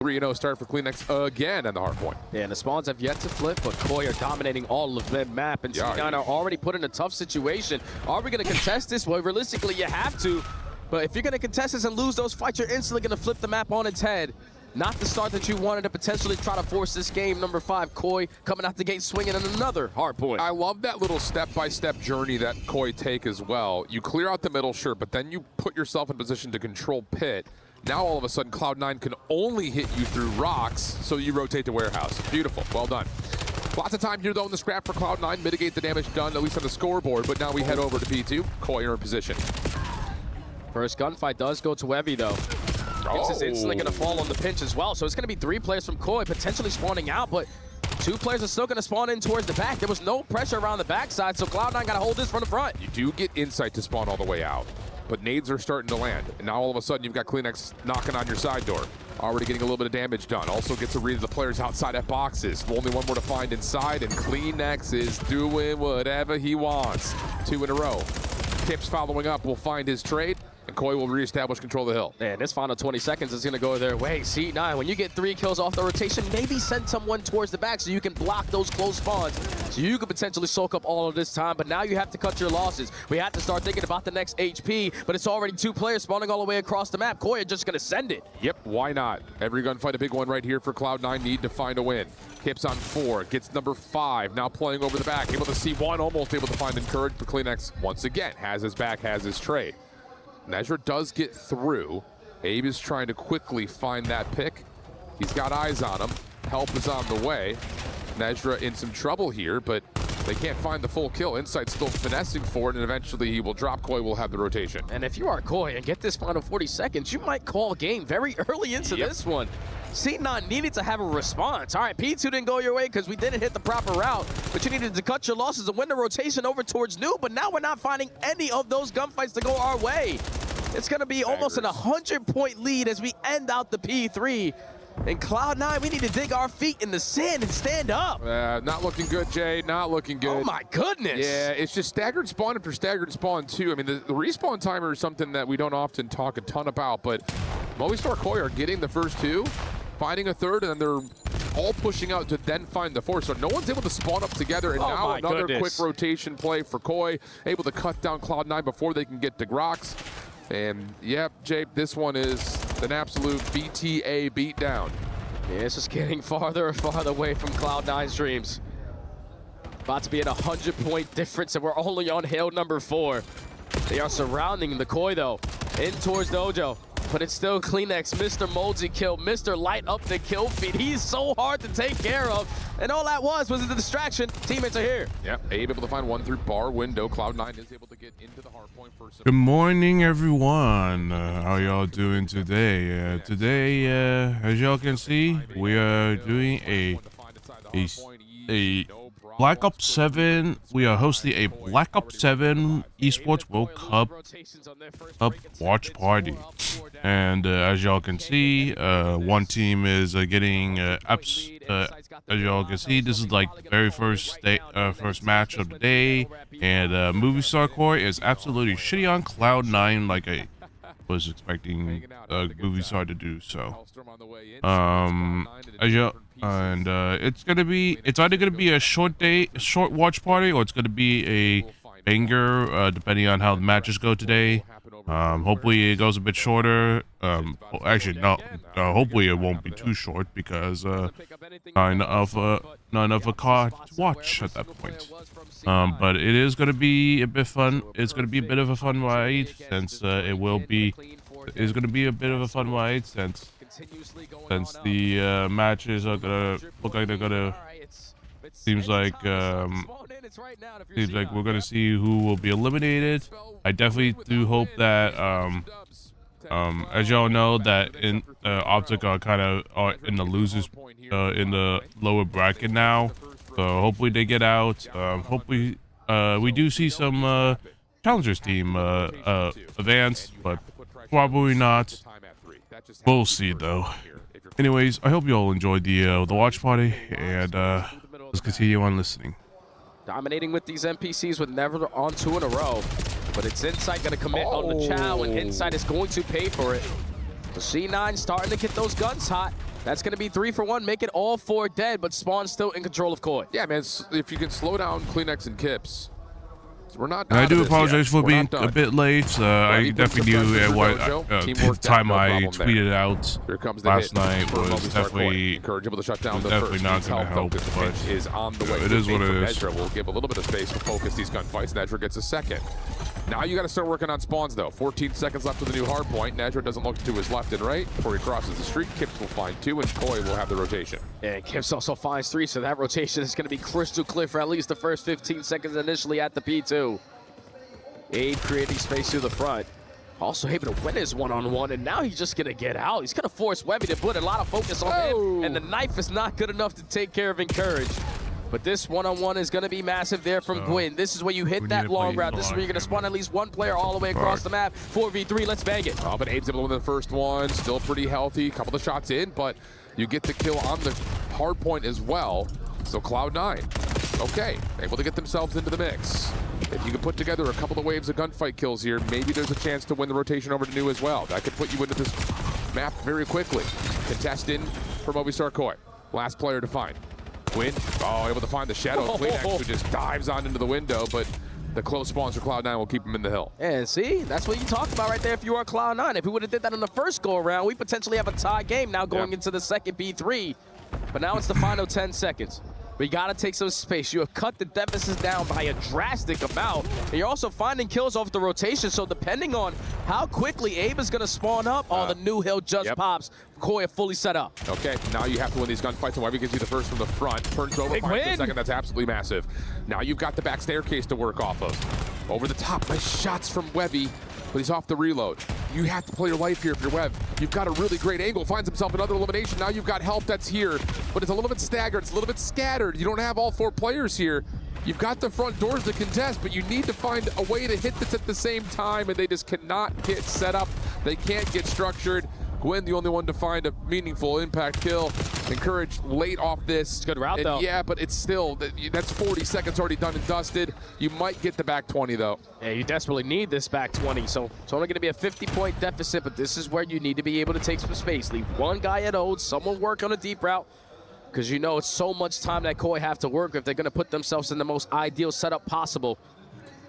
3-0 start for Kleenex again at the hard point. Yeah, and the spawns have yet to flip, but Koi are dominating all of the map, and C9 are already put in a tough situation. Are we going to contest this? Well, realistically, you have to. But if you're going to contest this and lose those fights, you're instantly going to flip the map on its head. Not the start that you wanted to potentially try to force this game. Number 5, Koi coming out the gate swinging on another hard point. I love that little step-by-step journey that Koi take as well. You clear out the middle, sure, but then you put yourself in position to control pit. Now all of a sudden Cloud9 can only hit you through rocks, so you rotate to warehouse. Beautiful, well done. Lots of time here though in the scrap for Cloud9, mitigate the damage done, at least on the scoreboard, but now we head over to P2. Koi are in position. First gunfight does go to Evie though. Gibbs is instantly going to fall on the pinch as well, so it's going to be 3 players from Koi potentially spawning out, but 2 players are still going to spawn in towards the back. There was no pressure around the backside, so Cloud9 got to hold this from the front. You do get insight to spawn all the way out, but nades are starting to land. And now all of a sudden you've got Kleenex knocking on your side door. Already getting a little bit of damage done. Also gets a read of the players outside at boxes. Only one more to find inside, and Kleenex is doing whatever he wants. 2 in a row. Kips following up will find his trade, and Koi will reestablish control of the hill. Man, this final 20 seconds is going to go their way. C9, when you get 3 kills off the rotation, maybe send someone towards the back so you can block those close spawns. So you could potentially soak up all of this time, but now you have to cut your losses. We have to start thinking about the next HP, but it's already 2 players spawning all the way across the map. Koi are just going to send it. Yep, why not? Every gunfight, a big one right here for Cloud9. Need to find a win. Kips on 4, gets number 5, now playing over the back. Able to see 1, almost able to find Encourage, but Kleenex once again has his back, has his trade. Nezra does get through. Abe is trying to quickly find that pick. He's got eyes on him. Help is on the way. Nezra in some trouble here, but they can't find the full kill. Insight's still finessing for it, and eventually he will drop. Koi will have the rotation. And if you are Koi and get this final 40 seconds, you might call game very early into this one. C9 needed to have a response. All right, P2 didn't go your way because we didn't hit the proper route, but you needed to cut your losses and win the rotation over towards New, but now we're not finding any of those gunfights to go our way. It's going to be almost an 100-point lead as we end out the P3. And Cloud9, we need to dig our feet in the sand and stand up. Not looking good, Jay. Not looking good. Oh, my goodness. Yeah, it's just staggered spawn after staggered spawn, too. I mean, the respawn timer is something that we don't often talk a ton about, but Movistar Koi are getting the first 2, finding a third, and then they're all pushing out to then find the 4th. So no one's able to spawn up together, and now another quick rotation play for Koi, able to cut down Cloud9 before they can get to Grox. And, yep, Jay, this one is an absolute BTA beatdown. Yeah, it's just getting farther and farther away from Cloud9's dreams. About to be at a 100-point difference, and we're only on hill number 4. They are surrounding the Koi, though, in towards Dojo. But it's still Kleenex, Mr. Moldsy kill, Mr. Light up the kill feed. He's so hard to take care of, and all that was the distraction. Teammates are here. Yep, Abe able to find 1 through bar window. Cloud9 is able to get into the hard point first. Good morning, everyone. How y'all doing today? Today, as y'all can see, we are doing a Black Ops 7. We are hosting a Black Ops 7 Esports World Cup watch party. And as y'all can see, one team is getting as y'all can see, this is like the very first match of the day, and Movistar Koi is absolutely shitty on Cloud9 like I was expecting Movistar to do. So it's either gonna be a short watch party, or it's gonna be a banger, depending on how the matches go today. Hopefully it goes a bit shorter. Actually, no. Hopefully it won't be too short, because not enough a car to watch at that point. But it is going to be a bit fun. It's going to be a bit of a fun ride, since it is going to be a bit of a fun ride since the matches are gonna look like they're gonna. Seems like we're gonna see who will be eliminated. I definitely do hope that as y'all know, that in Optic are kind of in the losers in the lower bracket now. So hopefully they get out. Hopefully we do see some challengers team advance, but probably not. We'll see though. Anyways, I hope you all enjoyed the watch party, and let's continue on listening. Dominating with these NPCs with never on 2 in a row. But it's Insight going to commit on the Chow, and Insight is going to pay for it. So C9 starting to get those guns hot. That's going to be 3 for 1, make it all 4 dead, but Spawn still in control of Koi. Yeah, man, if you can slow down Kleenex and Kips, we're not. I do apologize for We're being not done. a bit late. I definitely knew what time I tweeted out Here comes the last hit night for was Movistar definitely Encourage able to shut down the definitely first. not Needs gonna help, focus. but Pinch is on the way. it is what it is. Ezra will give a little bit of space to focus these gunfights. Nezra gets a second. Now you got to start working on spawns, though. 14 seconds left to the new hard point. Nezra doesn't look to his left and right before he crosses the street. Kips will find 2, and Koi will have the rotation. And Kips also finds 3, so that rotation is going to be crystal clear for at least the first 15 seconds initially at the P2. Abe creating space to the front. Also able to win his one-on-one, and now he's just going to get out. He's going to force Webby to put a lot of focus on him, and the knife is not good enough to take care of Encourage. But this one-on-one is going to be massive there from Gwyn. This is where you hit that long route. This is where you're going to spawn at least one player all the way across the map. 4v3, let's bang it. Oh, but Abe's able to win the first one. Still pretty healthy. Couple of shots in, but you get the kill on the hard point as well. So Cloud9, okay, able to get themselves into the mix. If you can put together a couple of waves of gunfight kills here, maybe there's a chance to win the rotation over to New as well. That could put you into this map very quickly. Contest in for Movistar Koi. Last player to find. Gwyn, able to find the shadow. Kleenex, who just dives on into the window, but the close spawns for Cloud9 will keep him in the hill. And see, that's what you talked about right there if you are Cloud9. If we would have did that in the first go-around, we potentially have a tie game now going into the second B3. But now it's the final 10 seconds. We gotta take some space. You have cut the deficits down by a drastic amount. And you're also finding kills off the rotation, so depending on how quickly Abe is gonna spawn up, the new hill just pops. Koi fully set up. Okay, now you have to win these gunfights, and Webby gives you the first from the front. Turns over, finds the second. That's absolutely massive. Now you've got the back staircase to work off of. Over the top, nice shots from Webby, but he's off the reload. You have to play your life here if you're Web. You've got a really great angle, finds himself another elimination. Now you've got help that's here, but it's a little bit staggered, it's a little bit scattered. You don't have all 4 players here. You've got the front doors to contest, but you need to find a way to hit this at the same time, and they just cannot get set up. They can't get structured. Gwyn, the only one to find a meaningful impact kill. Encourage late off this. It's a good route, though. Yeah, but it's still, that's 40 seconds already done and dusted. You might get the back 20, though. Yeah, you desperately need this back 20, so it's only going to be a 50-point deficit, but this is where you need to be able to take some space. Leave one guy at hold, someone work on a deep route, because you know it's so much time that Koi have to work if they're going to put themselves in the most ideal setup possible.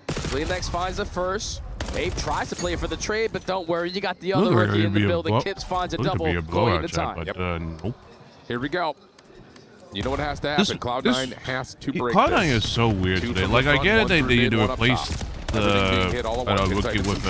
Kleenex finds the first. Abe tries to play for the trade, but don't worry, you got the other rookie in the building. Kips finds a double, going into time. Nope. Here we go. You know what has to happen. Cloud9 has to break Cloud9 this. is so weird today. Like, I get it that they need to replace the rookie with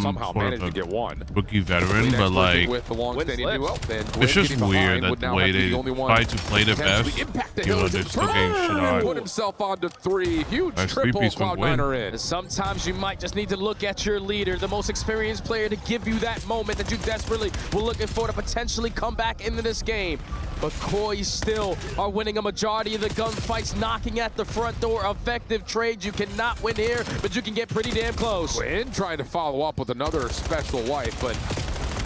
somehow managed to get one rookie veteran, but like, it's just weird that the way they try to play the best, you know, they're still getting shit on. Put himself onto 3. Huge Nice triple. three-piece from Cloud9 are Gwyn. in. Sometimes you might just need to look at your leader, the most experienced player, to give you that moment that you desperately were looking for to potentially come back into this game. But Koi still are winning a majority of the gunfights, knocking at the front door. Effective trades. You cannot win here, but you can get pretty damn close. Gwyn trying to follow up with another special wife, but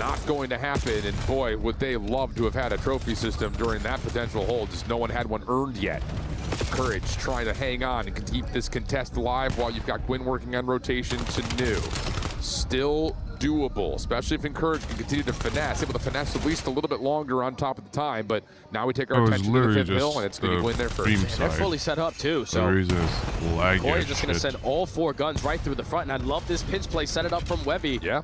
not going to happen. And boy, would they love to have had a trophy system during that potential hold. Just no one had one earned yet. Courage trying to hang on and keep this contest alive while you've got Gwyn working on rotation to New. Still doable, especially if Encourage can continue to finesse. Able to finesse at least a little bit longer on top of the time, but now we take our attention to the 5th hill, and it's going to Gwyn there first. They're fully set up too, so Koi is just going to send all 4 guns right through the front, and I love this pinch play, set it up from Webby. Yeah.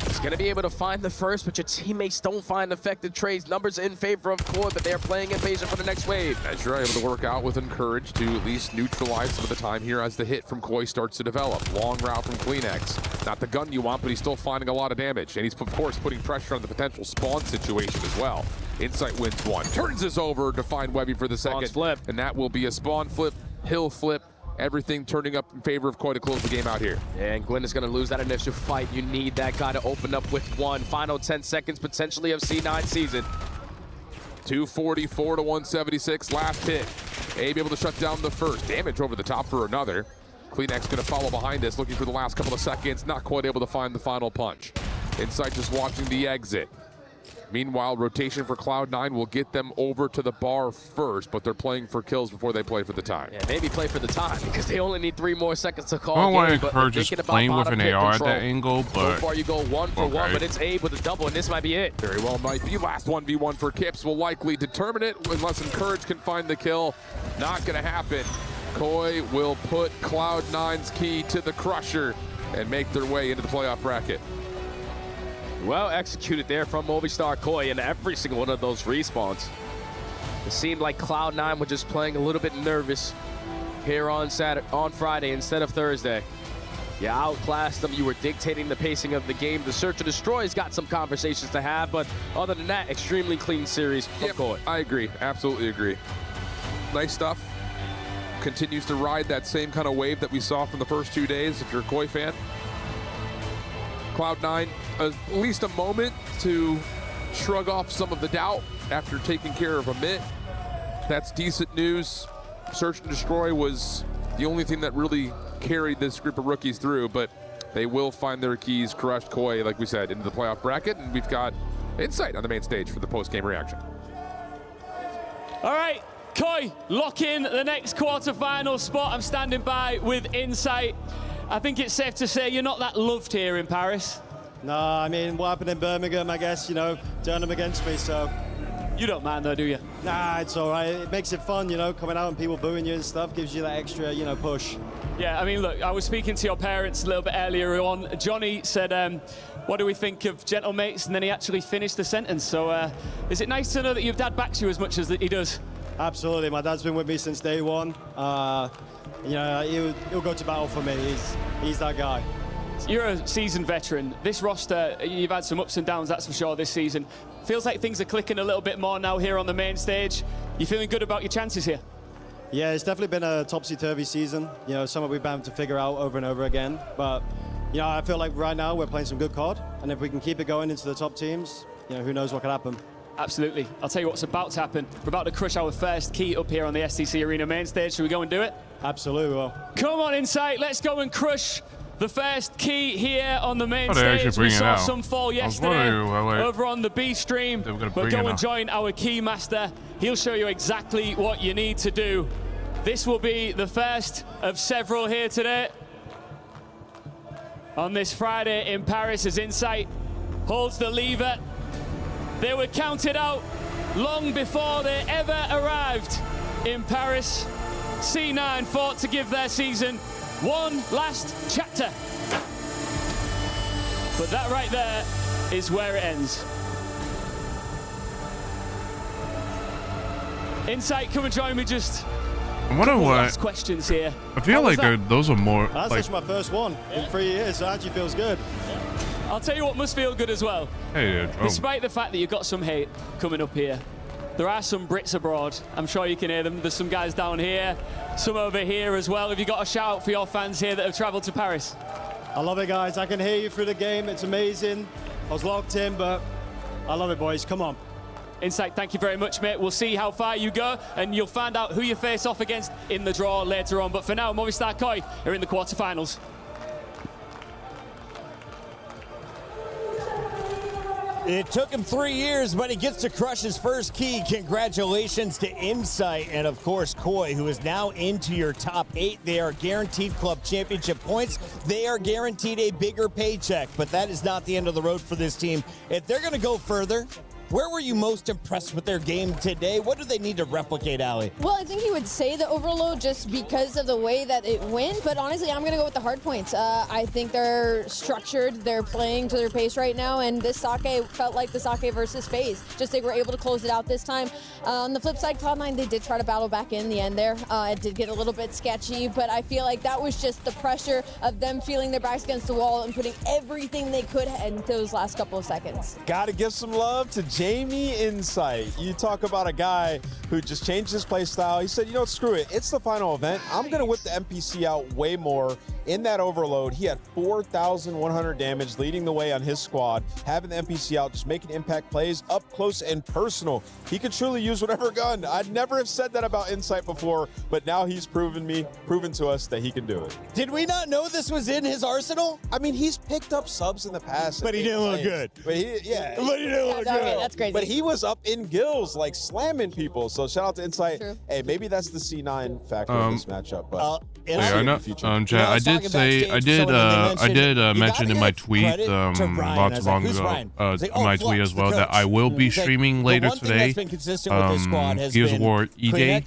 He's going to be able to find the first, but your teammates don't find effective trades. Numbers in favor of Koi, but they're playing impatient for the next wave. As you're able to work out with Encourage to at least neutralize some of the time here as the hit from Koi starts to develop. Long route from Kleenex. Not the gun you want, but he's still finding a lot of damage. And he's, of course, putting pressure on the potential spawn situation as well. Insight wins 1. Turns this over to find Webby for the second. Flip. And that will be a spawn flip, hill flip. Everything turning up in favor of Koi to close the game out here. And Gwyn is going to lose that initial fight. You need that guy to open up with 1. Final 10 seconds, potentially, of C9 season. 244 to 176. Last hit. Abe able to shut down the first. Damage over the top for another. Kleenex going to follow behind this, looking for the last couple of seconds. Not quite able to find the final punch. Insight just watching the exit. Meanwhile, rotation for Cloud9 will get them over to the bar first, but they're playing for kills before they play for the time. Yeah, maybe play for the time because they only need 3 more seconds to call. I don't want to game, encourage just playing with an AR at that angle, but so far you go 1 for 1, but it's Abe with a double, and this might be it. Very well might be. Last 1v1 for Kips will likely determine it unless Encourage can find the kill. Not going to happen. Koi will put Cloud9's key to the crusher and make their way into the playoff bracket. Well executed there from Movistar Koi in every single one of those respawns. It seemed like Cloud9 were just playing a little bit nervous here on Friday instead of Thursday. You outclassed them. You were dictating the pacing of the game. The search and destroy's got some conversations to have, but other than that, extremely clean series from Koi. I agree. Absolutely agree. Nice stuff. Continues to ride that same kind of wave that we saw from the first 2 days, if you're a Koi fan. Cloud9, at least a moment to shrug off some of the doubt after taking care of a mid. That's decent news. Search and destroy was the only thing that really carried this group of rookies through, but they will find their keys, crushed Koi, like we said, into the playoff bracket, and we've got Insight on the main stage for the post-game reaction. All right, Koi, lock in the next quarterfinal spot. I'm standing by with Insight. I think it's safe to say you're not that loved here in Paris. No, I mean, what happened in Birmingham, I guess, you know, turned them against me, so. You don't mind though, do you? Nah, it's all right. It makes it fun, you know, coming out and people booing you and stuff, gives you that extra, you know, push. Yeah, I mean, look, I was speaking to your parents a little bit earlier on. Johnny said, what do we think of Gentlemates? And then he actually finished the sentence. So is it nice to know that your dad backs you as much as he does? Absolutely. My dad's been with me since day one. You know, he'll go to battle for me. He's that guy. You're a seasoned veteran. This roster, you've had some ups and downs, that's for sure, this season. Feels like things are clicking a little bit more now here on the main stage. You feeling good about your chances here? Yeah, it's definitely been a topsy-turvy season. You know, something we've been able to figure out over and over again. But, you know, I feel like right now we're playing some good COD. And if we can keep it going into the top teams, you know, who knows what could happen. Absolutely. I'll tell you what's about to happen. We're about to crush our first key up here on the STC Arena main stage. Should we go and do it? Absolutely. Well. Come on, Insight. Let's go and crush the first key here on the main stage. We saw some fall yesterday over on the B stream. But go and join our key master. He'll show you exactly what you need to do. This will be the first of several here today. On this Friday in Paris as Insight holds the lever. They were counted out long before they ever arrived in Paris. C9 fought to give their season one last chapter. But that right there is where it ends. Insight, come and join me just I wonder what. last questions here. I feel like those are more. That's like, actually my first one in 3 years, so it actually feels good. I'll tell you what must feel good as well. hey, Despite the fact that you've got some hate coming up here, there are some Brits abroad. I'm sure you can hear them. There's some guys down here, some over here as well. Have you got a shout out for your fans here that have traveled to Paris? I love it, guys. I can hear you through the game. It's amazing. I was locked in, but I love it, boys. Come on. Insight, thank you very much, mate. We'll see how far you go, and you'll find out who you face off against in the draw later on. But for now, Movistar Koi are in the quarterfinals. It took him 3 years, but he gets to crush his first key. Congratulations to Insight and, of course, Koi, who is now into your top 8. They are guaranteed club championship points. They are guaranteed a bigger paycheck, but that is not the end of the road for this team. If they're going to go further, where were you most impressed with their game today? What do they need to replicate, Ali? Well, I think he would say the overload just because of the way that it went, but honestly, I'm going to go with the hard points. I think they're structured, they're playing to their pace right now, and this Sake felt like the Sake versus FaZe. Just they were able to close it out this time. On the flip side, Cloud9, they did try to battle back in the end there. It did get a little bit sketchy, but I feel like that was just the pressure of them feeling their backs against the wall and putting everything they could into those last couple of seconds. Gotta give some love to Jamie Insight. You talk about a guy who just changed his play style. He said, you know what, screw it. It's the final event. I'm going to whip the NPC out way more in that overload, he had 4,100 damage, leading the way on his squad, having the NPC out, just making impact plays up close and personal. He could truly use whatever gun. I'd never have said that about Insight before, but now he's proven to us that he can do it. Did we not know this was in his arsenal? I mean, he's picked up subs in the past. But he didn't look good. But he didn't look Okay, good. that's crazy. But he was up in gills, like slamming people. So shout out to Insight. True. Hey, maybe that's the C9 factor in this matchup. But Yeah, I know. Chat, I did say, I did mention in my tweet not too long ago, my tweet as well, that I will be streaming later today. Gears of War E-Day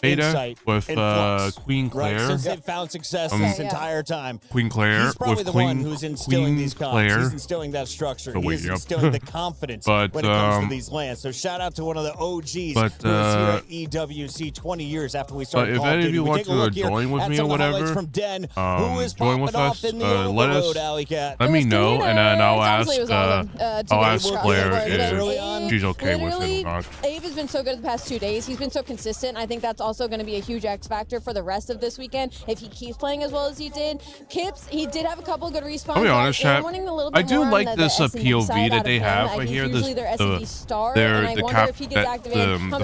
beta with Queen Claire. Since they've found success this entire time. Queen Claire He's probably with the one who's instilling these comms. He's instilling that structure. He's instilling the confidence when it comes to these lands. So shout out to one of the OGs who was here at EWC 20 years after we started. If any of you want to join with me or whatever, from Den, who is join with us. Let me Let's know, do it. and then I'll Sounds like ask. it was all of them, I'll today. ask We're Claire early if on. she's okay with it Literally, or not. Abe has been so good the past 2 days. He's been so consistent. I think that's also going to be a huge X factor for the rest of this weekend if he keeps playing as well as he did. Kips, he did have a couple good respawns. I'll be honest, chat. I do like this POV that they have right here. The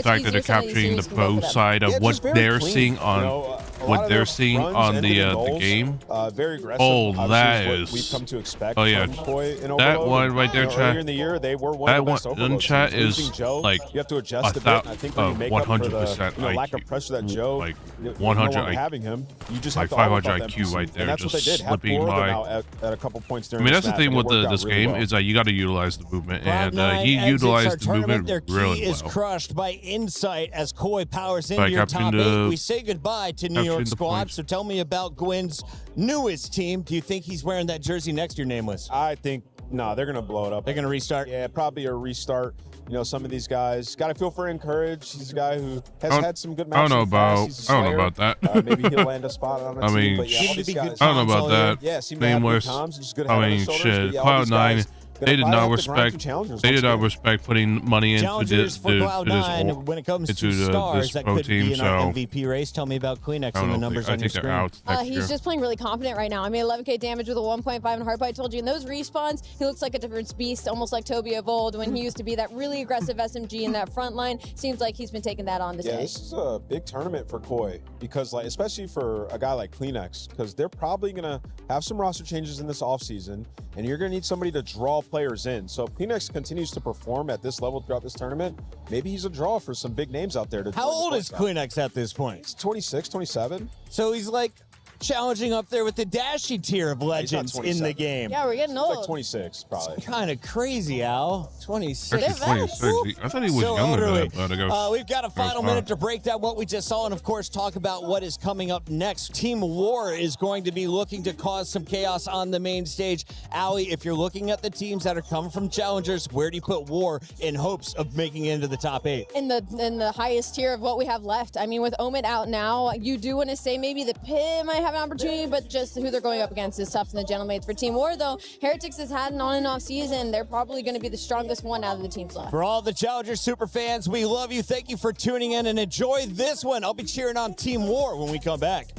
fact that they're capturing the pro side of what they're seeing on the game. Very aggressive. Oh, that is. We've come to expect. Oh yeah, that one right there, chat. Earlier in the year, they were one of the best overloads. Chat is like you have to adjust a bit. I think when you make up for the 100% lack of pressure that Joe, like 100 having him, you just like have to 500 IQ right there, and that's just what they did. slipping by. At a couple points during I mean, that's this the thing match, with this game is that you got to utilize the movement, and he utilized the movement really is well. crushed by Insight as Koi powers into your top 8. We say goodbye to New York squad. So tell me about Gwyn's newest team. Do you think he's wearing that jersey next to your name list? I think no, they're gonna blow it up. They're gonna restart. Yeah, probably a restart. You know, some of these guys got to feel for Encourage. He's a guy who has had some good matches. I don't know about that. Maybe he'll land a spot on a team. But yeah, all these guys, I don't know about that. Yeah, seem to have good comms, just good head on their shoulders, shit. but yeah, all these guys Cloud9, they did not respect. They did not respect putting money into this when it comes to stars that pro could team. be in So our MVP race. Tell me about Kleenex and the numbers on your screen. He's just playing really confident right now. I mean, 11k damage with a 1.5 and hardpoint. I told you in those respawns, he looks like a different beast, almost like Toby of old when he used to be that really aggressive SMG in that front line. Seems like he's been taking that on today. Yeah, this is a big tournament for Koi because, like, especially for a guy like Kleenex, because they're probably gonna have some roster changes in this offseason, and you're gonna need somebody to draw players in. So if Kleenex continues to perform at this level throughout this tournament, maybe he's a draw for some big names out there. How old is Kleenex at this point? He's 26, 27. So he's like challenging up there with the Dashy tier of legends in the game. Yeah, we're getting old. Like 26, probably. Kind of crazy, Al. 26. 26. I thought he was younger than that, but we've got a final minute to break down what we just saw and, of course, talk about what is coming up next. Team War is going to be looking to cause some chaos on the main stage. Allie, if you're looking at the teams that are coming from challengers, where do you put War in hopes of making it into the top 8? In the highest tier of what we have left. I mean, with Omid out now, you do want to say maybe the Pit might have an opportunity, but just who they're going up against is tough in the Gentlemates. For Team War, though, Heretics has had an on and off season. They're probably going to be the strongest one out of the teams left. For all the Challenger super fans, we love you. Thank you for tuning in and enjoy this one. I'll be cheering on Team War when we come back.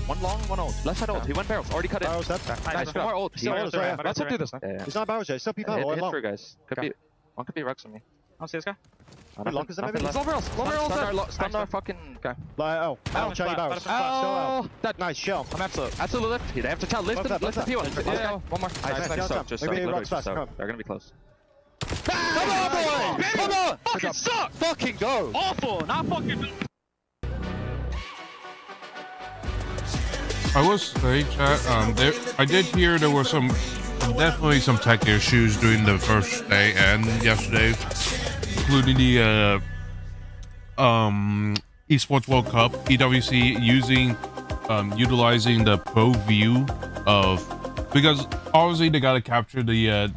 One long, one ult. Left side ult. He went barrels. Already cut it. Barrels up. Nice. One more ult. Let's do this. He's not barrels yet. He's still people. Hit for guys. One could be Rex on me. I'll see this guy. Long is it maybe? Low barrels. Low barrels. Stun our fucking guy. I'll show you barrels. Oh, that nice shell. I'm absolute left. They have to tell. Lift the P1. Yeah, one more. Nice. Just they're gonna be close. Come on, boy! Come on! Fucking suck! Fucking go! Awful! Not fucking. I will say, chat, I did hear there were definitely some tech issues during the first day and yesterday, including the Esports World Cup, EWC utilizing the pro view because obviously they gotta capture their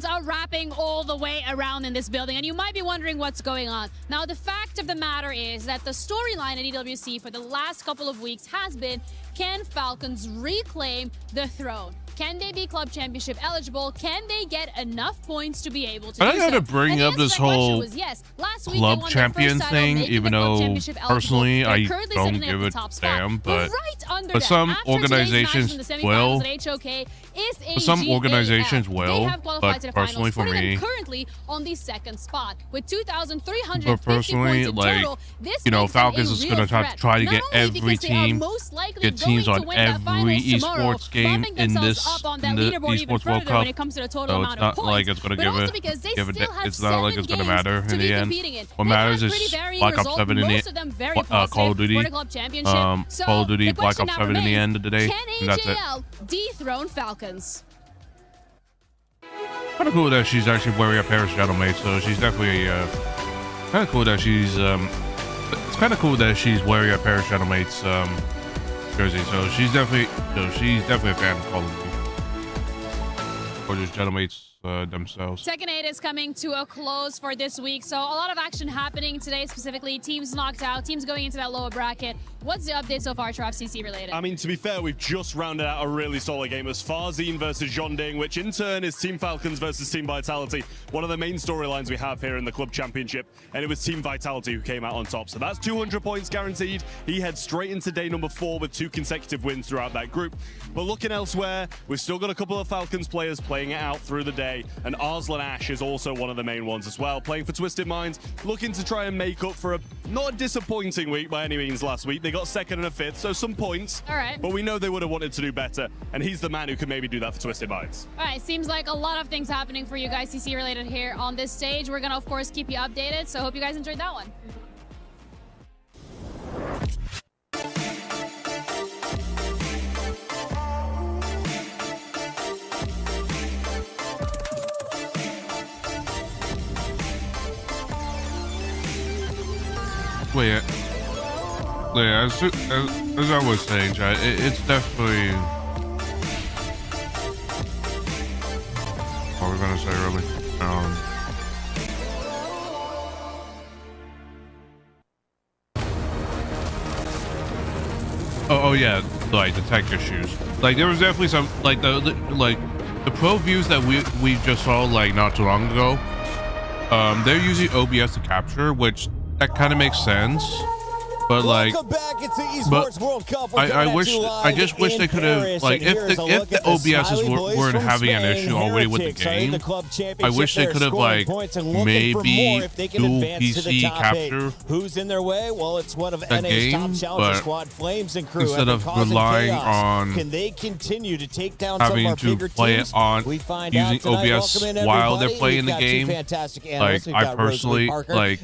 Falcons are wrapping all the way around in this building, and you might be wondering what's going on. Now, the fact of the matter is that the storyline at EWC for the last couple of weeks has been, can Falcons reclaim the throne? Can they be club championship eligible? Can they get enough points to be able to do so? I got to bring up this whole club champion thing, even though personally I don't give a damn, but some organizations will. Some organizations will, but personally for me, currently on the second spot with 2,350 but personally, like, you know, Falcons is going to try to get every team, get teams on every esports game in this the esports World Cup. So it's not like it's going to give it. It's not like it's going to matter in the end. What matters is Black Ops 7 in the Call of Duty. Call of Duty Black Ops 7 in the end of the day, and that's it. Dethrone Falcons. Kind of cool that she's actually wearing a Paris Gentlemate, so she's definitely kind of cool that she's it's kind of cool that she's wearing a Paris Gentlemate's jersey. So she's definitely a fan of Call of Duty. Or just Gentlemates themselves. Tekken 8 is coming to a close for this week, so a lot of action happening today, specifically teams knocked out, teams going into that lower bracket. What's the update so far, FCC related? I mean, to be fair, we've just rounded out a really solid game as Farzine versus Jonding, which in turn is Team Falcons versus Team Vitality, one of the main storylines we have here in the club championship, and it was Team Vitality who came out on top. So that's 200 points guaranteed. He heads straight into day number 4 with 2 consecutive wins throughout that group. But looking elsewhere, we've still got a couple of Falcons players playing it out through the day, and Arslan Ash is also one of the main ones as well, playing for Twisted Minds, looking to try and make up for not a disappointing week by any means last week. They got 2nd and a 5th, so some points. All right. But we know they would have wanted to do better, and he's the man who can maybe do that for Twisted Minds. All right, seems like a lot of things happening for you guys CC related here on this stage. We're going to, of course, keep you updated, so hope you guys enjoyed that one. Wait, yeah, as I was saying, Chad, it's definitely. What we're gonna say, really? Oh yeah, like the tech issues. Like there was definitely some like the pro views that we just saw like not too long ago. They're using OBS to capture, which that kind of makes sense. But like, I just wish they could have like if the OBSs weren't having an issue already with the game, I wish they could have like maybe dual PC capture who's in their way. Well, it's one of NA's top challenger squad, Flames and crew. Instead of relying on can they continue to take down having to play it on using OBS while they're playing the game. Like I personally like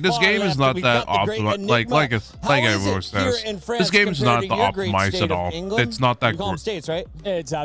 this game is not that optimal. Like everyone says, this game is not optimized at all. It's not that great. Right?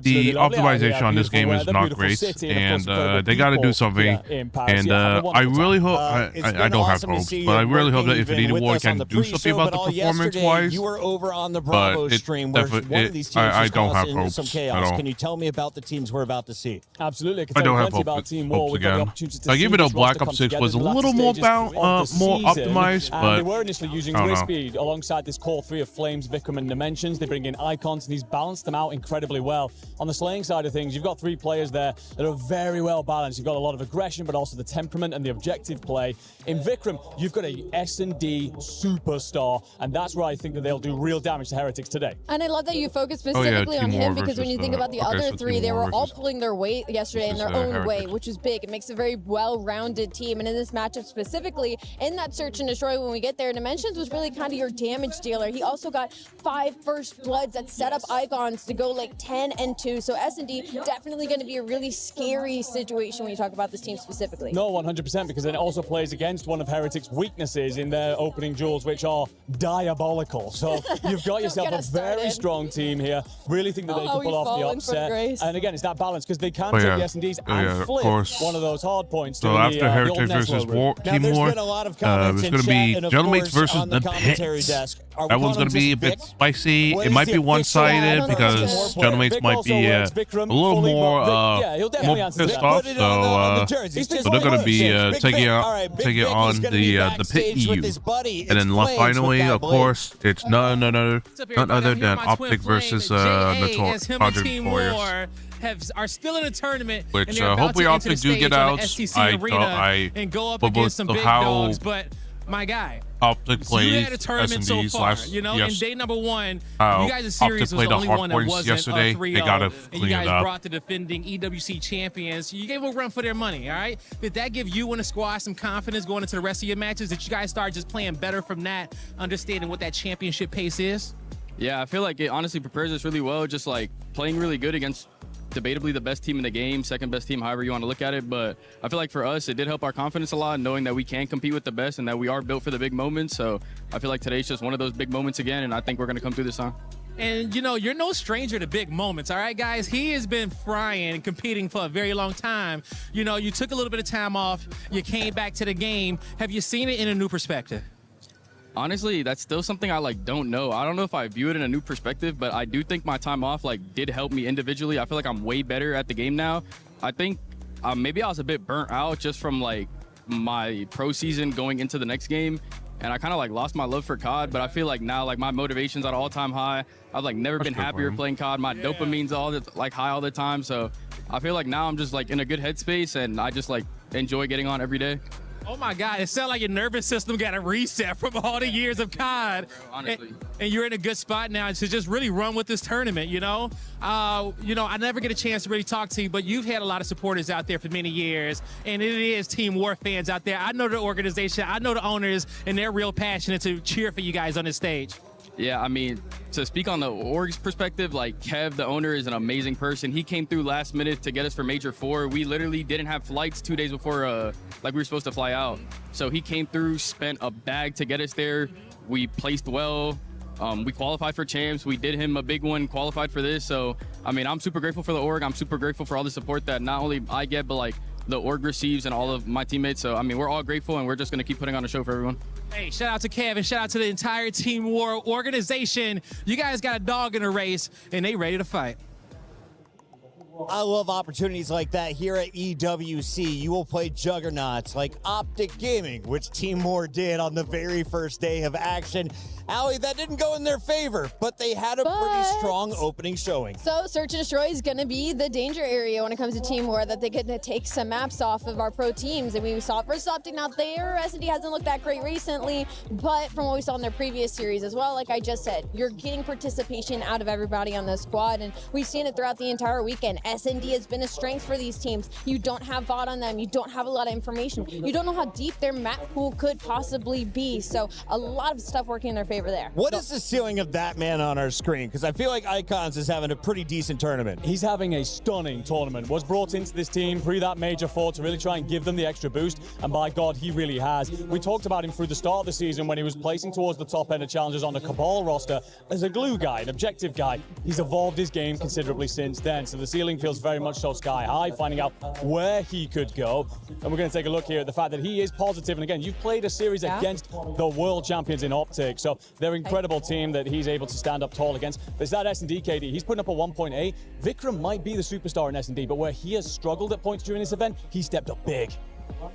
The optimization on this game is not great, and they got to do something. And I really hope, I don't have hopes, but I really hope that Infinity Ward can do something about the performance-wise. But it definitely, I don't have hopes at all. Can you tell me about the teams we're about to see? Absolutely. I don't have hopes again. Like even though Black Ops 6 was a little more optimized, but they were initially using Speed alongside this core 3 of Flames, Vikram, and Dimensions. They bring in Icons, and he's balanced them out incredibly well. On the slaying side of things, you've got 3 players there that are very well balanced. You've got a lot of aggression, but also the temperament and the objective play. In Vikram, you've got a S&D superstar, and that's where I think that they'll do real damage to Heretics today. And I love that you focus specifically on him, because when you think about the other 3, they were all pulling their weight yesterday in their own way, which is big. It makes a very well-rounded team, and in this matchup specifically, in that search and destroy when we get there, Dimensions was really kind of your damage dealer. He also got 5 first bloods that set up Icons to go like 10 and 2. So S&D definitely going to be a really scary situation when you talk about this team specifically. No, 100%, because then it also plays against one of Heretics' weaknesses in their opening duels, which are diabolical. So you've got yourself a very strong team here. Really think that they can pull off the upset. And again, it's that balance, because they can take the S&Ds and flip one of those hard points. So after Heretics versus Team War, it's going to be Gentlemates versus the commentary desk. That one's going to be a bit spicy. It might be one-sided because Gentleman's might be a little more pissed off. So they're going to be taking on the Pit EU. And then finally, of course, it's none other than Optic versus Notorious Warriors. Are still in a tournament, which and they're about hopefully to enter Optic the do stage get on out. the STC arena and go up against some big dogs. But my guy, Optic played you had a tournament so far, you know. In day number one, you guys' series was the only one that wasn't yesterday. 3-0, and you guys brought the defending EWC champions. You gave them a run for their money, all right? Did that give you and the squad some confidence going into the rest of your matches? Did you guys start just playing better from that, understanding what that championship pace is? Yeah, I feel like it honestly prepares us really well, just like playing really good against debatably the best team in the game, second best team, however you want to look at it. But I feel like for us, it did help our confidence a lot, knowing that we can compete with the best and that we are built for the big moments. So I feel like today's just one of those big moments again, and I think we're going to come through this time. And, you know, you're no stranger to big moments, all right, guys? He has been frying and competing for a very long time. You know, you took a little bit of time off. You came back to the game. Have you seen it in a new perspective? Honestly, that's still something I don't know. I don't know if I view it in a new perspective, but I do think my time off did help me individually. I feel like I'm way better at the game now. I think maybe I was a bit burnt out just from my pro season going into the next game, and I kind of lost my love for COD. But I feel like now my motivation's at an all-time high. I've never been happier playing COD. My dopamine's high all the time. So I feel like now I'm just in a good headspace, and I just enjoy getting on every day. Oh my God, it sounds like your nervous system got a reset from all the years of COD. Honestly. And you're in a good spot now to just really run with this tournament, you know? I never get a chance to really talk to you, but you've had a lot of supporters out there for many years, and it is Team War fans out there. I know the organization, I know the owners, and they're real passionate to cheer for you guys on this stage. Yeah, I mean, to speak on the org's perspective, Kev, the owner, is an amazing person. He came through last minute to get us for Major 4. We literally didn't have flights 2 days before, we were supposed to fly out. So he came through, spent a bag to get us there. We placed well. We qualified for champs. We did him a big one, qualified for this. So, I mean, I'm super grateful for the org. I'm super grateful for all the support that not only I get, but the org receives and all of my teammates. So, I mean, we're all grateful, and we're just going to keep putting on a show for everyone. Hey, shout out to Kevin, shout out to the entire Team War organization. You guys got a dog in the race, and they ready to fight. I love opportunities like that here at EWC. You will play juggernauts like Optic Gaming, which Team War did on the very first day of action. Allie, that didn't go in their favor, but they had a pretty strong opening showing. So Search and Destroy is going to be the danger area when it comes to Team War, that they can take some maps off of our pro teams. And we saw first Optic not there. S&D hasn't looked that great recently, but from what we saw in their previous series as well, like I just said, you're getting participation out of everybody on the squad, and we've seen it throughout the entire weekend. S&D has been a strength for these teams. You don't have VOD on them. You don't have a lot of information. You don't know how deep their map pool could possibly be. So a lot of stuff working in their favor there. What is the ceiling of that man on our screen? Because I feel like Icons is having a pretty decent tournament. He's having a stunning tournament. Was brought into this team pre that Major 4 to really try and give them the extra boost, and by God, he really has. We talked about him through the start of the season when he was placing towards the top end of challenges on the Cabal roster as a glue guy, an objective guy. He's evolved his game considerably since then, so the ceiling feels very much so sky high, finding out where he could go. And we're going to take a look here at the fact that he is positive. And again, you've played a series against the world champions in Optic, so they're incredible team that he's able to stand up tall against. But it's that S&D KD. He's putting up a 1.8. Vikram might be the superstar in S&D, but where he has struggled at points during this event, he stepped up big.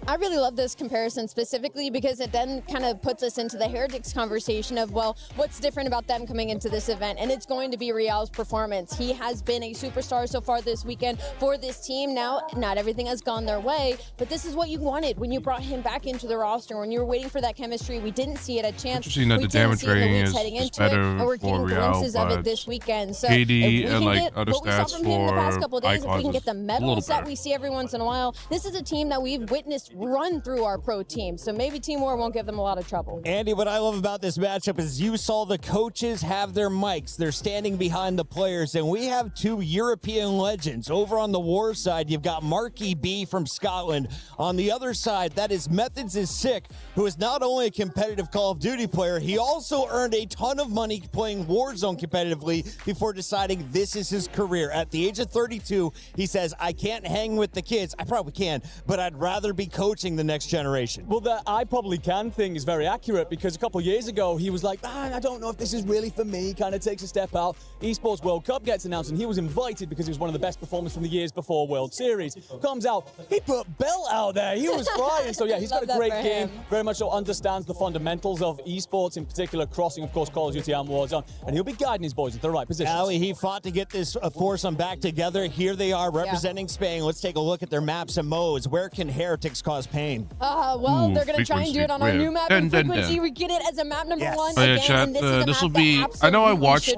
I really love this comparison specifically because it then kind of puts us into the Heretics conversation of, well, what's different about them coming into this event? And it's going to be Real's performance. He has been a superstar so far this weekend for this team. Now, not everything has gone their way, but this is what you wanted when you brought him back into the roster. When you were waiting for that chemistry, we didn't see it at chance. Interesting that the damage rating is better and we're getting for Real, glimpses of it this weekend. So KD and what other we saw stats from him in the past for couple of days, if we can Icons get the is a medals little that better. we see every once in a while, this is a team that we've witnessed run through our pro team. So maybe Team War won't give them a lot of trouble. Andy, what I love about this matchup is you saw the coaches have their mics. They're standing behind the players, and we have two European legends. Over on the War side, you've got Marky B from Scotland. On the other side, that is Methods is Sick, who is not only a competitive Call of Duty player, he also earned a ton of money playing Warzone competitively before deciding this is his career. At the age of 32, he says, I can't hang with the kids. I probably can, but I'd rather father be coaching the next generation? Well, the I probably can thing is very accurate because a couple of years ago, he was like, I don't know if this is really for me, kind of takes a step out. Esports World Cup gets announced, and he was invited because he was one of the best performers from the years before World Series. Comes out, he put Bell out there. He was flying. So, yeah, he's got a great game. Very much so understands the fundamentals of esports, in particular, crossing, of course, Call of Duty and Warzone, and he'll be guiding his boys into the right position. Ali, he fought to get this foursome back together. Here they are representing Spain. Let's take a look at their maps and modes. Where can Heretics cause pain? Well, they're going to try and do it on our new map in Frequency. We get it as a map number 1 again, and this will be. I know I watched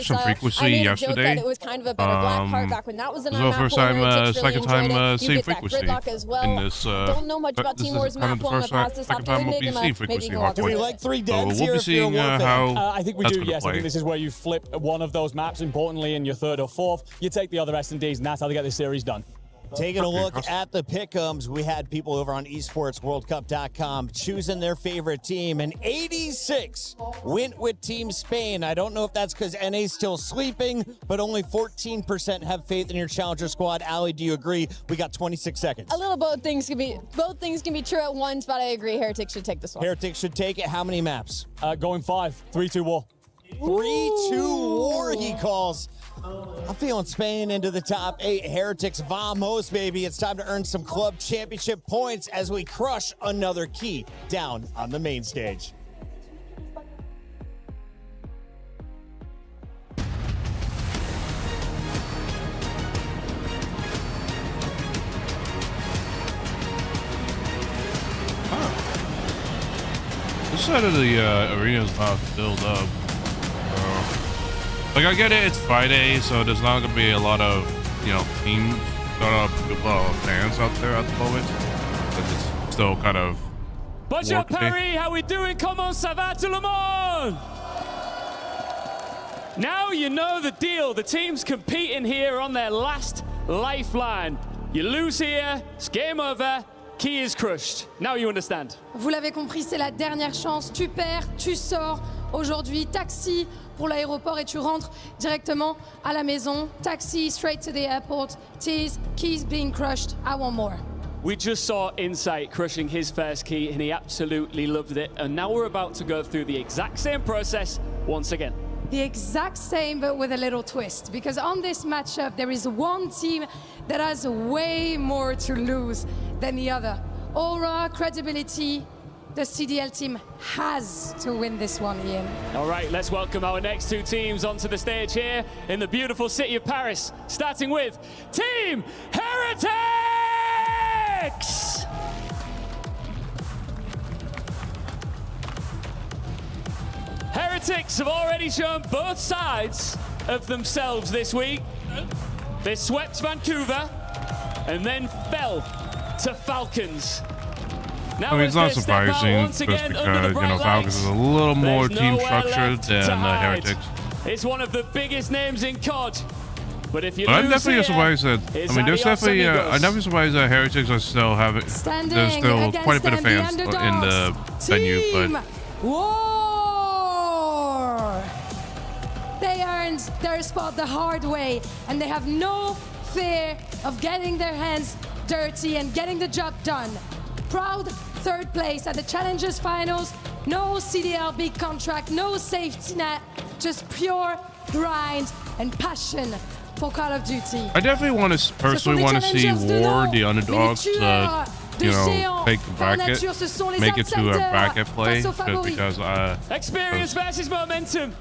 some Frequency yesterday. It was kind of a better black card back when that was in our map. First time, second time seeing Frequency as well. in this. Don't know much about Timor's map. Second time we'll be seeing Frequency hardpoint. Do we like 3 deads we'll here? be seeing how I think we do, yes. I think this is where you flip one of those maps, importantly, in your 3rd or 4th. You take the other S&Ds, and that's how they get this series done. Taking a look at the pick'ems, we had people over on esportsworldcup.com choosing their favorite team, and 86 went with Team Spain. I don't know if that's because NA's still sleeping, but only 14% have faith in your challenger squad. Ali, do you agree? We got 26 seconds. A little both things can be true at once, but I agree. Heretics should take this one. Heretics should take it. How many maps? Going 5. 3-2 war. 3-2 war, he calls. I'm feeling Spain into the top 8. Heretics, vamos, baby. It's time to earn some club championship points as we crush another key down on the main stage. This side of the arena is not filled up. Like, I get it, it's Friday, so there's not gonna be a lot of, teams, fans out there at the moment. But it's still kind of. Bonjour Paris, how we doing? Comment ça va tout le monde? Now you know the deal. The teams competing here on their last lifeline. You lose here, it's game over. Key is crushed. Now you understand. Vous l'avez compris, c'est la dernière chance. Tu perds, tu sors. Aujourd'hui, taxi pour l'aéroport et tu rentres directement à la maison. Taxi straight to the airport. Tears, keys being crushed. I want more. We just saw Insight crushing his first key and he absolutely loved it. And now we're about to go through the exact same process once again. The exact same, but with a little twist. Because on this matchup, there is one team that has way more to lose than the other. Aura, credibility, the CDL team has to win this one, Ian. All right, let's welcome our next 2 teams onto the stage here in the beautiful city of Paris, starting with Team Heretics! Heretics have already shown both sides of themselves this week. They swept Vancouver and then fell to Falcons. Now it's not surprising just because, Falcons is a little more team structured than Heretics. It's one of the biggest names in COD. But if you I'm definitely surprised that, there's definitely, I'm definitely surprised that Heretics are still having, there's still quite a bit of fans in the venue, but. War! They earned their spot the hard way, and they have no fear of getting their hands dirty and getting the job done. Proud 3rd place at the Challengers Finals. No CDL big contract, no safety net, just pure grind and passion for Call of Duty. I definitely want to personally want to see War, the underdogs, take the bracket, make it to a bracket play, just because experience versus momentum.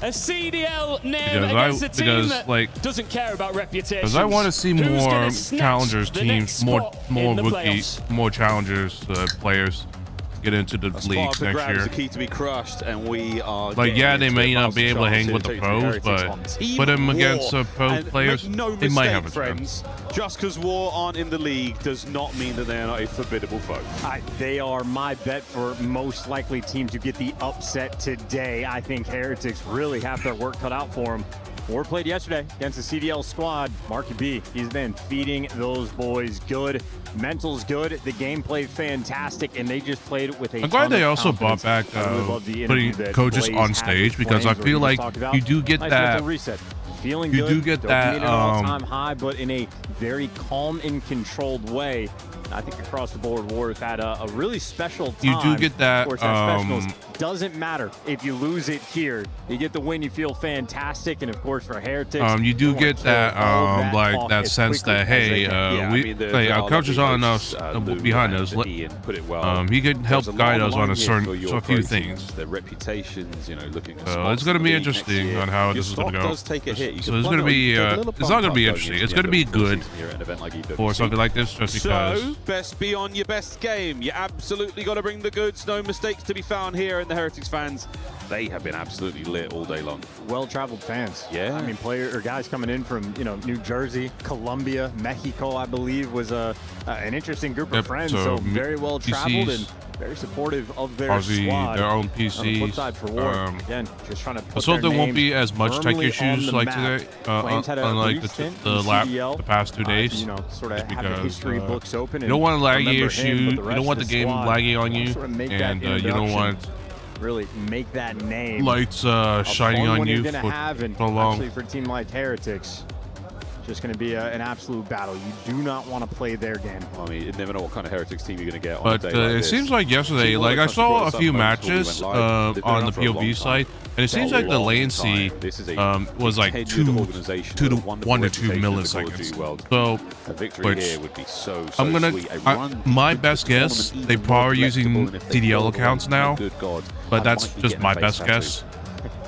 A CDL name against a team that doesn't care about reputation. Because I want to see more challengers teams, more rookies, more challengers players get into the leagues next year. The key to be crushed, and we are. Like, yeah, they may not be able to hang with the pros, but put them against pro players, they might have a chance. Just because War aren't in the league does not mean that they are not a formidable foe. They are my bet for most likely team to get the upset today. I think Heretics really have their work cut out for them. War played yesterday against the CDL squad. Marky B, he's been feeding those boys good. Mental's good. The gameplay fantastic, and they just played with a. I'm glad they also brought back putting coaches on stage, because I feel like you do get that feeling You good. do get Dopamine that, at an all-time high, but in a very calm and controlled way. I think across the board, War had a really special time. You do get that, Of course, that specials doesn't matter if you lose it here. You get the win, you feel fantastic, and of course for Heretics, you do get that, like that sense that hey, our coach is on us, behind us. He can help guide us on a few things. Their reputations, looking. So it's going to be interesting on how this is going to go. Does take a hit. So it's going to be, it's not going to be interesting. It's going to be good for something like this, just because. So, best be on your best game. You absolutely got to bring the goods. No mistakes to be found here. And the Heretics fans, they have been absolutely lit all day long. Well-traveled fans. Yeah. I mean, guys coming in from, New Jersey, Colombia, Mexico, I believe, was an interesting group of friends. So very well-traveled and very supportive of their squad. Their own On the flip PCs. side for War, again, just trying to put So their there won't be name as much tech firmly issues on the like map. today, Flames had a unlike brief stint in CDL, the past 2 days. Sort of just have the history because, books open. you don't want a laggy remember issue. him, but You the rest don't want of the game squad lagging on you, sort of make and that you don't want really make that name. lights shining on you for so long. Actually, for a team like Heretics, just going to be an absolute battle. You do not want to play their game. I mean, you never know what kind of Heretics team you're going to get on But a day like it this. seems like yesterday, like I saw a few matches on the POV side, and it seems like the latency was like 2 to 1 to 2 milliseconds. So, which I'm gonna, my best guess, they probably are using CDL accounts now, but that's just my best guess.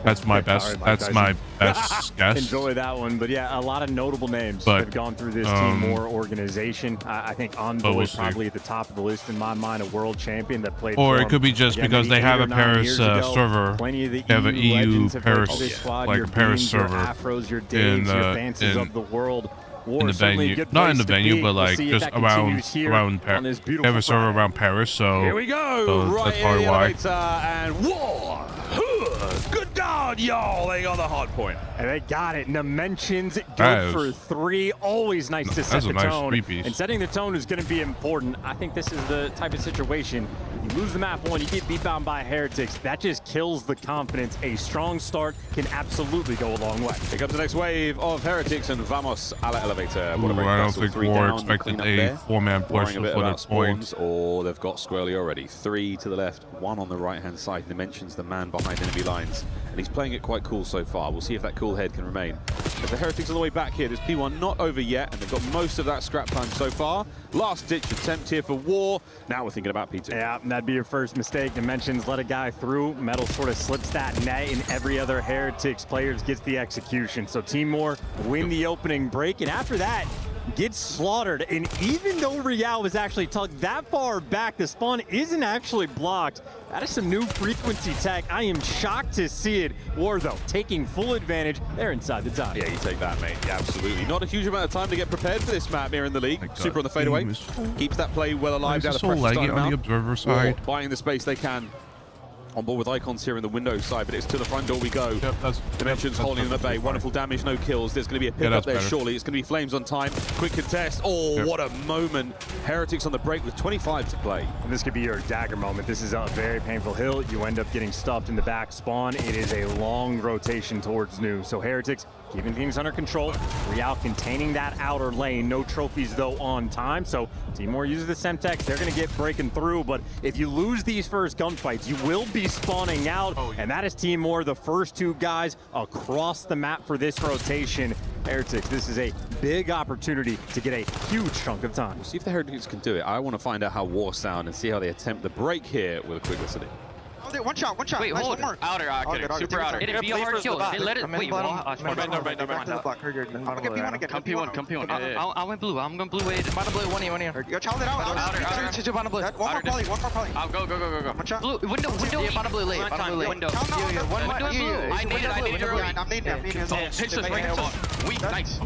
That's my best. That's my best guess. Enjoy that one, but yeah, a lot of notable names have gone through this Team War organization. I think Envoy is probably at the top of the list in my mind, a world champion that played. Or for it could be just because they have a Paris server. They have an EU Paris, like Paris server Afros, your Daves, your Dances of the world. In the venue, not in the venue, but like just around Paris. They have a server around Paris, so here we go. So right that's probably why. And War. Good God, y'all! They got the hard point. And they got it. Dimensions go for 3. Always nice to set the tone. And setting the tone is going to be important. I think this is the type of situation. You lose the map 1, you get beat down by Heretics. That just kills the confidence. A strong start can absolutely go a long way. Here comes the next wave of Heretics and Vamos a la Elevator. Ooh, I don't think War expected a 4-man push for the points. Or they've got Squirrely already. 3 to the left, 1 on the right-hand side. Dimensions the man behind enemy lines. And he's playing it quite cool so far. We'll see if that cool head can remain. As the Heretics on the way back here, there's P1 not over yet, and they've got most of that scrap time so far. Last-ditch attempt here for War. Now we're thinking about P2. Yeah, that'd be your first mistake. Dimensions let a guy through. Metal sort of slips that net, and every other Heretics player gets the execution. So Team War win the opening break, and after that, gets slaughtered. And even though Real was actually tugged that far back, the spawn isn't actually blocked. That is some new frequency tech. I am shocked to see it. War, though, taking full advantage. They're inside the time. Yeah, you take that, mate. Yeah, absolutely. Not a huge amount of time to get prepared for this map here in the league. Super on the fadeaway. Keeps that play well alive down the pressure starting on the observer side. War buying the space they can. On board with Icons here in the window side, but it's to the front door we go. Dimensions holding them at bay. Wonderful damage, no kills. There's going to be a pick up there, surely. It's going to be Flames on time. Quick contest. Oh, what a moment. Heretics on the break with 25 to play. And this could be your dagger moment. This is a very painful hill. You end up getting stuffed in the back spawn. It is a long rotation towards new. So Heretics keeping things under control. Real containing that outer lane. No trophies, though, on time. So Team War uses the Semtex. They're going to get breaking through. But if you lose these first gunfights, you will be spawning out. And that is Team War, the first 2 guys across the map for this rotation. Heretics, this is a big opportunity to get a huge chunk of time. We'll see if the Heretics can do it. I want to find out how War sound and see how they attempt the break here with a quick listen. One shot. Wait, nice, hold. One more. Outer, super outer. It'd be a hard kill. Let it. Wait, Never mind. Come P1. I went blue. I'm going blue. Wait. Bottom blue. One here. Yo, child it out. Outer. Bottom blue. One more poly. I'll go. One shot. Blue. Window. Yeah, bottom blue late. Window. I need it. I'm needing it. Pitch this right top. Weak. Nice.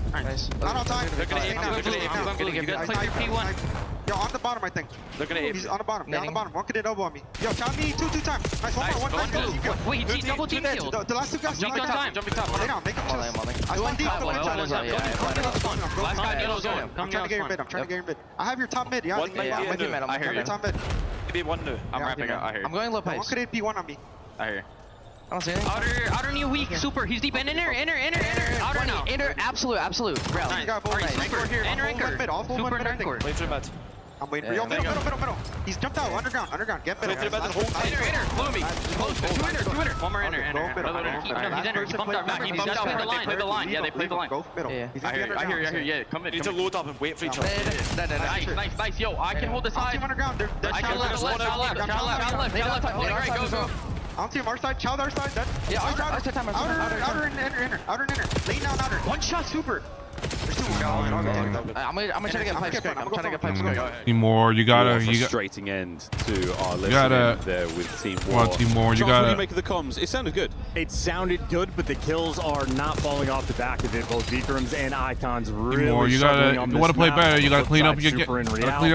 Not on time. They're gonna hit you. You gotta play your P1. Yo, on the bottom, I think. They're gonna hit. He's on the bottom. Yeah, on the bottom. One could elbow on me. Yo, child me 2 times. Nice. One more. Wait, he double team killed. The last 2 guys. Jumping top. Lay down. Make him choose. I want deep. I'm trying to get your mid. I have your top mid. Yeah, I hear you. Top mid. Maybe 1 new. I'm wrapping up. I hear you. I'm going low pace. One could it be 1 on me? I hear you. I don't see anything. Outer knee weak. Super. He's deep. Inner. Outer now. Inner. Absolute. Real. Super. Inner anchor. Super anchor. Wait for mid. I'm waiting for you. Middle. He's jumped out. Underground. Get middle. Inner. Blue me. Close. Two inner. One more inner. He's inner. He bumped out. Remember, he bumped out. They played the line. Yeah, they played the line. Go middle. I hear. Yeah, come in. You need to load up and wait for each other. Nice. Yo, I can hold the side. Underground. Child left. Go. I'll see him our side. Child our side. Yeah, outer and inner. Lay down outer. One shot. Super. I'm gonna try to get pipes. Team War, you gotta. Frustrating end to our listener there with Team War. Team War, you Charles, gotta. What do you make of the comms? It sounded good. It sounded good, but the kills are not falling off the back of it. Both Vikrams and Icons really. You gotta. If you want to play better, you gotta clean up your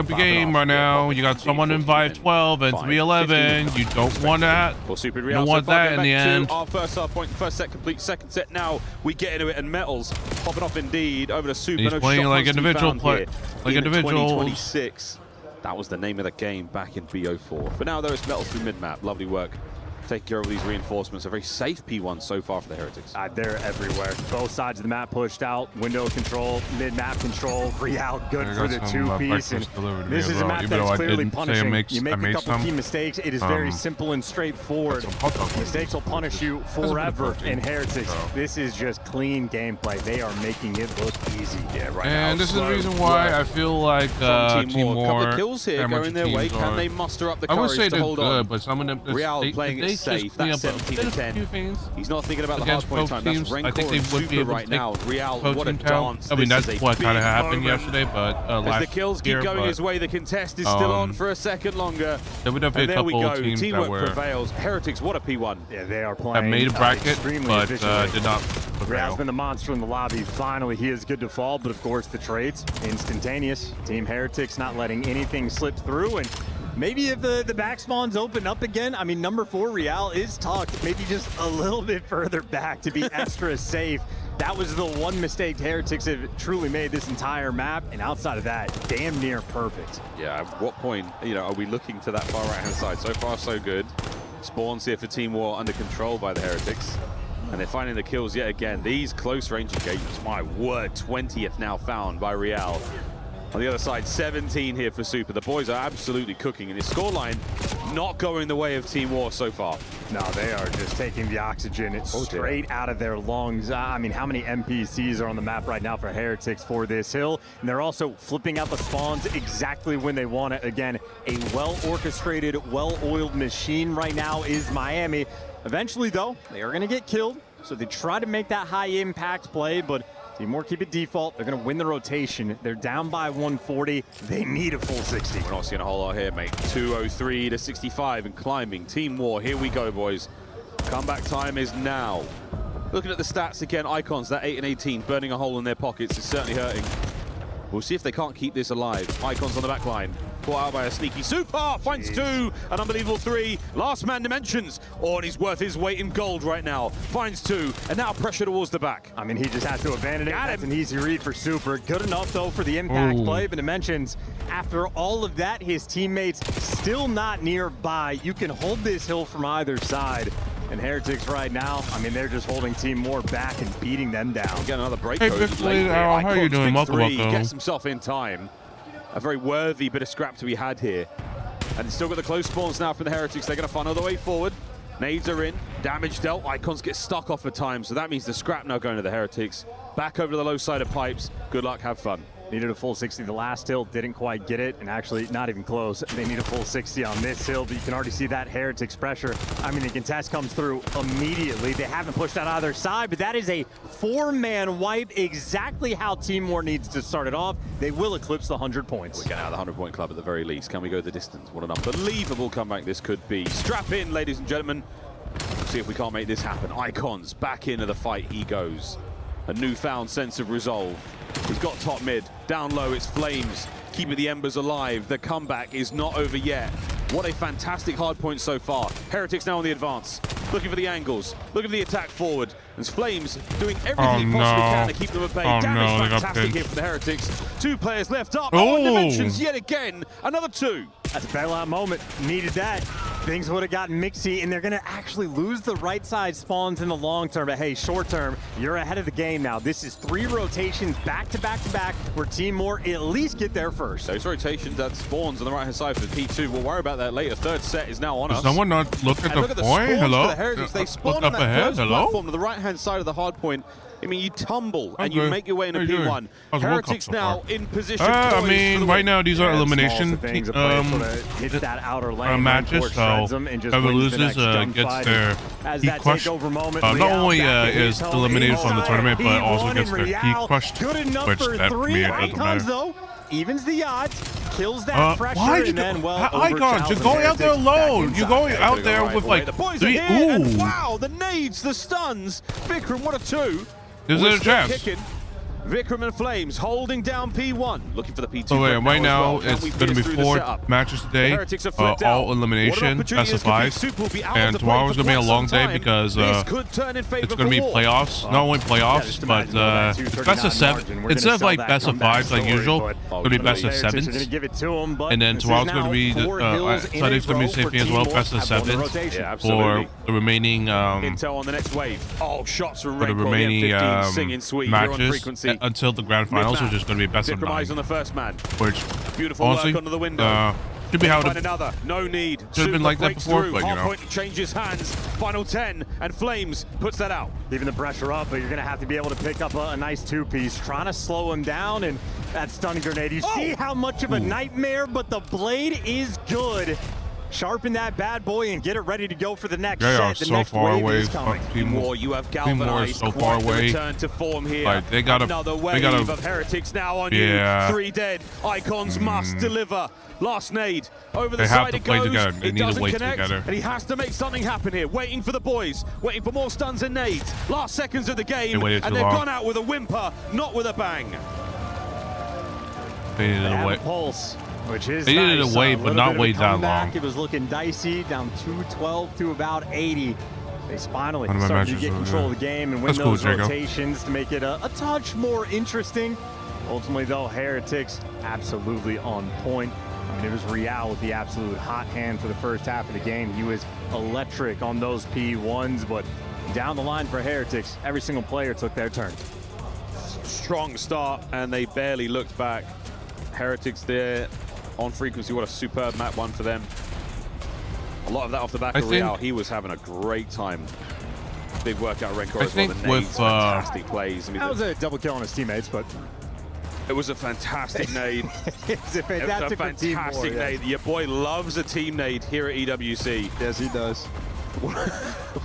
game right now. You got someone in 5-12 and 3-11. You don't want that. You don't want that in the end. Our first set complete. Second set now. We get into it, and Metals popping off indeed over to Super. He's playing like individual play, like individuals. 2026. That was the name of the game back in BO4. But now there is Metals through mid-map. Lovely work. Take care of these reinforcements. A very safe P1 so far for the Heretics. They're everywhere. Both sides of the map pushed out. Window control, mid-map control. Real good for the two-piece. This is a map that's clearly punishing. You make a couple key mistakes. It is very simple and straightforward. Mistakes will punish you forever in Heretics. This is just clean gameplay. They are making it look easy. Yeah, right. And this is the reason why I feel like Team War. Couple of kills here going their way. Can they muster up the courage I would say to hold on? But some of them. Real playing it safe. That's 17-10. He's not thinking about the hard point time. That's Rancor and Super right now. Real, what a dance. I mean, that's what kind of happened yesterday, but as the kills keep going his way, the contest is still on for a second longer. There would have been a couple of teams Teamwork that were. prevails. Heretics, what a P1. Yeah, they are playing. Have made a bracket, but did not. Real's been the monster in the lobby. Finally, he is good to fall, but of course, the trades instantaneous. Team Heretics not letting anything slip through, and maybe if the back spawns open up again, I mean, number 4 Real is tucked, maybe just a little bit further back to be extra safe. That was the one mistake Heretics have truly made this entire map, and outside of that, damn near perfect. Yeah, at what point, are we looking to that far right-hand side? So far, so good. Spawns here for Team War under control by the Heretics. And they're finding the kills yet again. These close-range engagements, my word, 20th now found by Real. On the other side, 17 here for Super. The boys are absolutely cooking, and his scoreline not going the way of Team War so far. No, they are just taking the oxygen straight out of their lungs. I mean, how many NPCs are on the map right now for Heretics for this hill? And they're also flipping out the spawns exactly when they want it. Again, a well-orchestrated, well-oiled machine right now is Miami. Eventually, though, they are going to get killed. So they try to make that high-impact play, but Team War keep it default. They're going to win the rotation. They're down by 140. They need a full 60. We're not seeing a whole lot here, mate. 203 to 65 and climbing. Team War, here we go, boys. Comeback time is now. Looking at the stats again, Icons, that 8 and 18, burning a hole in their pockets is certainly hurting. We'll see if they can't keep this alive. Icons on the back line. Caught out by a sneaky Super. Finds 2. An unbelievable 3. Last man dimensions. Oh, and he's worth his weight in gold right now. Finds 2. And now pressure towards the back. I mean, he just has to abandon it. That's an easy read for Super. Good enough, though, for the impact play. But Dimensions, after all of that, his teammates still not nearby. You can hold this hill from either side. And Heretics right now, I mean, they're just holding Team War back and beating them down. Get another break. Hey, how are you doing? Welcome. Gets himself in time. A very worthy bit of scrap to be had here. And it's still got the close spawns now from the Heretics. They're going to funnel their way forward. Nades are in. Damage dealt. Icons get stuck off for time. So that means the scrap now going to the Heretics. Back over to the low side of pipes. Good luck. Have fun. Needed a full 60 the last hill, didn't quite get it, and actually not even close. They need a full 60 on this hill, but you can already see that Heretics pressure. I mean, the contest comes through immediately. They haven't pushed out either side, but that is a 4-man wipe, exactly how Team War needs to start it off. They will eclipse the 100 points. We're getting out of the 100-point club at the very least. Can we go the distance? What an unbelievable comeback this could be. Strap in, ladies and gentlemen. Let's see if we can't make this happen. Icons back into the fight he goes. A newfound sense of resolve. He's got top mid. Down low, it's Flames. Keeping the embers alive. The comeback is not over yet. What a fantastic hard point so far. Heretics now on the advance. Looking for the angles. Looking for the attack forward. As Flames doing everything he possibly can to keep them at bay. Damage fantastic here for the Heretics. 2 players left up. Oh, and Dimensions yet again. Another 2. That's a bailout moment. Needed that. things would have gotten mixy, and they're going to actually lose the right side spawns in the long term. But hey, short term, you're ahead of the game now. This is 3 rotations back to back to back where Team Moore at least get there first. Those rotations that spawns on the right hand side for P2. We'll worry about that later. Third set is now on us. Does someone not look at the point? Hello? They spawn Look on up that ahead. first Hello? platform to the right hand side of the hard point. I mean, you tumble and you make your way into How you doing? P1. How's the World Cup Heretics so now far? in position. I poised mean, for the right win. now these are elimination hits that outer lane, matches, so whoever loses gets their key crushed. Not only is eliminated from the tournament, but also gets their key crushed, which that for me it doesn't matter. Evens the odds, kills that pressure, why and then, well, Icons, you're going out there alone. You're going out there with like the boys 3. are here, and Ooh. wow, the nades, the stuns. Vikram, what a 2. Is We're there a still chance? kicking. Vikram and Flames holding down P1, looking for the P2. So wait, right now Can it's we going to be pierce through the 4 setup? matches today, The Heretics are flipped out. all elimination, What an best of opportunity. 5, Super will be out and of the tomorrow's break going to be a for long quite day some because time. This could turn in favor it's going to be for War. playoffs, not only playoffs, but best of 7. Instead of like best of 5s like usual, it's going to be best of 7s, and then tomorrow's going to be Sunday's going to be the same thing as well, best of 7s for the remaining Intel on the next wave. Oh, shots from for the Renko, remaining M15 singing sweet here on matches frequency. until the grand finals, which is going to be best of Vikram 9. eyes on the first man. Which Beautiful honestly, work under the window. should be how Find it another. No need. should have been like that breaks before, through. but you know. Hardpoint changes hands. Final 10, and Flames puts that out. Leaving the pressure up, but you're going to have to be able to pick up a nice 2-piece. Trying to slow him down, and that stun grenade. You see how much of a nightmare, but the blade is good. Sharpen that bad boy and get it ready to go for the next They are set. The so next far wave away is coming. Team War, you have Team War is galvanized. so Quite far the away. return to form here. Like, they gotta- Another they wave gotta- of Heretics now on Yeah. you. 3 dead. Icons must deliver. Last nade. Over the They have side to it play goes. together. They It need to doesn't wait connect, together. and he has to make something happen here. Waiting for the boys. Waiting for more stuns and nades. Last seconds of the game. They waited And too they've long. gone out with a whimper, not with a bang. They needed to wait. Pulse, which is They needed nice. to wait, A but little not bit of a wait that comeback. long. It was looking dicey, down 212 to about 80. They finally One of my started to matches get over control there. of the game and win That's cool, those Jacob. rotations to make it a touch more interesting. Ultimately, though, Heretics absolutely on point. I mean, it was Real with the absolute hot hand for the first half of the game. He was electric on those P1s, but down the line for Heretics, every single player took their turn. Strong start, and they barely looked back. Heretics there on frequency. What a superb map one for them. A lot of that off the back I of think- Real. He was having a great time. Big workout Renko I as well. think The with, nades, fantastic plays. I mean, That was a double kill on his teammates, but it was a fantastic nade. it's a It was a fantastic for Team War, fantastic yeah. nade. Your boy loves a team nade here at EWC. Yes, he does.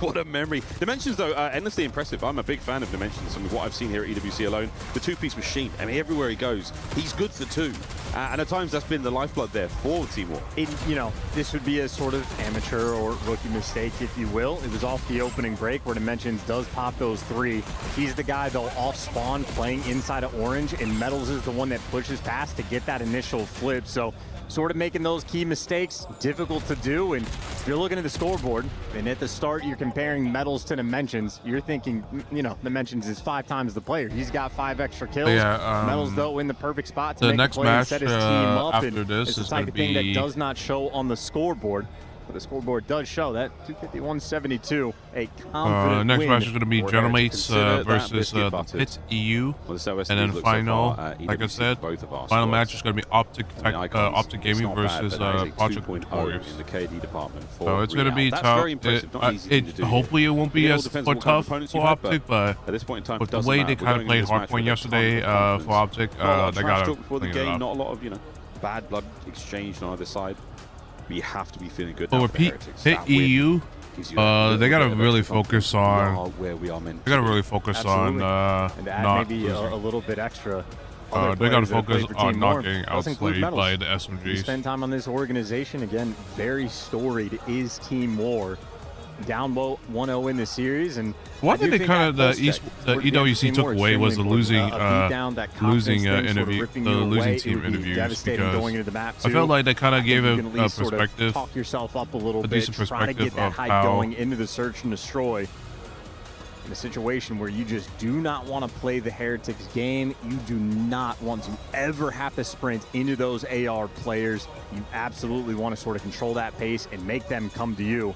What a memory. Dimensions, though, endlessly impressive. I'm a big fan of Dimensions. I mean, what I've seen here at EWC alone, the 2-piece machine. I mean, everywhere he goes, he's good for 2. And at times, that's been the lifeblood there for Team War. You know, this would be a sort of amateur or rookie mistake, if you will. It was off the opening break where Dimensions does pop those 3. He's the guy, though, off spawn playing inside of Orange, and Metals is the one that pushes past to get that initial flip. So sort of making those key mistakes difficult to do. And if you're looking at the scoreboard, and at the start you're comparing Metals to Dimensions, you're thinking, you know, Dimensions is 5 times the player. He's got 5 extra kills. Yeah, Metals, though, in the perfect spot to the make next a play and match set his team up. after And this it's the is type going of to thing be that does not show on the scoreboard. But the scoreboard does show that 251-72, a confident next win. match is going to be Or Gentlemates consider that versus biscuit the buttered. Pits EU, Well, this OSD and then looks so final, far, like I EWC, said, both of our final squads. match is going to be Optic I mean, Icons, Optic it's Gaming not bad, versus but that is a Project 2.0 Warriors. in the KD department for So it's going to Real. be That's tough. very impressive. Not easy thing to do. Hopefully it won't be It all as depends for what kind of tough opponents for you have, Optic, but at this point in time, with it the doesn't way matter. they We're kind of going into played this match Hardpoint with a ton yesterday of confidence. for Optic, Not a lot of they trash got talk before the to game, not a lot of, you know, bad blood exchanged on either side. But you have to be feeling good now But for with Heretics. Pit That win EU, gives you a little they got to bit of really extra focus confidence. We on. are where we are meant They got to to be. really focus Absolutely. on And to add not maybe a losing. little bit extra. They got to focus on not getting outplayed by the You SMGs. spend time on this organization, again, very storied is Team War. Down 1-0 in the series, and One thing they kind of the EWC took away was the losing interview, the losing team interviews, because I felt like they kind of gave a perspective, talk yourself up a little a bit, decent try to perspective get that of hype how going into the search and destroy. in a situation where you just do not want to play the Heretics game. You do not want to ever have to sprint into those AR players. You absolutely want to sort of control that pace and make them come to you.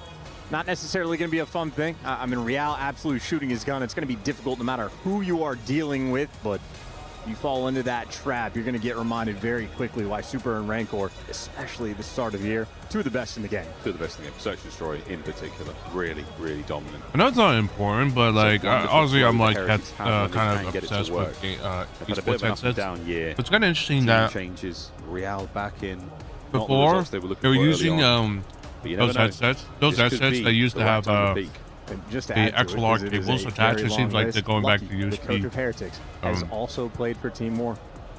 Not necessarily going to be a fun thing. I mean, Real absolutely shooting his gun. It's going to be difficult no matter who you are dealing with, but you fall into that trap, you're going to get reminded very quickly why Super and Rancor, especially at the start of the year, two of the best in the game. Two of the best in the game. Search and Destroy in particular, really, really dominant. I know it's not important, but like obviously I'm like kind of get obsessed with esports headsets. Down year. It's kind of interesting Team that changes, Real back in. Before they were using those headsets that used to have just to the add to XLR it, cables attached. It seems like they're going back to the coach USB. of Heretics has also played for Team War.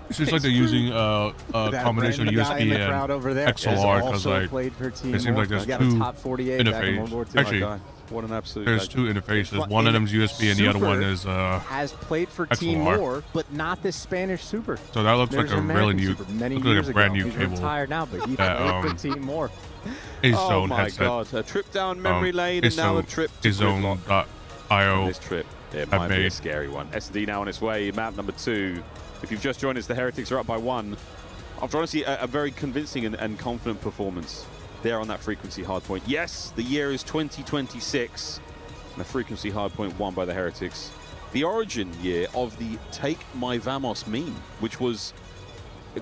It seems like they're using a combination of USB and XLR because like it seems like there's two interfaces. Actually, what an absolute there's two interfaces. One of them's USB and the other one is has played for Team XLR. War, but not the Spanish Super. So that looks like a really new, many looks like years a brand ago. new He's cable. retired now, but he that, played for Team War. His oh zone my headset. god, a trip down memory lane and now a trip to his own .io. This trip, it might be a scary one. SD now on its way, map number 2. If you've just joined us, the Heretics are up by 1. After honestly a very convincing and confident performance there on that frequency hardpoint. Yes, the year is 2026, and the frequency hardpoint won by the Heretics. The origin year of the Take My Vamos meme, which was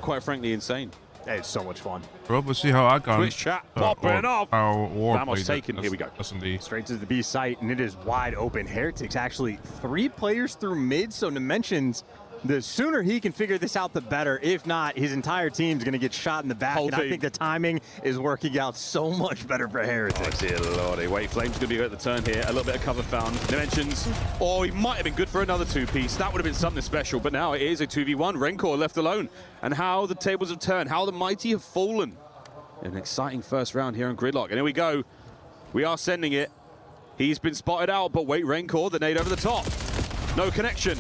quite frankly insane. Hey, it's so much fun. Well, we'll see how I got. Twitch chat popping off. How War Vamos played taken. it. Here we go. S&D. Straight to the B site, and it is wide open. Heretics actually 3 players through mid, so Dimensions, the sooner he can figure this out, the better. If not, his entire team's going to get shot in the back, and I think the timing is working out so much better for Heretics. Oh, dear lordy. Wait, Flame's going to be at the turn here. A little bit of cover found. Dimensions. Oh, he might have been good for another 2-piece. That would have been something special, but now it is a 2v1. Rancor left alone. And how the tables have turned, how the mighty have fallen. An exciting first round here on Gridlock. And here we go. We are sending it. He's been spotted out, but wait, Rancor, the nade over the top. No connection.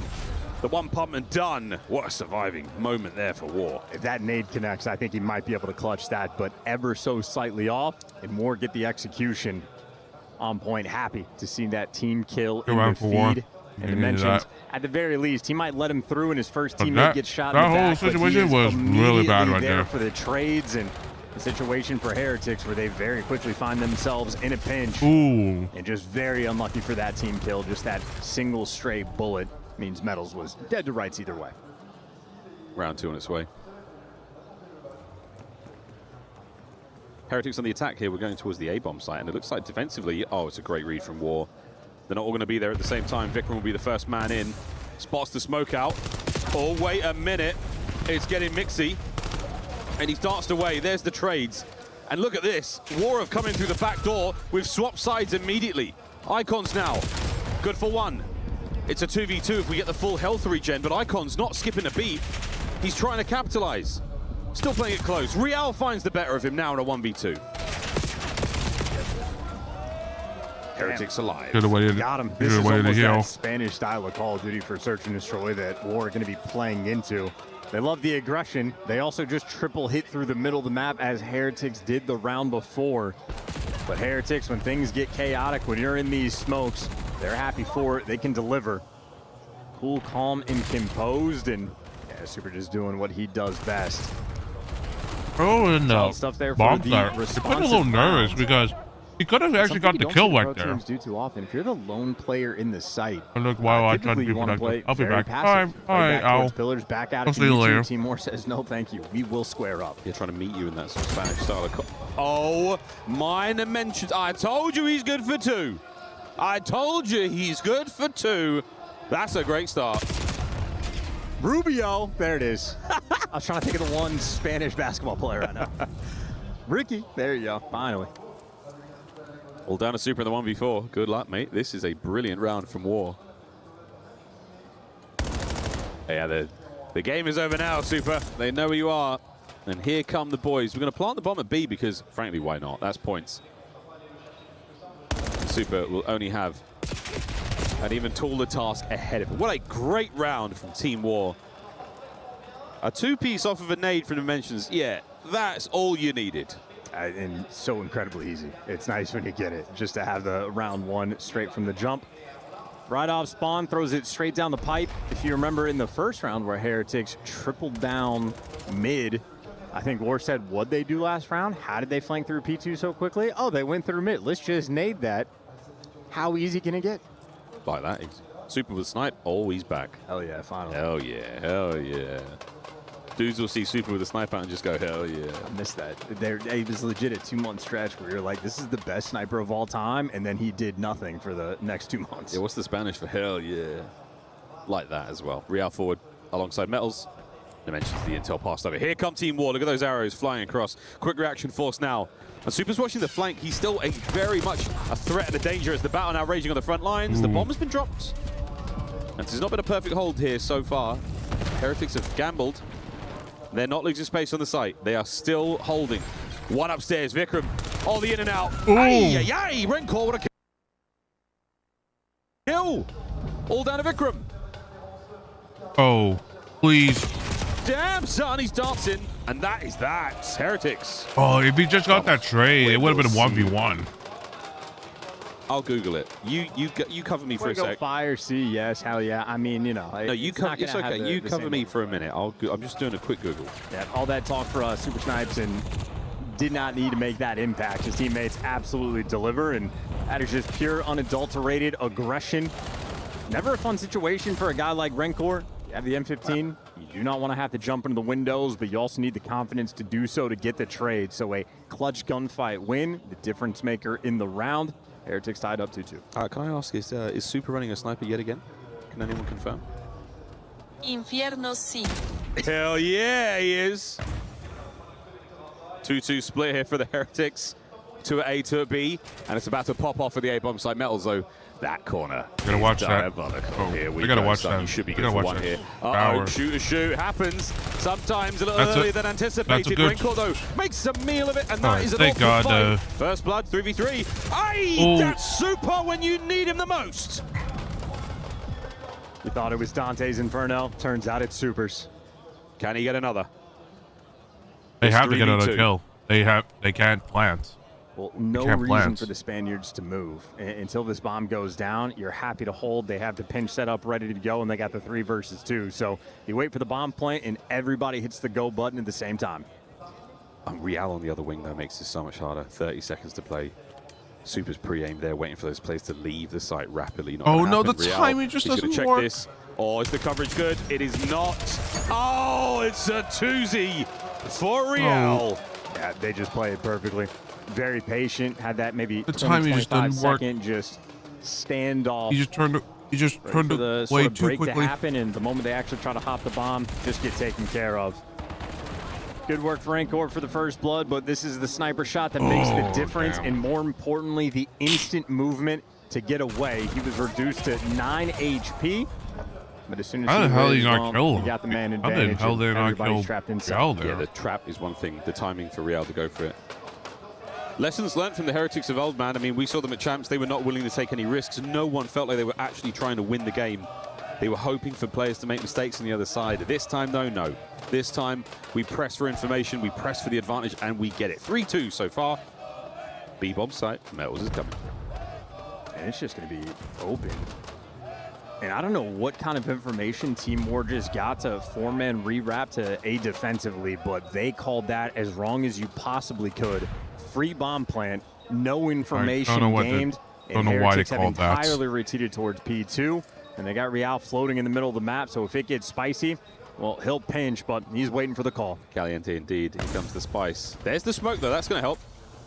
The one pump and done. What a surviving moment there for War. If that nade connects, I think he might be able to clutch that, but ever so slightly off, and War get the execution on point. Happy to see that team kill in the feed. And Dimensions, at the very least, he might let him through, and his first teammate gets shot in the back. That whole situation was really bad right there. For the trades and the situation for Heretics where they very quickly find themselves in a pinch. Ooh. And just very unlucky for that team kill. Just that single stray bullet means Metals was dead to rights either way. Round 2 on its way. Heretics on the attack here. We're going towards the A-bomb site, and it looks like defensively, oh, it's a great read from War. They're not all going to be there at the same time. Vikram will be the first man in. Spots the smoke out. Oh, wait a minute. It's getting mixy. And he darts away. There's the trades. And look at this. War have come in through the back door. We've swapped sides immediately. Icons now. Good for 1. It's a 2v2 if we get the full health regen, but Icon's not skipping a beat. He's trying to capitalize. Still playing it close. Real finds the better of him now in a 1v2. Heretics alive. Should have waited. Got him. This is almost that Spanish style of Call of Duty for Search and Destroy that War are going to be playing into. They love the aggression. They also just triple hit through the middle of the map as Heretics did the round before. But Heretics, when things get chaotic, when you're in these smokes, they're happy for it. They can deliver. Cool, calm, and composed, and yeah, Super just doing what he does best. Oh, and stuff there bomb for the there. He put a little nervous because he could have actually got the kill right there. Teams do too often. If you're the lone player in the site, and look, wow, I tried to be productive. I'll be back. All right, I'll pillars back out. I'll see you later. Team Moore says no, thank you. We will square up. They're trying to meet you in that sort of Spanish style of. Oh, minor mentions. I told you he's good for 2. I told you he's good for 2. That's a great start. Rubio, there it is. I was trying to think of the one Spanish basketball player I know. Ricky, there you go, finally. All down to Super in the 1v4. Good luck, mate. This is a brilliant round from War. Yeah, the game is over now, Super. They know who you are. And here come the boys. We're going to plant the bomb at B because, frankly, why not? That's points. Super will only have an even taller task ahead of him. What a great round from Team War. A 2-piece off of a nade from Dimensions. Yeah, that's all you needed. And so incredibly easy. It's nice when you get it, just to have the round 1 straight from the jump. Right off spawn, throws it straight down the pipe. If you remember in the first round where Heretics tripled down mid, I think War said, what'd they do last round? How did they flank through P2 so quickly? Oh, they went through mid. Let's just nade that. How easy can it get? Like that. Super with snipe, always back. Hell yeah, finally. Hell yeah, hell yeah. Dudes will see Super with a sniper and just go, hell yeah. I missed that. It was legit a 2-month stretch where you're like, this is the best sniper of all time, and then he did nothing for the next 2 months. Yeah, what's the Spanish for hell yeah? Like that as well. Real forward alongside Metals. Dimensions the intel passed over. Here come Team War. Look at those arrows flying across. Quick reaction force now. And Super's watching the flank. He's still very much a threat and a danger as the battle now raging on the front lines. The bomb has been dropped. And this has not been a perfect hold here so far. Heretics have gambled. They're not losing space on the site. They are still holding. One upstairs. Vikram. Oh, the in and out. Ay, ay, ay. Rencor with a kill. All down to Vikram. Oh, please. Damn, son, he's dancing. And that is that. Heretics. Oh, if he just got that trade, it would have been a 1v1. I'll Google it. You cover me for a sec. Fire C, yes, hell yeah. I mean, you know. No, you cover. It's okay. You cover me for a minute. I'm just doing a quick Google. Yeah, all that talk for Super Snipes and did not need to make that impact. His teammates absolutely deliver, and that is just pure unadulterated aggression. Never a fun situation for a guy like Rencor. You have the M15. You do not want to have to jump into the windows, but you also need the confidence to do so to get the trade. So a clutch gunfight win, the difference maker in the round. Heretics tied up 2-2. Can I ask, is Super running a sniper yet again? Can anyone confirm? Infierno sí. Hell yeah, he is. 2-2 split here for the Heretics. 2 at A, 2 at B, and it's about to pop off for the A bomb site. Metals, though. That corner. Gotta watch that. Oh, here we gotta go, watch son. that. You should be good for one here. Shoot. Happens sometimes a little earlier than anticipated. Rencor, though, makes a meal of it, and that is an awful fight. First blood, 3v3. Aye, that's Super when you need him the most. We thought it was Dante's Inferno. Turns out it's Super's. Can he get another? They have to get another kill. They can't plant. Well, no reason for the Spaniards to move. Until this bomb goes down, you're happy to hold. They have the pinch set up, ready to go, and they got the 3 versus 2. So you wait for the bomb plant, and everybody hits the go button at the same time. Real on the other wing, though, makes this so much harder. 30 seconds to play. Super's pre-aimed there, waiting for those players to leave the site rapidly. Oh, no, the timing just doesn't work. This. Oh, is the coverage good? It is not. Oh, it's a 2Z for Real. Oh. Yeah, they just play it perfectly. Very patient, had that maybe the timing just didn't work. Just standoff. He just turned the way sort of too break quickly. To happen, and the moment they actually try to hop the bomb, just get taken care of. Good work for Rencor for the first blood, but this is the sniper shot that makes the difference, and more importantly, the instant movement to get away. He was reduced to 9 HP. But as soon as how the hell did he not kill him? He got the man advantage. How the hell did he not kill trapped inside. Yeah, the trap is one thing. The timing for Real to go for it. Lessons learned from the Heretics of old, man. I mean, we saw them at Champs. They were not willing to take any risks. No one felt like they were actually trying to win the game. They were hoping for players to make mistakes on the other side. This time, though, no. This time, we press for information, we press for the advantage, and we get it. 3-2 so far. B-bomb site. Metals is coming. And it's just going to be open. And I don't know what kind of information Team War just got to 4-man rewrap to A defensively, but they called that as wrong as you possibly could. Free bomb plant, no information gained. Don't know why they called that. Entirely retreated towards P2, and they got Real floating in the middle of the map, so if it gets spicy, well, he'll pinch, but he's waiting for the call. Caliente indeed. Here comes the spice. There's the smoke, though. That's going to help.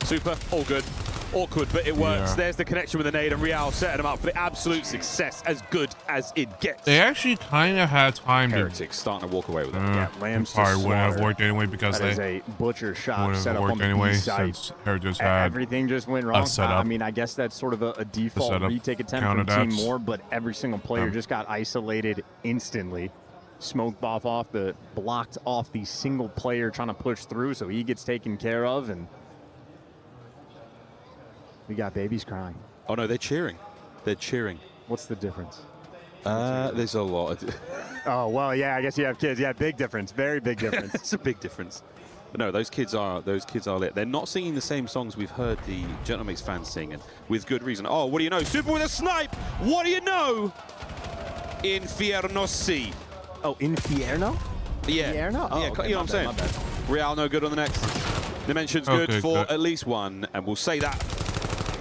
Super, all good. Awkward, but it works. Yeah. There's the connection with the nade, and Real setting them up for the absolute success, as good as it gets. They actually kind of had time to... Heretics starting to walk away with it. Yeah, Lambs probably wouldn't have worked anyway because that is a butcher shot set up on the B side. Since Heretics had everything just went wrong. I mean, I guess that's sort of a default retake attempt from Team War, but every single player just got isolated instantly. Smoke blocked off the single player trying to push through, so he gets taken care of, and we got babies crying. Oh no, they're cheering. They're cheering. What's the difference? There's a lot. Oh, well, yeah, I guess you have kids. Yeah, big difference. Very big difference. It's a big difference. But no, those kids are lit. They're not singing the same songs we've heard the Gentleman's fans sing, and with good reason. Oh, what do you know? Super with a snipe. What do you know? Infierno C. Oh, Infierno? Yeah. Infierno? Oh, yeah, okay, you know what I'm saying? Real no good on the next. Dimension's good Okay, for good. at least one, and we'll say that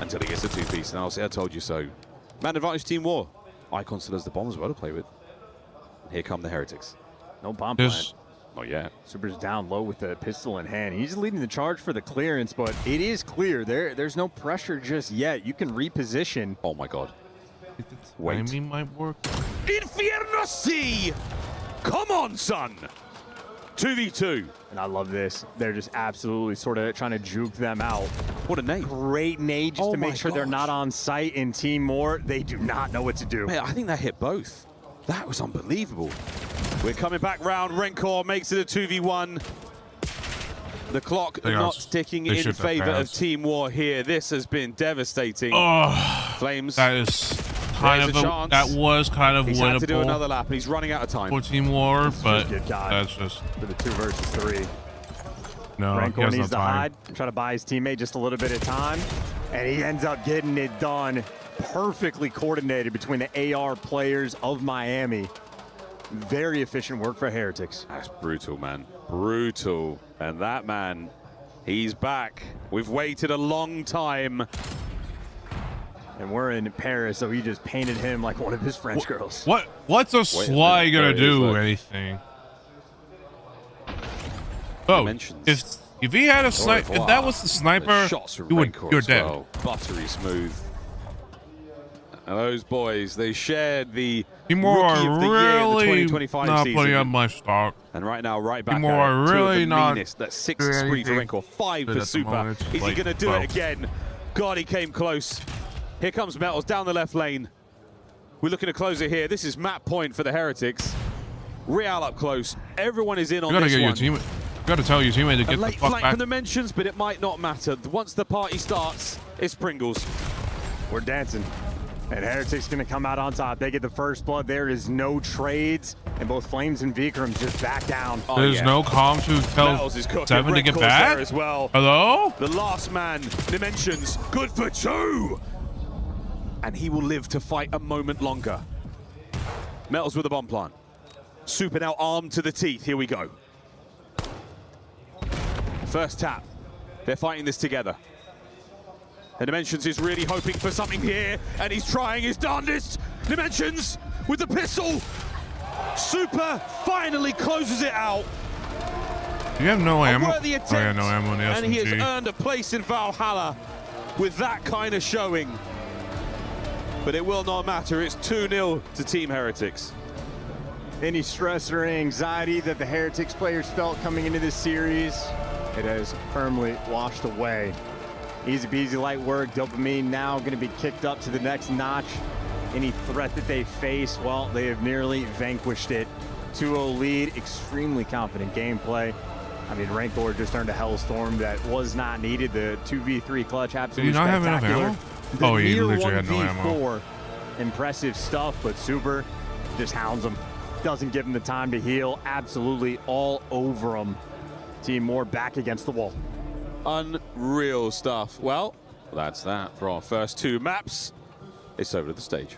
until he gets a two-piece. And I'll say I told you so. Man advantage Team War. Icon still has the bombs as well to play with. And here come the Heretics. No bomb This- plant. Not yet. Super's down low with the pistol in hand. He's leading the charge for the clearance, but it is clear. There's no pressure just yet. You can reposition. Oh my god. Wait. Timing might work. Infierno C! Come on, son! 2v2. And I love this. They're just absolutely sort of trying to juke them out. What a nade. Great nade just Oh to make my sure they're gosh. not on site. In Team Moore, they do not know what to do. Man, I think that hit both. That was unbelievable. We're coming back round. Rencor makes it a 2v1. The clock not ticking in should have favor of passed. Team War here. This has been devastating. Oh, Flames. that is kind There's of a chance. that was kind of He's winnable had to do another lap, and he's running out of time. for Team War, but Good God. that's just For the 2 versus 3. no. He Rancor has no needs to time. hide, try to buy his teammate just a little bit of time, and he ends up getting it done. Perfectly coordinated between the AR players of Miami. Very efficient work for Heretics. That's brutal, man. Brutal. And that man, he's back. We've waited a long time. And we're in Paris, so he just painted him like one of his French girls. What's a Sly gonna There it is, do? look. Anything? Oh, Dimensions. if he had a sniper, if that was the sniper, Shots from you would, Rancor you're as dead. well. Buttery smooth. And those boys, they shared the Team War Rookie are of the Year in the really 2025 not season. putting up my stock. And right now, right back Team at War are it. Two of really the not meanest. That's 6 doing spree for anything Rancor, 5 good for at the Super. moment. Is he Like, going to do well. it again? God, he came close. Here comes Metals down the left lane. We're looking to close it here. This is map point for the Heretics. Real up close. Everyone is in You on gotta this get your one. teammate. You gotta tell your teammate to A get the late fuck flank back. from Dimensions, but it might not matter. Once the party starts, it's Pringles. We're dancing. And Heretics going to come out on top. They get the first blood. There is no trades. And both Flames and Vikram just back down. There's no calm to tell Metals is cooking. 7 to get Renkor's back. there as well. Hello? The last man, Dimensions, good for 2. And he will live to fight a moment longer. Metals with a bomb plant. Super now armed to the teeth. Here we go. First tap. They're fighting this together. And Dimensions is really hoping for something here, and he's trying his darndest. Dimensions with the pistol. Super finally closes it out. You have no ammo. Worthy Oh attempt, yeah, no ammo in the and he has SMG. earned a place in Valhalla with that kind of showing. But it will not matter. It's 2-0 to Team Heretics. Any stress or anxiety that the Heretics players felt coming into this series, it has firmly washed away. Easy peasy, light work. Dopamine now going to be kicked up to the next notch. Any threat that they face, well, they have nearly vanquished it. 2-0 lead, extremely confident gameplay. I mean, Rancor just earned a Hellstorm that was not needed. The 2v3 clutch, absolutely Did he not have enough spectacular. ammo? The Oh, he near literally had no 1v4, impressive stuff, but Super just hounds him. Doesn't give him the time to heal. Absolutely all over him. Team Moore back against the wall. Unreal stuff. Well, that's that for our first 2 maps. It's over to the stage.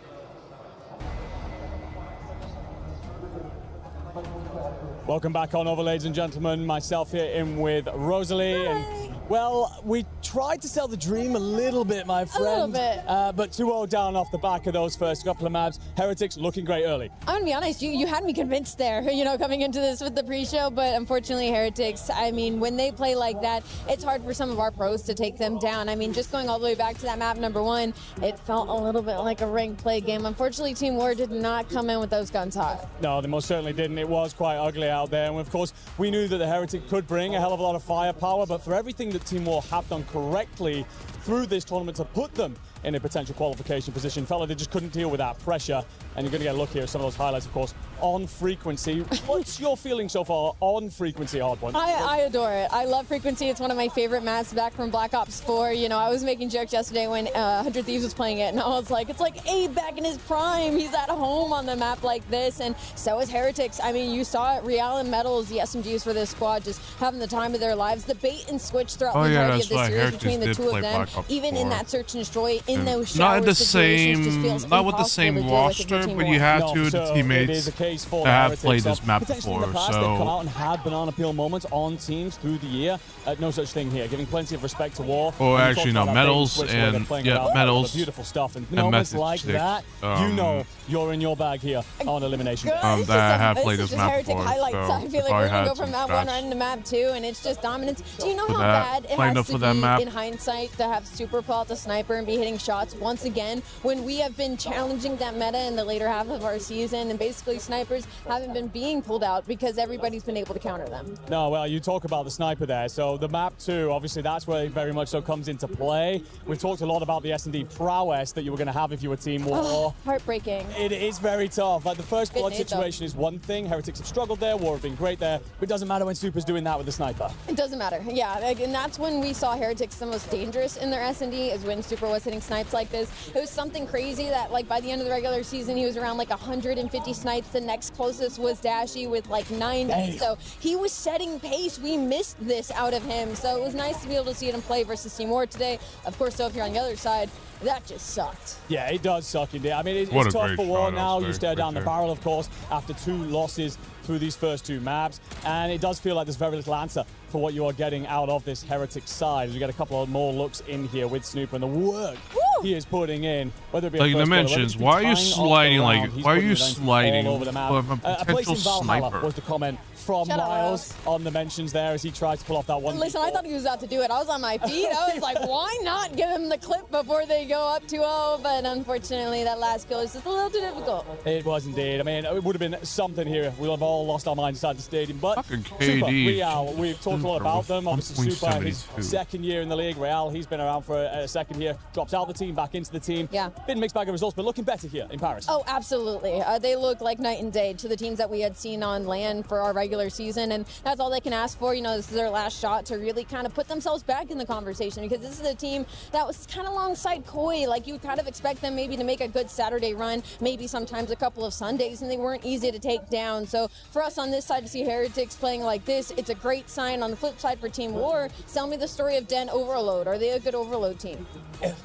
Welcome back on over, ladies and gentlemen. Myself here in with Rosalie. And, well, we tried to sell the dream a little bit, my friend. little bit. But 2-0 down off the back of those first couple of maps. Heretics looking great early. I'm gonna be honest, you had me convinced there, coming into this with the pre-show, but unfortunately Heretics, I mean, when they play like that, it's hard for some of our pros to take them down. I mean, just going all the way back to that map number 1, it felt a little bit like a ranked play game. Unfortunately, Team War did not come in with those guns hot. No, they most certainly didn't. It was quite ugly out there. And of course, we knew that the Heretic could bring a hell of a lot of firepower, but for everything that Team War have done correctly through this tournament to put them in a potential qualification position. Fella, they just couldn't deal with that pressure. And you're going to get a look here at some of those highlights, of course, on Frequency. What's your feeling so far on Frequency, Hardpoint? I adore it. I love Frequency. It's one of my favorite maps back from Black Ops 4. You know, I was making jokes yesterday when 100 Thieves was playing it, and I was like, it's like Abe back in his prime. He's at home on the map like this, and so is Heretics. I mean, you saw it. Real and Metals, the SMGs for this squad, just having the time of their lives. The bait and switch throughout the entirety of this series between the two of them, even in that search and destroy, in those showers, not in the situations, just feels not with the same roster, but you have to the teammates that have played this map before. They've come out and had banana peel moments on teams through the year. No such thing here. Giving plenty of respect to War. Or actually, no, Metals and Metals. Beautiful stuff and moments like that. You know you're in your bag here on elimination. I have played this map before. Highlights. So I feel like we're gonna go from map 1 right into map 2, and it's just dominance. Do you know how bad it has to be in hindsight to have Super pull out the sniper and be hitting shots once again when we have been challenging that meta in the later half of our season, and basically snipers haven't been being pulled out because everybody's been able to counter them? No, well, you talk about the sniper there. So the map 2, obviously that's where it very much so comes into play. We've talked a lot about the S&D prowess that you were going to have if you were Team War. Oh, heartbreaking. It is very tough. Like the first blood situation is one thing. Heretics have struggled there. War have been great there. But it doesn't matter when Super's doing that with the sniper. It doesn't matter. Yeah, and that's when we saw Heretics the most dangerous in their S&D, is when Super was hitting snipes like this. It was something crazy that, like, by the end of the regular season, he was around like 150 snipes. The next closest was Dashy with like 90. Damn. So he was setting pace. We missed this out of him. So it was nice to be able to see him play versus Team War today. Of course, so if you're on the other side, that just sucked. Yeah, it does suck indeed. I mean, it's tough for War now. You stare down the barrel, of course, after 2 losses through these first 2 maps. And it does feel like there's very little answer for what you are getting out of this Heretic side. We get a couple of more looks in here with Snooper and the work he is putting in, whether it be like dimensions. Why are you sliding like? Why are you sliding over the map? from a potential sniper? Was the comment from Miles on the mentions there as he tried to pull off that one. Listen, I thought he was out to do it. I was on my feet. I was like, why not give him the clip before they go up 2-0? But unfortunately, that last kill is just a little too difficult. It was indeed. I mean, it would have been something here. We'll have all lost our minds inside the stadium. But Super, Real, we've talked a lot about them. Obviously, Super, his second year in the league. Real, he's been around for a second year. Drops out the team, back into the team. Yeah. Been a mixed bag of results, but looking better here in Paris. Oh, absolutely. They look like night and day to the teams that we had seen on LAN for our regular season. And that's all they can ask for. You know, this is their last shot to really kind of put themselves back in the conversation, because this is a team that was kind of alongside Koi. Like, you would kind of expect them maybe to make a good Saturday run, maybe sometimes a couple of Sundays, and they weren't easy to take down. So for us on this side to see Heretics playing like this, it's a great sign. On the flip side for Team War, tell me the story of Den Overload. Are they a good Overload team?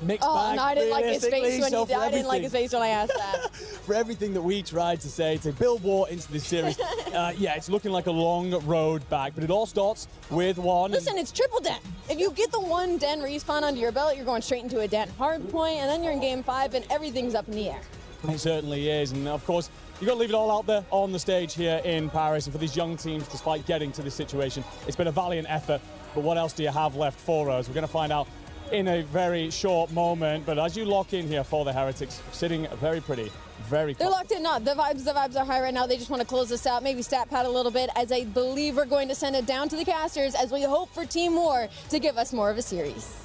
Mixed bag, no, I didn't like his face when I didn't like his face when I asked that. For everything that we tried to say to build War into this series, yeah, it's looking like a long road back, but it all starts with one. Listen, it's triple Den. If you get the one Den respawn under your belt, you're going straight into a Den hard point, and then you're in game 5, and everything's up in the air. It certainly is, and of course, you've got to leave it all out there on the stage here in Paris, and for these young teams, despite getting to this situation, it's been a valiant effort, but what else do you have left for us? We're going to find out in a very short moment, but as you lock in here for the Heretics, sitting very pretty, very They're locked in. The vibes are high right now. They just want to close this out, maybe stat pad a little bit, as I believe we're going to send it down to the casters as we hope for Team War to give us more of a series.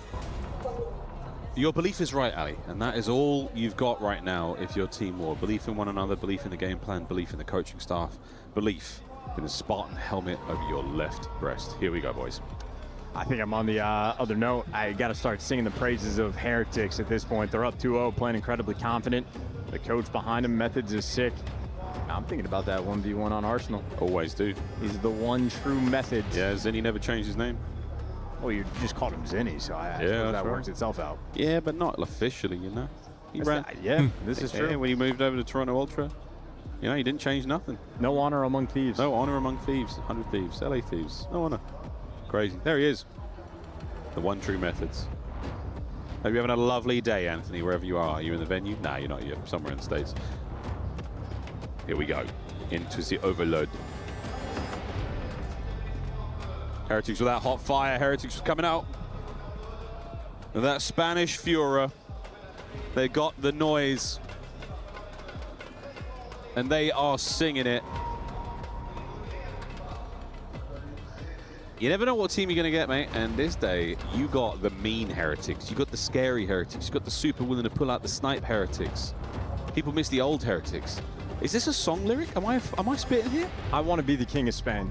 Your belief is right, Ali, and that is all you've got right now if you're Team War. Belief in one another, belief in the game plan, belief in the coaching staff, belief in the Spartan helmet over your left breast. Here we go, boys. I think I'm on the other note. I got to start singing the praises of Heretics at this point. They're up 2-0, playing incredibly confident. The coach behind him, Methods, is sick. I'm thinking about that 1v1 on Arsenal. Always do. He's the one true Methods. Yeah, Zinni never changed his name. Well, you just called him Zinni, so I suppose that works itself out. Yeah, but not officially, you know. He ran. Yeah, this is true. When he moved over to Toronto Ultra, you know, he didn't change nothing. No honor among thieves. No honor among thieves. 100 thieves. LA thieves. No honor. Crazy. There he is. The one true Methods. Hope you're having a lovely day, Anthony, wherever you are. Are you in the venue? Nah, you're not. You're somewhere in the States. Here we go. Into the overload. Heretics with that hot fire. Heretics coming out. With that Spanish Furor. They got the noise. And they are singing it. You never know what team you're going to get, mate. And this day, you got the mean heretics. You got the scary heretics. You got the super willing to pull out the snipe heretics. People miss the old heretics. Is this a song lyric? Am I spitting here? I Want to Be the King of Spain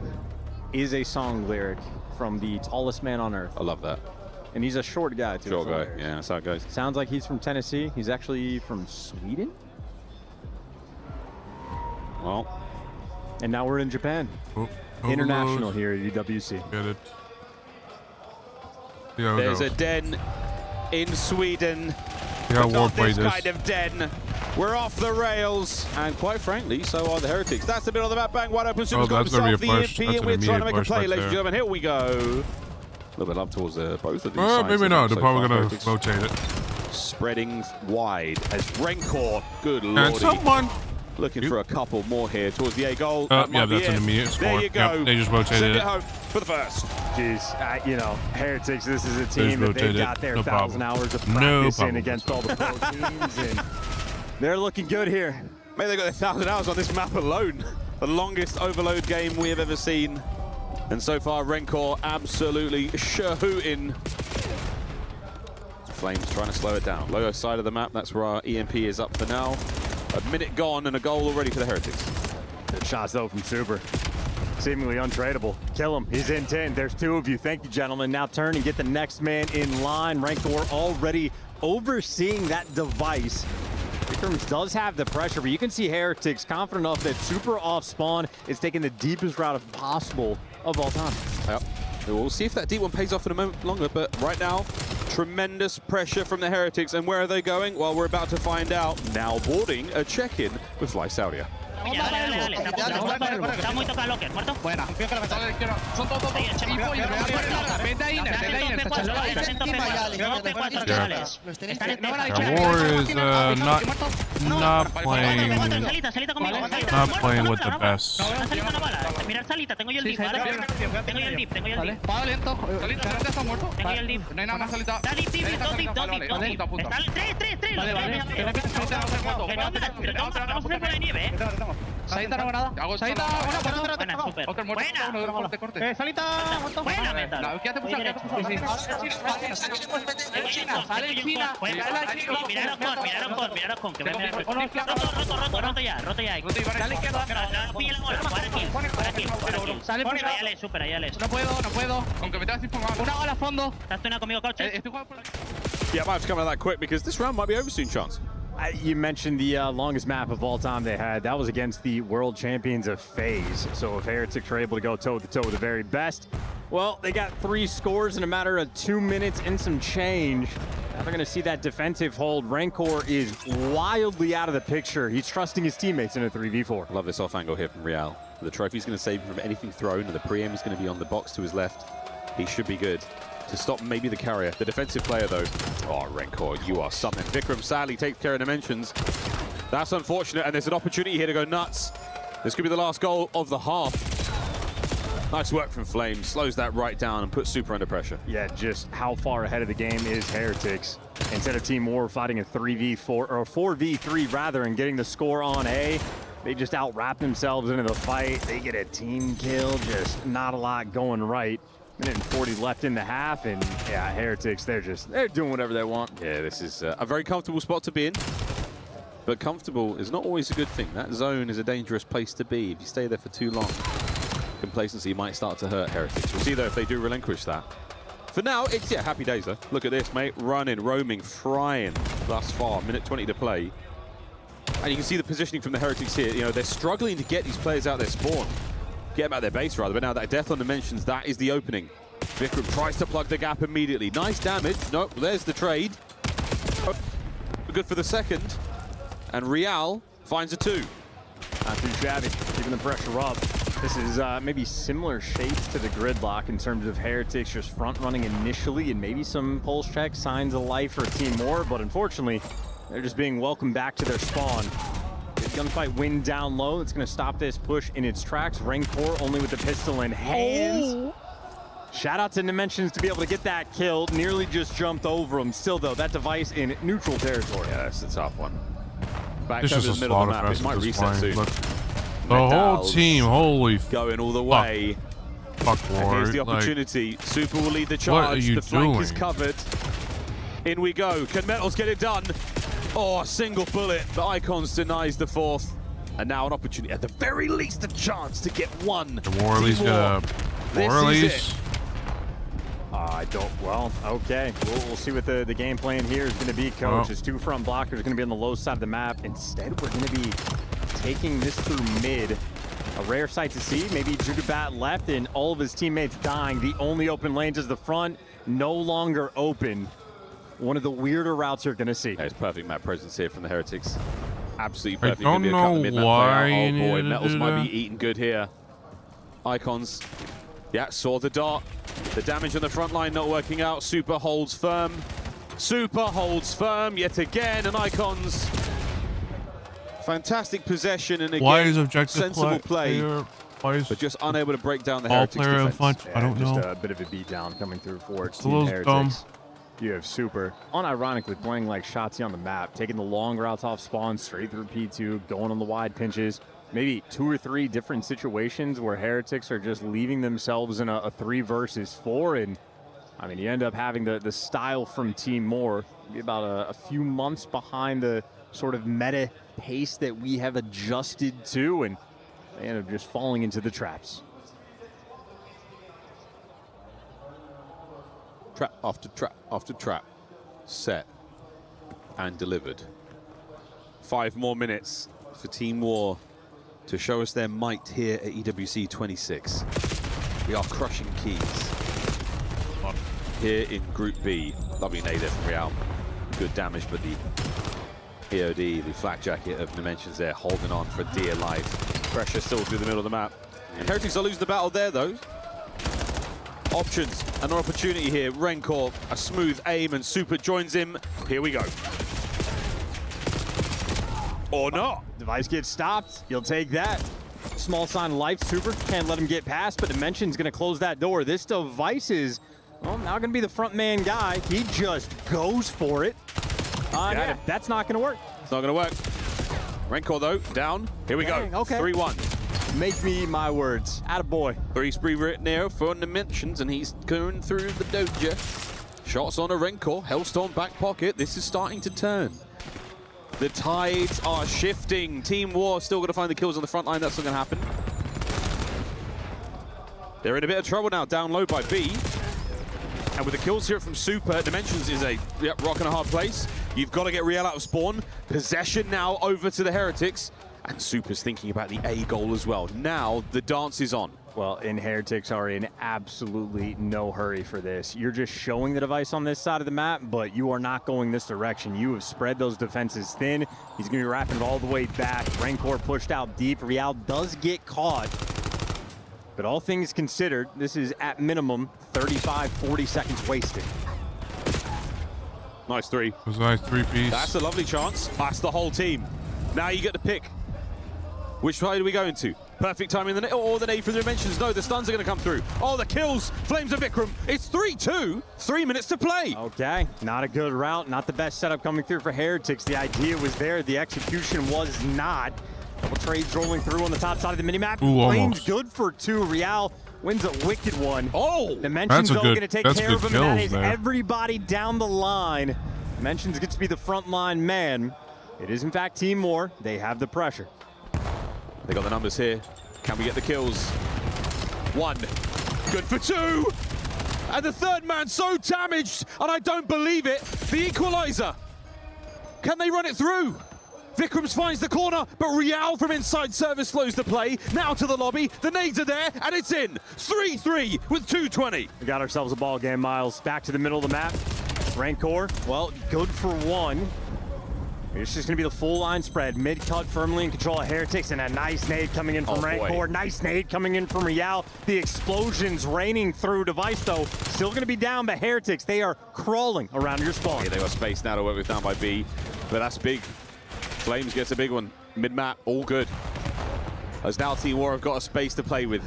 is a song lyric from the tallest man on earth. I love that. And he's a short guy, too. Short guy, yeah, that's how it goes. Sounds like he's from Tennessee. He's actually from Sweden. Well. And now we're in Japan. International here at EWC. Get it. There's a den in Sweden. Yeah, not this kind of den. We're off the rails, and quite frankly, so are the heretics. That's the middle of the map, bang, wide open. Super's got himself the EMP, and we're trying to make a play, ladies and gentlemen. Here we go. A little bit up towards both of these sides. Maybe not. They're probably going to rotate it. Spreading wide as Rencor, good And lordy. someone Looking for a couple more here towards the A goal. Yeah, that's an immediate score. There you go. Yep, they just rotated Send it. home for the first. Jeez, you know, Heretics, this is a team that they got their 1,000 hours of practice in against all the pro teams, and they're looking good here. Mate, they got 1,000 hours on this map alone. The longest overload game we have ever seen. And so far, Rencor absolutely shahooting. Flames trying to slow it down. Lower side of the map, that's where our EMP is up for now. A minute gone and a goal already for the Heretics. Good shots though from Super. Seemingly untradeable. Kill him. He's in 10. There's two of you. Thank you, gentlemen. Now turn and get the next man in line. Rancor already overseeing that device. Vikrams does have the pressure, but you can see Heretics confident enough that Super off spawn is taking the deepest route possible of all time. Yep. We'll see if that deep one pays off in a moment longer, but right now, tremendous pressure from the Heretics. And where are they going? Well, we're about to find out. Now boarding a check-in with Fly Saudia. Está muy tocado Locker, ¿muerto? Buena. Son todos equipo y vete a Inner, War is not playing with the best. Mirar Salita, tengo yo el dip, ¿vale? Tengo yo el dip. Va lento. Salita, está muerto. Tengo yo el dip. No hay nada más Salita. Da dip, dos dip. Están tres. Vamos a hacer de nieve, Salita no va nada. Salita, buena, super. Otro muerto. Buena. Corte. Salita, buena. Quédate pushar, Sale China. Miraros con. Que roto ya. Dale izquierda. Pilla la bola. Para aquí. Sale por ahí, super, ahí. No puedo. Aunque me tengas informado. Una bola a fondo. ¿Estás tú conmigo, coach? Estoy jugando por Yeah, I might have to come out that quick because this round might be over soon, Chance. You mentioned the longest map of all time they had. That was against the world champions of FaZe. So if Heretics are able to go toe-to-toe with the very best, well, they got 3 scores in a matter of 2 minutes and some change. Now they're going to see that defensive hold. Rancor is wildly out of the picture. He's trusting his teammates in a 3v4. Love this off angle here from Real. The trophy's going to save him from anything thrown, and the pre-aim is going to be on the box to his left. He should be good to stop maybe the carrier. The defensive player, though. Oh, Rancor, you are something. Vikram sadly takes care of Dimensions. That's unfortunate, and there's an opportunity here to go nuts. This could be the last goal of the half. Nice work from Flames. Slows that right down and puts Super under pressure. Yeah, just how far ahead of the game is Heretics. Instead of Team War fighting a 3v4, or 4v3 rather, and getting the score on A, they just out-wrap themselves into the fight. They get a team kill, just not a lot going right. Minute and 40 left in the half, and yeah, Heretics, they're doing whatever they want. Yeah, this is a very comfortable spot to be in, but comfortable is not always a good thing. That zone is a dangerous place to be. If you stay there for too long, complacency might start to hurt Heretics. We'll see, though, if they do relinquish that. For now, it's, yeah, happy days, though. Look at this, mate. Running, roaming, frying thus far. Minute 20 to play. And you can see the positioning from the Heretics here. You know, they're struggling to get these players out their spawn. Get them out their base, rather. But now that Death on Dimensions, that is the opening. Vikram tries to plug the gap immediately. Nice damage. Nope, there's the trade. Good for the second. And Real finds a 2. Not too shabby, keeping the pressure up. This is maybe similar shapes to the gridlock in terms of Heretics just front-running initially and maybe some pulse checks, signs of life for Team War, but unfortunately, they're just being welcomed back to their spawn. Gunfight wind down low. It's going to stop this push in its tracks. Rancor only with the pistol in hands. Shout out to Dimensions to be able to get that kill. Nearly just jumped over him. Still, though, that device in neutral territory. Yeah, that's a tough one. Back This over is the a middle of the slaughter map. It fest might at this reset point. soon. Look, the whole team, holy going all the way. Fuck And war. here's the Like, opportunity. Super will lead the what are charge. you The flank is doing? covered. In we go. Can Metals get it done? Oh, a single bullet. The Icons denies the fourth. And now an opportunity, at the very least, a chance to get one. the Warley's Team War. gonna. This is Warley's. it. I don't. Well, okay. We'll see what the game plan here is going to be, Coach. Well. His two front blockers are going to be on the low side of the map. Instead, we're going to be taking this through mid. A rare sight to see. Maybe Judabat left and all of his teammates dying. The only open lanes is the front, no longer open. One of the weirder routes you're going to see. It's perfect map presence here from the Heretics. Absolutely I perfect. don't Gonna be a cut know mid-map why player. you Oh boy, needed to Metals do might that. be eating good here. Icons. Yeah, saw the dart. The damage on the front line not working out. Super holds firm. Super holds firm yet again, and Icons. Fantastic possession and again, Why is objective sensible play, Why is but just unable to break down the all Heretics player in defense. front? I don't just know. a bit of a beatdown coming through for It's a Team little Heretics. dumb. You have Super, unironically playing like Shotzi on the map, taking the long routes off spawn, straight through P2, going on the wide pinches. Maybe 2 or 3 different situations where Heretics are just leaving themselves in a 3 versus 4. And, I mean, you end up having the style from Team Moore, be about a few months behind the sort of meta pace that we have adjusted to, and they end up just falling into the traps. Trap after trap after trap. Set and delivered. 5 more minutes for Team War to show us their might here at EWC 26. We are crushing keys here in Group B. Lovely nade there from Real. Good damage, but the POD, the flak jacket of Dimensions there, holding on for dear life. Pressure still through the middle of the map. And Heretics are losing the battle there, though. Options, an opportunity here. Rencor, a smooth aim, and Super joins him. Here we go. Or not. Device gets stopped. You'll take that. Small sign of life. Super can't let him get past, but Dimension's going to close that door. This Device is, well, now going to be the front man guy. He just goes for it. Yeah, that's not going to work. It's not going to work. Rencor, though, down. Here we go. Okay. 3-1. Make me eat my words. Attaboy. 3 spree written here for Dimensions, and he's going through the doja. Shots on a Rencor. Hellstorm back pocket. This is starting to turn. The tides are shifting. Team War still going to find the kills on the front line. That's not going to happen. They're in a bit of trouble now, down low by B. And with the kills here from Super, Dimensions is a rock and a hard place. You've got to get Real out of spawn. Possession now over to the Heretics. And Super's thinking about the A goal as well. Now the dance is on. Well, and Heretics are in absolutely no hurry for this. You're just showing the Device on this side of the map, but you are not going this direction. You have spread those defenses thin. He's going to be wrapping it all the way back. Rencor pushed out deep. Real does get caught. But all things considered, this is at minimum 35, 40 seconds wasted. Nice 3. It was a nice 3-piece. That's a lovely chance. That's the whole team. Now you get to pick. Which side are we going to? Perfect timing, or the nade from the Dimensions. No, the stuns are going to come through. Oh, the kills. Flames of Vikram. It's 3-2. 3 minutes to play. Okay, not a good route. Not the best setup coming through for Heretics. The idea was there. The execution was not. Double trades rolling through on the top side of the minimap. Ooh, Flames almost. good for 2. Real wins a wicked one. Oh! Dimensions though going to take that's care good of him, and that kills is there. everybody down the line. Dimensions gets to be the frontline man. It is in fact Team Moore. They have the pressure. They got the numbers here. Can we get the kills? 1. Good for 2. And the third man so damaged, and I don't believe it. The equalizer. Can they run it through? Vikrams finds the corner, but Real from inside service slows the play. Now to the lobby. The nades are there, and it's in. 3-3 with 2:20. We got ourselves a ball game, Miles. Back to the middle of the map. Rencor, well, good for 1. It's just going to be the full line spread. Mid-cut firmly in control of Heretics, and a nice nade coming in from Rencor. Nice nade coming in from Real. The explosions raining through Device, though. Still going to be down, but Heretics, they are crawling around your spawn. Yeah, they got space now to work with down by B, but that's big. Flames gets a big one. Mid-map, all good. As now Team War have got a space to play with.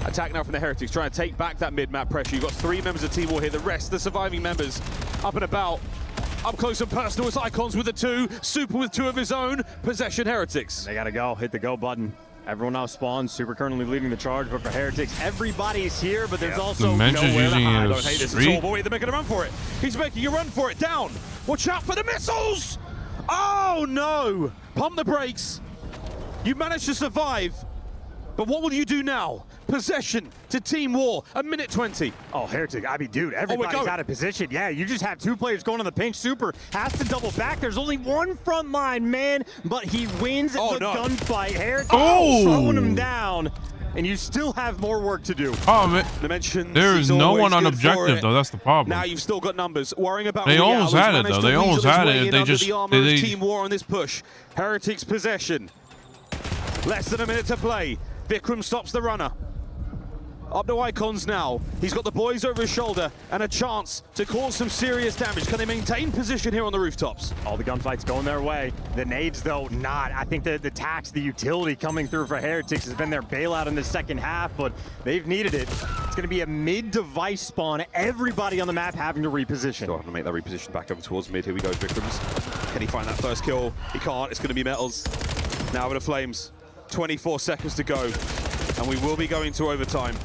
Attack now from the Heretics, trying to take back that mid-map pressure. You've got 3 members of Team War here. The rest, the surviving members, up and about. Up close and personal, it's Icons with the 2. Super with 2 of his own. Possession Heretics. They got to go. Hit the go button. Everyone now spawns. Super currently leading the charge, but for Heretics, everybody's here, but there's also Dimension's nowhere to using hide. a I don't hate this at streak. all, but wait, they're making a run for it. He's making a run for it. Down. Watch out for the missiles. Oh, no. Pump the brakes. You managed to survive. But what will you do now? Possession to Team War, a minute 20. Oh, Heretic, I mean, dude, everybody's out of position. Yeah, you just have two players going on the pinch. Super has to double back. There's only one front line, man, but he wins the gunfight. Heretic throwing him down, and you still have more work to do. Oh, man. There's no one on objective, though. That's the problem. Now you've still got numbers. Worrying about They almost Real had has it, though. managed to They almost weasel his had way it if in they under just... the armor of they- Team War on this push. Heretics possession. Less than a minute to play. Vikram stops the runner. Up to Icons now. He's got the boys over his shoulder and a chance to cause some serious damage. Can they maintain position here on the rooftops? All the gunfights going their way. The nades, though, not. I think the tax, the utility coming through for Heretics has been their bailout in the second half, but they've needed it. It's going to be a mid-device spawn. Everybody on the map having to reposition. Still having to make that reposition back over towards mid. Here we go, Vikrams. Can he find that first kill? He can't. It's going to be Metals. Now with the Flames. 24 seconds to go. And we will be going to overtime.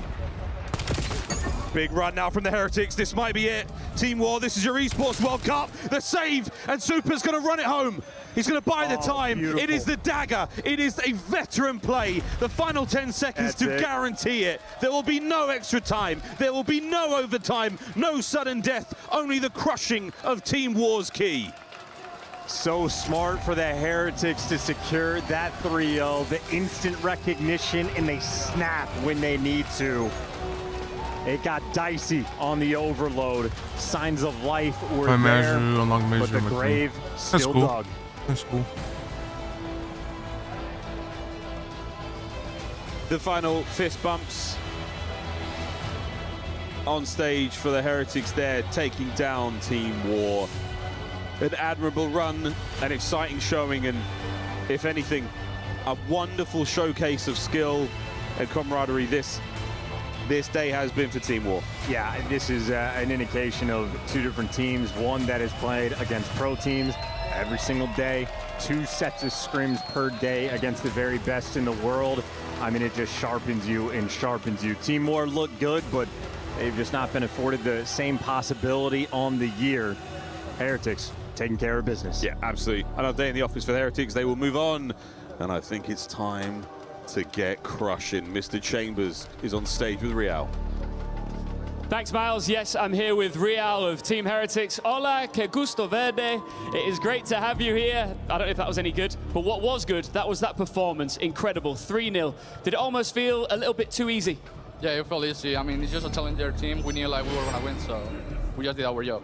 Big run now from the Heretics. This might be it. Team War, this is your Esports World Cup. The save, and Super's going to run it home. He's going to buy the time. Beautiful. It is the dagger. It is a veteran play. The final 10 seconds to guarantee it. There will be no extra time. There will be no overtime. No sudden death. Only the crushing of Team War's key. So smart for the Heretics to secure that 3-0. The instant recognition, and they snap when they need to. It got dicey on the overload. Signs of life were there, but the grave still dug. That's cool. The final fist bumps on stage for the Heretics there, taking down Team War. An admirable run, an exciting showing, and if anything, a wonderful showcase of skill and camaraderie this day has been for Team War. Yeah, this is an indication of two different teams. One that has played against pro teams every single day, 2 sets of scrims per day against the very best in the world. I mean, it just sharpens you and sharpens you. Team War looked good, but they've just not been afforded the same possibility on the year. Heretics taking care of business. Yeah, absolutely. Another day in the office for the Heretics. They will move on, and I think it's time to get crushing. Mr. Chambers is on stage with Real. Thanks, Miles. Yes, I'm here with Real of Team Heretics. Hola, que gusto verde. It is great to have you here. I don't know if that was any good, but what was good, that was that performance. Incredible, 3-0. Did it almost feel a little bit too easy? Yeah, it felt easy. I mean, it's just a challenger team. We knew like we were gonna win, so we just did our job.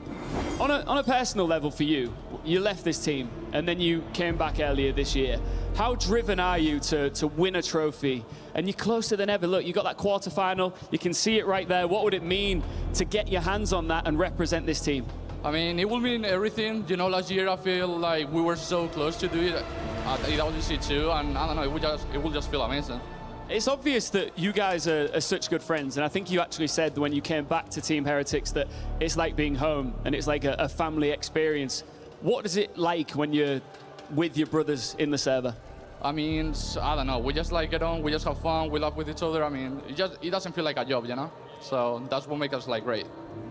On a personal level for you, you left this team and then you came back earlier this year. How driven are you to win a trophy? And you're closer than ever. Look, you got that quarterfinal. You can see it right there. What would it mean to get your hands on that and represent this team? I mean, it will mean everything. You know, last year I feel like we were so close to do it at AWC too, and I don't know, it will just feel amazing. It's obvious that you guys are such good friends, and I think you actually said when you came back to Team Heretics that it's like being home and it's like a family experience. What is it like when you're with your brothers in the server? I mean, I don't know, we just like get on, we just have fun, we laugh with each other. I mean, it doesn't feel like a job, you know? So that's what makes us like great.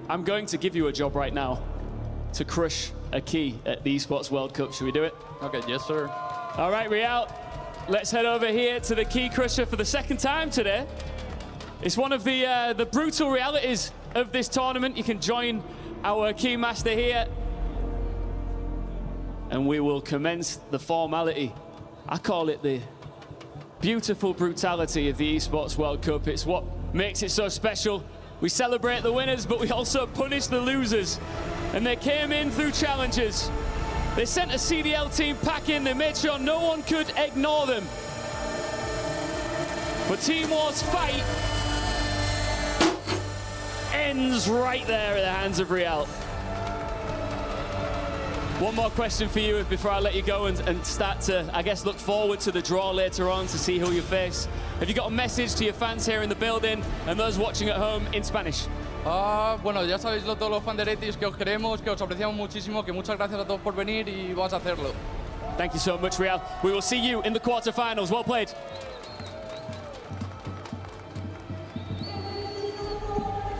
I'm going to give you a job right now to crush a key at the Esports World Cup. Should we do it? Okay, yes sir. All right, Real. Let's head over here to the Key Crusher for the second time today. It's one of the brutal realities of this tournament. You can join our Key Master here. And we will commence the formality. I call it the beautiful brutality of the Esports World Cup. It's what makes it so special. We celebrate the winners, but we also punish the losers. And they came in through challenges. They sent a CDL team packing. They made sure no one could ignore them. But Team War's fight ends right there at the hands of Real. One more question for you before I let you go and start to, I guess, look forward to the draw later on to see who you face. Have you got a message to your fans here in the building and those watching at home in Spanish? Bueno, ya sabéis todos los fans de Heretics que os queremos, que os apreciamos muchísimo, que muchas gracias a todos por venir y vamos a hacerlo. Thank you so much, Real. We will see you in the quarterfinals. Well played.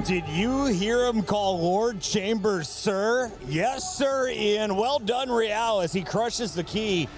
Did you hear him call Lord Chambers, sir? Yes, sir, Ian. Well done, Real, as he crushes the key.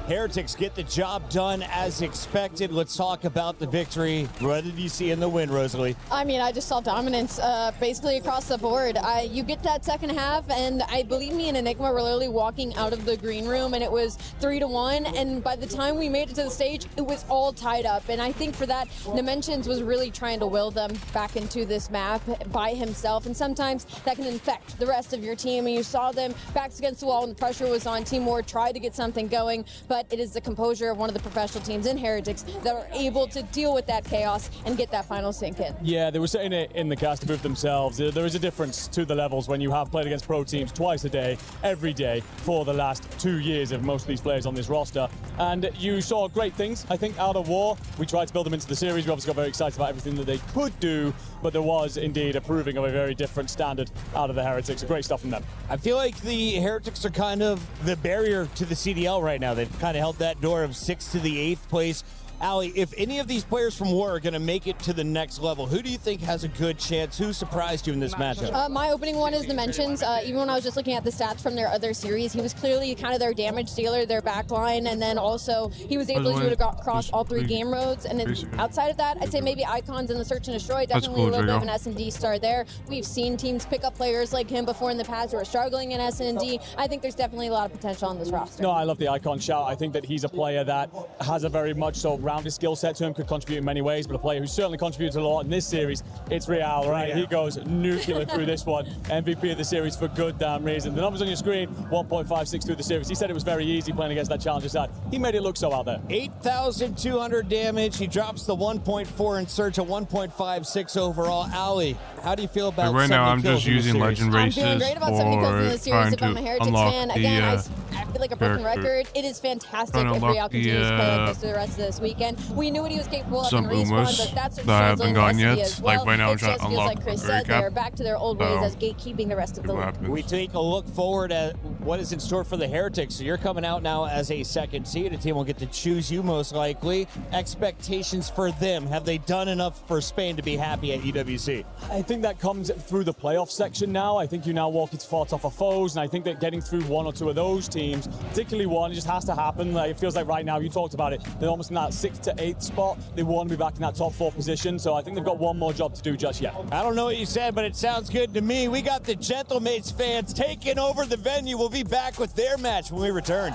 Heretics get the job done as expected. Let's talk about the victory. What did you see in the win, Rosalie? I mean, I just saw dominance basically across the board. You get that second half, and I believe me and Enigma were literally walking out of the green room, and it was 3-1. And by the time we made it to the stage, it was all tied up. And I think for that, Dimensions was really trying to will them back into this map by himself. And sometimes that can infect the rest of your team. And you saw them backs against the wall, and the pressure was on. Team War tried to get something going, but it is the composure of one of the professional teams in Heretics that are able to deal with that chaos and get that final sink in. Yeah, they were saying it in the caster booth themselves. There is a difference to the levels when you have played against pro teams twice a day, every day, for the last 2 years of most of these players on this roster. And you saw great things, I think, out of War. We tried to build them into the series. We obviously got very excited about everything that they could do, but there was indeed a proving of a very different standard out of the Heretics. Great stuff from them. I feel like the Heretics are kind of the barrier to the CDL right now. They've kind of held that door of 6th to the 8th place. Allie, if any of these players from War are going to make it to the next level, who do you think has a good chance? Who surprised you in this matchup? My opening one is Dimensions. Even when I was just looking at the stats from their other series, he was clearly kind of their damage dealer, their backline, and then also he was able to do it across all 3 game modes. And then outside of that, I'd say maybe Icons in the Search and Destroy, definitely a little bit of an S&D star there. We've seen teams pick up players like him before in the past who are struggling in S&D. I think there's definitely a lot of potential on this roster. No, I love the Icon shout. I think that he's a player that has a very much so rounded skill set to him, could contribute in many ways, but a player who certainly contributed a lot in this series, it's Real, right? Yeah. He goes nuclear through this one. MVP of the series for good damn reason. The numbers on your screen, 1.56 through the series. He said it was very easy playing against that challenger side. He made it look so out there. 8,200 damage. He drops the 1.4 in Search, a 1.56 overall. Allie, how do you feel about right now? I'm just using legend races. I'm feeling great about 70 kills in this series if I'm a Heretics fan. Again, I feel like a broken record. It is fantastic if Real continues to play like this for the rest of this weekend. We knew what he was capable of in Respawn, but that's what haven't gone yet. As well. Like right now, I'm trying to unlock like Chris said, they're back to their old ways as gatekeeping the rest of the league. We take a look forward at what is in store for the Heretics. So you're coming out now as a 2nd seed. A team will get to choose you most likely. Expectations for them. Have they done enough for Spain to be happy at UWC? I think that comes through the playoff section now. I think you now walk into 4 tougher foes, and I think that getting through 1 or 2 of those teams, particularly one, it just has to happen. Like, it feels like right now, you talked about it, they're almost in that 6th to 8th spot. They want to be back in that top 4 position, so I think they've got one more job to do just yet. I don't know what you said, but it sounds good to me. We got the Gentlemates fans taking over the venue. We'll be back with their match when we return.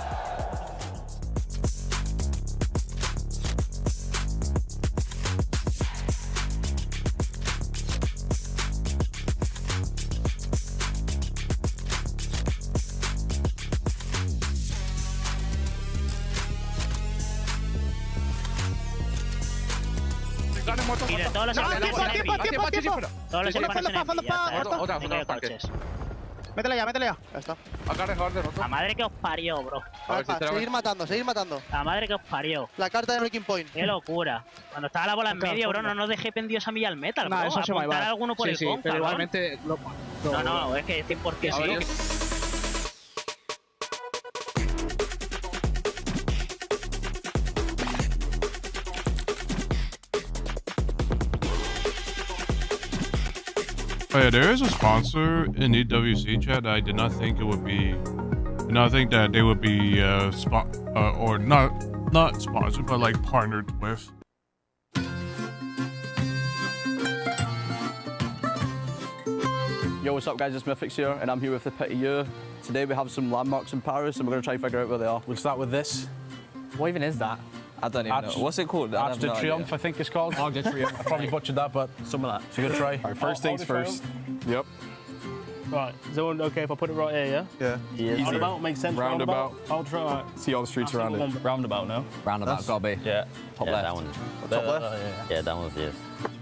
Mire, todos los coches. Métele ya. Ya está. La madre que os parió, bro. Seguir matando. La madre que os parió. La carta de breaking point. Qué locura. Cuando estaba la bola en medio, bro, no nos dejé pendidos a mí al metal, bro. Apuntar a alguno por el con, pero igualmente... No, es que 100% sí. Oh yeah, there is a sponsor in EWC chat. I did not think it would be. Did not think that they would be or not sponsored, but like partnered with. Yo, what's up guys, it's Mythix here, and I'm here with the Pity U. Today we have some landmarks in Paris, and we're going to try and figure out where they are. We'll start with this. What even is that? I don't even know. What's it called? Arch de Triomphe, I think it's called. Arch de Triomphe. I probably butchered that, but something like that. It's a good try. Right, first things first. Yep. Right, is everyone okay if I put it right here, yeah? Yeah. Roundabout makes sense. Roundabout. I'll try. See all the streets around it. Roundabout now. Roundabout, gotta be. Yeah. Top left. That one. Top left? Yeah, that one's yes.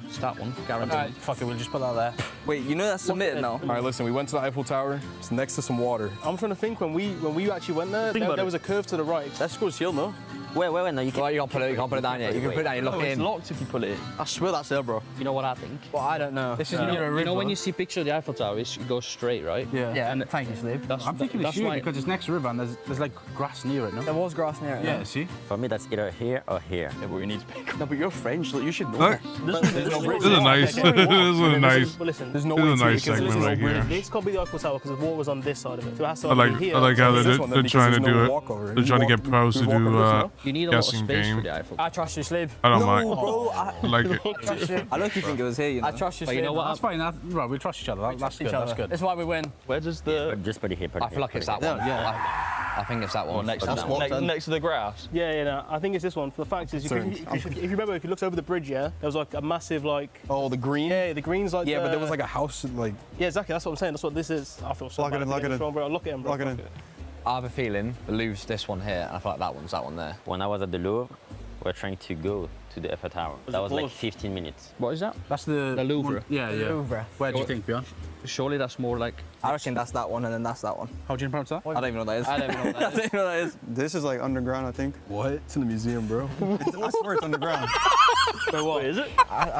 It's that one, guaranteed. Alright, fuck it, we'll just put that there. Wait, you know that's submitted now? Alright, listen, we went to the Eiffel Tower. It's next to some water. I'm trying to think when we actually went there, there was a curve to the right. Let's go to Hill, no? Wait, no, you can't put it. You can't put it down yet. You can put it down. You lock it in. It's locked if you pull it in. I swear that's there, bro. You know what I think? Well, I don't know. This is you know when you see picture of the Eiffel Tower, it goes straight, right? Yeah. Yeah. And thank you, Slave. I'm thinking it's huge because it's next to the river and there's like grass near it, no? There was grass near it. Yeah, see? For me, that's either here or here. Yeah, but we need to pick. No, but you're French. Look, you should know Look, this. this is nice. This is nice. Listen, there's no This way is a nice segment right here. This can't be the Eiffel Tower because the water was on this side of it. So it has to I like be here. how they're trying to do it. walkover. They're trying to get pros to do You need a lot of guessing space game. for the Eiffel. I trust you, Slave. I don't mind. Bro, I like it. I look, you think it was here, you know. I trust you, But you know what? That's fine. Right, we trust each other. That's good. That's good. That's why we win. Where does the? Just put it here. I feel like it's that one. Yeah. I think it's that one. Next to the grass. Yeah, no, I think it's this one. For the fact is, if you remember, if you looked over the bridge, yeah, there was like a massive like. Oh, the green? Yeah, the green's like. Yeah, but there was like a house like. Yeah, exactly. That's what I'm saying. That's what this is. I feel so Lock it in, lock it in. Bro. Lock it in, bro. Lock it in. I have a feeling the Louvre's this one here, and I feel like that one's that one there. When I was at the Louvre, we're trying to go to the Eiffel Tower. That was like 15 minutes. What is that? That's the Louvre. Yeah. Louvre. Where do you think, Bjorn? Surely that's more like. I reckon that's that one, and then that's that one. How do you pronounce that? I don't even know what that is. I don't even know what that is. I don't even know what that is. This is like underground, I think. What? It's in the museum, bro. I swear it's underground. So what is it?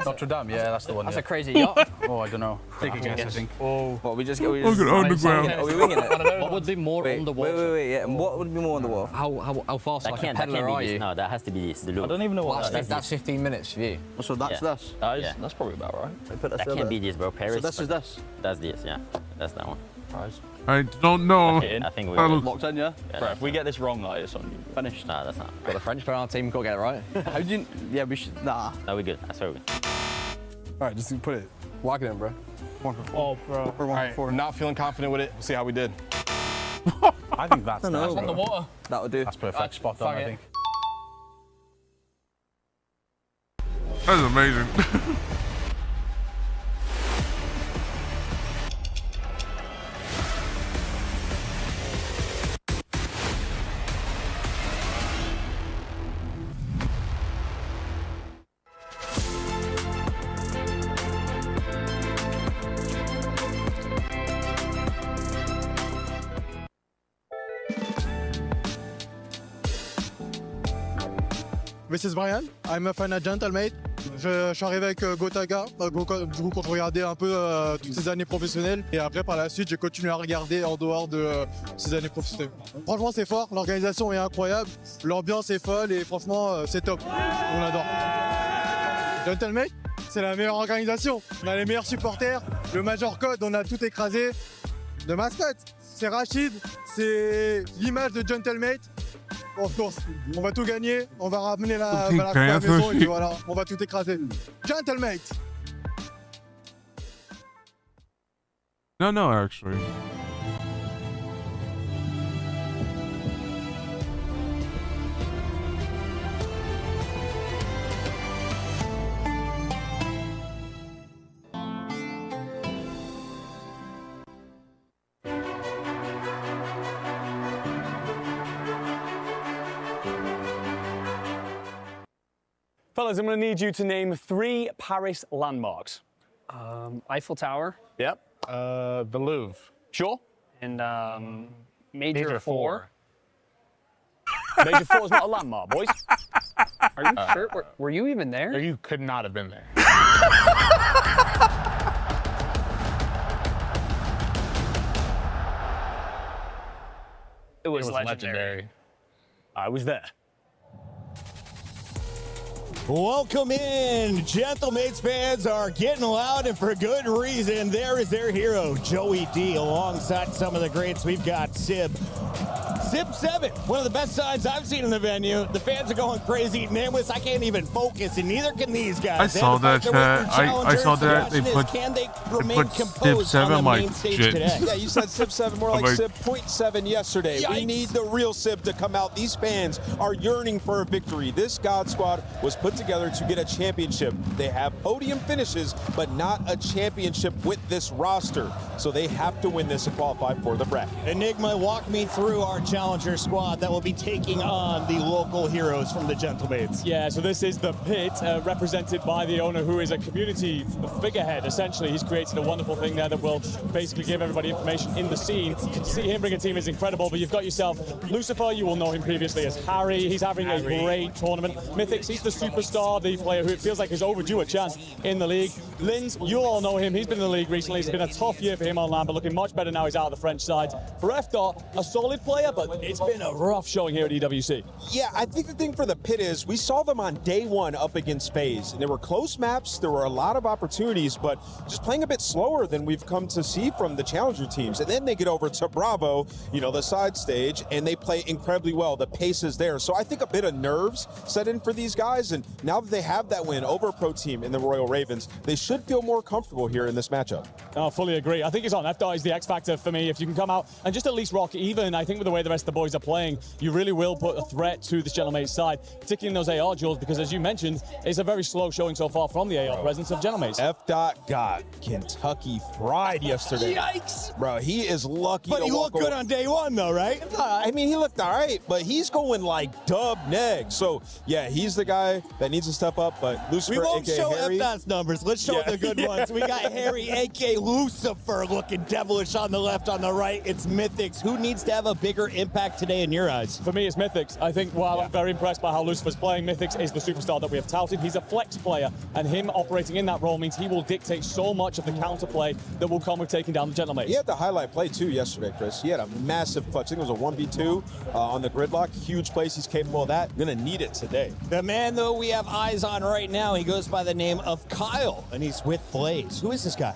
Notre Dame. Yeah, that's the one. That's a crazy yacht. Oh, I don't know. Take a guess, I think. Oh. What, we just Look at underground. Are we winging it? What would be more on the wall? Wait. Yeah. What would be more on the wall? How fast? That can't be this. No, that has to be this. The Louvre. I don't even know what that's 15 minutes for you. So that's this. That's probably about right. That can't be this, bro. Paris. So this is this. That's this. Yeah, that's that one. I don't know. I think we're locked in, yeah? Bro, if we get this wrong, like, it's on you. Finished. Nah, that's not. Got the French player on our team, got to get it right. How do you... Yeah, we should... Nah. No, we're good. I swear we're good. All right, just put it. Lock it in, bro. 1 for 4. Oh, bro. Or 1 for 4. Not feeling confident with it. We'll see how we did. I think that's on the water. That would do. That's perfect. Spot on, I think. That's amazing. This is Brian. I'm a fan of Gentlemate. Je suis arrivé avec Gotaga. Du coup, quand je regardais un peu toutes ces années professionnelles. Et après, par la suite, j'ai continué à regarder en dehors de ces années professionnelles. Franchement, c'est fort. L'organisation est incroyable. L'ambiance est folle et franchement, c'est top. On adore. Gentlemate, c'est la meilleure organisation. On a les meilleurs supporters. Le Major Code, on a tout écrasé. De mascotte, c'est Rachid. C'est l'image de Gentlemate. Of course, on va tout gagner, on va ramener la coupe à la maison et puis voilà, on va tout écraser. Gentlemate! No, actually. Fellas, I'm going to need you to name 3 Paris landmarks. Eiffel Tower. Yep. The Louvre. Sure. And Major 4. Major 4 is not a landmark, boys. Are you sure? Were you even there? You could not have been there. It was legendary. I was there. Welcome in. Gentlemates fans are getting loud, and for good reason. There is their hero, Joey D, alongside some of the greats. We've got Sib. Sib 7, one of the best signs I've seen in the venue. The fans are going crazy. Nameless, I can't even focus, and neither can these guys. I saw that chat. I saw that they put Sib 7 like shit. Yeah, you said Sib 7, more like Sib 0.7 yesterday. Yikes. We need the real Sib to come out. These fans are yearning for a victory. This God Squad was put together to get a championship. They have podium finishes, but not a championship with this roster. So they have to win this and qualify for the bracket. Enigma, walk me through our challenger squad that will be taking on the local heroes from the Gentlemaids. Yeah, so this is the pit, represented by the owner, who is a community figurehead, essentially. He's created a wonderful thing there that will basically give everybody information in the scene. To see him bring a team is incredible, but you've got yourself Lucifer. You will know him previously as Harry. He's having a great tournament. Mythics, he's the superstar, the player who it feels like is overdue a chance in the league. Linz, you'll all know him. He's been in the league recently. It's been a tough year for him on land, but looking much better now he's out of the French side. For F-Dot, a solid player, but it's been a rough showing here at EWC. Yeah, I think the thing for the pit is we saw them on day one up against FaZe. And there were close maps, there were a lot of opportunities, but just playing a bit slower than we've come to see from the challenger teams. And then they get over to Bravo, you know, the side stage, and they play incredibly well. The pace is there. So I think a bit of nerves set in for these guys. And now that they have that win over a pro team in the Royal Ravens, they should feel more comfortable here in this matchup. I fully agree. I think it's on. F-Dot is the X factor for me. If you can come out and just at least rock even, I think with the way the rest of the boys are playing, you really will put a threat to this Gentlemaids side, particularly in those AR duels, because as you mentioned, it's a very slow showing so far from the AR presence of Gentlemaids. F-Dot got Kentucky fried yesterday. Yikes! Bro, he is lucky. But he looked good on day one, though, right? I mean, he looked all right, but he's going like dub neg. So, yeah, he's the guy that needs to step up, but Lucifer, we won't aka show Harry. F-Dot's numbers. Let's show the good ones. We got Harry, a.k.a. Lucifer, looking devilish on the left. On the right, it's Mythics. Who needs to have a bigger impact today in your eyes? For me, it's Mythics. I think while I'm very impressed by how Lucifer's playing, Mythics is the superstar that we have touted. He's a flex player, and him operating in that role means he will dictate so much of the counterplay that will come with taking down the Gentlemaids. He had the highlight play, too, yesterday, Chris. He had a massive clutch. I think it was a 1v2 on the gridlock. Huge place. He's capable of that. Gonna need it today. The man, though, we have eyes on right now, he goes by the name of Kyle, and he's with Blaze. Who is this guy?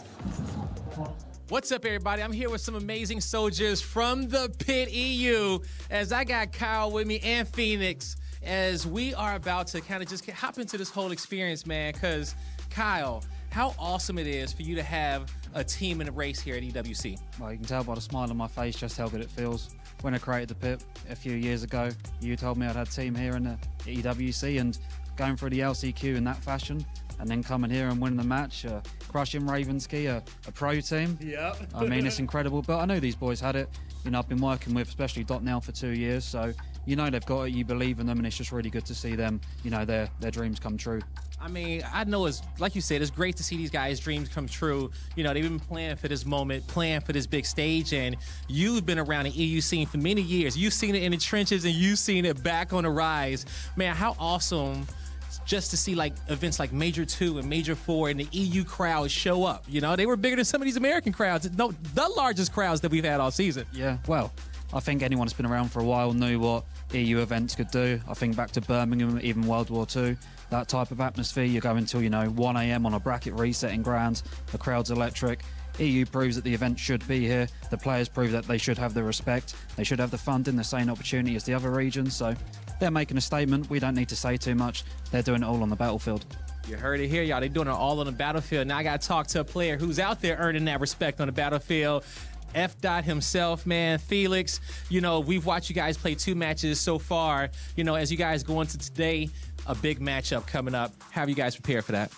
What's up, everybody? I'm here with some amazing soldiers from the Pit EU, as I got Kyle with me and Phoenix, as we are about to kind of just hop into this whole experience, man, because Kyle, how awesome it is for you to have a team in a race here at EWC. Well, you can tell by the smile on my face just how good it feels. When I created the Pit a few years ago, you told me I'd had a team here in the EWC, and going through the LCQ in that fashion, and then coming here and winning the match, crushing Ravenski, a pro team. Yep. I mean, it's incredible, but I know these boys had it. You know, I've been working with especially Dot now for 2 years, so you know they've got it, you believe in them, and it's just really good to see them, you know, their dreams come true. I mean, I know it's, like you said, it's great to see these guys' dreams come true. You know, they've been planning for this moment, planning for this big stage, and you've been around the EU scene for many years. You've seen it in the trenches, and you've seen it back on the rise. Man, how awesome just to see like events like Major 2 and Major 4 and the EU crowd show up. You know, they were bigger than some of these American crowds. No, the largest crowds that we've had all season. Yeah, well, I think anyone that's been around for a while knew what EU events could do. I think back to Birmingham, even World War II, that type of atmosphere. You go until, you know, 1 a.m. on a bracket resetting ground. The crowd's electric. EU proves that the event should be here. The players prove that they should have the respect. They should have the funding, the same opportunity as the other regions. So they're making a statement. We don't need to say too much. They're doing it all on the battlefield. You heard it here, y'all. They're doing it all on the battlefield. Now I got to talk to a player who's out there earning that respect on the battlefield. F-Dot himself, man. Felix, you know, we've watched you guys play 2 matches so far. You know, as you guys go into today, a big matchup coming up. How have you guys prepared for that?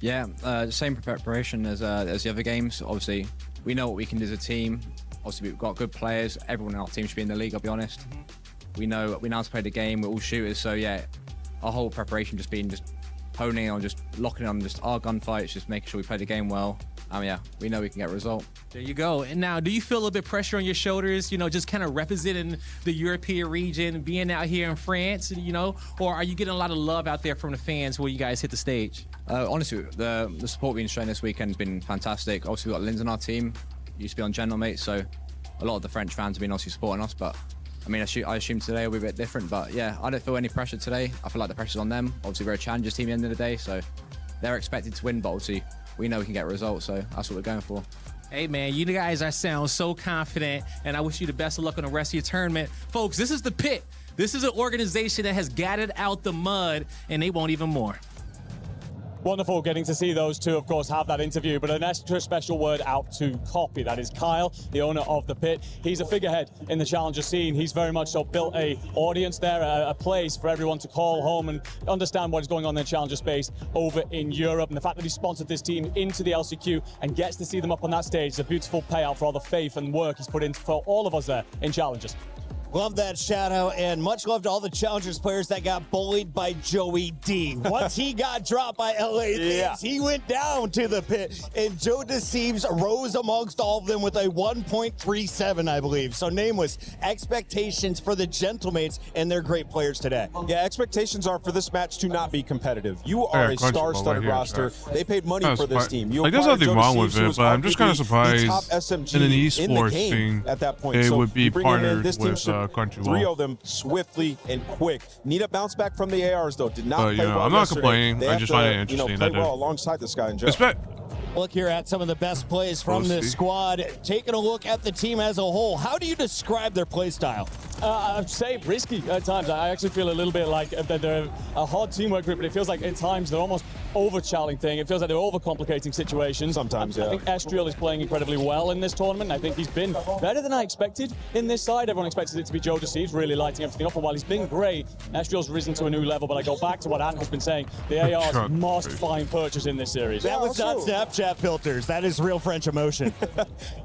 Yeah, same preparation as the other games. Obviously, we know what we can do as a team. Obviously, we've got good players. Everyone in our team should be in the league, I'll be honest. We know how to play the game. We're all shooters, so yeah, our whole preparation just honing on, just locking on just our gunfights, just making sure we play the game well. Yeah, we know we can get a result. There you go. And now, do you feel a little bit pressure on your shoulders, you know, just kind of representing the European region, being out here in France, you know, or are you getting a lot of love out there from the fans when you guys hit the stage? Honestly, the support we've been showing this weekend has been fantastic. Obviously, we've got Linz on our team, used to be on Gentlemaids, so a lot of the French fans have been obviously supporting us, but I mean, I assume today will be a bit different, but yeah, I don't feel any pressure today. I feel like the pressure's on them. Obviously, we're a challengers team at the end of the day, so they're expected to win, but obviously, we know we can get results, so that's what we're going for. Hey, man, you guys sound so confident, and I wish you the best of luck on the rest of your tournament. Folks, this is the Pit. This is an organization that has got it out the mud, and they want even more. Wonderful getting to see those two, of course, have that interview. But an extra special word out to Copy. That is Kyle, the owner of the Pit. He's a figurehead in the challenger scene. He's very much so built a audience there, a place for everyone to call home and understand what is going on in the challenger space over in Europe. And the fact that he sponsored this team into the LCQ and gets to see them up on that stage is a beautiful payout for all the faith and work he's put in for all of us there in Challengers. Love that shout out, and much love to all the Challengers players that got bullied by Joey D. Once he got dropped by LA Things, he went down to the pit, and Joe Deceives rose amongst all of them with a 1.37, I believe. So nameless, expectations for the Gentlemates and their great players today. Yeah, expectations are for this match to not be competitive. You are a star-studded roster. They paid money for this team. You like, there's nothing wrong with Deceives, it, but I'm just kind of surprised in an esports thing at that point. it would be partnered this with team Crunchyroll. 3 of them swiftly and quick. Need a bounce back from the ARs though. Did not play well I'm not yesterday. complaining. They I have just to, find it interesting. play well alongside this guy in Joe. Look here at some of the best plays from this squad. Taking a look at the team as a whole, how do you describe their play style? I'd say risky at times. I actually feel a little bit like they're a hard teamwork group, but it feels like at times they're almost over-challenging thing. It feels like they're overcomplicating situations. Sometimes, I think Estriel is playing incredibly well in this tournament. I think he's been better than I expected in this side. Everyone expected it to be Joe Deceives, really lighting everything up. And while he's been great, Estriel's risen to a new level. But I go back to what Ant has been saying. The ARs must find purchase in this series. That was not Snapchat filters. That is real French emotion.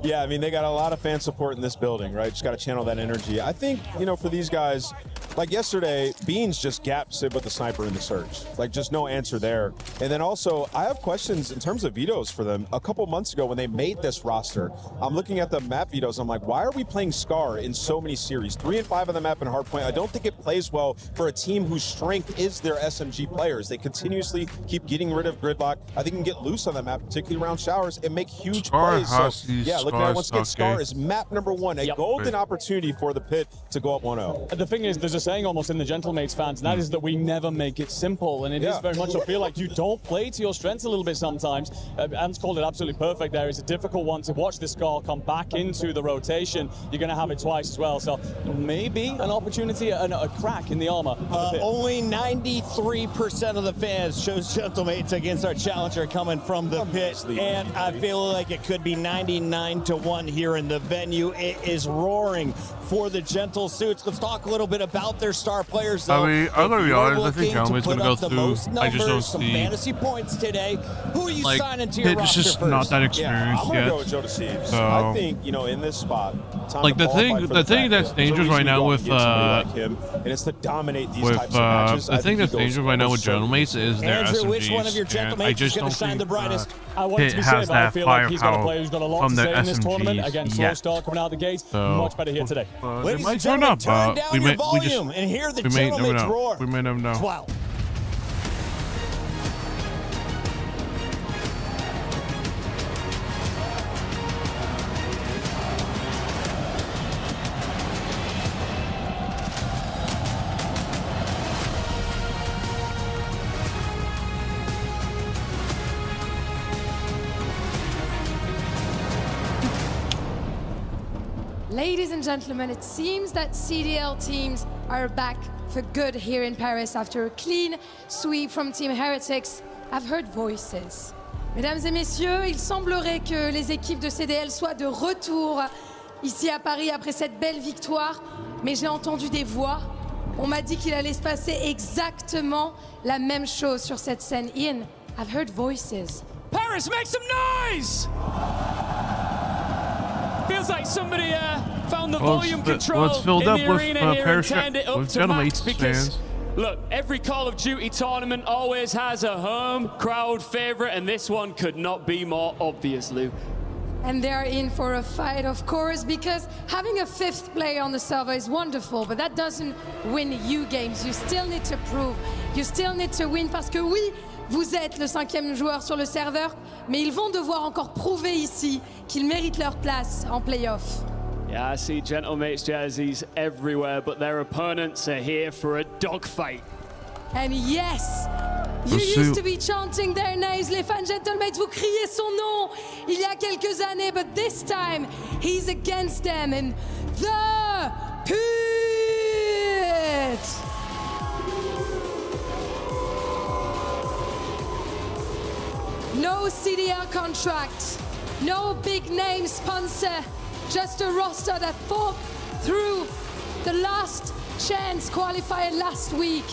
Yeah, I mean, they got a lot of fan support in this building, right? Just got to channel that energy. I think, for these guys, like yesterday, Beans just gapped Sid with the sniper in the search. Like, just no answer there. And then also, I have questions in terms of vetoes for them. A couple months ago when they made this roster, I'm looking at the map vetoes. I'm like, why are we playing Scar in so many series? 3 and 5 on the map in Hardpoint. I don't think it plays well for a team whose strength is their SMG players. They continuously keep getting rid of Gridlock. I think you can get loose on the map, particularly around showers, and make huge plays. So, yeah, looking at it once again, Scar is map number 1, a golden opportunity for the pit to go up 1-0. The thing is, there's a saying almost in the Gentlemates fans, and that is that we never make it simple. And it is very much so feel like you don't play to your strengths a little bit sometimes. Ant's called it absolutely perfect there. It's a difficult one to watch this Scar come back into the rotation. You're going to have it twice as well. So maybe an opportunity, a crack in the armor. Only 93% of the fans chose Gentlemates against our challenger coming from the pit. And I feel like it could be 99-1 here in the venue. It is roaring for the Gentle Suits. Let's talk a little bit about their star players, though. I mean, I'm going to be honest. I think Gentleman's going to go through. I just don't some see fantasy points today. Who are you signing to your it's roster just first? not that experienced I'm gonna yet. go with Joe Deceives. So, I think, in this spot, like the thing that's dangerous right now with him, and it's to dominate these types of matches. The thing that's dangerous right now with Gentlemates is their Andrew, SMGs. which one of your Gentlemates is going to shine the brightest? I want it to be said, but I feel like he's got a player who's got a lot to from the say in this tournament. SMGs Again, slow yet. start coming out the gates. So, Much better here today. Ladies might and turn gentlemen, up. turn down We your may volume and hear the never Gentlemates know. roar. We may never know. Wow. Ladies and gentlemen, it seems that CDL teams are back for good here in Paris after a clean sweep from Team Heretics. I've heard voices. Mesdames et messieurs, il semblerait que les équipes de CDL soient de retour ici à Paris après cette belle victoire, mais j'ai entendu des voix. On m'a dit qu'il allait se passer exactement la même chose sur cette scène. Ian, I've heard voices. Paris, make some noise! Feels like somebody found the volume control it's filled in up the with arena here and Paris turned it up with to max Gentlemates because, fans. look, every Call of Duty tournament always has a home crowd favorite, and this one could not be more obvious, Lou. And they're in for a fight, of course, because having a 5th player on the server is wonderful, but that doesn't win you games. You still need to prove. You still need to win, parce que oui, vous êtes le 5e joueur sur le serveur, mais ils vont devoir encore prouver ici qu'ils méritent leur place en playoff. Yeah, I see Gentlemates jerseys everywhere, but their opponents are here for a dogfight. And yes, you used to be chanting their names, les fans Gentlemates, vous criez son nom il y a quelques années, but this time he's against them in the pit. No CDL contract, no big name sponsor, just a roster that fought through the last chance qualifier last week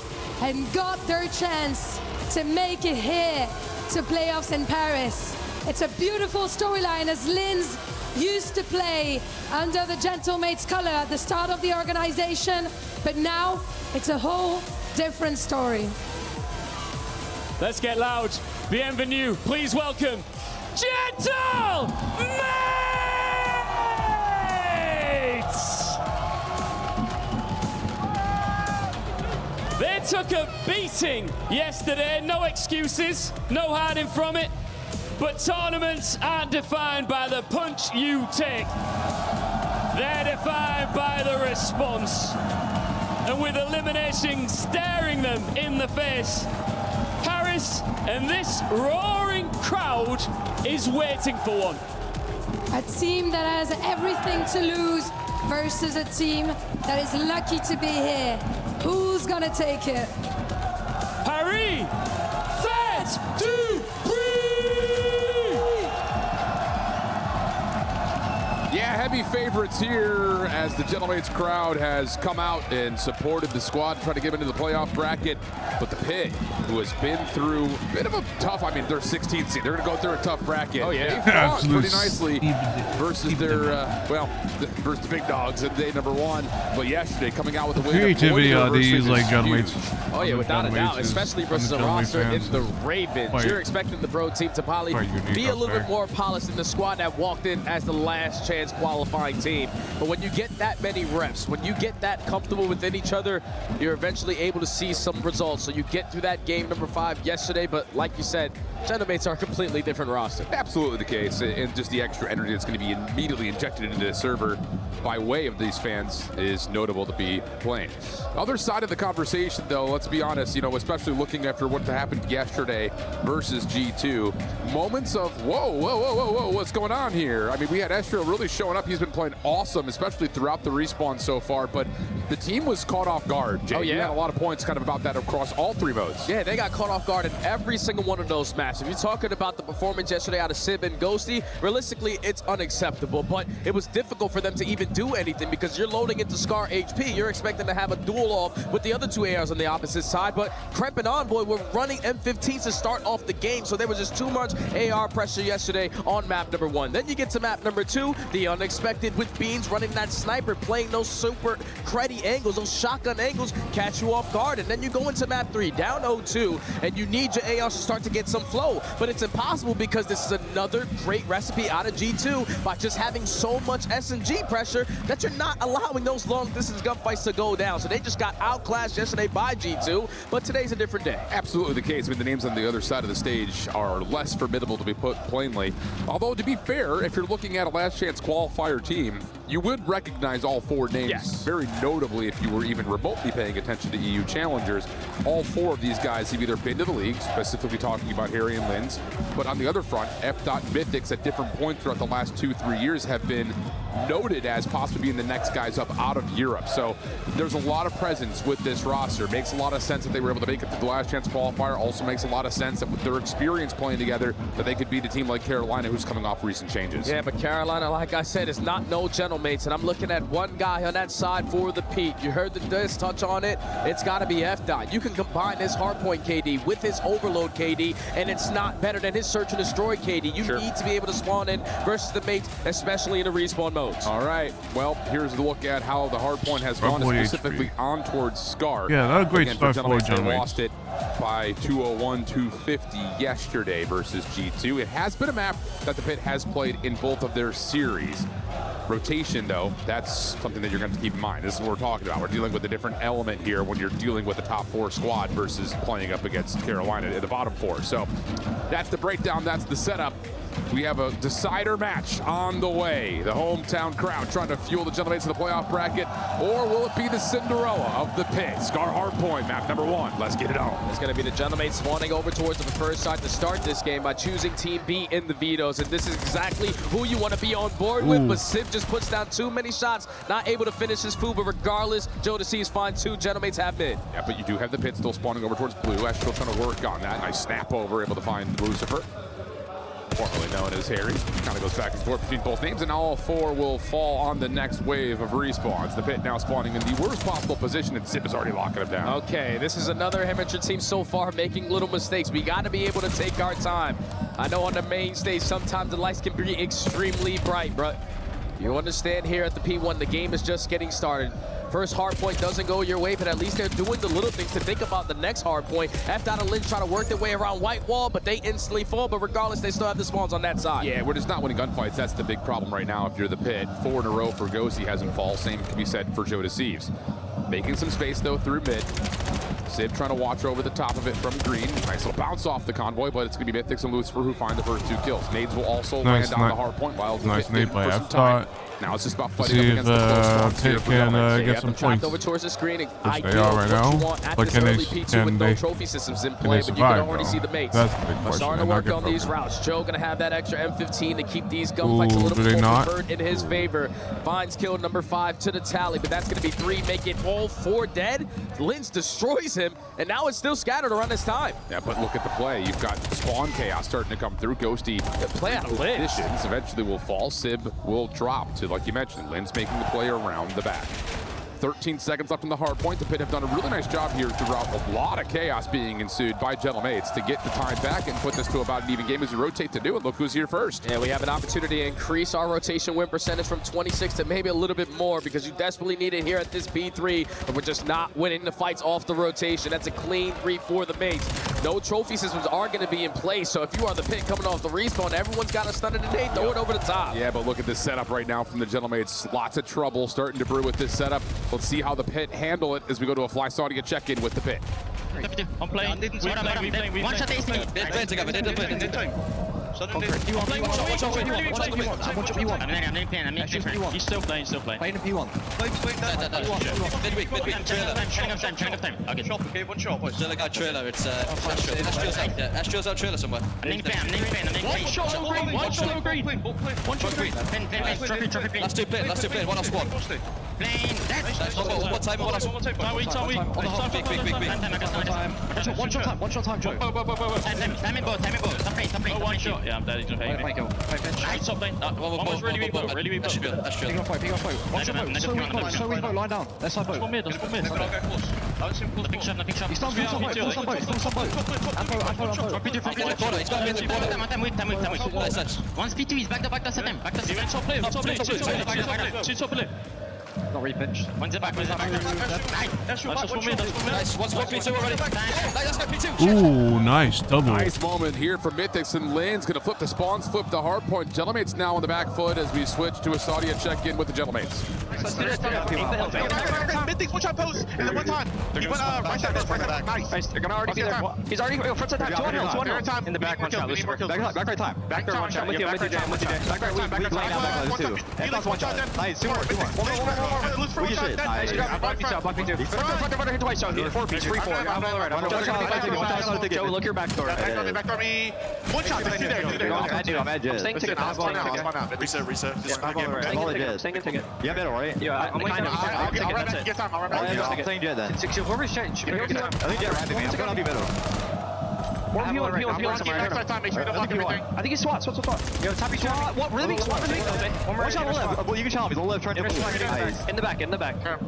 and got their chance to make it here to playoffs in Paris. It's a beautiful storyline as Linz used to play under the Gentlemates color at the start of the organization, but now it's a whole different story. Let's get loud. Bienvenue. Please welcome Gentlemates! They took a beating yesterday. No excuses, no hiding from it. But tournaments aren't defined by the punch you take. They're defined by the response. And with elimination staring them in the face, Paris and this roaring crowd is waiting for one. A team that has everything to lose versus a team that is lucky to be here. Who's gonna take it? Paris, fait du bruit! Yeah, heavy favorites here as the Gentlemates crowd has come out and supported the squad, trying to get into the playoff bracket. But the Pit, who has been through a bit of a tough, I mean, they're 16th seed. They're going to go through a tough bracket. Oh, yeah. They fought pretty nicely versus their, versus the big dogs at day number 1. But yesterday, coming out with the win. Creativity out of these, like, Gentlemates. Oh, yeah, without a doubt, especially versus a roster in the Ravens. You're expecting the Bro team to probably be a little bit more polished than the squad that walked in as the last chance qualifying team. But when you get that many reps, when you get that comfortable within each other, you're eventually able to see some results. So you get through that game number 5 yesterday, but like you said, Gentlemates are a completely different roster. Absolutely the case, and just the extra energy that's going to be immediately injected into the server by way of these fans is notable to be playing. Other side of the conversation, though, let's be honest, you know, especially looking after what happened yesterday versus G2, moments of whoa, what's going on here? I mean, we had Estrel really showing up. He's been playing awesome, especially throughout the respawn so far, but the team was caught off guard. Jay, you had a lot of points kind of about that across all 3 modes. Yeah, they got caught off guard in every single one of those matches. If you're talking about the performance yesterday out of Sib and Ghosty, realistically, it's unacceptable, but it was difficult for them to even do anything because you're loading into Scar HP. You're expecting to have a duel off with the other 2 ARs on the opposite side, but Crep and Envoy were running M15s to start off the game, so there was just too much AR pressure yesterday on map number 1. Then you get to map number 2, the unexpected with Beans running that sniper, playing those super cruddy angles, those shotgun angles, catch you off guard, and then you go into map 3, down 0-2, and you need your ARs to start to get some flow. But it's impossible because this is another great recipe out of G2 by just having so much SMG pressure that you're not allowing those long distance gunfights to go down. So they just got outclassed yesterday by G2, but today's a different day. Absolutely the case. I mean, the names on the other side of the stage are less formidable, to be put plainly. Although, to be fair, if you're looking at a last chance qualifier team, you would recognize all 4 names very notably if you were even remotely paying attention to EU challengers. All 4 of these guys have either been to the league, specifically talking about Harry and Linz, but on the other front, Mythics at different points throughout the last 2-3 years have been noted as possibly being the next guys up out of Europe. So there's a lot of presence with this roster. Makes a lot of sense that they were able to make it to the last chance qualifier. Also makes a lot of sense that with their experience playing together, that they could beat a team like Carolina who's coming off recent changes. Yeah, but Carolina, like I said, is not no Gentlemates, and I'm looking at one guy on that side for the Pete. You heard the Diz touch on it. It's got to be F-Dot. You can combine his hardpoint KD with his overload KD, and it's not better than his search and destroy KD. You need to be able to spawn in versus the mates, especially in the respawn modes. All right, well, here's a look at how the hardpoint has gone, specifically on towards Scar. Yeah, that was a great start for Gentlemates. They Gentlemates. lost it by 201-250 yesterday versus G2. It has been a map that the Pit has played in both of their series. Rotation, though, that's something that you're going to keep in mind. This is what we're talking about. We're dealing with a different element here when you're dealing with the top 4 squad versus playing up against Carolina at the bottom 4. So that's the breakdown. That's the setup. We have a decider match on the way. The hometown crowd trying to fuel the Gentlemates in the playoff bracket, or will it be the Cinderella of the Pit? Scar hardpoint, map number 1. Let's get it on. It's going to be the Gentlemates spawning over towards the preferred side to start this game by choosing Team B in the vetoes, and this is exactly who you want to be on board with, but Civ just puts down too many shots, not able to finish his food, but regardless, Jodeci is fine too. Gentlemates have mid. Yeah, but you do have the Pit still spawning over towards blue. Ash still trying to work on that. Nice snap over, able to find Lucifer. formerly known as Harry. Kind of goes back and forth between both names, and all 4 will fall on the next wave of respawns. The pit now spawning in the worst possible position, and Zip is already locking him down. Okay, this is another amateur team so far making little mistakes. We got to be able to take our time. I know on the main stage, sometimes the lights can be extremely bright, but you understand here at the P1, the game is just getting started. First hard point doesn't go your way, but at least they're doing the little things to think about the next hard point. F out of Lynch trying to work their way around white wall, but they instantly fall. But regardless, they still have the spawns on that side. Yeah, we're just not winning gunfights. That's the big problem right now if you're the pit. 4 in a row for Ghosty hasn't fall. Same can be said for Joe Deceives. Making some space, though, through mid. Civ trying to watch over the top of it from green. Nice little bounce off the convoy, but it's going to be Mythics and Lucifer who find the first 2 kills. Nades will also land on the hard point while nice nade play. I thought. Now it's just about fighting up against the close Pit can get some points. Over towards the screen, and they are right now. But can they? With no trophy systems in play, but you can already see the mates. That's the big question. Starting to work on these routes. Joe gonna have that extra M15 to keep these gunfights a little bit more preferred in his favor. Finds kill number 5 to the tally, but that's gonna be 3, make it all 4 dead. Lynch destroys him, and now it's still scattered around this time. Yeah, but look at the play. You've got spawn chaos starting to come through. Ghosty play out of Lynch. Eventually will fall. Sib will drop to, like you mentioned, Lynch making the play around the back. 13 seconds left on the hard point. The pit have done a really nice job here throughout. A lot of chaos being ensued by Gentlemates to get the time back and put this to about an even game as we rotate to do it. Look who's here first. Yeah, we have an opportunity to increase our rotation win percentage from 26 to maybe a little bit more because you desperately need it here at this B3, but we're just not winning the fights off the rotation. That's a clean 3 for the mates. No trophy systems are going to be in place, so if you are the pit coming off the respawn, everyone's got a stun and a nade, throw it over the top. Yeah, but look at this setup right now from the Gentlemates. Lots of trouble starting to brew with this setup. Let's see how the pit handle it as we go to a Fly Saudia check-in with the pit. I'm playing. One shot AC. Play together. He's still playing. Play in the P1. Midweek. Time. Okay. One shot. Still a guy trailer. It's Astrio's out trailer somewhere. I'm one shot over green. Last two pit. One off squad. Plane. One time. On the hop. Big. One shot time, Joe. Time in boat. Stop playing. One shot. Yeah, I'm dead. He's gonna pay me. Top lane. One was really weak boat. That's true. Pick up fight. One shot boat. So weak boat. Line down. Let's side boat. Let's mid. Big shot. He's done boat. Once P2, he's back to Satem. Top lane. Not repitched. When's it back? Nice. One's P2 already. Let's go P2. Ooh, nice double. Nice moment here for Mythics, and Lynn's going to flip the spawns, flip the hard point. Gentlemates now on the back foot as we switch to a Saudia check-in with the Gentlemates. Mythics, watch out, post. In the one time. He went right side. Nice. They're going to already see there. He's already front side time. 200 time. In the back, one shot. Back right time. Back there, one shot. With you, back right time. Back one shot. Nice. 2 more. We just hit. Nice. Block P2. Front hit twice. 4 piece. 3-4. Joe, look your back door. Back door me. One shot. I'm edge. Staying ticket. Reset. Staying in ticket. Yeah, middle, right? Yeah, I'm waiting. I'll run back. Get time. I'll run back. I'm playing Jet then. Whoever's Jet. I think Jet rapping me. I'm gonna be middle. I think he's SWAT. Yo, Tappy SWAT. What? Really? SWAT? Watch out, left. Well, you can tell him. He's on the left trying to nice. In the back. Trying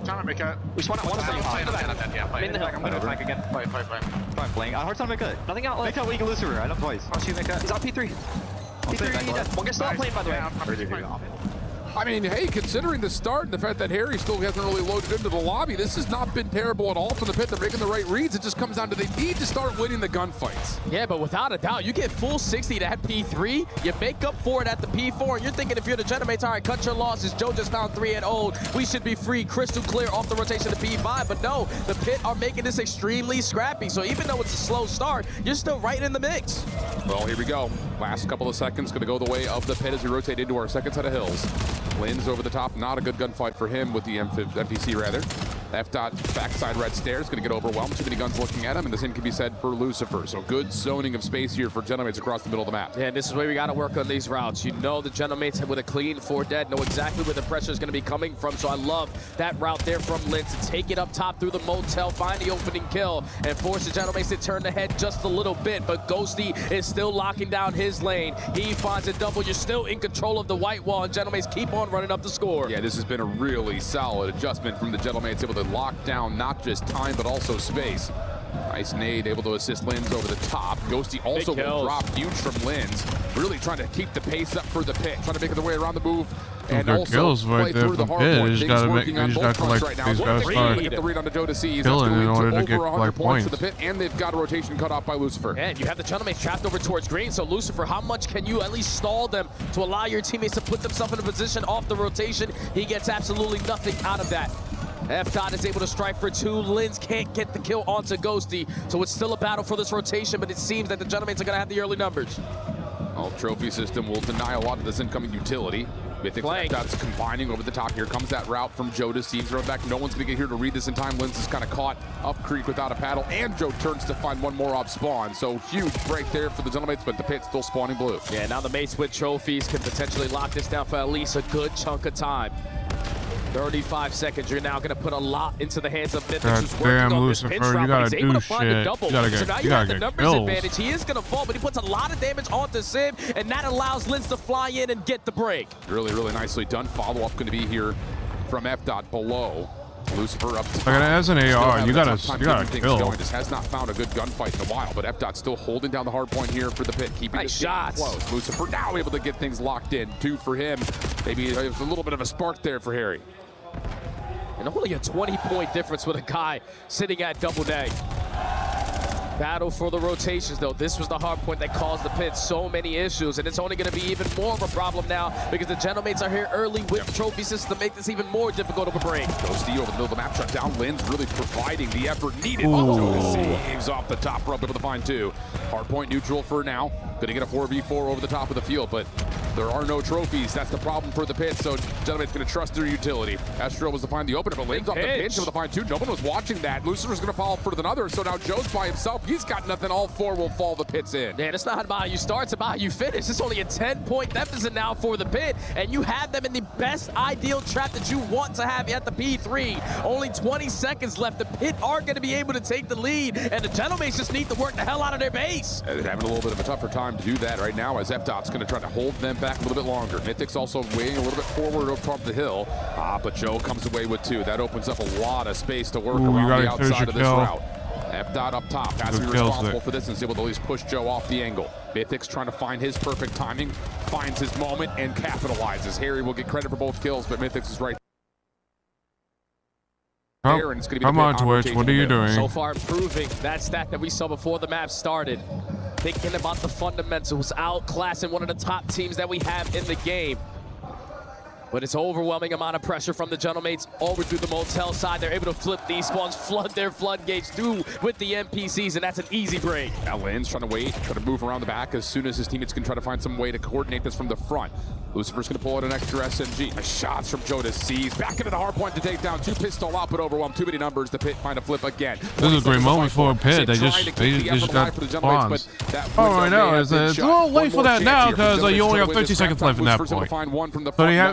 to make it. We spawn out one of them. In the back. In the hill. I'm gonna flank again. Fine, playing. Hard time to make it. Nothing out left. Make out weak Lucifer. I know twice. He's on P3. P3. One gets still playing, by the way. I mean, hey, considering the start and the fact that Harry still hasn't really loaded into the lobby, this has not been terrible at all from the pit. They're making the right reads. It just comes down to they need to start winning the gunfights. Yeah, but without a doubt, you get full 60 at P3, you make up for it at the P4, and you're thinking if you're the Gentlemates, all right, cut your losses. Joe just found 3 at old. We should be free, crystal clear off the rotation to P5, but no, the pit are making this extremely scrappy. So even though it's a slow start, you're still right in the mix. Well, here we go. Last couple of seconds going to go the way of the pit as we rotate into our second set of hills. Lynn's over the top. Not a good gunfight for him with the MPC rather. F dot backside red stairs, going to get overwhelmed. Too many guns looking at him, and the same can be said for Lucifer. So good zoning of space here for Gentlemates across the middle of the map. Yeah, and this is where we got to work on these routes. You know the Gentlemates with a clean 4 dead know exactly where the pressure is going to be coming from. So I love that route there from Lynn to take it up top through the motel, find the opening kill, and force the Gentlemates to turn the head just a little bit. But Ghosty is still locking down his lane. He finds a double. You're still in control of the white wall, and Gentlemates keep on running up the score. Yeah, this has been a really solid adjustment from the Gentlemates, able to lock down not just time, but also space. Nice nade, able to assist Lins over the top. Ghosty also will drop huge from Lins. Really trying to keep the pace up for the pit, trying to make their way around the move. And Good also kills play right there through the from hard Pit. point. They just gotta make, they just gotta collect, right now. they just gotta start Get the read on the Joe to see. killing in order to get over 100 like points. for the pit, and they've got a rotation cut off by Lucifer. And you have the Gentlemates trapped over towards green. So Lucifer, how much can you at least stall them to allow your teammates to put themselves in a position off the rotation? He gets absolutely nothing out of that. F-Dot is able to strike for 2. Lins can't get the kill onto Ghosty. So it's still a battle for this rotation, but it seems that the Gentlemates are going to have the early numbers. Well, trophy system will deny a lot of this incoming utility. F-Dot's combining over the top. Here comes that route from Joe to Steve. Throw it back. No one's going to get here to read this in time. Lins is kind of caught up creek without a paddle, and Joe turns to find one more off spawn. So huge break there for the Gentlemates, but the pit's still spawning blue. Yeah, now the mates with trophies can potentially lock this down for at least a good chunk of time. 35 seconds. You're now going to put a lot into the hands of Mythics, who's working on this pinch route, you gotta but he's able do to find a shit. double. You gotta get, so now you have the numbers advantage. He is going to fall, but he puts a lot of damage onto Sim, and that allows Lins to fly in and get the break. Really, really nicely done. Follow-up going to be here from F-Dot below. Lucifer up top. Like as an AR, you gotta kill. Going. Just has not found a good gunfight in a while, but F-Dot still holding down the hard point here for the pit, keeping nice it shots. Close. Lucifer now able to get things locked in. 2 for him. Maybe there's a little bit of a spark there for Harry. And only a 20-point difference with a guy sitting at double neg. Battle for the rotations, though. This was the hard point that caused the pit so many issues, and it's only going to be even more of a problem now because the Gentlemates are here early with the trophy system to make this even more difficult of a break. Ghosty over the middle of the map, shut down. Lins really providing the effort needed. Saves off the top rope, able to find 2. Hard point neutral for now. Going to get a 4v4 over the top of the field, but there are no trophies. That's the problem for the pit, so Gentlemate's going to trust their utility. Astro was to find the opener, but Lins off the pinch, able to find 2. No one was watching that. Lucifer's going to fall for another, so now Joe's by himself. He's got nothing. All 4 will fall the pits in. Man, it's not about how you start, it's about how you finish. It's only a 10-point deficit now for the pit, and you have them in the best ideal trap that you want to have at the P3. Only 20 seconds left. The pit are going to be able to take the lead, and the Gentlemates just need to work the hell out of their base. They're having a little bit of a tougher time to do that right now, as F-Dot's going to try to hold them back a little bit longer. Mythic's also weighing a little bit forward up top of the hill. But Joe comes away with 2. That opens up a lot of space to work around the outside of this route. F-Dot up top has to be responsible for this and is able to at least push Joe off the angle. Mythic's trying to find his perfect timing, finds his moment, and capitalizes. Harry will get credit for both kills, but Mythic's is right there, and it's going to be Come on, Twitch, what are you doing? So far improving that stat that we saw before the map started. Thinking about the fundamentals, outclassing one of the top teams that we have in the game. But it's overwhelming amount of pressure from the Gentlemates over through the motel side. They're able to flip these spawns, flood their floodgates through with the NPCs, and that's an easy break. Now Lynn's trying to wait, try to move around the back as soon as his teammates can try to find some way to coordinate this from the front. Lucifer's going to pull out an extra SMG. Nice shots from Joe to seize. Back into the hard point to take down 2 pistol out, but overwhelmed. Too many numbers. The pit find a flip again. This is a great moment for a pit. They just got spawns. Oh, I know. It's a little late for that now because you only have 30 seconds left in that point. So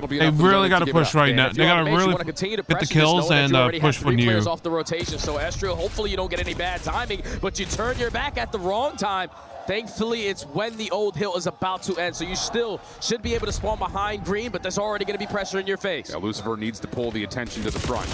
they really got to push right now. They got to really get the kills and push for new. Off the rotation. So Estrio, hopefully you don't get any bad timing, but you turn your back at the wrong time. Thankfully, it's when the old hill is about to end, so you still should be able to spawn behind green, but there's already going to be pressure in your face. Yeah, Lucifer needs to pull the attention to the front.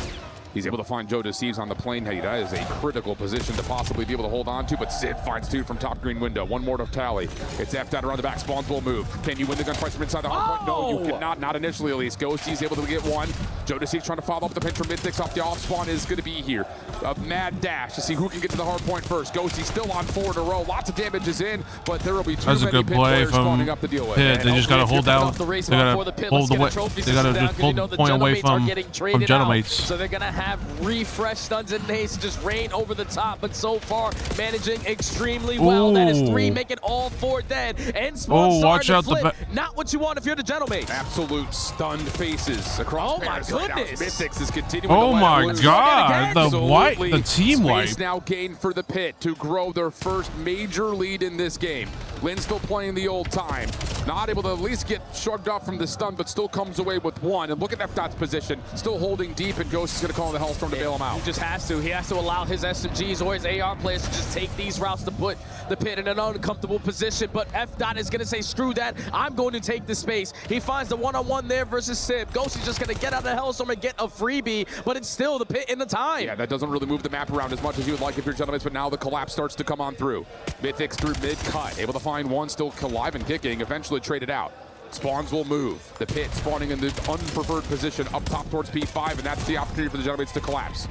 He's able to find Joe Deceives on the plane head. That is a critical position to possibly be able to hold on to, but Sid finds 2 from top green window. 1 more to tally. It's F-Dot around the back. Spawns will move. Can you win the gunfight from inside the hard point? No, you cannot. Not initially, at least. Ghosty's able to get 1. Joe Deceives trying to follow up the pinch from Mythics off the off spawn is going to be here. A mad dash to see who can get to the hard point first. Ghosty still on 4 in a row. Lots of damage is in, but there will be too many pit players spawning up to deal with. Pit. They just got to hold down. They got to hold the point away from Gentlemates. So they're going to have have refresh stuns and nades just rain over the top, but so far managing extremely well. That is 3, make it all 4 dead. And Spawn watch out flip. Not what you want if you're the gentleman. Absolute stunned faces across. Oh my goodness! Mythics is continuing. Oh my God! The team wipe. Space now gained for the Pit to grow their first major lead in this game. Lynn still playing the old time. Not able to at least get shrugged off from the stun, but still comes away with 1. And look at F.Dot's position. Still holding deep, and Ghost is going to call in the Hellstorm to bail him out. He just has to. He has to allow his SMGs or his AR players to just take these routes to put the Pit in an uncomfortable position. But F.Dot is going to say, screw that. I'm going to take the space. He finds the one-on-one there versus Sib. Ghost is just going to get out of Hellstorm and get a freebie, but it's still the Pit in the time. Yeah, that doesn't really move the map around as much as you would like if you're gentlemen, but now the collapse starts to come on through. Mythics through mid-cut, able to find 1, still alive and kicking, eventually traded out. Spawns will move. The Pit spawning in the unpreferred position up top towards P5, and that's the opportunity for the gentlemen to collapse.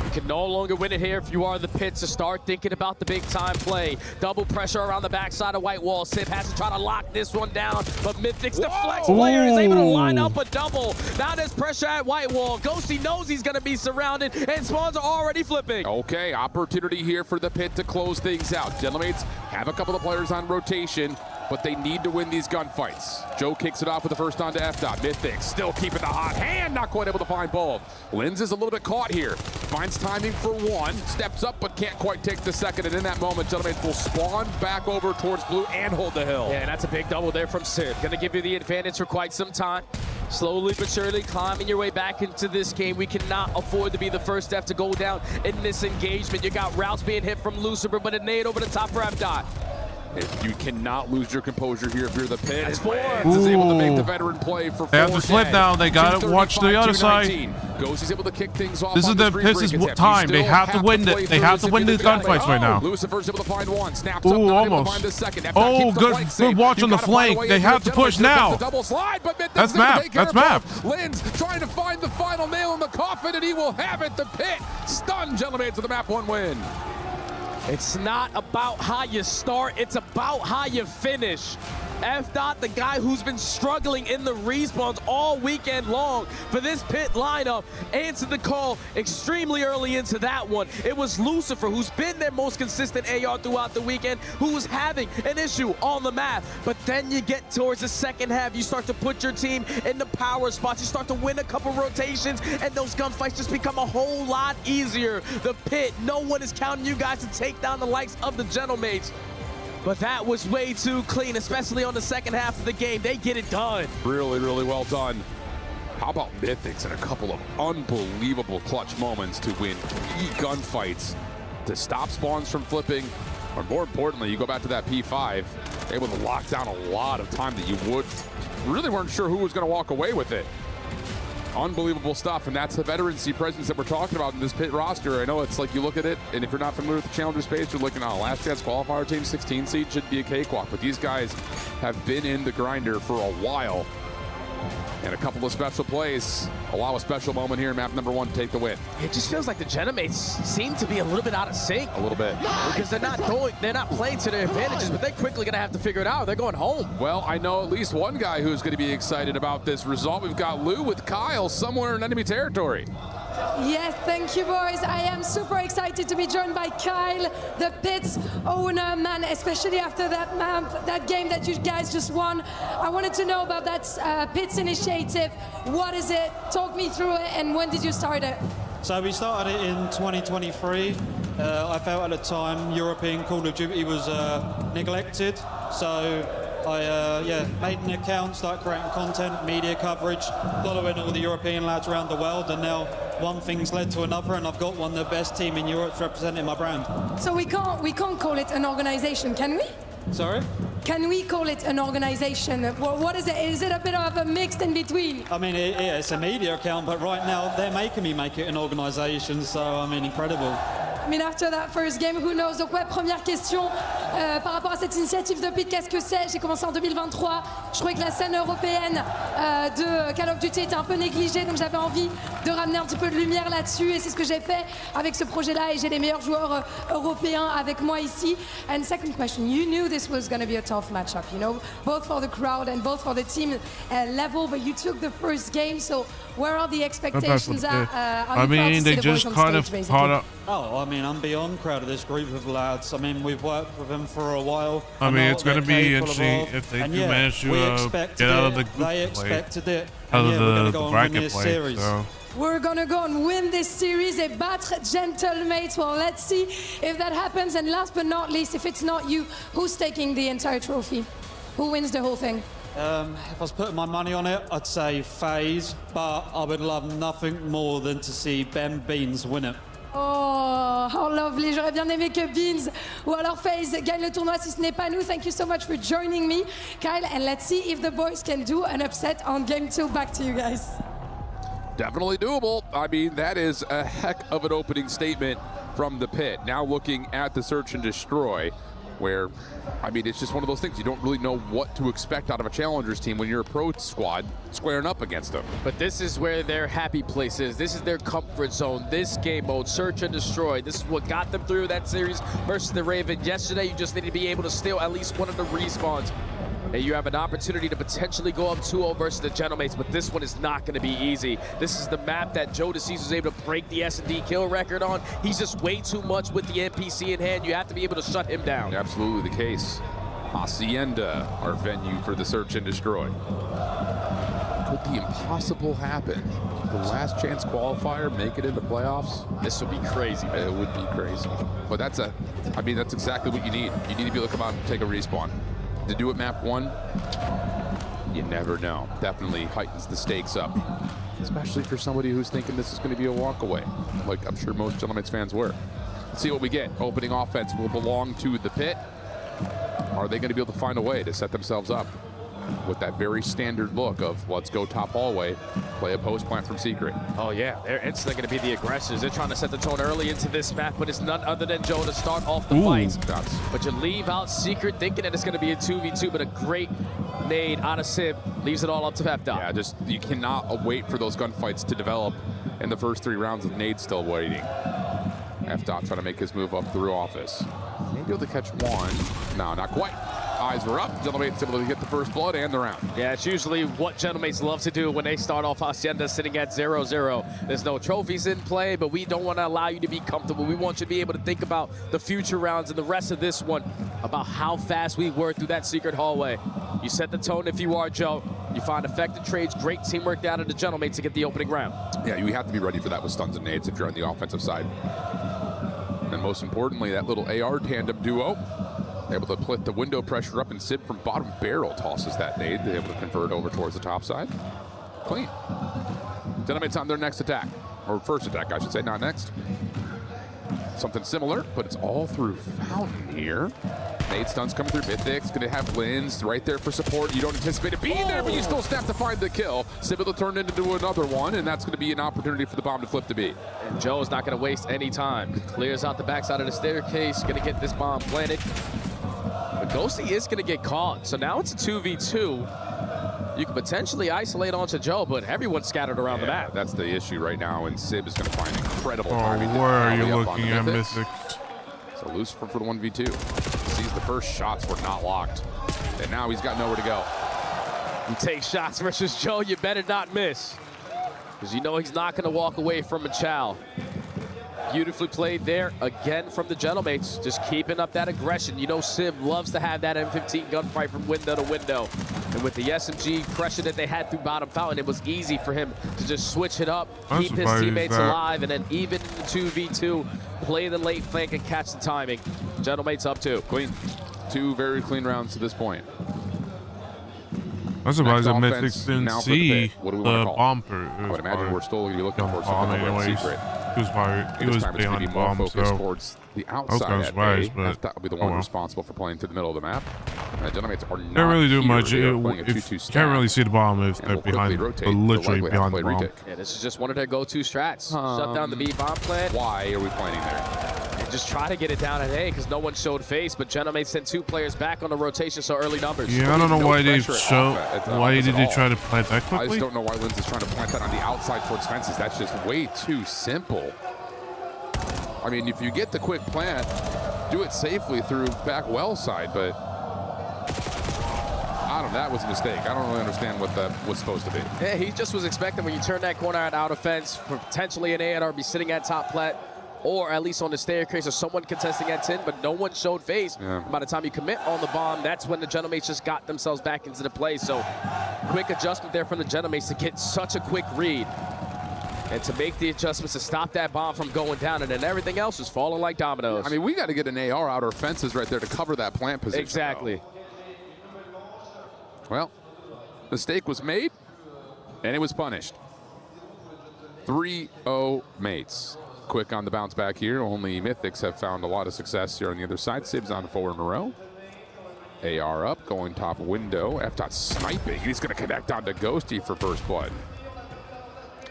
You can no longer win it here if you are the Pit, so start thinking about the big time play. Double pressure around the backside of White Wall. Sib has to try to lock this one down, but Mythics, the flex player, is able to line up a double. Now there's pressure at White Wall. Ghosty knows he's going to be surrounded, and Spawns are already flipping. Okay, opportunity here for the Pit to close things out. Gentlemen have a couple of players on rotation, but they need to win these gunfights. Joe kicks it off with the first on to F.Dot. Mythics still keeping the hot hand, not quite able to find both. Linz is a little bit caught here. Finds timing for 1, steps up, but can't quite take the second, and in that moment, gentlemen will spawn back over towards blue and hold the hill. Yeah, and that's a big double there from Sib. Gonna give you the advantage for quite some time. Slowly but surely climbing your way back into this game. We cannot afford to be the first F to go down in this engagement. You got routes being hit from Lucifer, but a nade over the top for F.Dot. You cannot lose your composure here if you're the Pit. That's 4. Is able to make the veteran play for 4. They have to flip now. They got to watch the other side. Ghost is able to kick things off. This is the Pit's time. They have to win it. They have to win the gunfights right now. Lucifer's able to find 1. Snaps up, not able to find the second. Good watch on the flank. They have to push now. Double slide, but that's map. That's map. Lynn's trying to find the final nail in the coffin, and he will have it. The Pit stunned, gentlemen, to the map 1 win. It's not about how you start, it's about how you finish. F.Dot, the guy who's been struggling in the respawns all weekend long for this Pit lineup, answered the call extremely early into that one. It was Lucifer, who's been their most consistent AR throughout the weekend, who was having an issue on the map. But then you get towards the second half, you start to put your team in the power spots, you start to win a couple rotations, and those gunfights just become a whole lot easier. The Pit, no one is counting you guys to take down the likes of the Gentlemates. But that was way too clean, especially on the second half of the game. They get it done. Really, really well done. How about Mythics in a couple of unbelievable clutch moments to win 3 gunfights, to stop spawns from flipping, or more importantly, you go back to that P5, able to lock down a lot of time that you really weren't sure who was going to walk away with it. Unbelievable stuff, and that's the veterancy presence that we're talking about in this Pit roster. I know it's like you look at it, and if you're not familiar with the Challenger space, you're looking at a last chance qualifier team, 16 seed should be a cakewalk, but these guys have been in the grinder for a while, and a couple of special plays allow a special moment here in map number 1 to take the win. It just feels like the Gentlemates seem to be a little bit out of sync. A little bit. Because they're not playing to their advantages, but they're quickly going to have to figure it out. They're going home. Well, I know at least one guy who's going to be excited about this result. We've got Lou with Kyle somewhere in enemy territory. Yes, thank you, boys. I am super excited to be joined by Kyle, the Pit's owner, man, especially after that game that you guys just won. I wanted to know about that Pit's initiative. What is it? Talk me through it, and when did you start it? So we started it in 2023. I felt at the time European Call of Duty was neglected, so I made an account, started creating content, media coverage, following all the European lads around the world, and now one thing's led to another, and I've got one of the best team in Europe representing my brand. So we can't call it an organization, can we? Sorry? Can we call it an organization? What is it? Is it a bit of a mixed in between? I mean, it's a media account, but right now they're making me make it an organization, so I mean, incredible. I mean, after that first game, who knows? Donc ouais, première question par rapport à cette initiative de Pit, qu'est-ce que c'est? J'ai commencé en 2023. Je trouvais que la scène européenne de Call of Duty était un peu négligée, donc j'avais envie de ramener un petit peu de lumière là-dessus et c'est ce que j'ai fait avec ce projet-là et j'ai les meilleurs joueurs européens avec moi ici. And second question, you knew this was going to be a tough matchup, you know, both for the crowd and both for the team level, but you took the first game, so where are the expectations at? I mean, they just kind of caught up. Oh, I mean, I'm beyond proud of this group of lads. I mean, we've worked with them for a while. I mean, it's going to be interesting if they do manage to get out of the group play, out of the bracket play. So. We're gonna go and win this series et battre Gentlemates. Well, let's see if that happens. And last but not least, if it's not you, who's taking the entire trophy? Who wins the whole thing? If I was putting my money on it, I'd say FaZe, but I would love nothing more than to see Ben Beans win it. Oh, how lovely. J'aurais bien aimé que Beans ou alors FaZe gagne le tournoi si ce n'est pas nous. Thank you so much for joining me, Kyle. And let's see if the boys can do an upset on game 2. Back to you guys. Definitely doable. I mean, that is a heck of an opening statement from the pit. Now looking at the search and destroy, where, I mean, it's just one of those things. You don't really know what to expect out of a challengers team when you're a pro squad squaring up against them. But this is where their happy place is. This is their comfort zone. This game mode, search and destroy. This is what got them through that series versus the Raven. Yesterday, you just need to be able to steal at least one of the respawns. And you have an opportunity to potentially go up 2-0 versus the Gentlemates, but this one is not going to be easy. This is the map that Joe DeCease was able to break the S&D kill record on. He's just way too much with the NPC in hand. You have to be able to shut him down. Absolutely the case. Hacienda, our venue for the search and destroy. Could the impossible happen? The last chance qualifier, make it into playoffs? This would be crazy. It would be crazy. But that's exactly what you need. You need to be able to come out and take a respawn. To do it map 1, you never know. Definitely heightens the stakes up, especially for somebody who's thinking this is going to be a walkaway, like I'm sure most Gentlemates fans were. Let's see what we get. Opening offense will belong to the pit. Are they going to be able to find a way to set themselves up with that very standard look of let's go top hallway, play a post plant from secret? Oh yeah, they're instantly going to be the aggressors. They're trying to set the tone early into this map, but it's none other than Joe to start off the fight. But you leave out secret thinking that it's going to be a 2v2, but a great nade out of Sib leaves it all up to FDOT. Yeah, just you cannot wait for those gunfights to develop in the first 3 rounds with nade still waiting. FDOT trying to make his move up through office. Maybe able to catch one. No, not quite. Eyes were up. Gentlemates able to get the first blood and the round. Yeah, it's usually what Gentlemates love to do when they start off Hacienda sitting at 0-0. There's no trophies in play, but we don't want to allow you to be comfortable. We want you to be able to think about the future rounds and the rest of this one, about how fast we were through that secret hallway. You set the tone if you are Joe. You find effective trades, great teamwork down to the Gentlemates to get the opening round. Yeah, you have to be ready for that with stuns and nades if you're on the offensive side. And most importantly, that little AR tandem duo, able to put the window pressure up, and Sid from bottom barrel tosses that nade. They're able to convert over towards the top side. Clean. Gentlemates on their next attack, or first attack, I should say, not next. Something similar, but it's all through Fountain here. Nade stuns coming through. Mythic's going to have Lins right there for support. You don't anticipate it being there, but you still snap to find the kill. Sibilla turned into another one, and that's going to be an opportunity for the bomb to flip to B. And Joe's not going to waste any time. Clears out the backside of the staircase, going to get this bomb planted. But Ghosty is going to get caught. So now it's a 2v2. You can potentially isolate onto Joe, but everyone's scattered around the map. That's the issue right now, and Sib is going to find incredible Oh, timing. where are you looking at, Mythic? So Lucifer for the 1v2. Sees the first shots were not locked. And now he's got nowhere to go. You take shots versus Joe, you better not miss. Because you know he's not going to walk away from a chow. Beautifully played there again from the Gentlemates, just keeping up that aggression. You know Civ loves to have that M15 gunfight from window to window. And with the SMG pressure that they had through bottom fountain, it was easy for him to just switch it up, keep his teammates alive, and then even in the 2v2, play the late flank and catch the timing. Gentlemates up 2. Clean. 2 very clean rounds to this point. I'm surprised the Mythics didn't see the bomb. I would imagine we're still going to be looking for something over at secret. He was behind the bomb, so towards the outside at A. That will be the one responsible for playing to the middle of the map. And the Gentlemates are not can't really do much. Can't really see the bomb if they're behind, but literally behind the bomb. Yeah, this is just one of their go-to strats. Shut down the B bomb plant. Why are we playing there? just try to get it down at A because no one showed face, but Genomate sent 2 players back on the rotation, so early numbers. Yeah, I don't know why they Why did they try to plant that quickly? I just don't know why Linz is trying to plant that on the outside towards fences. That's just way too simple. I mean, if you get the quick plant, do it safely through back well side, but I don't know, that was a mistake. I don't really understand what that was supposed to be. Yeah, he just was expecting when you turn that corner out of fence for potentially an A&R be sitting at top plat, or at least on the staircase, or someone contesting at 10, but no one showed face. Yeah. By the time you commit on the bomb, that's when the Genomates just got themselves back into the play. So quick adjustment there from the Genomates to get such a quick read and to make the adjustments to stop that bomb from going down, and then everything else is falling like dominoes. I mean, we got to get an AR out our fences right there to cover that plant position. Exactly. Though. Well, mistake was made, and it was punished. 3-0 mates. Quick on the bounce back here. Only Mythics have found a lot of success here on the other side. Sibs on 4 in a row. AR up, going top window. F-Dot sniping. He's going to connect onto Ghosty for first blood.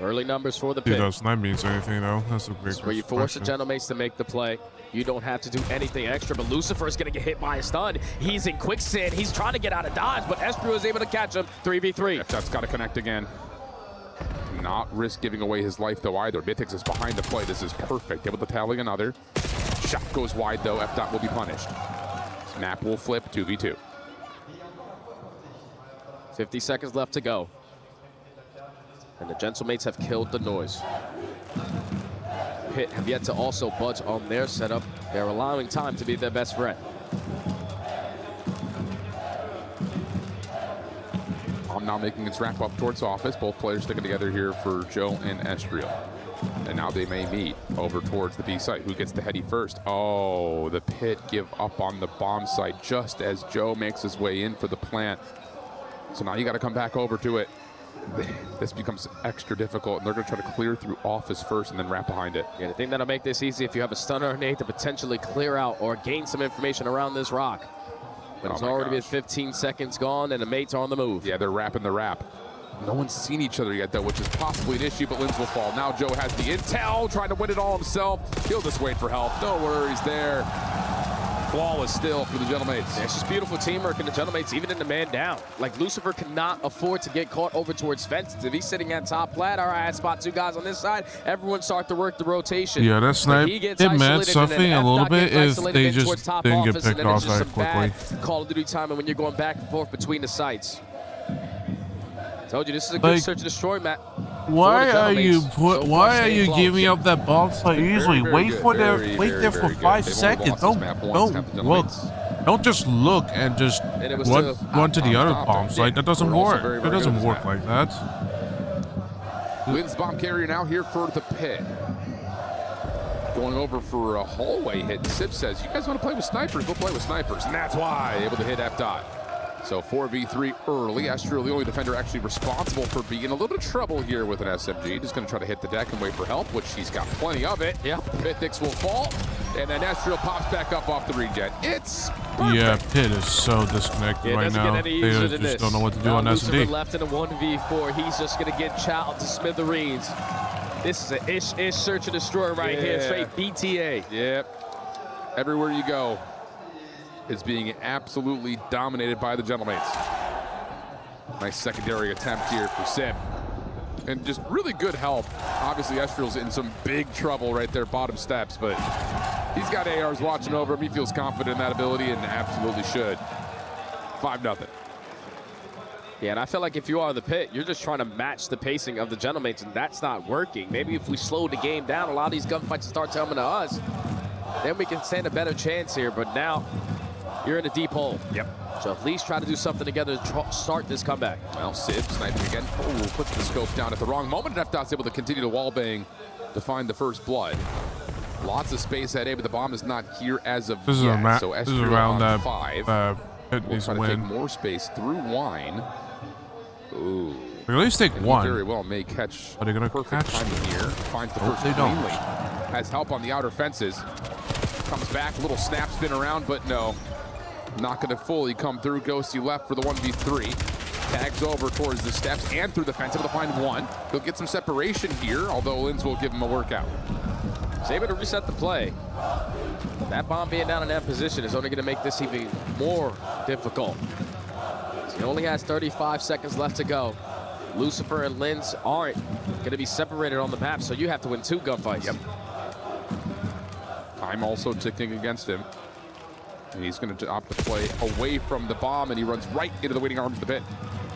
Early numbers for the pit. Dude, that snipe means anything, though. That's a great where you force the Genomates to make the play. You don't have to do anything extra, but Lucifer is going to get hit by a stun. He's in quicksand. He's trying to get out of dodge, but Esprew is able to catch him. 3v3. F-Dot's got to connect again. Not risk giving away his life, though, either. Mythics is behind the play. This is perfect. Able to tally another. Shot goes wide, though. F-Dot will be punished. Snap will flip. 2v2. 50 seconds left to go. And the Gentlemates have killed the noise. Pit have yet to also budge on their setup. They're allowing time to be their best friend. I'm now making its wrap up towards office. Both players sticking together here for Joe and Estriel. And now they may meet over towards the B site. Who gets the heady first? Oh, the Pit give up on the bomb site just as Joe makes his way in for the plant. So now you got to come back over to it. This becomes extra difficult, and they're going to try to clear through office first and then wrap behind it. Yeah, the thing that'll make this easy if you have a stunner or nade to potentially clear out or gain some information around this rock. But it's already been 15 seconds gone, and the mates are on the move. Yeah, they're wrapping the wrap. No one's seen each other yet, though, which is possibly an issue, but Linz will fall. Now Joe has the intel, trying to win it all himself. He'll just wait for help. No worries there. Flawless still for the Gentlemates. Yeah, it's just beautiful teamwork in the Gentlemates, even in the man down. Like, Lucifer cannot afford to get caught over towards fences. If he's sitting at top plat, all right, I spot 2 guys on this side, everyone start to work the rotation. Yeah, that snipe did mad something a little bit if they just didn't get picked off that quickly. Call of Duty time, and when you're going back and forth between the sites. Told you, this is a good search and destroy map. Why are you giving up that bomb site easily? Wait there for 5 seconds. Don't look. Don't just look and just run to the other bomb site. That doesn't work. That doesn't work like that. Linz bomb carrier now here for the Pit. Going over for a hallway hit. Sib says, you guys want to play with snipers? We'll play with snipers. And that's why able to hit F-Dot. So 4v3 early. Estriel, the only defender actually responsible for being in a little bit of trouble here with an SMG. Just going to try to hit the deck and wait for help, which he's got plenty of it. Yep. Mythics will fall. And then Estriel pops back up off the regen. It's perfect. Yeah, Pit is so disconnected right now. They just don't know what to do on S&D. Left in a 1v4. He's just going to get chowed to smithereens. This is an ish search and destroy right here. Straight BTA. Yep. Everywhere you go is being absolutely dominated by the Gentlemates. Nice secondary attempt here for Sib. And just really good help. Obviously, Estriel's in some big trouble right there, bottom steps, but he's got ARs watching over him. He feels confident in that ability and absolutely should. 5-0. Yeah, and I feel like if you are the Pit, you're just trying to match the pacing of the Gentlemates, and that's not working. Maybe if we slow the game down, a lot of these gunfights start coming to us, then we can stand a better chance here, but now you're in a deep hole. Yep. So at least try to do something together to start this comeback. Well, Sib sniping again. Oh, puts the scope down at the wrong moment. And F-Dot's able to continue to wallbang to find the first blood. Lots of space at A, but the bomb is not here as of yet. So this is around that 5. Pit needs to win. win. Take more space through wine. Ooh. At least take and one. Very well may catch. Are they gonna perfect catch? timing here. Finds the first they cleanly. don't. Has help on the outer fences. Comes back, little snap spin around, but no. Not going to fully come through. Ghosty left for the 1v3. Tags over towards the steps and through the fence. Able to find one. He'll get some separation here, although Linz will give him a workout. He's able to reset the play. That bomb being down in that position is only going to make this even more difficult. He only has 35 seconds left to go. Lucifer and Linz aren't going to be separated on the map, so you have to win 2 gunfights. Yep. Time also ticking against him. And he's going to opt to play away from the bomb, and he runs right into the waiting arms of the pit,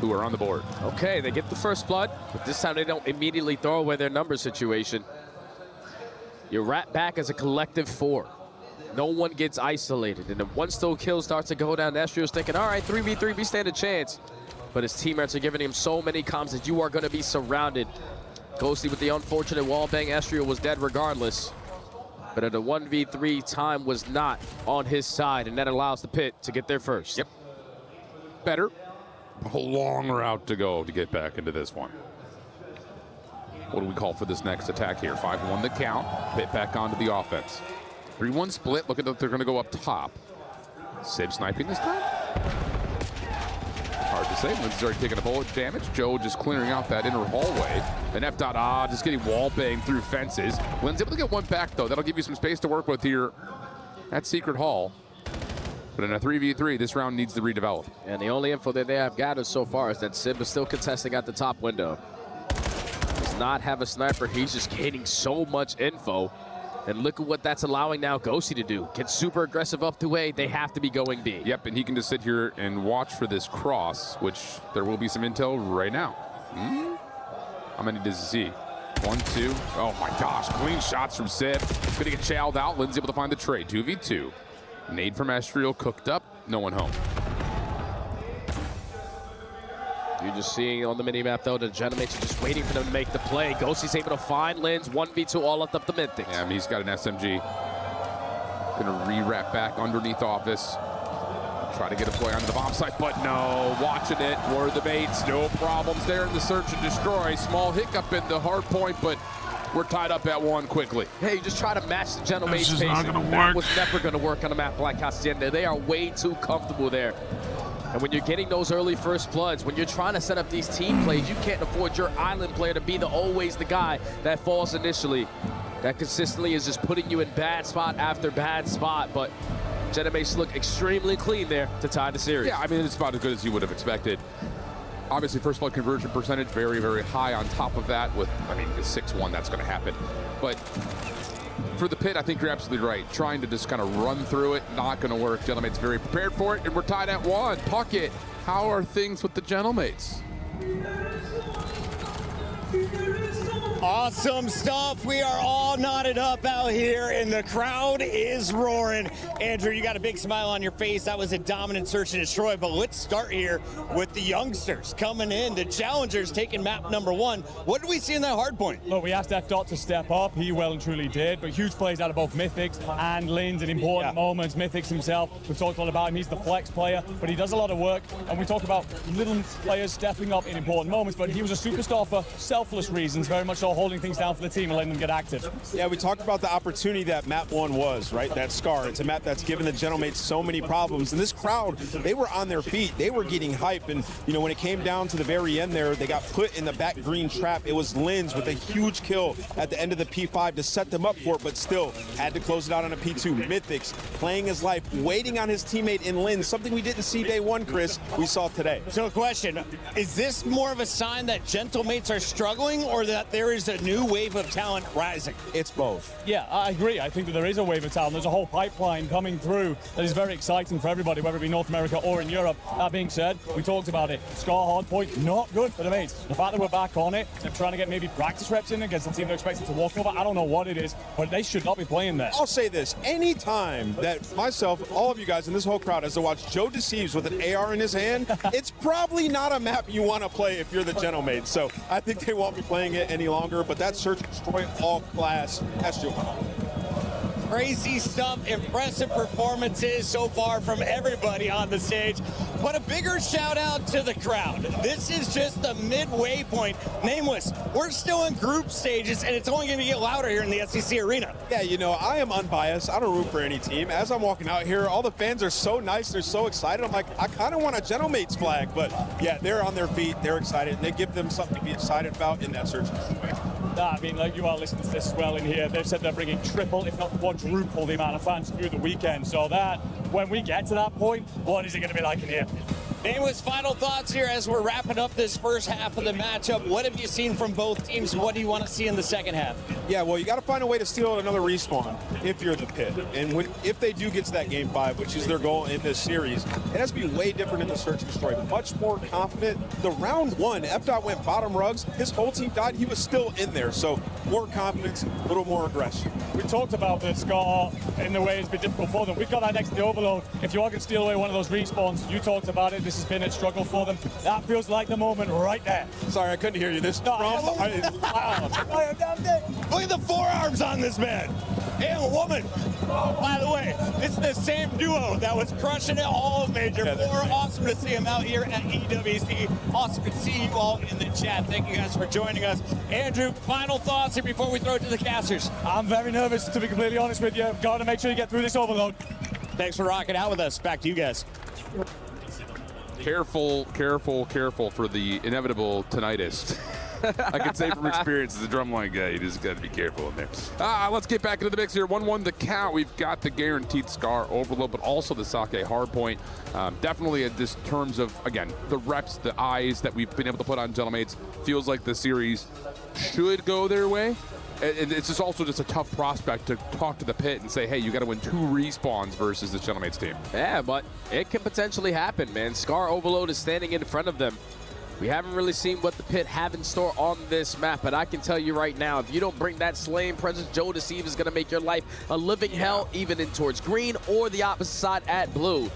who are on the board. Okay, they get the first blood, but this time they don't immediately throw away their number situation. You're right back as a collective 4. No one gets isolated, and then once those kills start to go down, Estrio's thinking, all right, 3v3, we stand a chance. But his teammates are giving him so many comms that you are going to be surrounded. Ghosty with the unfortunate wallbang. Estrio was dead regardless. But at a 1v3, time was not on his side, and that allows the pit to get there first. Yep. Better. A long route to go to get back into this one. What do we call for this next attack here? 5-1 the count. Pit back onto the offense. 3-1 split. Look at that, they're going to go up top. Sib sniping this time? Hard to say. Linz is already taking a bullet damage. Joe just clearing out that inner hallway. And F.A just getting wall banged through fences. Linz able to get one back, though. That'll give you some space to work with here at Secret Hall. But in a 3v3, this round needs to redevelop. And the only info that they have gathered so far is that Sib is still contesting at the top window. Does not have a sniper. He's just gaining so much info. And look at what that's allowing now Ghosty to do. Get super aggressive up to A. They have to be going B. Yep, and he can just sit here and watch for this cross, which there will be some intel right now. How many does he see? 1, 2. Oh my gosh, clean shots from Sib. Gonna get chowed out. Linz able to find the trade. 2v2. Nade from Estrio cooked up. No one home. You're just seeing on the mini-map, though, the Genomates are just waiting for them to make the play. Ghosty's able to find Linz, 1v2 all up the Mythics. Yeah, I mean, he's got an SMG. Gonna re-wrap back underneath office. Try to get a play onto the bomb site, but no. Watching it, were the mates. No problems there in the search and destroy. Small hiccup in the hard point, but we're tied up at 1 quickly. Hey, you just try to match the Genomates pacing. That was never gonna work on a map like Hacienda. They are way too comfortable there. And when you're getting those early first bloods, when you're trying to set up these team plays, you can't afford your island player to be always the guy that falls initially. That consistently is just putting you in bad spot after bad spot, but Genomates look extremely clean there to tie the series. Yeah, I mean, it's about as good as you would have expected. Obviously, first blood conversion percentage, very, very high on top of that with, I mean, it's 6-1, that's gonna happen. But for the pit, I think you're absolutely right. Trying to just kind of run through it, not going to work. Gentlemate's very prepared for it, and we're tied at 1. Puckett, how are things with the Gentlemates? Awesome stuff. We are all knotted up out here, and the crowd is roaring. Andrew, you got a big smile on your face. That was a dominant search and destroy, but let's start here with the youngsters coming in. The challengers taking map number 1. What did we see in that hard point? Look, we asked F.Dot to step up. He well and truly did, but huge plays out of both Mythics and Linz in important moments. Mythics himself, we've talked a lot about him. He's the flex player, but he does a lot of work, and we talk about little players stepping up in important moments, but he was a superstar for selfless reasons, very much so holding things down for the team and letting them get active. Yeah, we talked about the opportunity that map 1 was, right? That Scar. It's a map that's given the Gentlemates so many problems. And this crowd, they were on their feet. They were getting hype. And, you know, when it came down to the very end there, they got put in the back green trap. It was Linz with a huge kill at the end of the P5 to set them up for it, but still had to close it out on a P2. Mythics playing his life, waiting on his teammate in Linz, something we didn't see day 1, Chris. We saw today. So question, is this more of a sign that Gentlemates are struggling or that there is a new wave of talent rising? It's both. Yeah, I agree. I think that there is a wave of talent. There's a whole pipeline coming through that is very exciting for everybody, whether it be North America or in Europe. That being said, we talked about it. Scar hardpoint, not good for the mates. The fact that we're back on it, they're trying to get maybe practice reps in against the team they're expected to walk over. I don't know what it is, but they should not be playing there. I'll say this. Any time that myself, all of you guys, and this whole crowd has to watch Joe Deceives with an AR in his hand, it's probably not a map you want to play if you're the Gentlemates. So I think they won't be playing it any longer, but that search and destroy all class. That's your Crazy stuff, impressive performances so far from everybody on the stage. But a bigger shout out to the crowd. This is just the midway point. Nameless, we're still in group stages and it's only going to get louder here in the SEC Arena. Yeah, you know, I am unbiased. I don't root for any team. As I'm walking out here, all the fans are so nice. They're so excited. I'm like, I kind of want a Gentlemates flag. But yeah, they're on their feet. They're excited. And they give them something to be excited about in that search. I mean, like, you are listening to this as well in here. They've said they're bringing triple, if not quadruple, the amount of fans through the weekend. So that, when we get to that point, what is it going to be like in here? Nameless, final thoughts here as we're wrapping up this first half of the matchup. What have you seen from both teams? What do you want to see in the second half? Yeah, well, you got to find a way to steal another respawn if you're the Pit. And if they do get to that Game 5, which is their goal in this series, it has to be way different in the search and destroy. Much more confident. The round one, F.Dot went bottom rugs. His whole team died. He was still in there. So more confidence, a little more aggression. We talked about the Scar in the way it's been difficult for them. We've got that next to the Overload. If you are going to steal away one of those respawns, you talked about it. This has been a struggle for them. That feels like the moment right there. Sorry, I couldn't hear you. This Look at the forearms on this man. And a woman. By the way, it's the same duo that was crushing it all Major 4. Awesome to see him out here at EWC. Awesome to see you all in the chat. Thank you guys for joining us. Andrew, final thoughts here before we throw it to the casters. I'm very nervous, to be completely honest with you. Got to make sure you get through this Overload. Thanks for rocking out with us. Back to you guys. Careful, careful, careful for the inevitable tinnitus. I can say from experience as a drumline guy, you just got to be careful in there. Let's get back into the mix here. 1-1 the count. We've got the guaranteed Scar Overload, but also the Sake Hardpoint. Definitely in this terms of, again, the reps, the eyes that we've been able to put on Gentlemates, feels like the series should go their way. And it's just also just a tough prospect to talk to the Pit and say, hey, you got to win 2 respawns versus the Gentlemates team. Yeah, but it can potentially happen, man. Scar Overload is standing in front of them. We haven't really seen what the Pit have in store on this map, but I can tell you right now, if you don't bring that slaying presence, Joe Deceive is going to make your life a living hell, even in towards green or the opposite side at blue.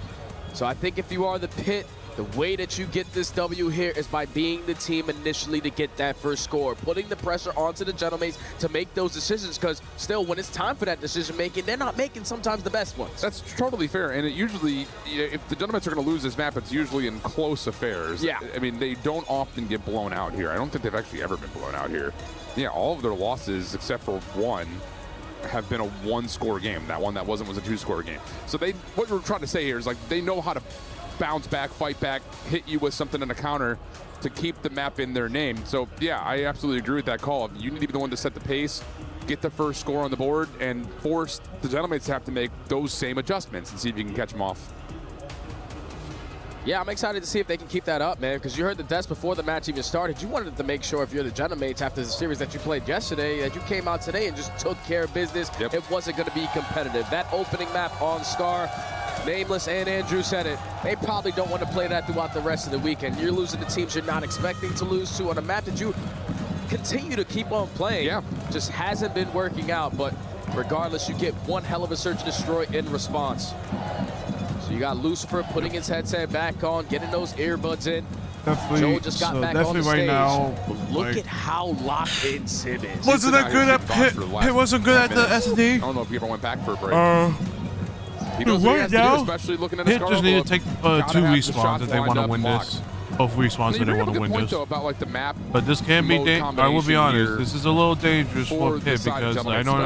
So I think if you are the Pit, the way that you get this W here is by being the team initially to get that first score, putting the pressure onto the Gentlemates to make those decisions, because still, when it's time for that decision making, they're not making sometimes the best ones. That's totally fair, and it usually, if the Gentlemates are going to lose this map, it's usually in close affairs. Yeah. I mean, they don't often get blown out here. I don't think they've actually ever been blown out here. Yeah, all of their losses, except for one, have been a 1-score game. That one that was a 2-score game. So what we're trying to say here is, like, they know how to bounce back, fight back, hit you with something in a counter to keep the map in their name. So yeah, I absolutely agree with that call. You need to be the one to set the pace, get the first score on the board, and force the Gentlemates to have to make those same adjustments and see if you can catch them off. Yeah, I'm excited to see if they can keep that up, man, because you heard the desk before the match even started. You wanted to make sure if you're the Gentlemates after the series that you played yesterday, that you came out today and just took care of business. Yep. It wasn't going to be competitive. That opening map on Scar, Nameless and Andrew said it, they probably don't want to play that throughout the rest of the weekend. You're losing to teams you're not expecting to lose to on a map that you continue to keep on playing. Yeah. Just hasn't been working out, but regardless, you get one hell of a search and destroy in response. So you got Lucifer putting his headset back on, getting those earbuds in. Definitely, Joe just got back on the stage. right now, Look at how locked in Sim is. Wasn't that good at Pit? It wasn't good at the SD. I don't know if he ever went back for a break. He knows what he has to do, especially looking at his Pit just need to take 2 respawns if they want to win this. Both respawns if they want to win this. About, like, the map but this can be dangerous. I will be honest, this is a little dangerous for Pit because I know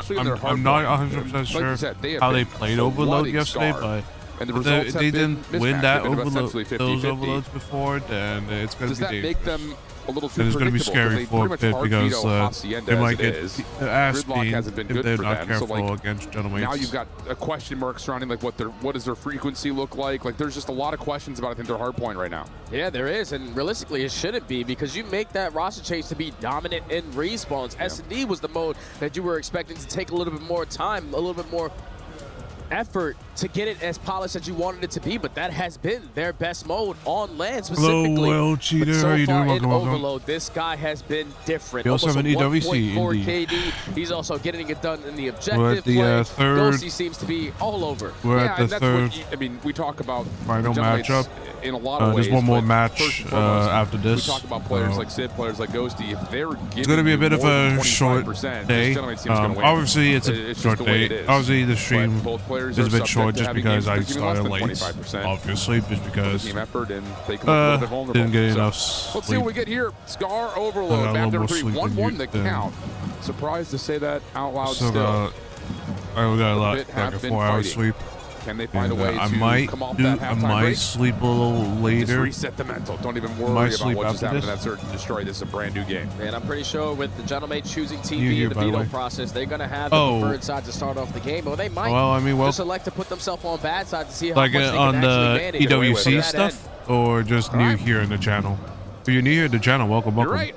I'm not 100% sure how they played Overload yesterday, but if they didn't win that those overloads before, then it's going to be dangerous. Make them a little too and it's going to be scary for Pit because they might get ass beat if they're not careful against Gentlemates. Now you've got a question mark surrounding like what does their frequency look like? Like there's just a lot of questions about I think their hard point right now. Yeah, there is, and realistically it shouldn't be because you make that roster change to be dominant in respawns. Yeah. S&D was the mode that you were expecting to take a little bit more time, a little bit more effort to get it as polished as you wanted it to be, but that has been their best mode on land specifically. Hello, well, cheater. So how you doing? Welcome, Overload, this guy has been different. Also have an EWC, 1.4 KD. He's also getting it done in the objective we're at the, play. Ghosty seems to be all over. We're at the third. I mean, we talk about final matchup. In a lot of ways, there's one more match after this. We talk about players like Sid, players like Ghosty. If they're it's going to be a bit of a short day. Obviously, it's a short day. Obviously, the stream is a bit short just because I started late. Obviously, just because didn't get enough sleep. Let's see what we get here. Scar Overload, map number 3, 1-1 the count. Surprised to say that out loud still. We got like a 4-hour sleep. Can they find a way I to might come off do. that I halftime might break? sleep a little Just later. reset the mental. Don't even Might worry about sleep what just after happened in this. that search and destroy. This is a brand new game. And I'm pretty sure with the gentlemen choosing New TV year, in the by the veto way. process, they're going to have the preferred side to start off the game. Or they might Well, I mean, just elect to put themselves on bad side to see how like much they on can the actually manage EWC that stuff, end. or just new here in the channel. If you're new here to the channel, welcome. You're right.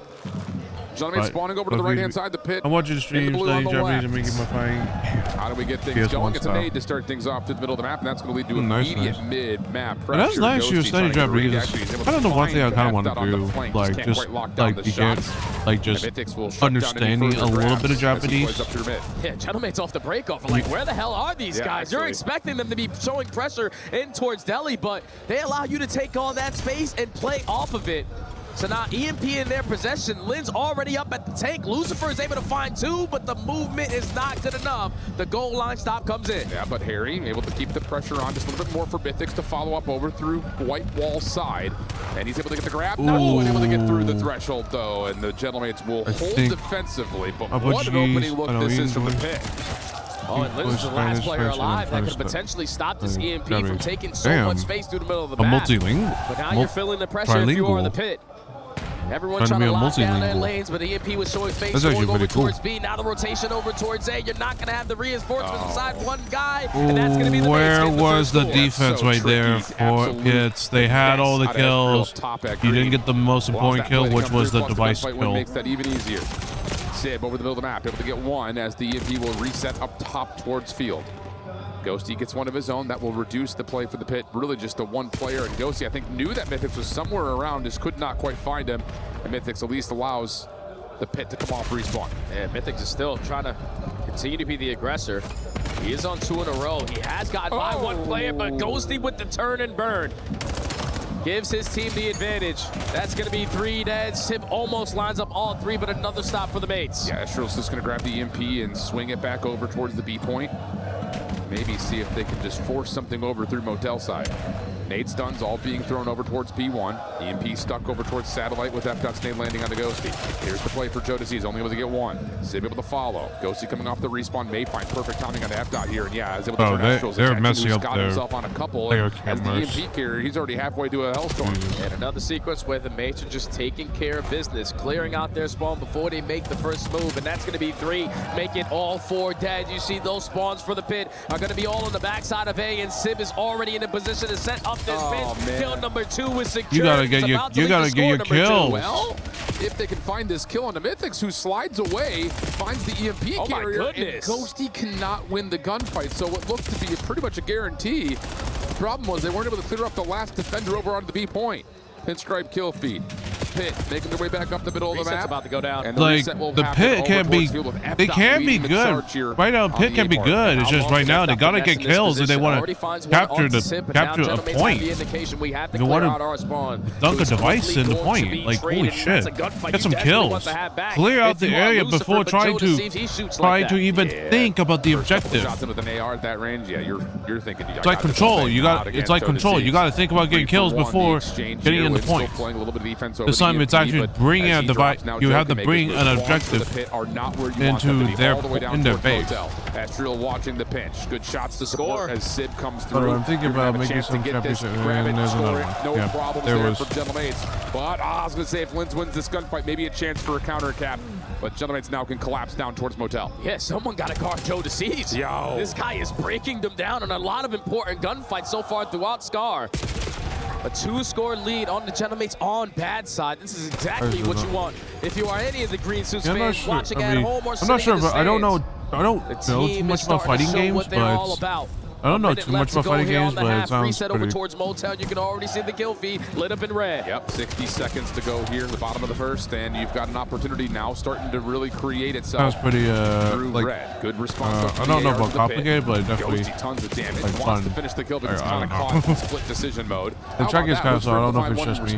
Gentlemen Right. spawning over to the right-hand side of the pit. I'm watching the In the streams, blue on studying the Japanese, and left. making my fight. How do we get things PS1 going? It's a style. nade to start things off to the middle of the map, and that's going to lead to Nice, immediate nice. mid-map But that's pressure. nice. You Ghosty studying trying to get Japanese. actually, he's able I don't know to one thing I find kind of want Beth to on the do, flanks. like Can't just quite lock down like the begin, shots. like just And Mythics will shut down any understanding further a little grabs bit of as he plays Japanese. up through mid. Yeah, gentlemen's off the breakoff. Like, where the hell are these Yeah, guys? You're actually. expecting them to be showing pressure in towards Delhi, but they allow you to take all that space and play off of it. So now EMP in their possession. Lynn's already up at the tank. Lucifer is able to find two, but the movement is not good enough. The goal line stop comes in. Yeah, but Harry able to keep the pressure on just a little bit more for Mythics to follow up over through white wall side. And he's able to get the grab. No, and able to get through the threshold, though. And the Gentlemates will hold think defensively. But I'll what put an opening G's look on this is from the English. pit. Oh, and Lynn's the last player alive that could potentially stop this EMP from taking so much space through the middle of the A map. multilingual. But now you're feeling the pressure if you are in the pit. Everyone trying to lock down their lanes, but EMP was showing face, That's going actually over pretty cool. towards B. Now the rotation over towards A. You're not going to have the reinforcements inside one guy, and that's going to be the Where main was the score. defense right there for Pits? They had all the kills. You didn't get the most important kill, which was the device kill. Makes that even easier. Sib over the middle of the map, able to get one as the EMP will reset up top towards field. Ghosty gets one of his own. That will reduce the play for the pit. Really just the one player. And Ghosty, I think, knew that Mythics was somewhere around, just could not quite find him. And Mythics at least allows the pit to come off respawn. And Mythics is still trying to continue to be the aggressor. He is on 2 in a row. He has gotten by one player, but Ghosty with the turn and burn gives his team the advantage. That's going to be 3 dead. Sib almost lines up all 3, but another stop for the mates. Yeah, Astros just going to grab the EMP and swing it back over towards the B point. Maybe see if they can just force something over through Motel side. Nade stuns all being thrown over towards B1. EMP stuck over towards Satellite with F-Dot's nade landing on the Ghosty. Here's the play for Joe Disease, only able to get one. Sib able to follow. Ghosty coming off the respawn may find perfect timing on F-Dot here, and yeah, is able to turn Astral's they're attention, messing who's up got their himself on a couple. player As the cameras. EMP carrier, he's already halfway to a Hellstorm. And another sequence where the mates are just taking care of business, clearing out their spawn before they make the first move, and that's going to be 3, make it all 4 dead. You see those spawns for the pit are going to be all on the backside of A, and Sib is already in a position to set up this pit. Kill number 2 is secured. You gotta get It's your about to lead to score number 2. kills. Well, if they can find this kill on the Mythics, who slides away, finds the EMP Oh my carrier, and goodness. Ghosty cannot win the gunfight. So what looked to be pretty much a guarantee. The problem was they weren't able to clear up the last defender over onto the B point. Pinstripe kill feed. Pit making their way back up the middle of the Reset's map. about to go down. And Like reset will the happen pit over can be, towards field with they F-Dot can be leading the good. charge here Right now, on pit the can A be part. good. It's How just long right does now F-Dot they gotta finesse get in this kills and they position? want Already to finds one capture onto Sib, the but now capture a Gentleman's have point. the indication we have to They clear want out our spawn. to dunk a So it's device in the quickly going to point. be Like traded, holy and shit! that's a gunfight Get some you definitely want kills. to have back. Clear out If the you are area Lucifer, before but trying Joe to Deceives, he shoots like that. even think about the objective. Shots in with an AR at that range. Yeah, you're thinking. It's like control. You got. It's like control. You got to think about getting kills before getting in the point. Playing a little bit of defense over This time it's actually bringing a device. You have to bring an objective into their base. Astriel watching the pinch. Good shots to score as Sid comes through. I'm thinking about making some championship. And there's another one. No Yeah, problems there there was. for Gentlemates. But I was going to say, if Linz wins this gunfight, maybe a chance for a counter cap. But Gentlemates now can collapse down towards Motel. Yeah, someone got to guard Joe Deceives. Yo. This guy is breaking them down in a lot of important gunfights so far throughout Scar. A 2-score lead on the Gentlemates on bad side. This is exactly what you want if you are any of the Green Suits fans watching at home or I'm not sure, sitting in the but I don't know. stands. I don't know too much about fighting games, but I don't know too much about fighting games, but it sounds Reset over pretty. towards Motel. You can already see the kill feed lit up in red. Yep, 60 seconds to go here in the bottom of the first, and you've got an opportunity now starting to really create itself. Sounds pretty through like red. Good response. I don't know about complicated, but definitely Ghosty, tons of damage. like Wants fun. to finish the kill, but it's I kind of don't caught know. in split decision mode. The track is kind of slow. I don't know if it's just me.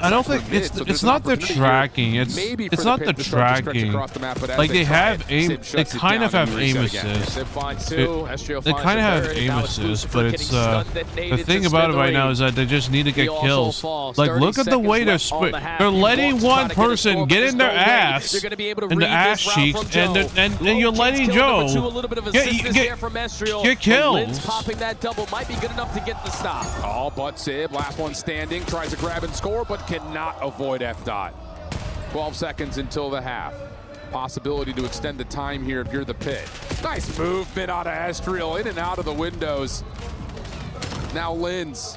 I don't think it's not the tracking. It's not the tracking. Like they have aim. They kind of have aim assist. Sib finds 2. Estriel They finds kind of have aim assist, but it's the thing about it right now is that they just need to get kills. Like, look at the way they're letting one person get in their ass, in the ass cheeks, and you're letting Joe get kills. Popping that double might be good enough to get the stop. All but Sib, last one standing, tries to grab and score, but cannot avoid F dot. 12 seconds until the half. Possibility to extend the time here if you're the pit. Nice movement out of Estriel, in and out of the windows. Now Linz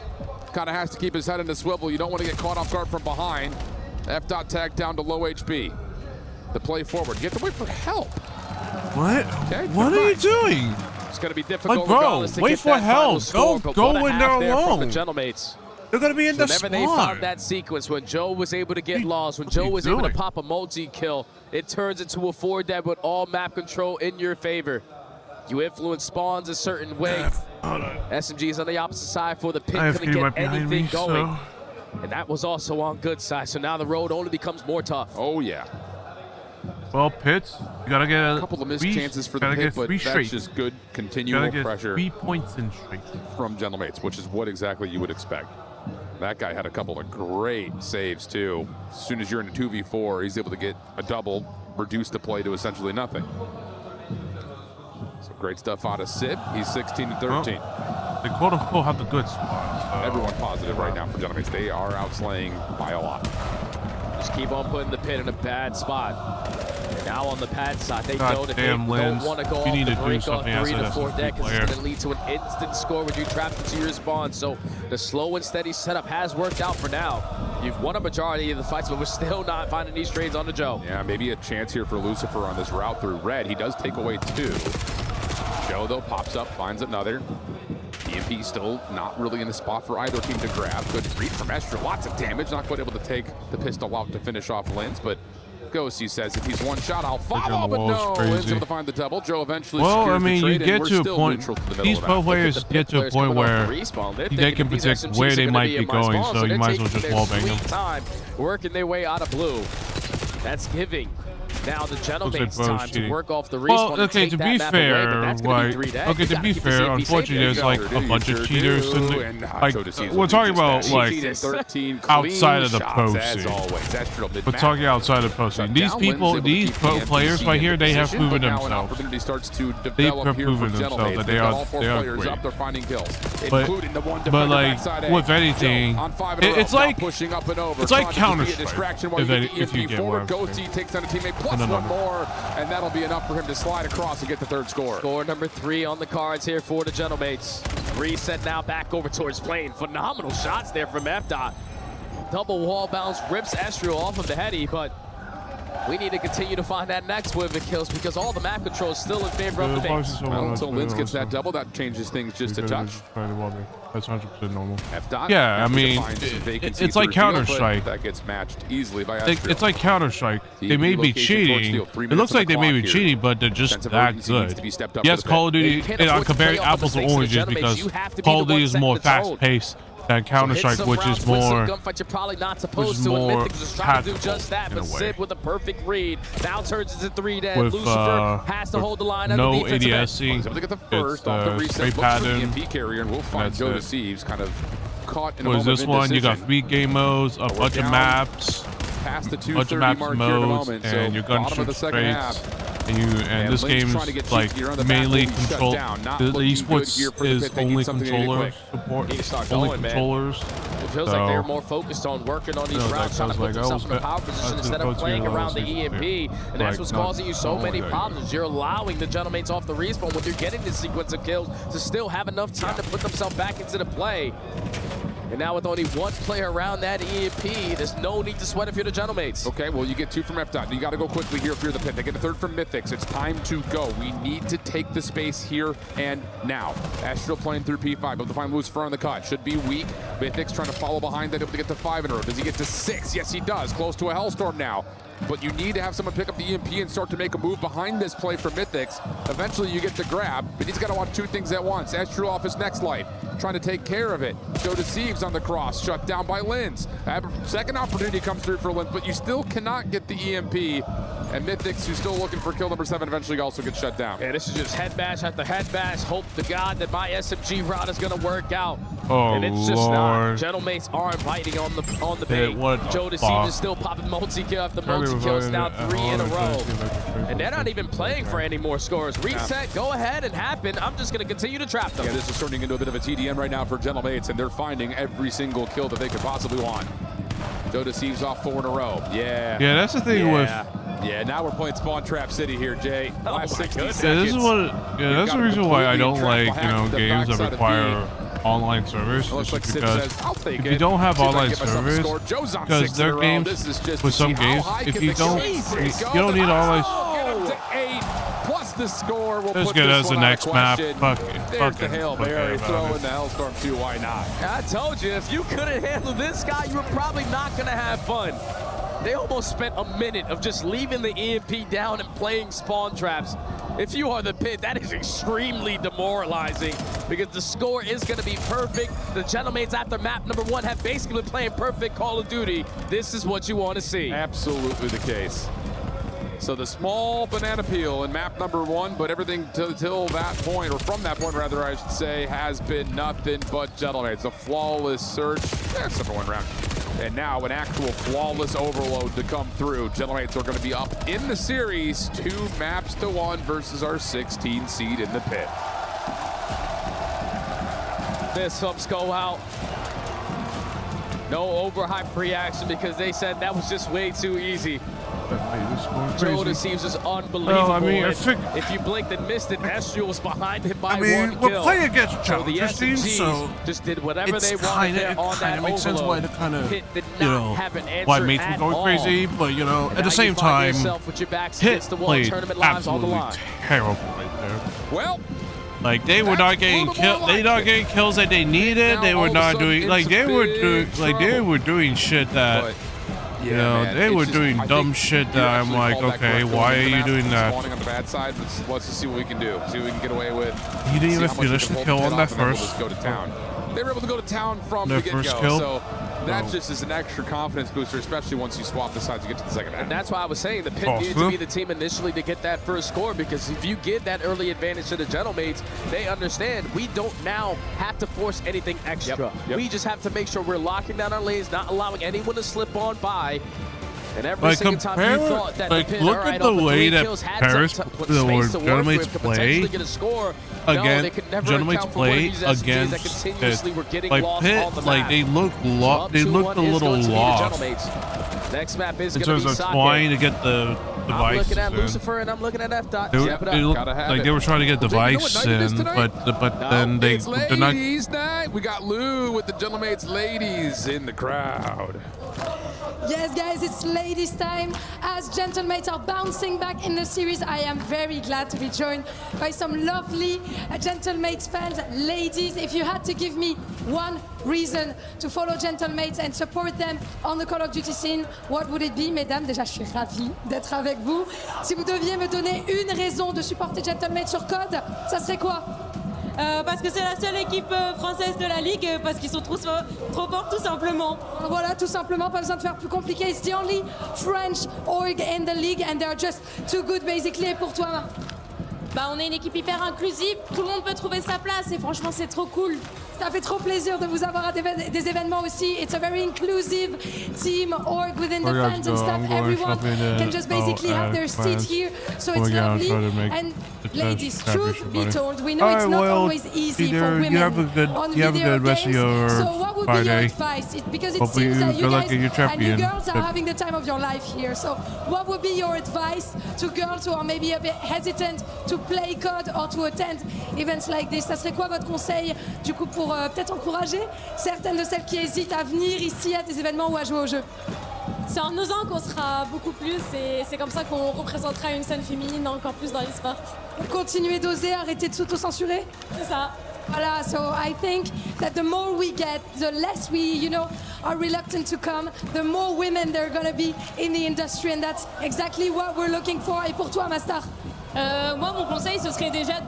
kind of has to keep his head in the swivel. You don't want to get caught off guard from behind. F dot tag down to low HP. The play forward. You have to wait for help. What? Okay, what are you doing? It's going to be difficult. Like, bro, to wait get for that help. Score, Go when they're alone. The Gentlemates. They're going to be in the Whenever they found that sequence, when Joe was able to get lost, when Joe was able to pop a multi-kill, it turns into a 4-dead with all map control in your favor. You influence spawns a certain way. SMG's on the opposite side for the pit, couldn't get anything going. And that was also on good side, so now the road only becomes more tough. Oh, yeah. Well, Pitts, you got to get a couple of missed chances for the pit, but that's just good continual pressure. 3 points in straight from Gentlemates, which is what exactly you would expect. That guy had a couple of great saves, too. As soon as you're in a 2v4, he's able to get a double, reduce the play to essentially nothing. So great stuff out of Sib. He's 16-13. Well, they quote-unquote have the good spot. So. Everyone positive right now for Gentlemates. They are outslaying by a lot. Just keep on putting the pit in a bad spot. And now on the pad side, they know that they don't Linz. want to go off the brink on 3 to 4 deck because it's going to lead to an instant score when you trap into your spawn. So the slow and steady setup has worked out for now. You've won a majority of the fights, but we're still not finding these trades on the Joe. Yeah, maybe a chance here for Lucifer on this route through red. He does take away 2. Joe, though, pops up, finds another. EMP still not really in the spot for either team to grab. Good read from Estra. Lots of damage. Not quite able to take the pistol out to finish off Linz, but Ghost, he says, if he's one shot, I'll follow, but no. Linz able to find the double. Joe eventually secures the trade, you get to a point. These pro players get to a point where they can predict where they might be going, so you might as well just wallbang them. Working their way out of blue. That's giving. Now the Gentlemates time to work off the respawn. Well, okay, to be fair, to be fair, unfortunately, there's like a bunch of cheaters, and like we're talking about like outside of the pro scene. We're talking outside of the pro scene. These people, these pro players right here, they have proven themselves. They have proven themselves that they are great. But like with anything, it's like Counter-Strike. If you get what I'm saying. Takes down a teammate plus one more, and that'll be enough for him to slide across and get the 3rd score. Score number 3 on the cards here for the Gentlemates. Reset now back over towards plane. Phenomenal shots there from F-Dot. Double wall bounce rips Estriel off of the heady, but we need to continue to find that next wave of kills because all the map control is still in favor of the base. Well, until Linz gets that double, that changes things just a touch. That's 100% normal. F-Dot. Yeah, I mean, it's like Counter-Strike. That gets matched easily by Estriel. It's like Counter-Strike. They may be cheating. It looks like they may be cheating, but they're just that good. Yes, Call of Duty, comparing apples to oranges because Call of Duty is more fast-paced than Counter-Strike, which is more gunfight you're probably not supposed to admit because it's trying to do just that, but Sib with a perfect read now turns into 3 dead. Lucifer has to hold the line no underneath. He's able to get the first off the reset. pattern. EMP carrier, and we'll find Joe Deceives kind of caught in a moment of indecision. What is this one? You got 3 game modes, a bunch of maps, past the 2:30 mark here in a moment, and you're gonna shoot straight. And this game's like mainly control. The esports is only controller support, only controllers. It feels like they're more focused on working on these routes, trying to put themselves in a power position instead of playing around the EMP. And that's what's causing you so many problems. You're allowing the Gentlemates off the respawn when you're getting this sequence of kills to still have enough time to put themselves back into the play. And now with only 1 player around that EMP, there's no need to sweat if you're the Gentlemates. Okay, well, you get 2 from F-Dot. You got to go quickly here if you're the pit. They get a 3rd from Mythics. It's time to go. We need to take the space here and now. Astral playing through P5, able to find Lucifer on the cut. Should be weak. Mythics trying to follow behind that, able to get to 5 in a row. Does he get to 6? Yes, he does. Close to a Hellstorm now. but you need to have someone pick up the EMP and start to make a move behind this play for Mythics. Eventually you get the grab, but he's got to watch two things at once. Astro off his next life, trying to take care of it. Joe Deceives on the cross, shut down by Linz. A second opportunity comes through for Linz, but you still cannot get the EMP. And Mythics, who's still looking for kill number 7, eventually also gets shut down. Yeah, this is just head bash after head bash. Hope to God that my SMG route is going to work out. Oh, and it's just not. Gentlemates aren't biting on the bait. Joe Deceives is still popping multi-kill after multi-kills, now 3 in a row. And they're not even playing for any more scores. Reset, go ahead and happen. I'm just going to continue to trap them. Yeah, this is turning into a bit of a TDM right now for Gentlemates, and they're finding every single kill that they could possibly want. Joe Deceives off 4 in a row. Yeah. Yeah, that's the thing with. Yeah, now we're playing Spawn Trap City here, Jay. Last 60 seconds. Yeah, this is what. Yeah, that's the reason why I don't like games that require online servers. Just because if you don't have online servers, because there are games with some games, if you don't need online. Plus the score will Let's put get this us the one out next of map. question. There's the Hail Mary, throw in the Hellstorm too, why not? I told you, if you couldn't handle this guy, you were probably not going to have fun. They almost spent a minute of just leaving the EMP down and playing spawn traps. If you are the pit, that is extremely demoralizing because the score is going to be perfect. The Gentlemates after map number 1 have basically been playing perfect Call of Duty. This is what you want to see. Absolutely the case. So the small banana peel in map number 1, but everything till that point, or from that point rather, I should say, has been nothing but Gentlemates. A flawless search. That's number 1 round. And now an actual flawless overload to come through. Gentlemates are going to be up in the series 2 maps to 1 versus our 16 seed in the pit. This humps go out. No overhyped reaction because they said that was just way too easy. Joe Deceives is unbelievable. No, I mean, if you blinked and missed it, Estriel was behind him by 1 kill. we're playing against Challenger teams, so just did whatever they wanted there on that makes sense why overload. to kind of, Hit did not have an answer why Mates were at going all. crazy, but And at the same time, with your backs Hit against the wall, played tournament lives on the absolutely line. terrible right there. Well, like they were not getting kills that they needed. They were not doing they were doing shit that. They were doing dumb shit that I'm like, okay, why are you doing that? Spawning on the bad side, but let's just see what we can do. See what we can get away with. He didn't even finish the kill on that first. Go to town. They were able to go to town from the get-go, so that just is an extra confidence booster, especially once you swap the sides to get to the second half. And that's why I was saying the pit needed to be the team initially to get that first score, because if you give that early advantage to the Gentlemates, they understand we don't now have to force anything extra. We just have to make sure we're locking down our lanes, not allowing anyone to slip on by. And every single time you thought that the pit, look at the way that Paris, the Gentlemates play against Gentlemates play against Pit, like they look a little lost. Next map is in going terms to be of trying to get the device. I'm looking at Lucifer and I'm looking at F dot. They looked like they were trying to get the device in, but then they're not. Ladies night. We got Lou with the Gentlemates ladies in the crowd. Yes, guys, it's ladies' time. As Gentlemates are bouncing back in the series, I am very glad to be joined by some lovely Gentlemates fans. Ladies, if you had to give me one reason to follow Gentlemates and support them on the Call of Duty scene, what would it be? Mesdames, déjà, je suis ravie d'être avec vous. Si vous deviez me donner une raison de supporter Gentlemates sur Code, ça serait quoi? Parce que c'est la seule équipe française de la ligue, parce qu'ils sont trop forts tout simplement. Voilà, tout simplement, pas besoin de faire plus compliqué. It's the only French org in the league and they're just too good basically. Et pour toi? Bah, on est une équipe hyper inclusive, tout le monde peut trouver sa place et franchement c'est trop cool. Ça fait trop plaisir de vous avoir à des événements aussi. It's a very inclusive team org within the fans and stuff. Everyone can just basically have their seat here, so it's lovely. And ladies, truth be told, we know it's not always easy for women on video games. So what would be your advice? Because it seems that you guys and you girls are having the time of your life here. So what would be your advice to girls who are maybe a bit hesitant to play COD or to attend events like this? Ça serait quoi votre conseil du coup pour peut-être encourager certaines de celles qui hésitent à venir ici à des événements ou à jouer au jeu? C'est en osant qu'on sera beaucoup plus et c'est comme ça qu'on représentera une scène féminine encore plus dans l'e-sport. Continuez d'oser, arrêtez de s'auto-censurer. C'est ça. Voilà, so I think that the more we get, the less we, you know, are reluctant to come, the more women there are going to be in the industry, and that's exactly what we're looking for. Et pour toi, Mastar? Moi, mon conseil, ce serait déjà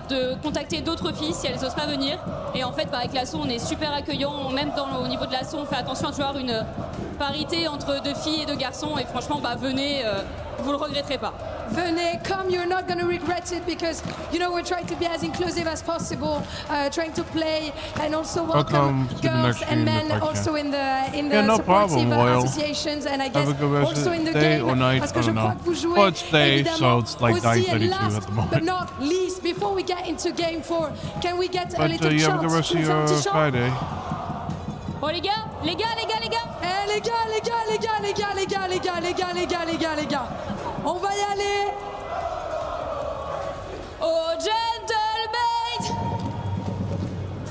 de contacter d'autres filles si elles n'osent pas venir. Et en fait, avec l'assaut, on est super accueillant. Même au niveau de l'assaut, on fait attention à toujours avoir une parité entre 2 filles et 2 garçons. Et franchement, venez, vous le regretterez pas. Venez, come, you're not going to regret it, because, you know, we're trying to be as inclusive as possible, trying to play and also welcome girls and men also in the no supportive problem, associations, and I guess Have a good rest also of in the the day game, or night, parce que I je don't crois know. que vous jouez Well, it's day, so it's like aussi, and 9:32 last at the moment. but not least, before we get into game 4, can we get a But little you chant? have a good rest of Une petite your chant? Friday. Bon les gars, Eh les gars, on va y aller. Oh gentlemen,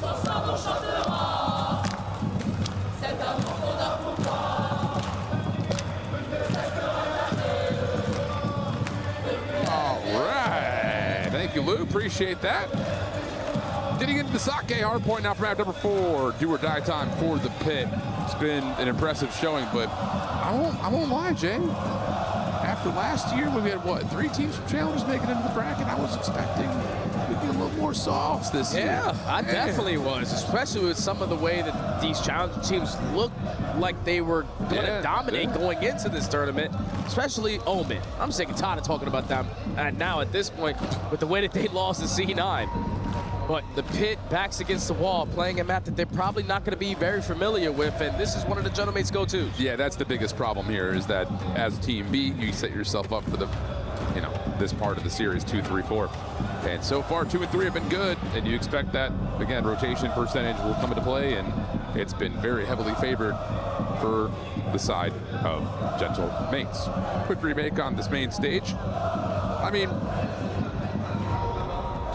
sans ça on chantera cet amour qu'on a pour toi. All right. Thank you, Lou. Appreciate that. Getting into the sake hard point now from map number 4. Do or die time for the pit. It's been an impressive showing, but I won't lie, Jay. After last year, we had, what, 3 teams from Challengers making it into the bracket? I was expecting we'd be a little more soft this year. Yeah, I definitely was, especially with some of the way that these Challenger teams looked like they were going to dominate going into this tournament, especially Omen. I'm sick and tired of talking about them now at this point with the way that they lost to C9. But the pit backs against the wall, playing a map that they're probably not going to be very familiar with, and this is one of the Gentleman's go-tos. Yeah, that's the biggest problem here, is that as Team B, you set yourself up for the, you know, this part of the series, 2, 3, 4. And so far, 2 and 3 have been good, and you expect that, again, rotation percentage will come into play, and it's been very heavily favored for the side of Gentlemates. Quick remake on this main stage. I mean,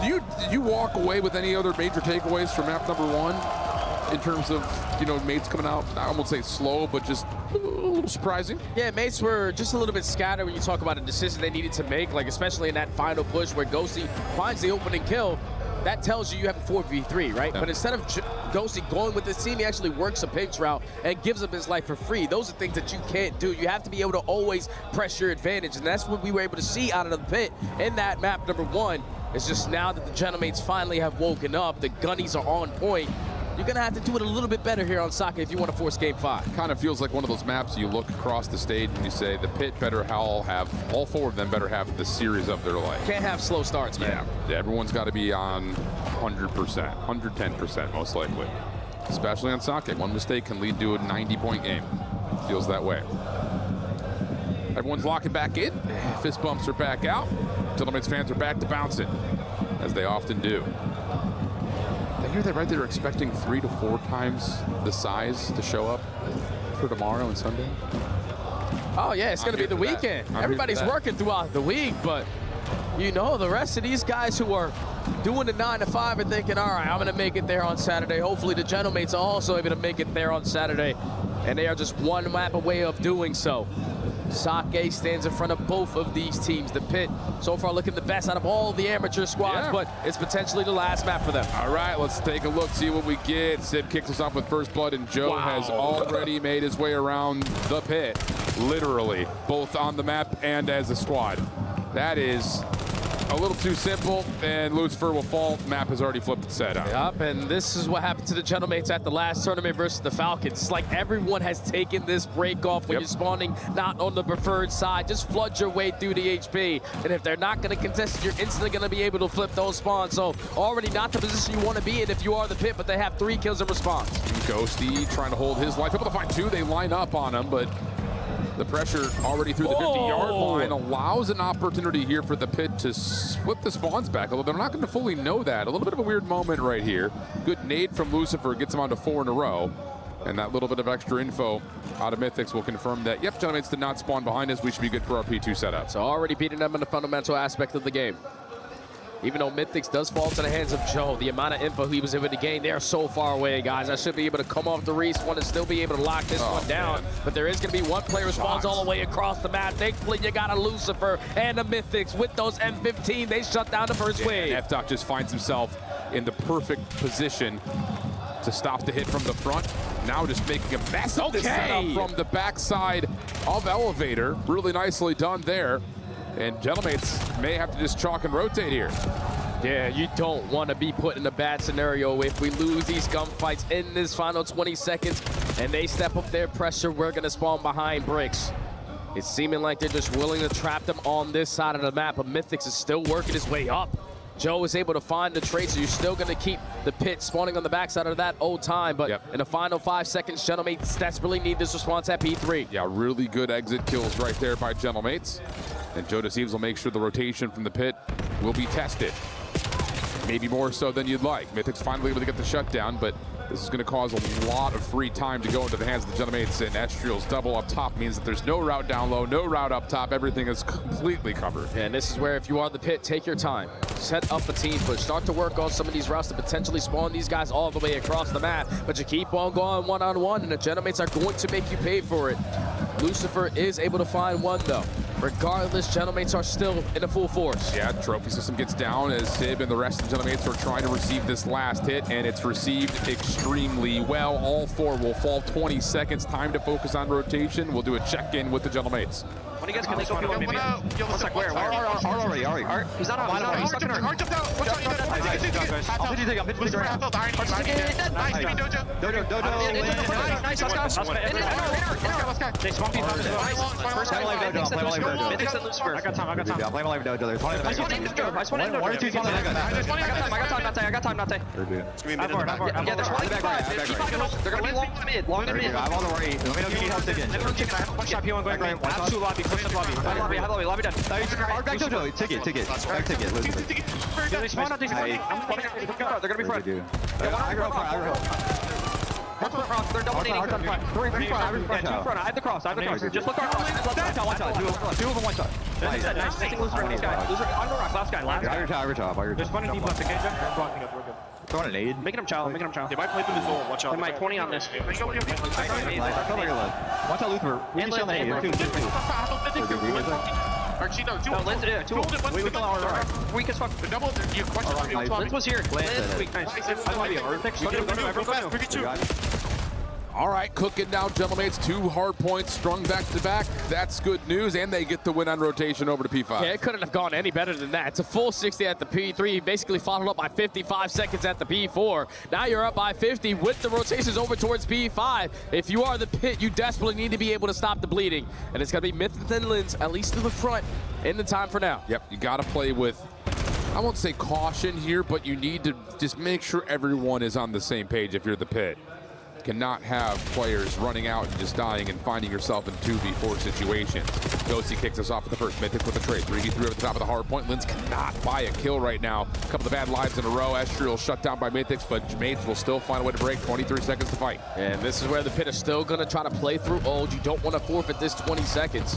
did you walk away with any other major takeaways from map number 1 in terms of, you know, mates coming out? I won't say slow, but just a little surprising. Yeah, mates were just a little bit scattered when you talk about a decision they needed to make, like especially in that final push where Ghosty finds the opening kill. That tells you have a 4v3, right? Yeah. But instead of Ghosty going with his team, he actually works a pinch route and gives up his life for free. Those are things that you can't do. You have to be able to always press your advantage, and that's what we were able to see out of the pit in that map number 1. It's just now that the Gentlemates finally have woken up, the gunnies are on point. You're gonna have to do it a little bit better here on Sake if you want to force game 5. Kind of feels like one of those maps you look across the stage and you say the pit better all 4 of them better have the series of their life. Can't have slow starts, man. Yeah, everyone's got to be on 100%, 110% most likely. Especially on Sake. One mistake can lead to a 90-point game. Feels that way. Everyone's locking back in. Fist bumps are back out. Gentlemen's fans are back to bouncing, as they often do. Did I hear that right? They're expecting 3 to 4 times the size to show up for tomorrow and Sunday? Oh, yeah, it's going to be the weekend. Everybody's working throughout the week, but you know, the rest of these guys who are doing the 9 to 5 are thinking, all right, I'm going to make it there on Saturday. Hopefully the Gentlemates are also able to make it there on Saturday, and they are just one map away of doing so. Sake stands in front of both of these teams. The pit so far looking the best out of all the amateur squads, but it's potentially the last map for them. All right, let's take a look, see what we get. Sib kicks us off with first blood, and Joe has already made his way around the pit, literally, both on the map and as a squad. That is a little too simple, and Lucifer will fall. Map has already flipped its set out. Yep, and this is what happened to the Gentlemates at the last tournament versus the Falcons. It's like everyone has taken this break off when you're spawning not on the preferred side. Just flood your way through the HP, and if they're not going to contest it, you're instantly going to be able to flip those spawns. So already not the position you want to be in if you are the pit, but they have 3 kills in response. Ghosty trying to hold his life, able to find 2. They line up on him, but the pressure already through the 50-yard line allows an opportunity here for the pit to flip the spawns back, although they're not going to fully know that. A little bit of a weird moment right here. Good nade from Lucifer gets him on to 4 in a row. And that little bit of extra info out of Mythics will confirm that, yep, Gentlemen did not spawn behind us. We should be good for our P2 setup. So already beating them in the fundamental aspect of the game. Even though Mythics does fall to the hands of Joe, the amount of info he was able to gain, they are so far away, guys. I should be able to come off the respawn and still be able to lock this one down. Man. But there is going to be one player who spawns all the way across the map. Thankfully, you got a Lucifer and a Mythics with those M15. They shut down the first wave. And FDOT just finds himself in the perfect position to stop the hit from the front. Now just making a mess of this setup from the backside of Elevator. Really nicely done there. And Gentlemates may have to just chalk and rotate here. Yeah, you don't want to be put in a bad scenario. If we lose these gunfights in this final 20 seconds and they step up their pressure, we're going to spawn behind bricks. It's seeming like they're just willing to trap them on this side of the map, but Mythics is still working his way up. Joe was able to find the trade, so you're still going to keep the pit spawning on the backside of that old time. But in the final 5 seconds, Gentlemates desperately need this response at P3. Yeah, really good exit kills right there by Gentlemates. And Joe Deceives will make sure the rotation from the pit will be tested. Maybe more so than you'd like. Mythic's finally able to get the shutdown, but this is going to cause a lot of free time to go into the hands of the Gentlemates, and Estriel's double up top means that there's no route down low, no route up top. Everything is completely covered. And this is where, if you are the pit, take your time. Set up a team push. Start to work on some of these routes to potentially spawn these guys all the way across the map. But you keep on going one-on-one, and the Gentlemates are going to make you pay for it. Lucifer is able to find one, though. Regardless, Gentlemates are still in a full force. Yeah, trophy system gets down as Sib and the rest of the Gentlemates are trying to receive this last hit, and it's received extremely well. All four will fall 20 seconds. Time to focus on rotation. We'll do a check-in with the Gentlemates. When you guys can go people maybe. One sec, where? Art already. He's not on. He's stuck in Art. Jumped out. What's up? I'll take him. Nice, Dojo. Nice, let's go. They spawn people. First time live Dojo. Mythics and Lucifer. I got time. I'm playing live Dojo. There's one in I spawned in Dojo. I got time, Nate. Yeah, there's one in P5. They're going to be long to mid. I'm on the right. Let me know if you need help digging. One shot, P1 going green. Absolute lobby. Lobby done. Back Dojo. Ticket. Back ticket. They spawn on these. They're going to be front. They're double needing. Two front. I have the cross. Just look our One shot. Two of them one shot. Nice. Missing Loser. Last guy. There's one in deep left. Okay, Jeff. We're good. Throwing an aid. Making him chow. They might play through the zone. Watch out. They might 20 on this. Watch out, Luther. We can stay on the aid. Two. Weak as fuck. The double. Lens was here. Lens weak. Nice. All right, cooking now, Gentlemates. 2 hard points strung back to back. That's good news, and they get the win on rotation over to P5. Yeah, it couldn't have gone any better than that. It's a full 60 at the P3, basically followed up by 55 seconds at the P4. Now you're up by 50 with the rotations over towards P5. If you are the pit, you desperately need to be able to stop the bleeding. And it's going to be Mythics and Lens, at least to the front, in the time for now. Yep, you got to play with, I won't say caution here, but you need to just make sure everyone is on the same page if you're the pit. Cannot have players running out and just dying and finding yourself in 2v4 situations. Ghosty kicks us off at the first. Mythic with a trade. 3v3 over the top of the hard point. Lens cannot buy a kill right now. A couple of bad lives in a row. Estriel shut down by Mythics, but Mates will still find a way to break. 23 seconds to fight. And this is where the pit is still going to try to play through old. You don't want to forfeit this 20 seconds.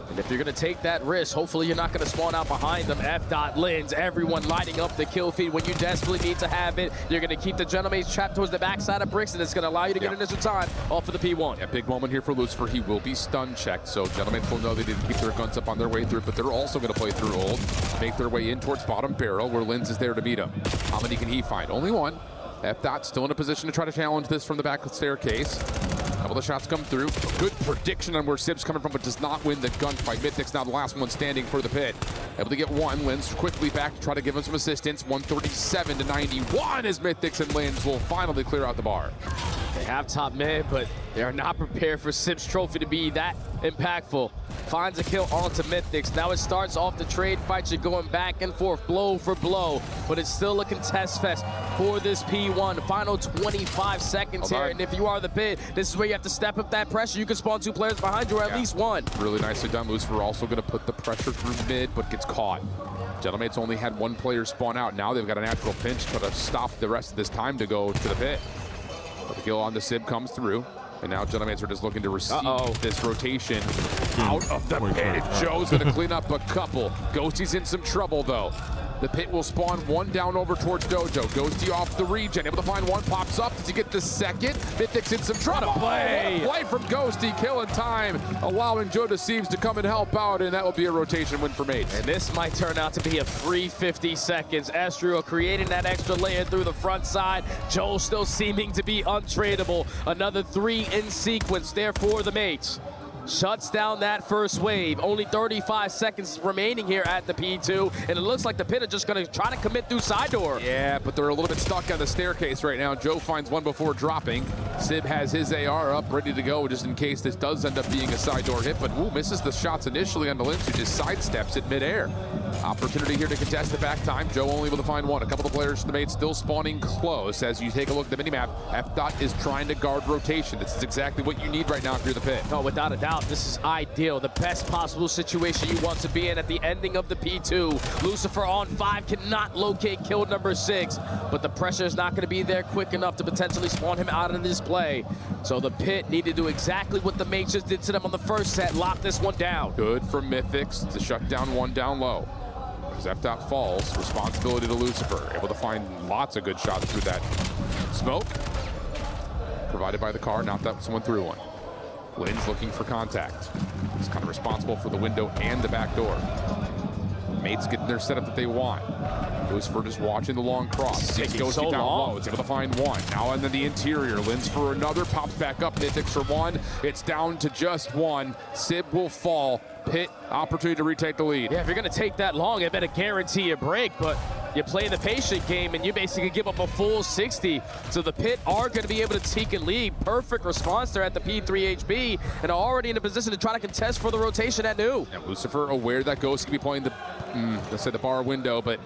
And if you're going to take that risk, hopefully you're not going to spawn out behind them. FDOT, Lens, everyone lighting up the kill feed when you desperately need to have it. You're going to keep the Gentlemates trapped towards the backside of bricks, and it's going to allow you to get initial time off of the P1. Yeah, big moment here for Lucifer. He will be stun checked, so Gentlemates will know they didn't keep their guns up on their way through, but they're also going to play through old, make their way in towards bottom barrel, where Lens is there to meet him. How many can he find? Only one. FDOT still in a position to try to challenge this from the back staircase. Couple of shots come through. Good prediction on where Sib's coming from, but does not win the gunfight. Mythics now the last one standing for the pit. Able to get one. Lens quickly back to try to give him some assistance. 137 to 91 as Mythics and Lens will finally clear out the bar. They have top mid, but they are not prepared for Sib's trophy to be that impactful. Finds a kill onto Mythics. Now it starts off the trade fight. You're going back and forth, blow for blow, but it's still a contest fest for this P1. Final 25 seconds here, and if you are the pit, this is where you have to step up that pressure. You can spawn 2 players behind you, or at least one. Really nicely done. Lucifer also going to put the pressure through mid, but gets caught. Gentlemates only had 1 player spawn out. Now they've got a natural pinch to stop the rest of this time to go to the pit. But the kill on the Sib comes through. And now Gentlemates are just looking to receive this rotation out of the pit. And Joe's going to clean up a couple. Ghosty's in some trouble, though. The pit will spawn one down over towards Dojo. Ghosty off the regen, able to find one, pops up. Does he get the second? Mythic's in some trouble. Play from Ghosty, killing time, allowing Joe Deceives to come and help out, and that will be a rotation win for Mates. And this might turn out to be a free 50 seconds. Estruo creating that extra layer through the front side. Joe still seeming to be untradeable. Another 3 in sequence there for the Mates. Shuts down that first wave. Only 35 seconds remaining here at the P2, and it looks like the pit are just going to try to commit through side door. Yeah, but they're a little bit stuck on the staircase right now. Joe finds one before dropping. Sib has his AR up, ready to go, just in case this does end up being a side door hit, but misses the shots initially on the Lynch, who just sidesteps it midair. Opportunity here to contest the back time. Joe only able to find one. A couple of players from the Mates still spawning close. As you take a look at the minimap, F-Dot is trying to guard rotation. This is exactly what you need right now if you're the pit. No, without a doubt, this is ideal. The best possible situation you want to be in at the ending of the P2. Lucifer on 5 cannot locate kill number 6, but the pressure is not going to be there quick enough to potentially spawn him out of this play. So the pit need to do exactly what the Mates just did to them on the first set, lock this one down. Good for Mythics to shut down one down low. As F-Dot falls, responsibility to Lucifer. Able to find lots of good shots through that smoke. Provided by the car, not that someone threw one. Lynn's looking for contact. He's kind of responsible for the window and the back door. Mates getting their setup that they want. Lucifer just watching the long cross. Taking Goes so down long. low. It's able to find one. Now into the interior. Lynn's for another. Pops back up. Mythics for one. It's down to just one. Sib will fall. Pit opportunity to retake the lead. Yeah, if you're going to take that long, I better guarantee a break, but you play the patient game and you basically give up a full 60. So the pit are going to be able to take a lead. Perfect response there at the P3 HB and are already in a position to try to contest for the rotation at new. And Lucifer aware that Ghost can be playing the, let's say the bar window, but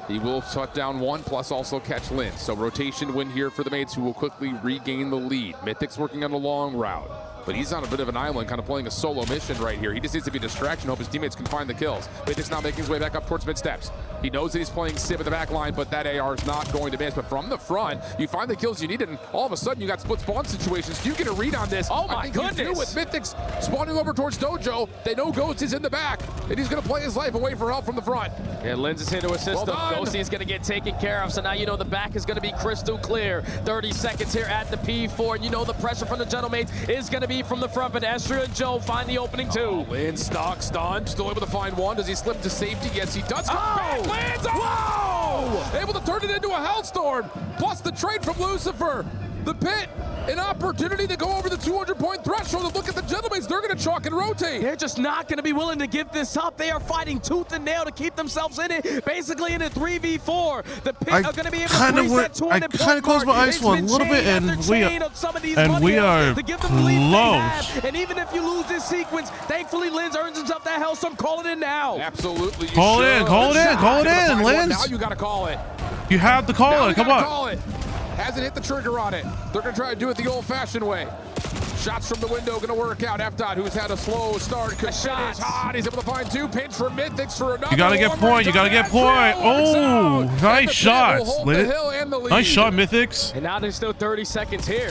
he will shut down one, plus also catch Lynn. So rotation win here for the Mates, who will quickly regain the lead. Mythic's working on a long route, but he's on a bit of an island, kind of playing a solo mission right here. He just needs to be a distraction, hope his teammates can find the kills. Mythic's now making his way back up towards mid steps. He knows that he's playing Sib in the back line, but that AR is not going to miss. But from the front, you find the kills you need, and all of a sudden you got split spawn situations. Do you get a read on this? Oh my goodness! You do with Mythic's spawning over towards Dojo. They know Ghost is in the back, and he's going to play his life away for help from the front. Yeah, Lens is here to assist them. Ghosty is going to get taken care of, so now you know the back is going to be crystal clear. 30 seconds here at the P4, and you know the pressure from the Gentlemates is going to be from the front, but Estria and Joe find the opening too. Lynn stock stunned, still able to find one. Does he slip to safety? Yes, he does. Lands! Whoa! Able to turn it into a hellstorm, plus the trade from Lucifer. The pit, an opportunity to go over the 200-point threshold and look at the Gentlemates. They're going to chalk and rotate. They're just not going to be willing to give this up. They are fighting tooth and nail to keep themselves in it, basically in a 3v4. The pit are going to be able to reset 200 I kind of closed my eyes for a little bit, and we are close. And even if you lose this sequence, thankfully Linz earns himself that hellstorm. Call it in now. Absolutely. Call it in, Linz. Now you got to call it. You have to call it. Come on. Call it. Hasn't hit the trigger on it. They're going to try to do it the old-fashioned way. Shots from the window going to work out. F-Dot, who's had a slow start, could finish hot. He's able to find two. Pinch for Mythics for another. You got to get point. You got to get point. Oh, nice shots. Nice shot, Mythics. And now there's still 30 seconds here.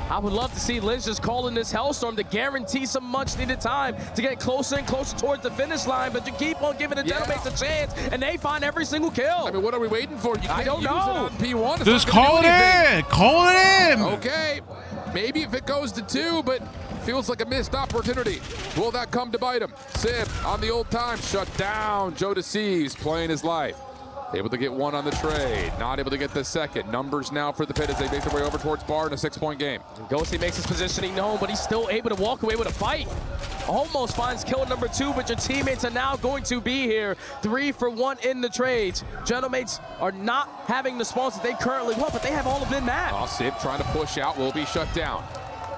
I would love to see Lynch just calling this hellstorm to guarantee some much-needed time to get closer and closer towards the finish line, but you keep on giving the Gentlemates a chance, and they find every single kill. I mean, what are we waiting for? I don't know. P1. Just call it in. Call it in. Okay. Maybe if it goes to 2, but feels like a missed opportunity. Will that come to bite him? Sib on the old time. Shut down. Joe Deceives playing his life. Able to get one on the trade, not able to get the second. Numbers now for the pit as they make their way over towards bar in a 6-point game. And Ghosty makes his positioning known, but he's still able to walk away with a fight. Almost finds kill number 2, but your teammates are now going to be here. 3 for 1 in the trades. Gentlemates are not having the spawns that they currently want, but they have all of them mad. Sib trying to push out, will be shut down.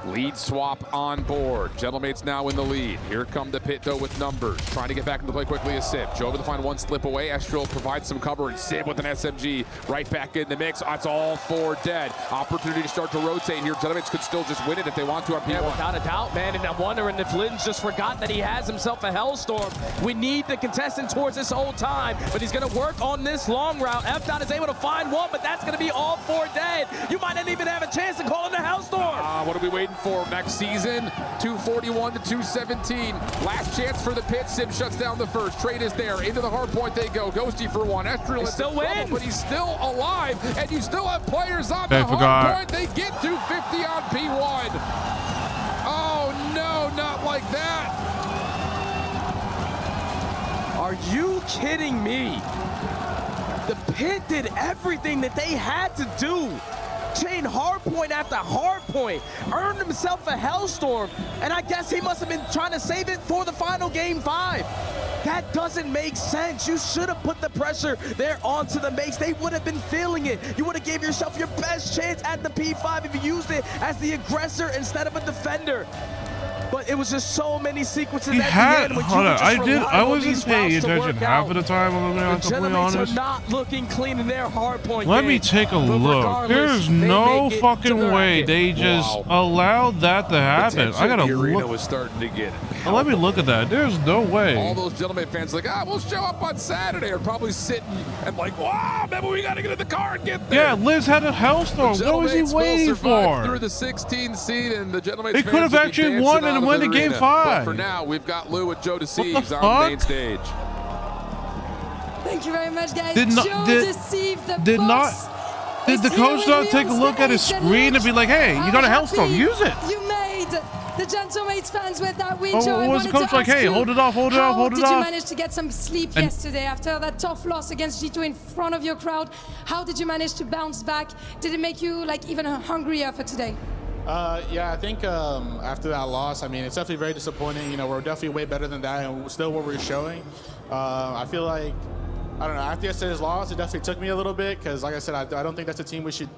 Lead swap on board. Gentlemates now in the lead. Here come the pit, though, with numbers. Trying to get back into play quickly is Sib. Joe to find one slip away. Estrel provides some cover, and Sib with an SMG right back in the mix. That's all 4 dead. Opportunity to start to rotate here. Gentlemates could still just win it if they want to on P1. Yeah, without a doubt, man. And I'm wondering if Lynn's just forgot that he has himself a hellstorm. We need the contestant towards this old time, but he's going to work on this long route. F-Dot is able to find one, but that's going to be all 4 dead. You might not even have a chance to call in the hellstorm. What are we waiting for next season. 241 to 217. Last chance for the pit. Sim shuts down the first. Trade is there. Into the hard point they go. Ghosty for one. Estrel is still win, but he's still alive, and you still have players on the hard point. They get 250 on P1. Oh no, not like that. Are you kidding me? The pit did everything that they had to do. Chain hardpoint after hardpoint, earned himself a hellstorm, and I guess he must have been trying to save it for the final game 5. That doesn't make sense. You should have put the pressure there onto the mates. They would have been feeling it. You would have gave yourself your best chance at the P5 if you used it as the aggressor instead of a defender. But it was just so many sequences at the end. Hold on, I wasn't paying attention half of the time. I'm going to be honest. Are not looking clean in their hard point. Let me take a look. There's no fucking way they just allowed that to happen. I gotta the arena look. was starting to get. Let me look at that. There's no way. All those gentleman fans like, we'll show up on Saturday, are probably sitting and like, wow, maybe we gotta get in the car and get there. Yeah, Liz had a hellstorm. What was he waiting for? Through the 16th seed, and the gentleman. They could have actually won and win the game 5. But for now, we've got Lou and Joe Deceives on the main stage. Thank you very much, guys. Did the coach not take a look at his screen and be like, hey, you got a hellstorm, use it? You made the Gentlemates fans with that win. What was the coach like? Hey, hold it off, hold it off, hold it off. How did you manage to get some sleep yesterday after that tough loss against G2 in front of your crowd? How did you manage to bounce back? Did it make you like even hungrier for today? Yeah, I think after that loss, I mean, it's definitely very disappointing. You know, we're definitely way better than that, and still what we're showing. I feel like, I don't know, after yesterday's loss, it definitely took me a little bit, because like I said, I don't think that's a team we should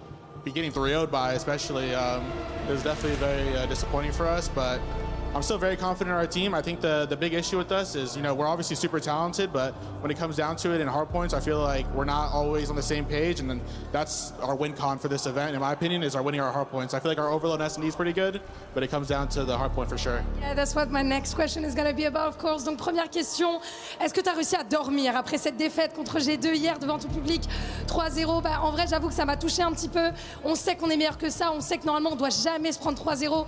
be getting 3-0'd by, especially. It was definitely very disappointing for us, but I'm still very confident in our team. I think the big issue with us is, you know, we're obviously super talented, but when it comes down to it in hard points, I feel like we're not always on the same page, and then that's our win con for this event, in my opinion, is our winning our hard points. I feel like our overload S&D is pretty good, but it comes down to the hard point for sure. Yeah, that's what my next question is going to be about, of course. Donc, première question, est-ce que tu as réussi à dormir après cette défaite contre G2 hier devant tout public 3-0? Bah, en vrai, j'avoue que ça m'a touché un petit peu. On sait qu'on est meilleur que ça, on sait que normalement on doit jamais se prendre 3-0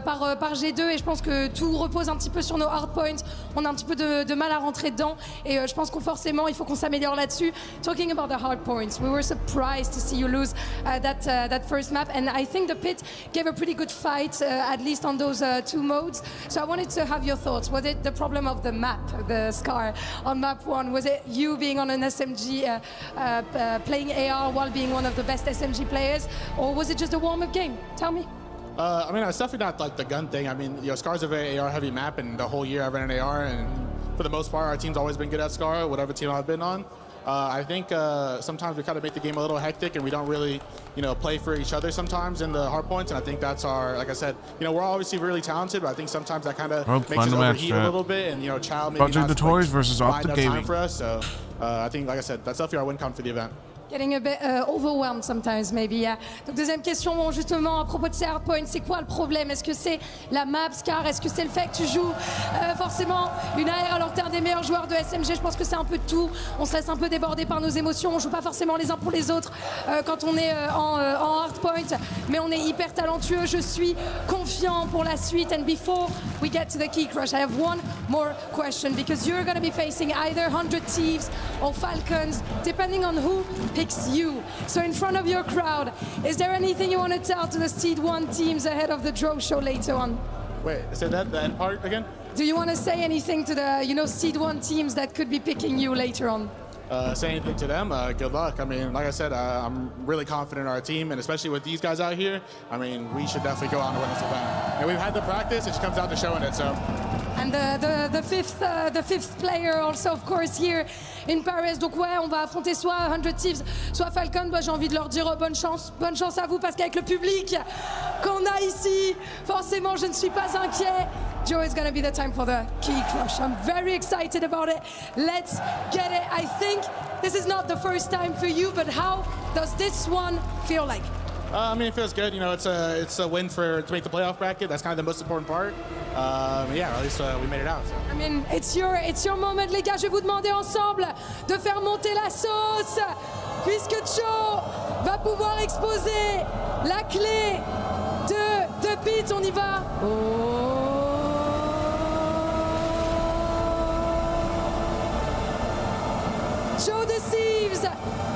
par G2, et je pense que tout repose un petit peu sur nos hard points. On a un petit peu de mal à rentrer dedans, et je pense qu'on forcément il faut qu'on s'améliore là-dessus. Talking about the hard points, we were surprised to see you lose that first map, and I think the pit gave a pretty good fight, at least on those 2 modes. So I wanted to have your thoughts. Was it the problem of the map, the scar on map 1? Was it you being on an SMG, playing AR while being one of the best SMG players, or was it just a warm-up game? Tell me. I mean, it's definitely not like the gun thing. I mean, you know, Scar's a very AR-heavy map, and the whole year I've ran an AR, and for the most part, our team's always been good at Scar, whatever team I've been on. I think sometimes we kind of make the game a little hectic, and we don't really, you know, play for each other sometimes in the hard points, and I think that's our, like I said, you know, we're obviously really talented, but I think sometimes that kind of makes us overheat a little bit, and, you know, Child maybe not Toys versus find enough Gaming time for us, so I think, like I said, that's definitely our win con for the event. Getting a bit overwhelmed sometimes, maybe. Yeah. Donc, deuxième question, bon, justement, à propos de ces hardpoints, c'est quoi le problème? Est-ce que c'est la map, Scar? Est-ce que c'est le fait que tu joues forcément une AR alors que tu es un des meilleurs joueurs de SMG? Je pense que c'est un peu de tout. On se laisse un peu déborder par nos émotions. On joue pas forcément les uns pour les autres quand on est en hardpoint, mais on est hyper talentueux. Je suis confiant pour la suite. And before we get to the key crush, I have one more question, because you're going to be facing either 100 Thieves or Falcons, depending on who picks you. So in front of your crowd, is there anything you want to tell to the Seed 1 teams ahead of the draw show later on? Wait, say that, the end part again? Do you want to say anything to the, you know, Seed 1 teams that could be picking you later on? Say anything to them, good luck. I mean, like I said, I'm really confident in our team, and especially with these guys out here, I mean, we should definitely go out and win this event. And we've had the practice, it just comes down to showing it, so. And the fifth player also, of course, here in Paris. Donc ouais, on va affronter soit 100 Thieves, soit Falcon. Bah, j'ai envie de leur dire bonne chance à vous, parce qu'avec le public qu'on a ici, forcément, je ne suis pas inquiet. Joe, it's gonna be the time for the key crush. I'm very excited about it. Let's get it. I think this is not the first time for you, but how does this one feel like? I mean, it feels good. You know, it's a win to make the playoff bracket. That's kind of the most important part. Yeah, at least we made it out. So. I mean, it's your moment, les gars. Je vais vous demander ensemble de faire monter la sauce, puisque Joe va pouvoir exposer la clé de beat. On y va. Joe Deceives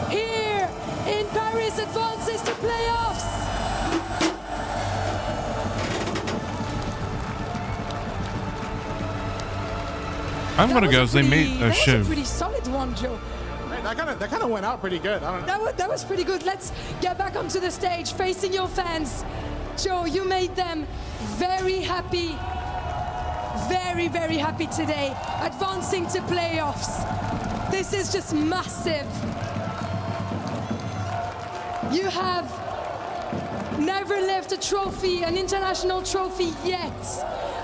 here in Paris advances to playoffs. I'm gonna guess they made a That was a shiv. pretty solid one, Joe. That kind of went out pretty good. I don't know. That was pretty good. Let's get back onto the stage, facing your fans. Joe, you made them very happy. Very, very happy today. Advancing to playoffs. This is just massive. You have never left a trophy, an international trophy yet,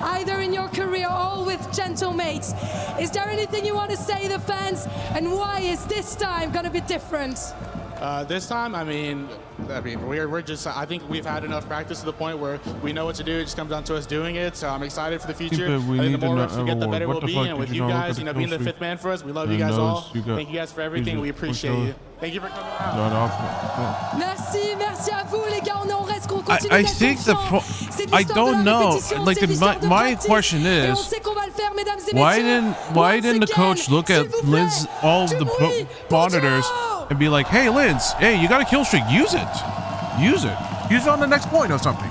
either in your career or with Gentlemates. Is there anything you want to say to the fans, and why is this time going to be different? This time, I mean, we're just. I think we've had enough practice to the point where we know what to do. It just comes down to us doing it. So I'm excited for the future. I think the more reps we get, the better we'll be. And with you guys, being the fifth man for us, we love you guys all. Thank you guys for everything. We appreciate you. Thank you for coming out. Merci à vous les gars. On reste qu'on continue. I think I don't know. Like my question is, why didn't the coach look at Lynn's all the monitors and be like, hey Lynn's, hey, you got a kill streak, use it on the next point or something,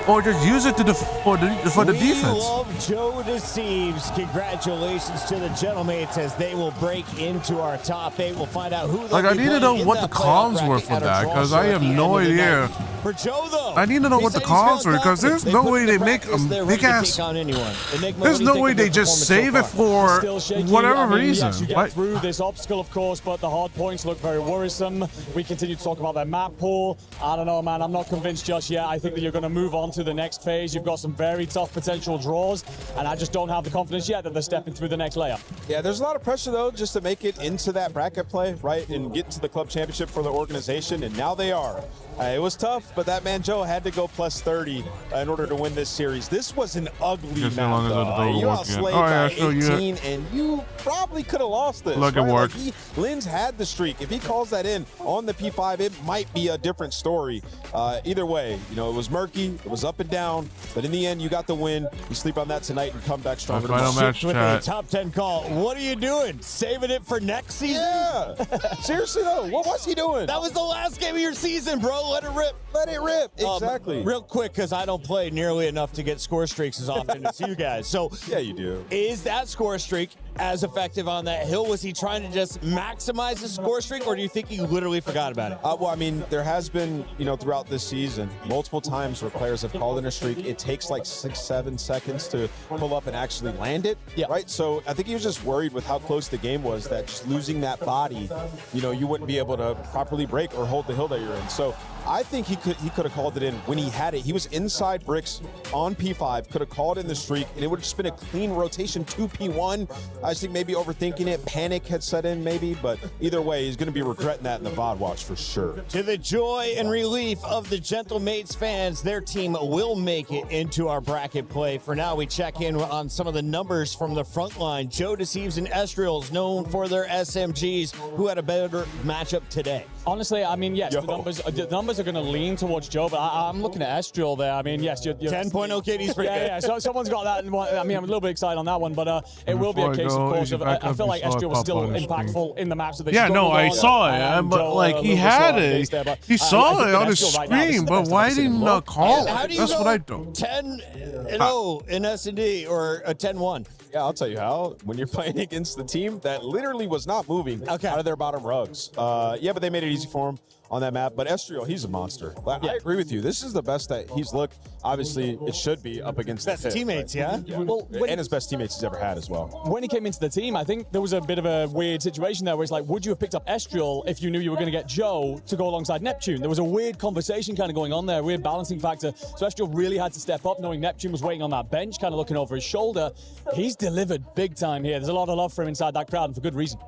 or just use it for the defense. We love Joe Deceives. Congratulations to the Gentlemates as they will break into our top 8. We'll find out who. Like I need to know what the comms were for that, because I have no idea. For Joe, though, I need to know what the comms were, because there's no way they make a big ass. There's no way they just save it for whatever reason. Yes, you get through this obstacle, of course, but the hard points look very worrisome. We continue to talk about their map pool. I don't know, man. I'm not convinced just yet. I think that you're going to move on to the next phase. You've got some very tough potential draws, and I just don't have the confidence yet that they're stepping through the next layer. Yeah, there's a lot of pressure, though, just to make it into that bracket play, right, and get to the club championship for the organization, and now they are. It was tough, but that man Joe had to go plus 30 in order to win this series. This was an ugly map, though. You outslayed by 18, and you probably could have lost this. Look at work. Lynn's had the streak. If he calls that in on the P5, it might be a different story. Either way, you know, it was murky, it was up and down, but in the end, you got the win. You sleep on that tonight and come back stronger. Final match, with a top 10 call. What are you doing? Saving it for next season? Yeah. Seriously, though, what was he doing? That was the last game of your season, bro. Let it rip. Let it rip. Exactly. Real quick, because I don't play nearly enough to get score streaks as often as you guys. So yeah, you do. Is that score streak as effective on that hill? Was he trying to just maximize his score streak, or do you think he literally forgot about it? Well, I mean, there has been, you know, throughout this season, multiple times where players have called in a streak. It takes like 6-7 seconds to pull up and actually land it. Yeah. Right. So I think he was just worried with how close the game was that just losing that body, you know, you wouldn't be able to properly break or hold the hill that you're in. So I think he could have called it in when he had it. He was inside bricks on P5, could have called in the streak, and it would have just been a clean rotation to P1. I just think maybe overthinking it, panic had set in maybe, but either way, he's going to be regretting that in the VOD watch for sure. To the joy and relief of the Gentlemates fans, their team will make it into our bracket play. For now, we check in on some of the numbers from the front line. Joe Deceives and Estriels, known for their SMGs, who had a better matchup today. Honestly, I mean, yes, the numbers are going to lean towards Joe, but I'm looking at Estriel there. I mean, yes, you're 10.0 KD's pretty good. Yeah, so someone's got that. I mean, I'm a little bit excited on that one, but it will be a case, of course, of I feel like Estriel was still impactful in the maps that they Yeah, no, I saw it, but like he had it. He saw it on his screen, but why didn't he call it? That's what I don't. 10-0 in S&D or a 10-1. Yeah, I'll tell you how. When you're playing against the team that literally was not moving out of their bottom rugs. Yeah, but they made it easy for him on that map. But Estriel, he's a monster. I agree with you. This is the best that he's looked. Obviously, it should be up against best the teammates, yeah? Well, and his best teammates he's ever had as well. When he came into the team, I think there was a bit of a weird situation there where it's like, would you have picked up Estriel if you knew you were going to get Joe to go alongside Neptune? There was a weird conversation kind of going on there, weird balancing factor. So Estriel really had to step up, knowing Neptune was waiting on that bench, kind of looking over his shoulder. He's delivered big time here. There's a lot of love for him inside that crowd, and for good reason.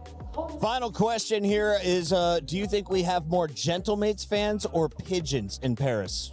Final question here is, do you think we have more Gentlemates fans or Pigeons in Paris?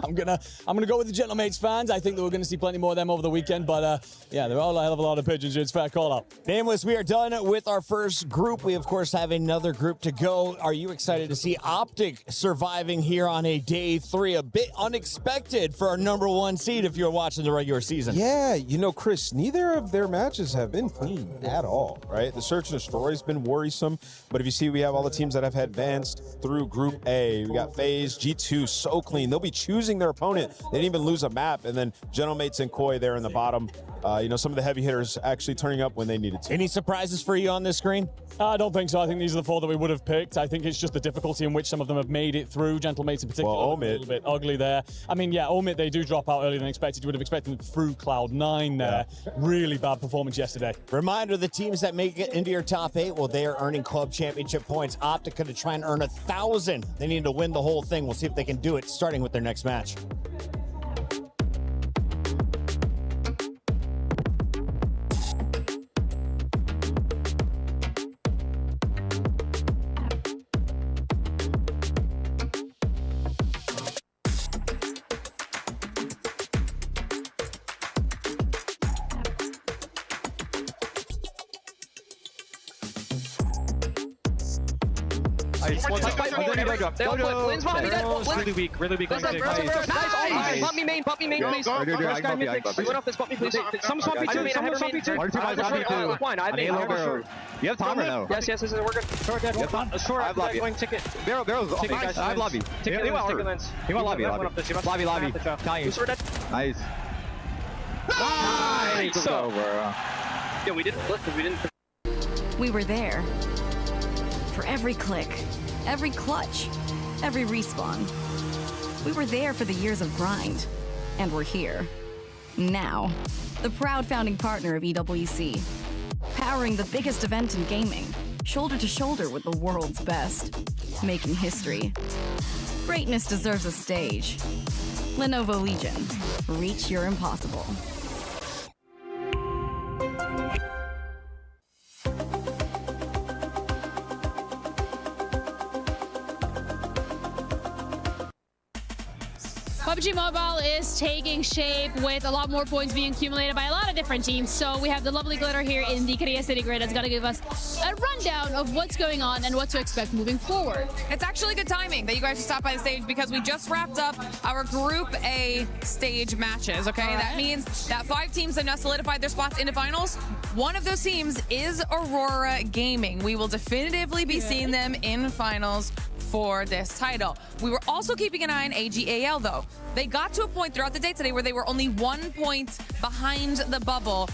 I'm gonna go with the Gentlemates fans. I think that we're gonna see plenty more of them over the weekend, but yeah, there are a hell of a lot of pigeons here. It's fair call out. Nameless, we are done with our first group. We, of course, have another group to go. Are you excited to see Optic surviving here on a day 3? A bit unexpected for our #1 seed if you're watching the regular season. Yeah, you know, Chris, neither of their matches have been clean at all, right? The search and destroy has been worrisome, but if you see, we have all the teams that have advanced through Group A. We got FaZe, G2, so clean. They'll be choosing their opponent. They didn't even lose a map, and then Gentlemates and Koi there in the bottom. You know, some of the heavy hitters actually turning up when they needed to. Any surprises for you on this screen? I don't think so. I think these are the 4 that we would have picked. I think it's just the difficulty in which some of them have made it through. Gentlemates in particular, well, a little bit ugly there. I mean, yeah, Omid, they do drop out earlier than expected. You would have expected them through Cloud9 there. Yeah. Really bad performance yesterday. Reminder, the teams that make it into your top 8, well, they are earning club championship points. Optic to try and earn 1,000. They need to win the whole thing. We'll see if they can do it, starting with their next match. Really weak. Really Bump me main, please. We went off this, bump me, please. Some swap me too. You have timer though. Yes, we're good. Short, good. Short, I'm going ticket. Barrel's nice. I have lobby. Ticket lens. He went lobby. Lobby. Nice. Nice. Nice. Yeah, we didn't flip because we didn't. We were there. For every click, every clutch, every respawn. We were there for the years of grind, and we're here. Now, the proud founding partner of EWC, powering the biggest event in gaming, shoulder to shoulder with the world's best, making history. Greatness deserves a stage. Lenovo Legion, reach your impossible. PUBG Mobile is taking shape with a lot more points being accumulated by a lot of different teams. So we have the lovely Glitter here in the Korea City Grid that's going to give us a rundown of what's going on and what to expect moving forward. It's actually good timing that you guys stop by the stage because we just wrapped up our Group A stage matches, okay? Right. That means that 5 teams have now solidified their spots into finals. One of those teams is Aurora Gaming. We will definitively be seeing them in finals for this title. We were also keeping an eye on AGAL though. They got to a point throughout the day today where they were only 1 point behind the bubble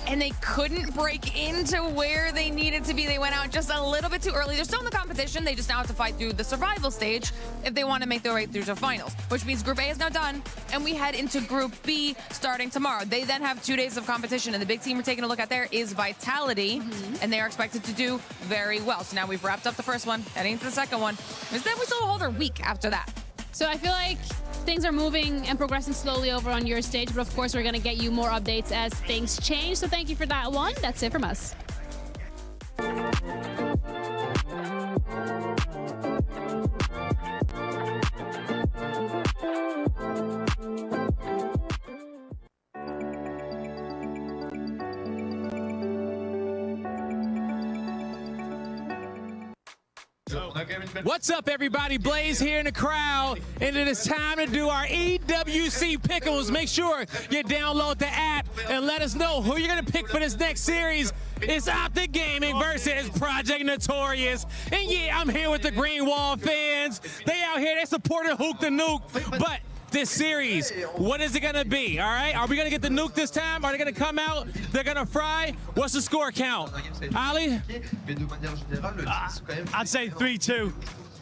and they couldn't break into where they needed to be. They went out just a little bit too early. They're still in the competition. They just now have to fight through the survival stage if they want to make their way through to finals, which means Group A is now done and we head into Group B starting tomorrow. They then have 2 days of competition and the big team we're taking a look at there is Vitality and they are expected to do very well. So now we've wrapped up the first one, heading into the second one. And then we still hold our week after that. So I feel like things are moving and progressing slowly over on your stage, but of course we're going to get you more updates as things change. So thank you for that one. That's it from us. What's up, everybody? Blaze here in the crowd, and it is time to do our EWC Pick'ems. Make sure you download the app and let us know who you're gonna pick for this next series. It's Optic Gaming versus Project Notorious. And yeah, I'm here with the Green Wall fans. They out here, they supported Hook the Nuke, but this series, what is it gonna be, all right? Are we gonna get the nuke this time? Are they gonna come out? They're gonna fry? What's the score count? Ali? I'd say 3-2.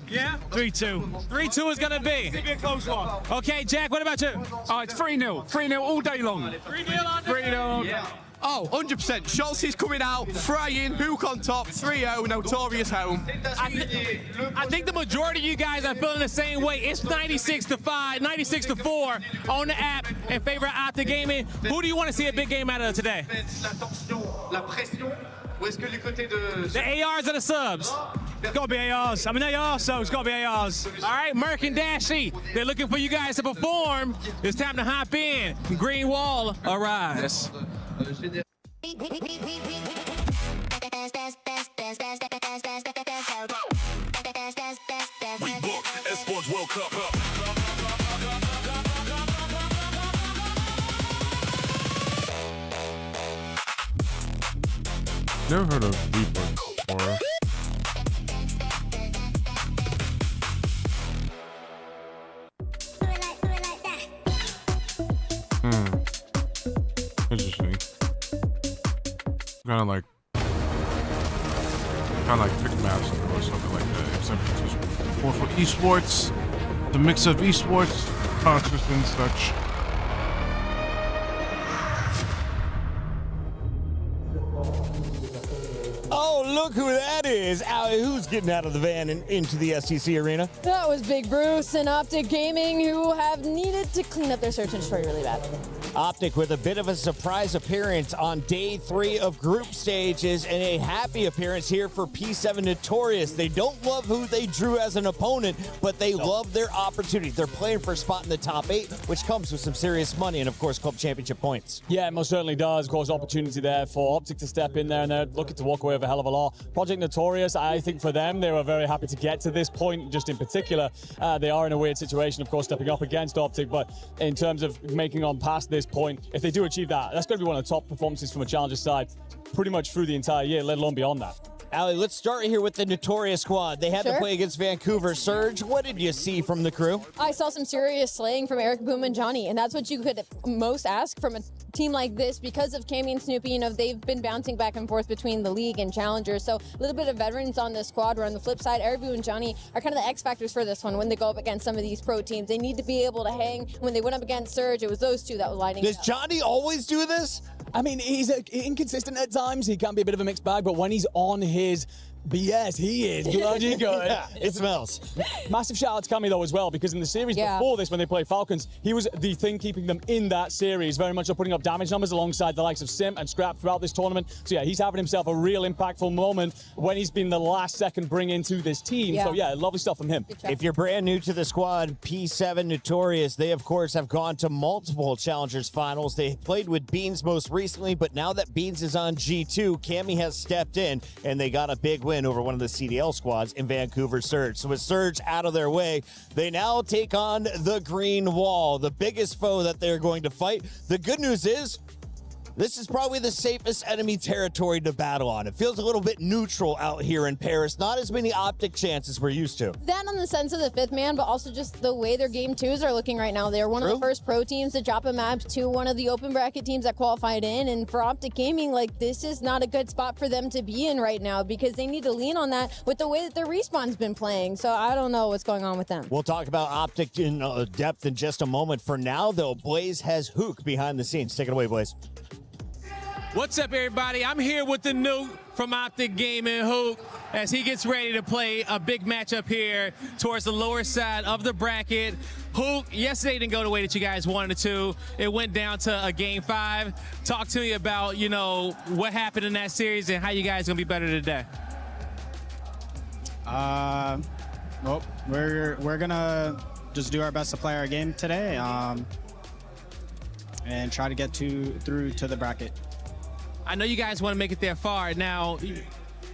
Yeah? 3-2. 3-2 is gonna be. It's gonna be a close one. Okay, Jack, what about you? It's 3-0. 3-0 all day long. 3-0 on 3-0. Yeah. Oh, 100%. Schultz is coming out, frying, Hook on top, 3-0, Notorious home. I think the majority of you guys are feeling the same way. It's 96-5, 96-4 on the app in favor of Optic Gaming. Who do you want to see a big game out of today? The ARs or the subs? It's got to be ARs. I mean, they are, so it's got to be ARs. All right, Merc and Dashy, they're looking for you guys to perform. It's time to hop in. Green wall, arise. We book Esports World Cup. Never heard of Esports before. Interesting. Kind of like pick maps or something like that. Except it's just more for esports, the mix of esports, concerts and such. Oh, look who that is. Who's getting out of the van and into the STC arena? That was Big Bruce and Optic Gaming, who have needed to clean up their search and destroy really bad. Optic with a bit of a surprise appearance on day 3 of group stages and a happy appearance here for P7 Notorious. They don't love who they drew as an opponent, but they love their opportunity. They're playing for a spot in the top 8, which comes with some serious money and, of course, club championship points. Yeah, it most certainly does. Of course, opportunity there for Optic to step in there, and they're looking to walk away with a hell of a lot. Project Notorious, I think for them, they were very happy to get to this point, just in particular. They are in a weird situation, of course, stepping up against Optic, but in terms of making on past this point, if they do achieve that, that's going to be one of the top performances from a challenger side pretty much through the entire year, let alone beyond that. Allie, let's start here with the Notorious squad. They had to Sure. play against Vancouver. Surge, what did you see from the crew? I saw some serious slaying from Eric, Boom, and Johnny, and that's what you could most ask from a team like this because of Cammy and Snoopy. You know, they've been bouncing back and forth between the league and Challenger, so a little bit of veterans on the squad. Where on the flip side, Eric, Boom, and Johnny are kind of the X factors for this one when they go up against some of these pro teams. They need to be able to hang. When they went up against Surge, it was those two that were lighting Does it up. Johnny always do this? I mean, he's inconsistent at times. He can be a bit of a mixed bag, but when he's on his BS, he is bloody good. Yeah, it smells. Massive shout out to Cammy though as well, because in the series before this, when they played Falcons, he was the thing keeping them in that series, very much putting up damage numbers alongside the likes of Sim and Scrap throughout this tournament. So yeah, he's having himself a real impactful moment when he's been the last second bring into this team. So yeah, lovely stuff from him. If you're brand new to the squad, P7 Notorious, they of course have gone to multiple Challengers finals. They played with Beans most recently, but now that Beans is on G2, Cammy has stepped in and they got a big win over one of the CDL squads in Vancouver Surge. So with Surge out of their way, they now take on the Green Wall, the biggest foe that they're going to fight. The good news is, this is probably the safest enemy territory to battle on. It feels a little bit neutral out here in Paris. Not as many Optic chances we're used to. That on the sense of the 5th man, but also just the way their game 2s are looking right now. They're one of the first pro teams to drop a map to one of the open bracket teams that qualified in. And for Optic Gaming, like, this is not a good spot for them to be in right now because they need to lean on that with the way that their Respawn's been playing. So I don't know what's going on with them. We'll talk about Optic in depth in just a moment. For now, though, Blaze has Hook behind the scenes. Take it away, Blaze. What's up, everybody? I'm here with the Nuke from Optic Gaming, Hook, as he gets ready to play a big matchup here towards the lower side of the bracket. Hook, yesterday didn't go the way that you guys wanted it to. It went down to a game 5. Talk to me about, you know, what happened in that series and how you guys gonna be better today. Well, we're gonna just do our best to play our game today, and try to get through to the bracket. I know you guys want to make it there far. Now,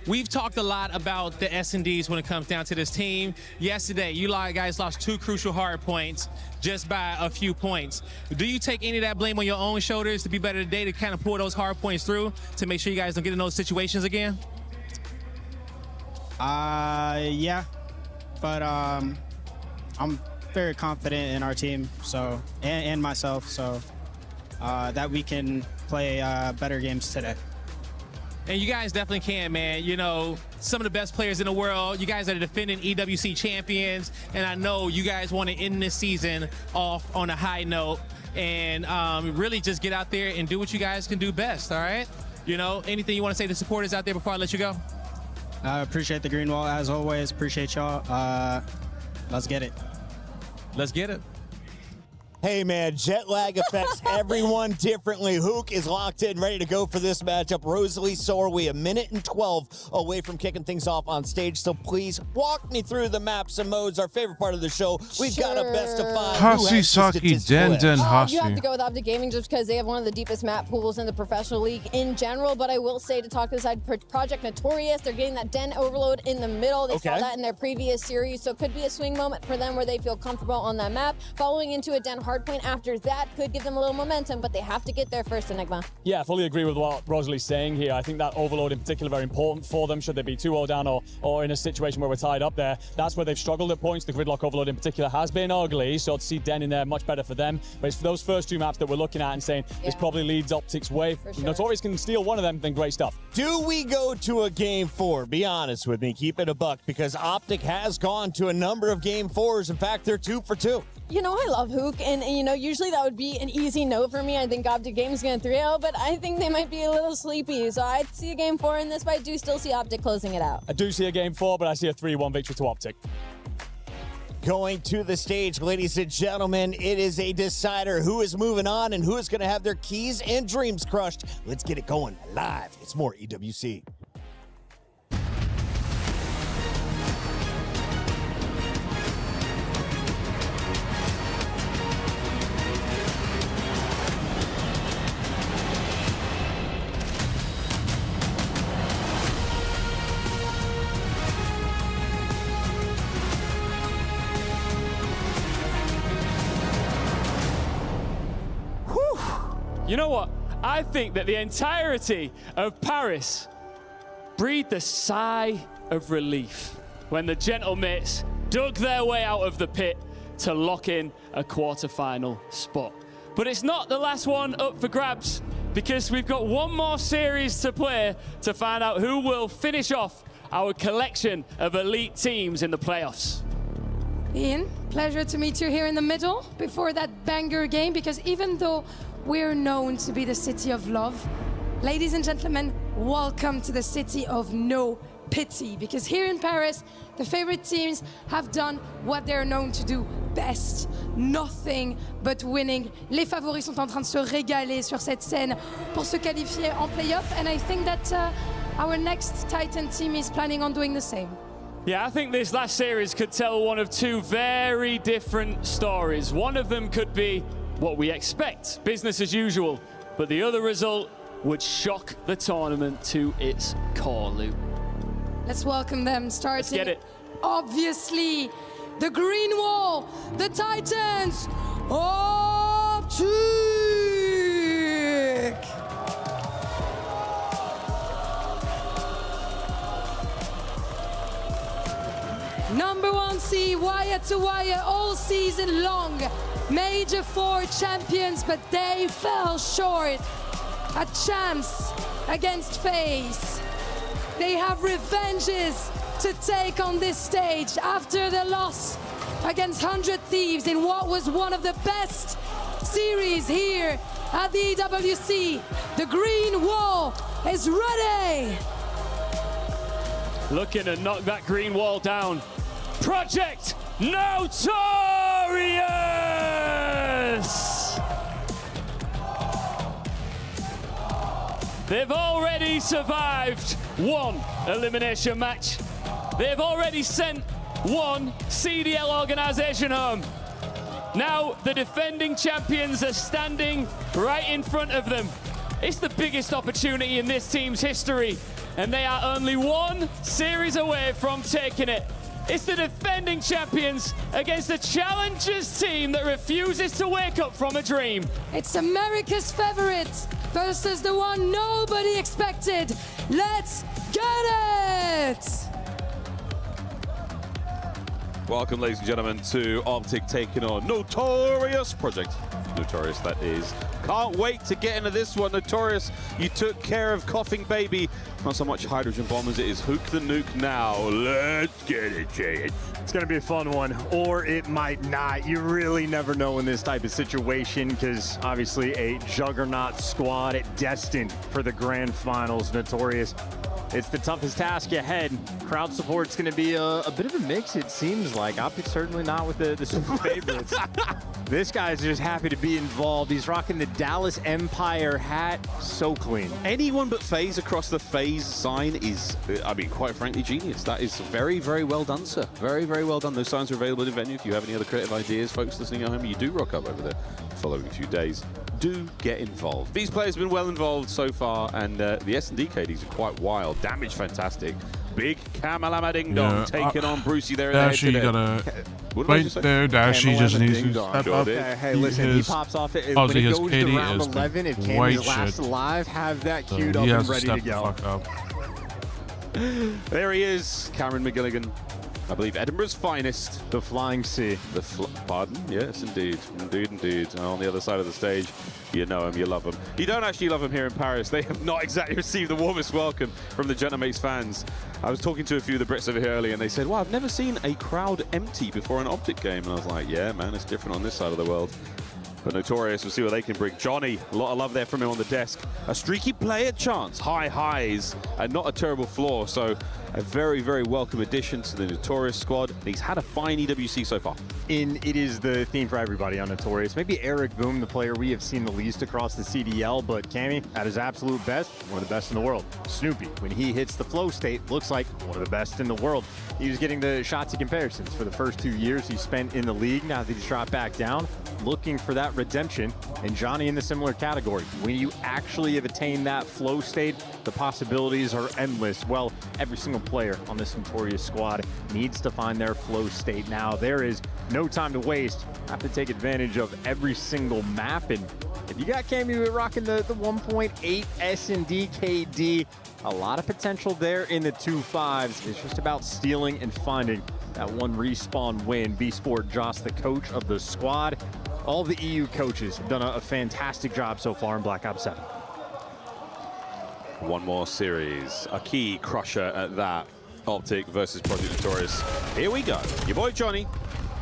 we've talked a lot about the S&Ds when it comes down to this team. Yesterday, you guys lost 2 crucial hard points just by a few points. Do you take any of that blame on your own shoulders to be better today, to kind of pull those hard points through to make sure you guys don't get in those situations again? Yeah, but I'm very confident in our team, so and myself, so that we can play better games today. And you guys definitely can, man. You know, some of the best players in the world. You guys are the defending EWC champions, and I know you guys want to end this season off on a high note and really just get out there and do what you guys can do best, all right? You know, anything you want to say to supporters out there before I let you go? I appreciate the Green Wall, as always. Appreciate y'all. Let's get it. Let's get it. Hey, man, jet lag affects everyone differently. Hook is locked in, ready to go for this matchup. Rosalie, so are we. 1:12 away from kicking things off on stage. So please walk me through the maps and modes, our favorite part of the show. We've got a best of 5. Hasi Saki Den Hasi. You have to go with Optic Gaming just because they have one of the deepest map pools in the professional league in general. But I will say, to talk to the side, Project Notorious, they're getting that Den overload in the middle. They saw that in their previous series, so it could be a swing moment for them where they feel comfortable on that map. Following into a Den hardpoint after that could give them a little momentum, but they have to get there first, Enigma. Yeah, I fully agree with what Rosalie's saying here. I think that overload in particular very important for them. Should they be 2-0 down or in a situation where we're tied up there, that's where they've struggled at points. The gridlock overload in particular has been ugly, so to see Den in there, much better for them. But it's for those first 2 maps that we're looking at and saying this probably leads Optic's way. Sure. Notorious can steal one of them, then great stuff. Do we go to a Game 4? Be honest with me. Keep it a buck, because Optic has gone to a number of Game 4s. In fact, they're 2 for 2. You know, I love Hook, and you know, usually that would be an easy no for me. I think Optic Game's going to 3-0, but I think they might be a little sleepy. So I'd see a Game 4 in this, but I do still see Optic closing it out. I do see a Game 4, but I see a 3-1 victory to Optic. Going to the stage, ladies and gentlemen, it is a decider who is moving on and who is going to have their keys and dreams crushed. Let's get it going live. It's more EWC. You know what? I think that the entirety of Paris breathed a sigh of relief when the Gentlemates dug their way out of the pit to lock in a quarterfinal spot. But it's not the last one up for grabs, because we've got one more series to play to find out who will finish off our collection of elite teams in the playoffs. Ian, pleasure to meet you here in the middle before that banger game, because even though we're known to be the city of love, ladies and gentlemen, welcome to the city of no pity, because here in Paris, the favorite teams have done what they're known to do best. Nothing but winning. Les favoris sont en train de se régaler sur cette scène pour se qualifier en playoff, and I think that our next Titan team is planning on doing the same. Yeah, I think this last series could tell one of 2 very different stories. One of them could be what we expect, business as usual, but the other result would shock the tournament to its core, Luke. Let's welcome them, starting. Let's get it. Obviously, the Green Wall, the Titans, Optic! Number 1 seed, wire to wire, all season long. Major 4 champions, but they fell short at champs against FaZe. They have revenges to take on this stage after the loss against 100 Thieves in what was one of the best series here at the EWC. The Green Wall is ready. Looking to knock that green wall down. Project Notorious! They've already survived 1 elimination match. They've already sent 1 CDL organization home. Now the defending champions are standing right in front of them. It's the biggest opportunity in this team's history, and they are only 1 series away from taking it. It's the defending champions against the challengers team that refuses to wake up from a dream. It's America's favorite versus the one nobody expected. Let's get it! Welcome, ladies and gentlemen, to Optic taking on Notorious. Project Notorious, that is. Can't wait to get into this one. Notorious, you took care of Coughing Baby. Not so much Hydrogen Bomb as it is Hook the Nuke now. Let's get it, Jay. It's going to be a fun one, or it might not. You really never know in this type of situation, because obviously a juggernaut squad destined for the grand finals. Notorious It's the toughest task ahead. Crowd support's going to be a bit of a mix, it seems like. Optic's certainly not with the super favorites. This guy's just happy to be involved. He's rocking the Dallas Empire hat. So clean. Anyone but FaZe across the FaZe sign is, I mean, quite frankly, genius. That is very, very well done, sir. Very, very well done. Those signs are available in venue. If you have any other creative ideas, folks listening at home, you do rock up over the following few days. Do get involved. These players have been well involved so far, and the S&D KDs are quite wild. Damage fantastic. Big Kamalama Ding Dong taking on Brucey there. Dashy, you gotta right there. Dashy just needs to step up. Hey, listen, he pops off it. When it goes to round 11, if Cammy's last alive, have that queued up and ready to go. There he is, Cameron McGilligan. I believe Edinburgh's finest. The Flying C. Pardon? Yes, indeed. Indeed. On the other side of the stage, you know him, you love him. You don't actually love him here in Paris. They have not exactly received the warmest welcome from the Genomates fans. I was talking to a few of the Brits over here earlier, and they said, wow, I've never seen a crowd empty before an Optic game. And I was like, yeah, man, it's different on this side of the world. But Notorious, we'll see what they can bring. Johnny, a lot of love there from him on the desk. A streaky player chance, high highs, and not a terrible floor. So a very, very welcome addition to the Notorious squad. He's had a fine EWC so far. It is the theme for everybody on Notorious. Maybe Eric Boom, the player we have seen the least across the CDL, but Cammy, at his absolute best, one of the best in the world. Snoopy, when he hits the flow state, looks like one of the best in the world. He was getting the Shotzi comparisons for the first 2 years he spent in the league. Now that he's dropped back down, looking for that redemption, and Johnny in the similar category. When you actually have attained that flow state, the possibilities are endless. Well, every single player on this Notorious squad needs to find their flow state now. There is no time to waste. Have to take advantage of every single map, and if you got Cammy rocking the 1.8 S&D KD, a lot of potential there in the 2.5s. It's just about stealing and finding that one respawn win. B-Sport Joss, the coach of the squad. All the EU coaches have done a fantastic job so far in Black Ops 7. One more series, a key crusher at that. Optic versus Project Notorious. Here we go. Your boy Johnny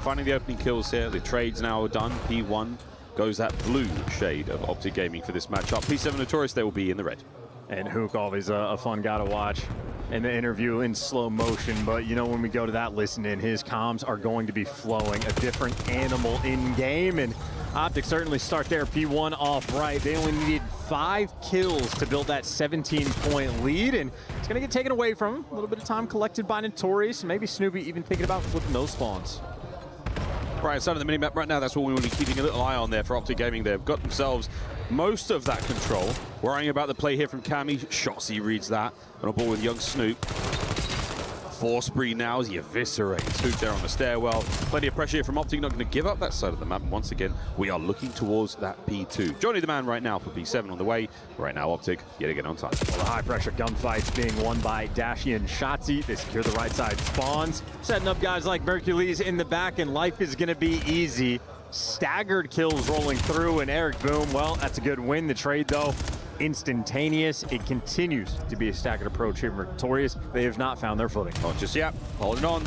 finding the opening kills here. The trade's now done. P1 goes that blue shade of Optic Gaming for this matchup. P7 Notorious, they will be in the red. And Hook, always a fun guy to watch in the interview in slow motion. But, you know, when we go to that listen-in, his comms are going to be flowing. A different animal in-game. And Optic certainly start their P1 off right. They only needed 5 kills to build that 17-point lead. And it's going to get taken away from him. A little bit of time collected by Notorious. Maybe Snoopy even thinking about flipping those spawns. Right side of the minimap right now, that's what we want to be keeping a little eye on there for Optic Gaming. They've got themselves most of that control. Worrying about the play here from Cammy. Shotzi reads that. And on board with young Snoop. Force spree now as he eviscerates Hook there on the stairwell. Plenty of pressure here from Optic, not going to give up that side of the map. And once again, we are looking towards that P2. Johnny the man right now for P7 on the way. Right now, Optic yet again on time. Well, the high-pressure gunfights being won by Dashy and Shotzi. They secure the right side spawns, setting up guys like Mercules in the back, and life is going to be easy. Staggered kills rolling through, and Eric Boom, well, that's a good win. The trade, though, instantaneous. It continues to be a staggered approach here for Notorious. They have not found their footing. Not just yet. Holding on.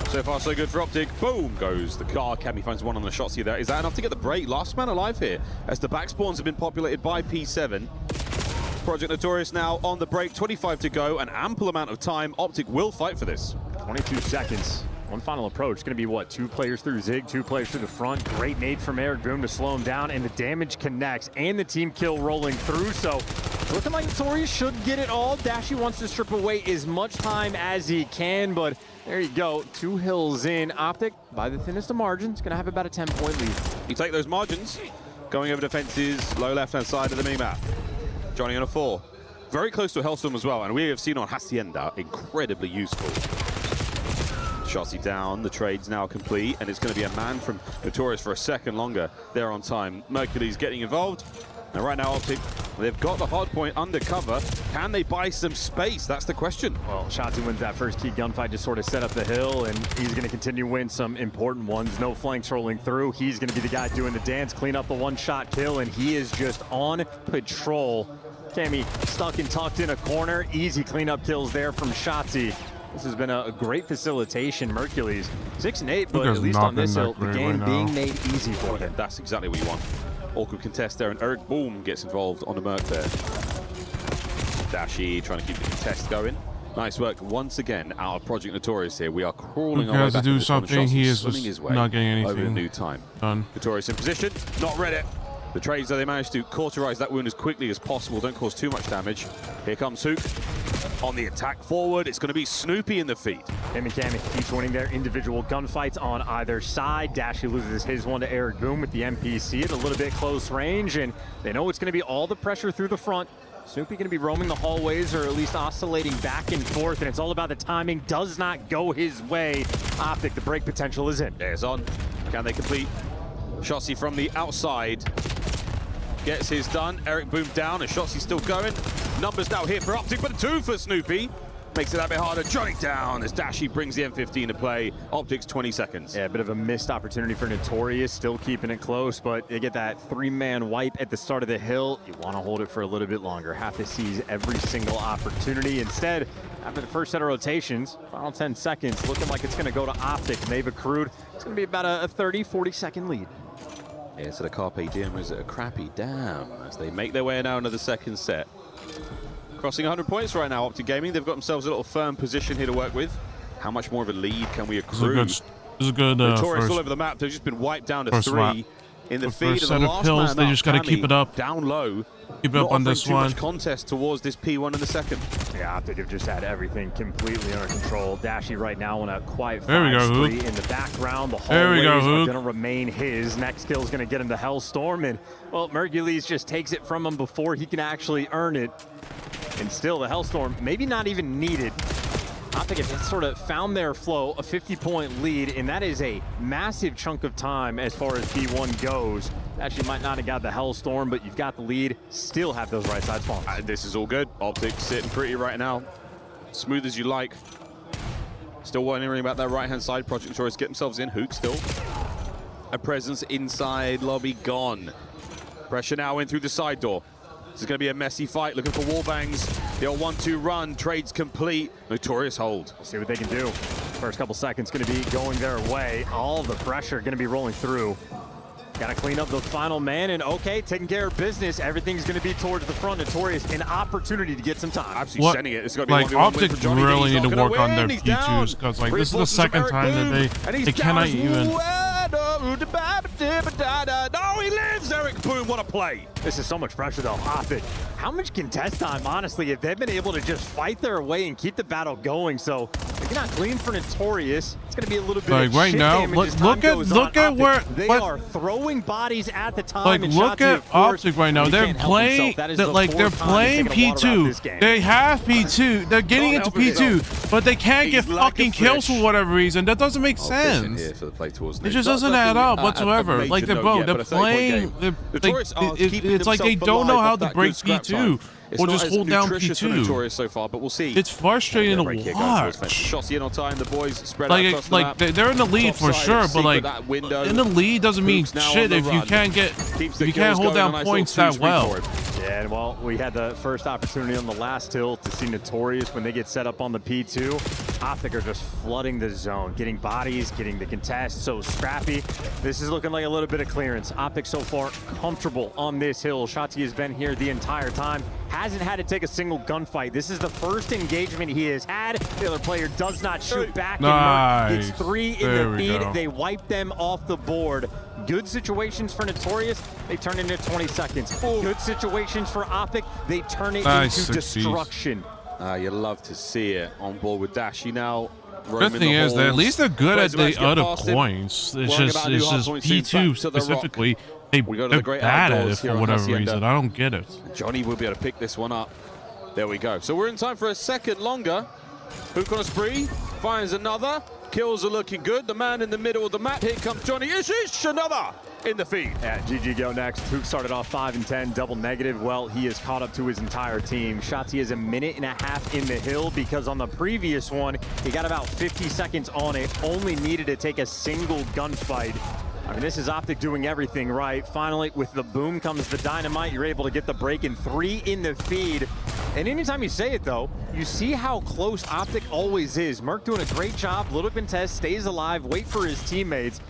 So far, so good for Optic. Boom goes the car. Cammy finds one on the Shotzi there. Is that enough to get the break? Last man alive here, as the back spawns have been populated by P7. Project Notorious now on the break. 25 to go, an ample amount of time. Optic will fight for this. 22 seconds. One final approach. It's going to be, what, 2 players through Zig, 2 players through the front. Great nade from Eric Boom to slow him down, and the damage connects, and the team kill rolling through. So looking like Notorious should get it all. Dashy wants to strip away as much time as he can, but there you go. 2 hills in. Optic, by the thinnest of margins, going to have about a 10-point lead. You take those margins. Going over defenses, low left-hand side of the minimap. Johnny on a 4. Very close to a Hellstorm as well, and we have seen on Hacienda, incredibly useful. Shotzi down, the trade's now complete, and it's going to be a man from Notorious for a second longer. They're on time. Mercury's getting involved. And right now, Optic, they've got the hard point under cover. Can they buy some space? That's the question. Well, Shotzi wins that first key gunfight to sort of set up the hill, and he's going to continue to win some important ones. No flanks rolling through. He's going to be the guy doing the dance, clean up the one-shot kill, and he is just on patrol. Cammy stuck and tucked in a corner. Easy cleanup kills there from Shotzi. This has been a great facilitation. Mercules 6 and 8, but at least on this hill, the game being made easy for him. That's exactly what you want. Awkward contest there, and Eric Boom gets involved on the Merc there. Dashy trying to keep the contest going. Nice work once again out of Project Notorious here. We are crawling He our way has to back do into the corner. something. He is swimming just his way not getting over the anything new time. done. Notorious in position, not read it. The trades, though, they managed to cauterize that wound as quickly as possible. Don't cause too much damage. Here comes Hook on the attack forward. It's going to be Snoopy in the feed. Him and Cammy each winning their individual gunfights on either side. Dashy loses his one to Eric Boom with the NPC at a little bit close range, and they know it's going to be all the pressure through the front. Snoopy going to be roaming the hallways, or at least oscillating back and forth, and it's all about the timing. Does not go his way. Optic, the break potential is in. There's on. Can they complete? Shotzi from the outside gets his done. Eric Boom down, and Shotzi still going. Numbers now here for Optic, but a 2 for Snoopy. Makes it a bit harder. Johnny down as Dashy brings the M15 to play. Optics 20 seconds. Yeah, a bit of a missed opportunity for Notorious, still keeping it close, but they get that 3-man wipe at the start of the hill. You want to hold it for a little bit longer. Have to seize every single opportunity. Instead, after the first set of rotations, final 10 seconds, looking like it's going to go to Optic, and they've accrued. It's going to be about a 30, 40-second lead. Yeah, is it a Carpe Diem or is it a crappy damn? As they make their way now into the second set. Crossing 100 points right now, Optic Gaming. They've got themselves a little firm position here to work with. How much more of a lead can we accrue? This is a good Notorious first, all over the map. They've just been wiped down to 3 lap. in the The feed. first And the set of last pills, man they just got to keep Cammy, it up. down low. Keep it up on this too one. much contest towards this P1 in the second. Yeah, Optic have just had everything completely under control. Dashy right now on a quiet There we go, 5-3 Hook. in the background. The There we hallways go, are Hook. going to remain his. Next kill is going to get him to Hellstorm, and, well, Mercules just takes it from him before he can actually earn it. And still, the Hellstorm, maybe not even needed. Optic have sort of found their flow, a 50-point lead, and that is a massive chunk of time as far as B1 goes. Actually, might not have got the Hellstorm, but you've got the lead. Still have those right side spawns. This is all good. Optic sitting pretty right now. Smooth as you like. Still wondering about that right-hand side. Project Notorious get themselves in. Hook still. A presence inside lobby gone. Pressure now in through the side door. This is going to be a messy fight. Looking for wall bangs. The old 1-2 run. Trades complete. Notorious hold. We'll see what they can do. First couple seconds going to be going their way. All the pressure going to be rolling through. Got to clean up the final man, and okay, taking care of business. Everything's going to be towards the front. Notorious, an opportunity to get some time. Absolutely sending it. It's going to be Like, 1v1 win Optic for Johnny. really He's need to not work gonna on their win. He's down. P2s, because, like, this is the Reinforcements second from time Eric that Boom, and he's they down cannot as even... well. No, he lives! Eric Boom, what a play. This is so much pressure, though. Optic, how much contest time, honestly, if they've been able to just fight their way and keep the battle going? So, if you're not clean for Notorious, it's going to be a little bit Like, of right shit now, damage as look time at goes look on. at where They are throwing bodies at the time. like, and look Shotzi, at of course, Optic right now. he They're can't help playing himself. That is the like they're fourth time playing he's taken a water out of this P2. game. They have P2. They're getting into help himself. P2, but they can't get He's like fucking a kills fish. for whatever reason. That doesn't make Fishing sense. here for the play towards It Nate. just Not doesn't add up nothing, whatsoever. major Like, they're note bro, yet, they're but a 30-point playing. game. They're, Notorious are keeping it's like they themselves don't know alive how off to that break good scrap time. P2 It's or not just as hold down nutritious for P2. Notorious so far, but we'll see. It's frustrating to Break here, guys, watch. Shotzi in on time. The boys spread out across the Like map. they're in the lead Top for side, sure, secret but like that window. in the lead doesn't mean Hoops now shit on the if you run. can't get Keeps the you can't kills hold going, a down nice points little that 2-3 well. for him. Yeah, and well, we had the first opportunity on the last hill to see Notorious when they get set up on the P2. Optic are just flooding the zone, getting bodies, getting the contest, so scrappy. This is looking like a little bit of clearance. Optic so far comfortable on this hill. Shotzi has been here the entire time. Hasn't had to take a single gunfight. This is the first engagement he has had. The other player does not shoot back. Nice. And gets 3 in There the we feed. go. They wipe them off the board. Good situations for Notorious, they turn into 20 seconds. Good situations for Optic, they turn it Nice into 6Ps. destruction. You love to see it. On board with Dashy now. Good thing is that at least they're good at the other points. It's just P2 specifically. They're bad at it for whatever reason. I don't get it. Johnny will be able to pick this one up. There we go. So we're in time for a second longer. Hook on a spree, finds another. Kills are looking good. The man in the middle of the map. Here comes Johnny. Ish, another in the feed. Yeah, GG go next. Hook started off 5 and 10, double negative. Well, he is caught up to his entire team. Shotzi is a minute and a half in the hill because on the previous one, he got about 50 seconds on it. Only needed to take a single gunfight. I mean, this is Optic doing everything right. Finally, with the boom comes the dynamite. You're able to get the break in 3 in the feed. And anytime you say it, though, you see how close Optic always is. Merc doing a great job. Little contest, stays alive, wait for his teammates.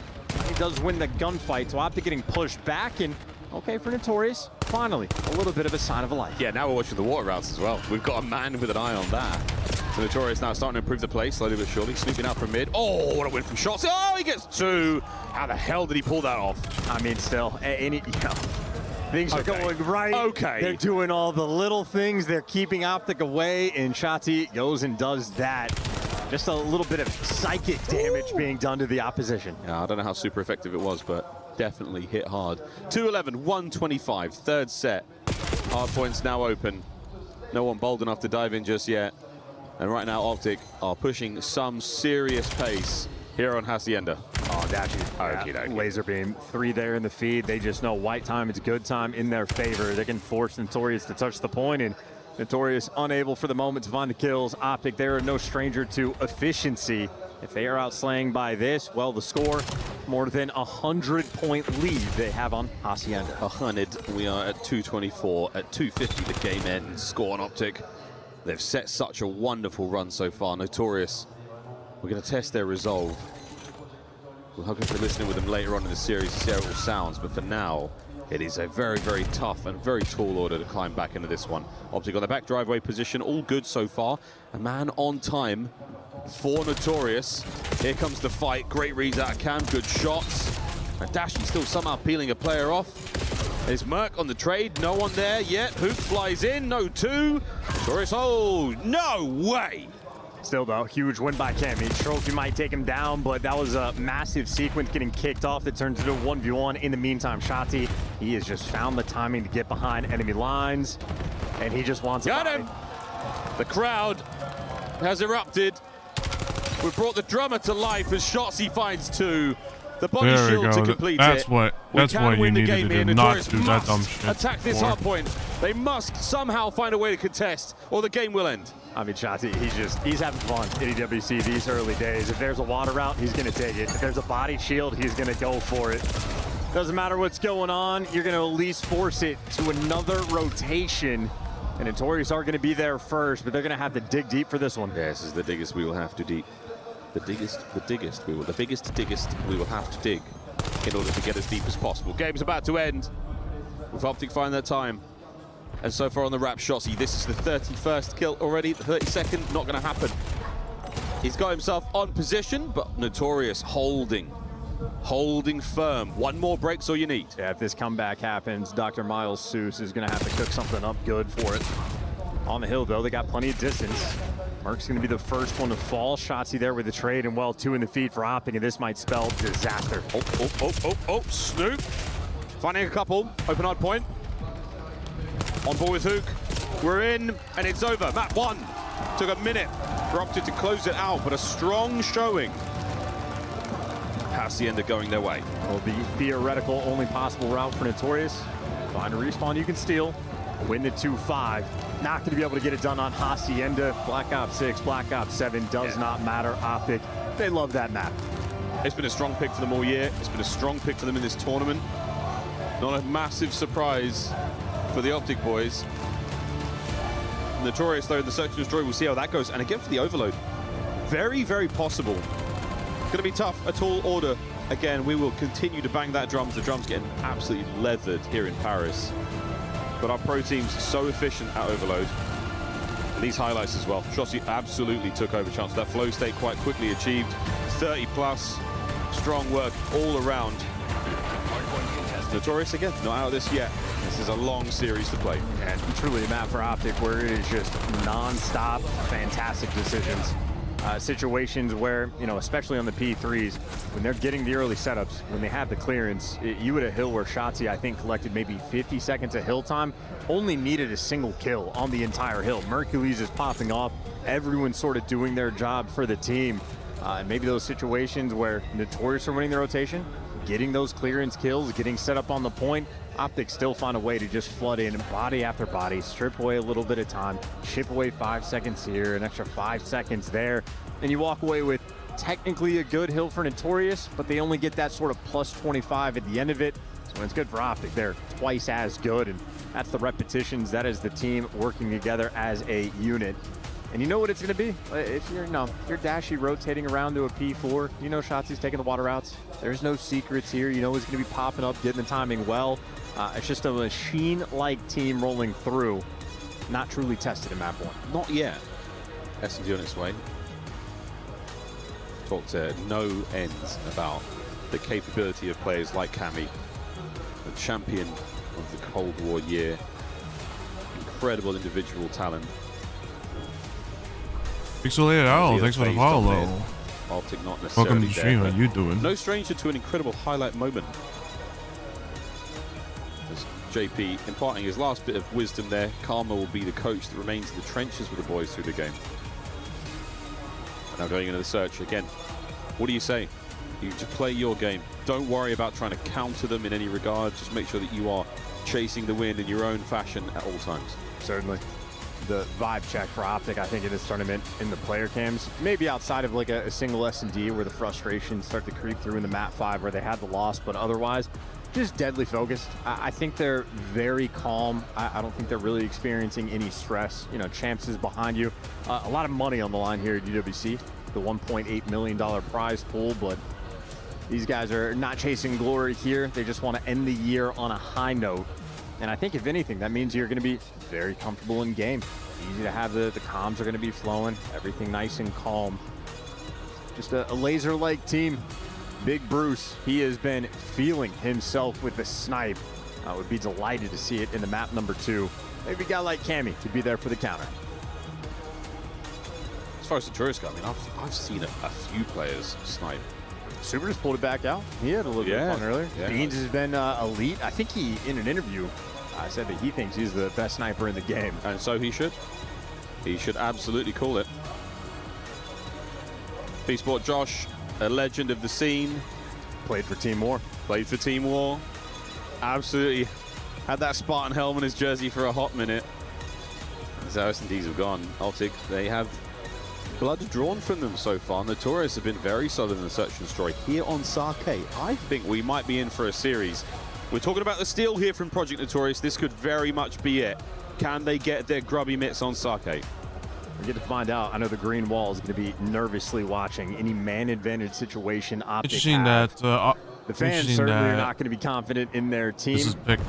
He does win the gunfight, so Optic getting pushed back. And okay for Notorious. finally, a little bit of a sign of life. Yeah, now we're watching the water routes as well. We've got a man with an eye on that. So Notorious now starting to improve the play, slowly but surely, snooping out from mid. Oh, what a win from shots. Oh, he gets 2. How the hell did he pull that off? I mean, still, things are going right. Okay. They're doing all the little things. They're keeping Optic away, and Shotzi goes and does that. Just a little bit of psychic damage being done to the opposition. Yeah, I don't know how super effective it was, but definitely hit hard. 2-11, 125, third set. Hard points now open. No one bold enough to dive in just yet. And right now, Optic are pushing some serious pace here on Hacienda. Oh, Dashy. Laser beam, 3 there in the feed. They just know white time, it's good time in their favor. They can force Notorious to touch the point, and Notorious unable for the moment to find the kills. Optic, they are no stranger to efficiency. If they are outslaying by this, well, the score, more than 100-point lead they have on Hacienda. 100, we are at 224. At 250, the game ends. Score on Optic. They've set such a wonderful run so far. Notorious, we're going to test their resolve. We're hoping to listen with them later on in the series to see how it all sounds, but for now, it is a very, very tough and very tall order to climb back into this one. Optic on the back driveway position, all good so far. A man on time for Notorious. Here comes the fight. Great reads out of Cam, good shots. And Dashy still somehow peeling a player off. There's Merc on the trade, no one there yet. Hook flies in, no 2. Notorious, oh, no way! Still, though, huge win by Cammy. Trophy might take him down, but that was a massive sequence getting kicked off that turns into a 1v1. In the meantime, Shotzi, he has just found the timing to get behind enemy lines, and he just wants Got him! The crowd has erupted. We've brought the drummer to life as Shotzi finds 2. The body shield to complete that's it. That's what you needed to do, not do that dumb shit. Attack this hard point. They must somehow find a way to contest, or the game will end. I mean, Shotzi, he's having fun in EWC these early days. If there's a water route, he's going to take it. If there's a body shield, he's going to go for it. Doesn't matter what's going on, you're going to at least force it to another rotation. And Notorious are going to be there first, but they're going to have to dig deep for this one. Yeah, this is the diggest we will have to deep. The biggest we will have to dig in order to get as deep as possible. Game's about to end. With Optic find their time. And so far on the wrap, Shotzi, this is the 31st kill already. The 32nd, not going to happen. He's got himself on position, but Notorious holding firm. One more break's all you need. Yeah, if this comeback happens, Dr. Miles Seuss is going to have to cook something up good for it. On the hill, though, they got plenty of distance. Merc's going to be the first one to fall. Shotzi there with the trade, and well, 2 in the feed for Optic, and this might spell disaster. Oh, Snoop. Finding a couple. Open hard point. On board with Hook. We're in, and it's over. Map 1. Took a minute for Optic to close it out, but a strong showing. Hacienda going their way. Well, the theoretical only possible route for Notorious. Find a respawn you can steal. Win the 2-5. Not going to be able to get it done on Hacienda. Black Ops 6, Black Ops 7 does not matter. Optic, they love that map. It's been a strong pick for them all year. It's been a strong pick for them in this tournament. Not a massive surprise for the Optic boys. Notorious, though, in the Search and Destroy. We'll see how that goes. And again for the Overload. Very, very possible. Going to be tough, a tall order. Again, we will continue to bang that drums. The drum's getting absolutely leathered here in Paris. But our pro team's so efficient at Overload. And these highlights as well. Shotzi absolutely took over chance. That flow state quite quickly achieved. 30 plus. Strong work all around. Notorious again, not out of this yet. This is a long series to play. And truly a map for Optic where it is just non-stop, fantastic decisions. Situations where, you know, especially on the P3s, when they're getting the early setups, when they have the clearance, you at a hill where Shotzi, I think, collected maybe 50 seconds of hill time, only needed a single kill on the entire hill. Mercules is popping off. Everyone's sort of doing their job for the team. And maybe those situations where Notorious are winning the rotation, getting those clearance kills, getting set up on the point, Optic still find a way to just flood in body after body, strip away a little bit of time, chip away 5 seconds here, an extra 5 seconds there, and you walk away with technically a good hill for Notorious, but they only get that sort of plus 25 at the end of it. So when it's good for Optic, they're twice as good, and that's the repetitions. That is the team working together as a unit. And you know what it's going to be? If you're Dashy rotating around to a P4, you know Shotzi's taking the water routes. There's no secrets here. You know he's going to be popping up, getting the timing well. It's just a machine-like team rolling through. Not truly tested in map 1. Not yet. S&D on its way. Talked no ends about the capability of players like Cammy, the champion of the Cold War year. Incredible individual talent. Pixelated Owl, thanks for the follow. Optic not necessarily Welcome to the stream, there, how you doing? No stranger to an incredible highlight moment. As JP imparting his last bit of wisdom there, Karma will be the coach that remains in the trenches with the boys through the game. And now going into the search again. What do you say? You just play your game. Don't worry about trying to counter them in any regard. Just make sure that you are chasing the win in your own fashion at all times. Certainly. The vibe check for Optic, I think, in this tournament in the player cams, maybe outside of like a single S&D where the frustrations start to creep through in the map 5 where they had the loss, but otherwise just deadly focused. I think they're very calm. I don't think they're really experiencing any stress. You know, Champs is behind you. A lot of money on the line here at UWC, the $1.8 million prize pool, but these guys are not chasing glory here. They just want to end the year on a high note. And I think if anything, that means you're going to be very comfortable in game. Easy to have the comms are going to be flowing, everything nice and calm. Just a laser-like team. Big Bruce, he has been feeling himself with the snipe. I would be delighted to see it in the map number 2. Maybe a guy like Cammy could be there for the counter. As far as the tourists go, I mean, I've seen a few players snipe. Super just pulled it back out. He had a little bit of fun earlier. Yeah. Beans has been elite. I think he, in an interview, said that he thinks he's the best sniper in the game. And so he should. He should absolutely call it. P-Sport Josh, a legend of the scene. Played for Team War. Played for Team War. Absolutely. Had that Spartan helm on his jersey for a hot minute. As S&Ds have gone, Optic, they have blood drawn from them so far. Notorious have been very solid in the search and destroy. Here on Sake, I think we might be in for a series. We're talking about the steal here from Project Notorious. This could very much be it. Can they get their grubby mitts on Sake? We get to find out. I know the green wall is going to be nervously watching any man advantage situation Optic Interesting have. that the fans certainly are not going to be confident in their team. This is picked.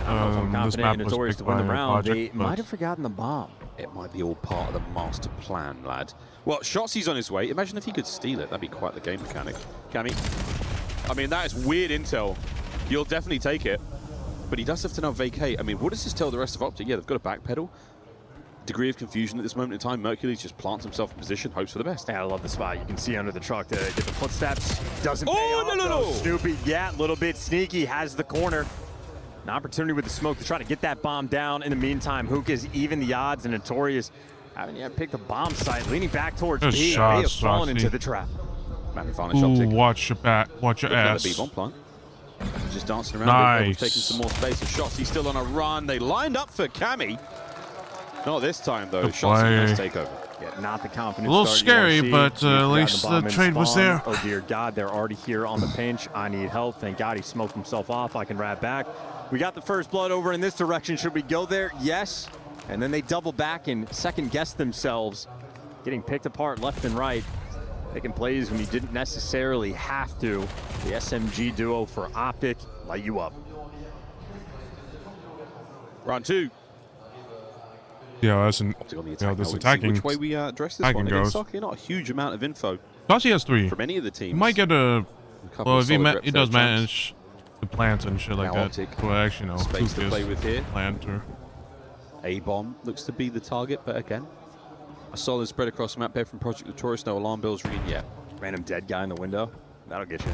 I don't know if I'm This confident map in was Notorious picked to win the by round. Project, They might have forgotten the bomb. It might be all part of the master plan, lad. Well, Shotzi's on his way. Imagine if he could steal it. That'd be quite the game mechanic. Cammy. I mean, that is weird intel. You'll definitely take it. But he does have to now vacate. I mean, what does this tell the rest of Optic? Yeah, they've got a backpedal. Degree of confusion at this moment in time. Mercules just plants himself in position, hopes for the best. Yeah, I love the spot. You can see under the truck to get the footsteps. Doesn't pay Oh, off, no. though. Snoopy, yeah, a little bit sneaky, has the corner. An opportunity with the smoke to try to get that bomb down. In the meantime, Hookah's even the odds, and Notorious haven't yet picked the bomb site, leaning back towards B. They have fallen into the trap. Ooh, watch your back, watch your ass. B bomb plant. Just dancing around. Nice. Taking some more space. The Shotzi still on a run. They lined up for Cammy. Not this time, though. Shotzi has take over. Yeah, not the confidence. A little start scary, you wanna see. but at least the trade was there. Oh dear God, they're already here on the pinch. I need help. Thank God he smoked himself off. I can wrap back. We got the first blood over in this direction. Should we go there? Yes. And then they double back and second guess themselves, getting picked apart left and right. Making plays when you didn't necessarily have to. The SMG duo for Optic light you up. Round 2. Yeah, that's an, this attacking. Which way we address this one? Against Sake, not a huge amount of info. Shotzi has 3. From any of the teams. He might get a. Well, if he does reps manage the plants and shit like Now that. Optic, Well, actually, no. space to Hookah's play with here. Planter. A-bomb looks to be the target, but again, a solid spread across the map here from Project Notorious. No alarm bells ringing yet. Random dead guy in the window. That'll get you.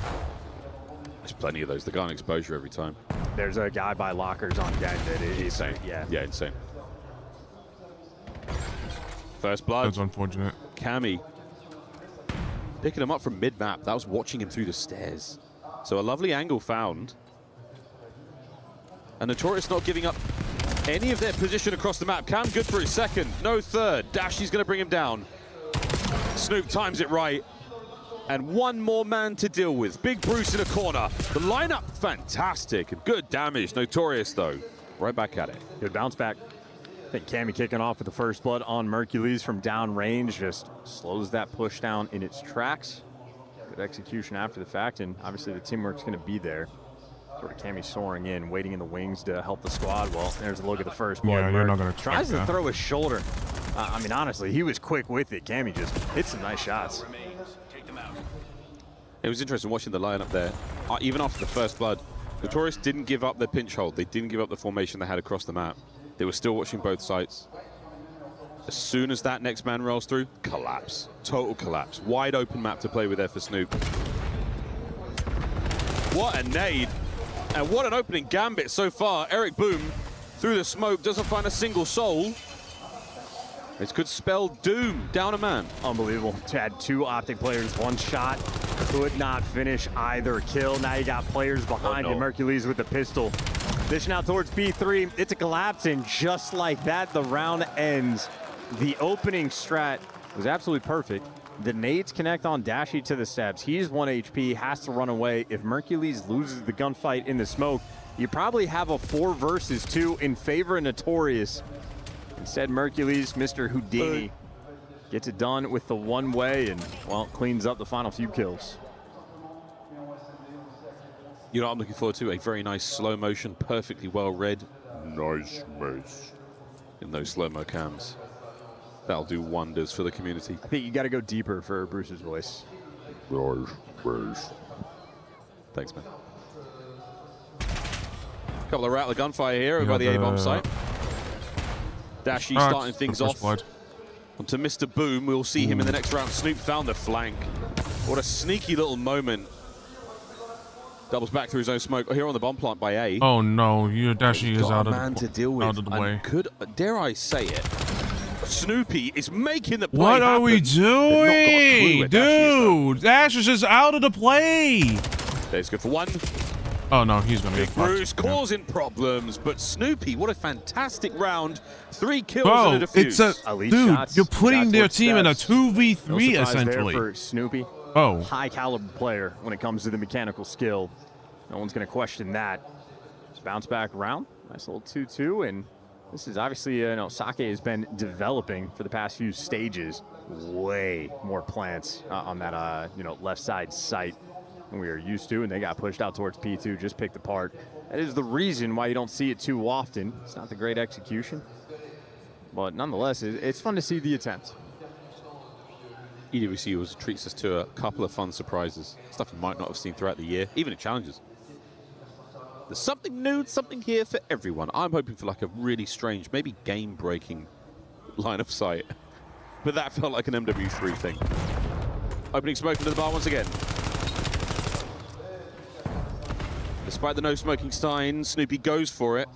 There's plenty of those. They got an exposure every time. There's a guy by lockers on deck that is insane. Yeah, insane. First blood. That's unfortunate. Cammy picking him up from mid-map. That was watching him through the stairs. So a lovely angle found. And Notorious not giving up any of their position across the map. Cam good for his second. No third. Dashy's going to bring him down. Snoop times it right. And one more man to deal with. Big Bruce in a corner. The lineup, fantastic. And good damage. Notorious, though. Right back at it. Good bounce back. I think Cammy kicking off with the first blood on Mercules from downrange just slows that push down in its tracks. Good execution after the fact, and obviously the teamwork's going to be there. Sort of Cammy soaring in, waiting in the wings to help the squad. Well, there's a look at the first blood. Yeah, you're not going to tries to throw his shoulder. I mean, honestly, he was quick with it. Cammy just hit some nice shots. It was interesting watching the lineup there. Even after the first blood, Notorious didn't give up their pinch hold. They didn't give up the formation they had across the map. They were still watching both sides. As soon as that next man rolls through, collapse. Total collapse. Wide open map to play with there for Snoop. What a nade. And what an opening gambit so far. Eric Boom, through the smoke, doesn't find a single soul. This could spell doom down a man. Unbelievable. Had 2 Optic players, 1 shot. Could not finish either kill. Now you got players behind you. Mercules with the pistol. Dishing out towards B3. It's a collapse, and just like that, the round ends. The opening strat was absolutely perfect. The nades connect on Dashy to the steps. He's 1 HP, has to run away. If Mercules loses the gunfight in the smoke, you probably have a 4 versus 2 in favor of Notorious. Instead, Mercules, Mr. Houdini, gets it done with the one-way and, well, cleans up the final few kills. You know what I'm looking forward to? A very nice slow motion, perfectly well read. Nice mace. In those slow-mo cams. That'll do wonders for the community. I think you got to go deeper for Bruce's voice. Nice mace. Thanks, man. Couple of Rattler gunfire here by the A-bomb site. Dashy starting things off. Onto Mr. Boom. We'll see him in the next round. Snoop found the flank. What a sneaky little moment. Doubles back through his own smoke. Here on the bomb plant by A. Oh no, your Dashy is out of man to deal with. Out of the way. Could, dare I say it, Snoopy is making the play What are happen. we doing? Dude, Dash is just out of the play. That's good for 1. Oh no, he's gonna get Bruce causing problems, but Snoopy, what a fantastic round. 3 kills Bro, and a defuse. it's a dude. You're putting their team in a 2v3 essentially. There for Snoopy. Oh, high caliber player when it comes to the mechanical skill. No one's going to question that. Just bounce back round. Nice little 2-2, and this is obviously Sake has been developing for the past few stages. Way more plants on that left side site than we are used to, and they got pushed out towards P2, just picked apart. That is the reason why you don't see it too often. It's not the great execution, but nonetheless, it's fun to see the attempt. EWC treats us to a couple of fun surprises, stuff you might not have seen throughout the year, even in challenges. There's something new, something here for everyone. I'm hoping for like a really strange, maybe game-breaking line of sight, but that felt like an MW3 thing. Opening smoke into the bar once again. Despite the no smoking sign, Snoopy goes for it.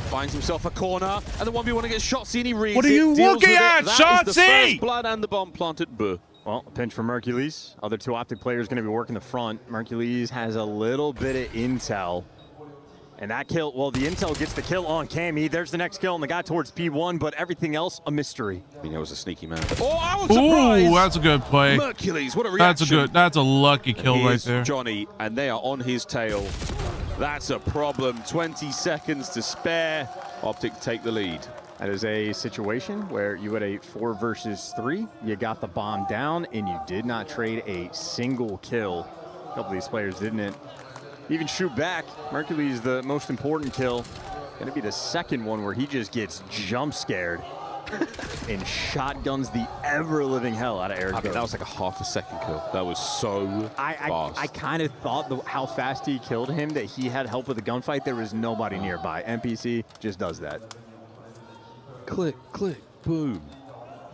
Finds himself a corner, and the 1v1 against Shotzi, and he reads it. What are you looking at, Shotzi? The Shotzi? first blood and the bomb planted. Well, a pinch for Mercules. Other 2 Optic players going to be working the front. Mercules has a little bit of intel. And that kill, well, the intel gets the kill on Cammy. There's the next kill on the guy towards P1, but everything else a mystery. I mean, that was a sneaky man. Oh, I was surprised. Ooh, that's a good play. Mercules, what a reaction. That's a lucky kill right there. Johnny, and they are on his tail. That's a problem. 20 seconds to spare. Optic take the lead. That is a situation where you had a 4 versus 3. You got the bomb down, and you did not trade a single kill. A couple of these players didn't even shoot back. Mercules, the most important kill, gonna be the second one where he just gets jump scared and shotguns the ever-living hell out of Eric. I mean, that was like a half a second kill. That was so fast. I kind of thought how fast he killed him that he had help with the gunfight. There was nobody nearby. NPC just does that. Click, click, boom,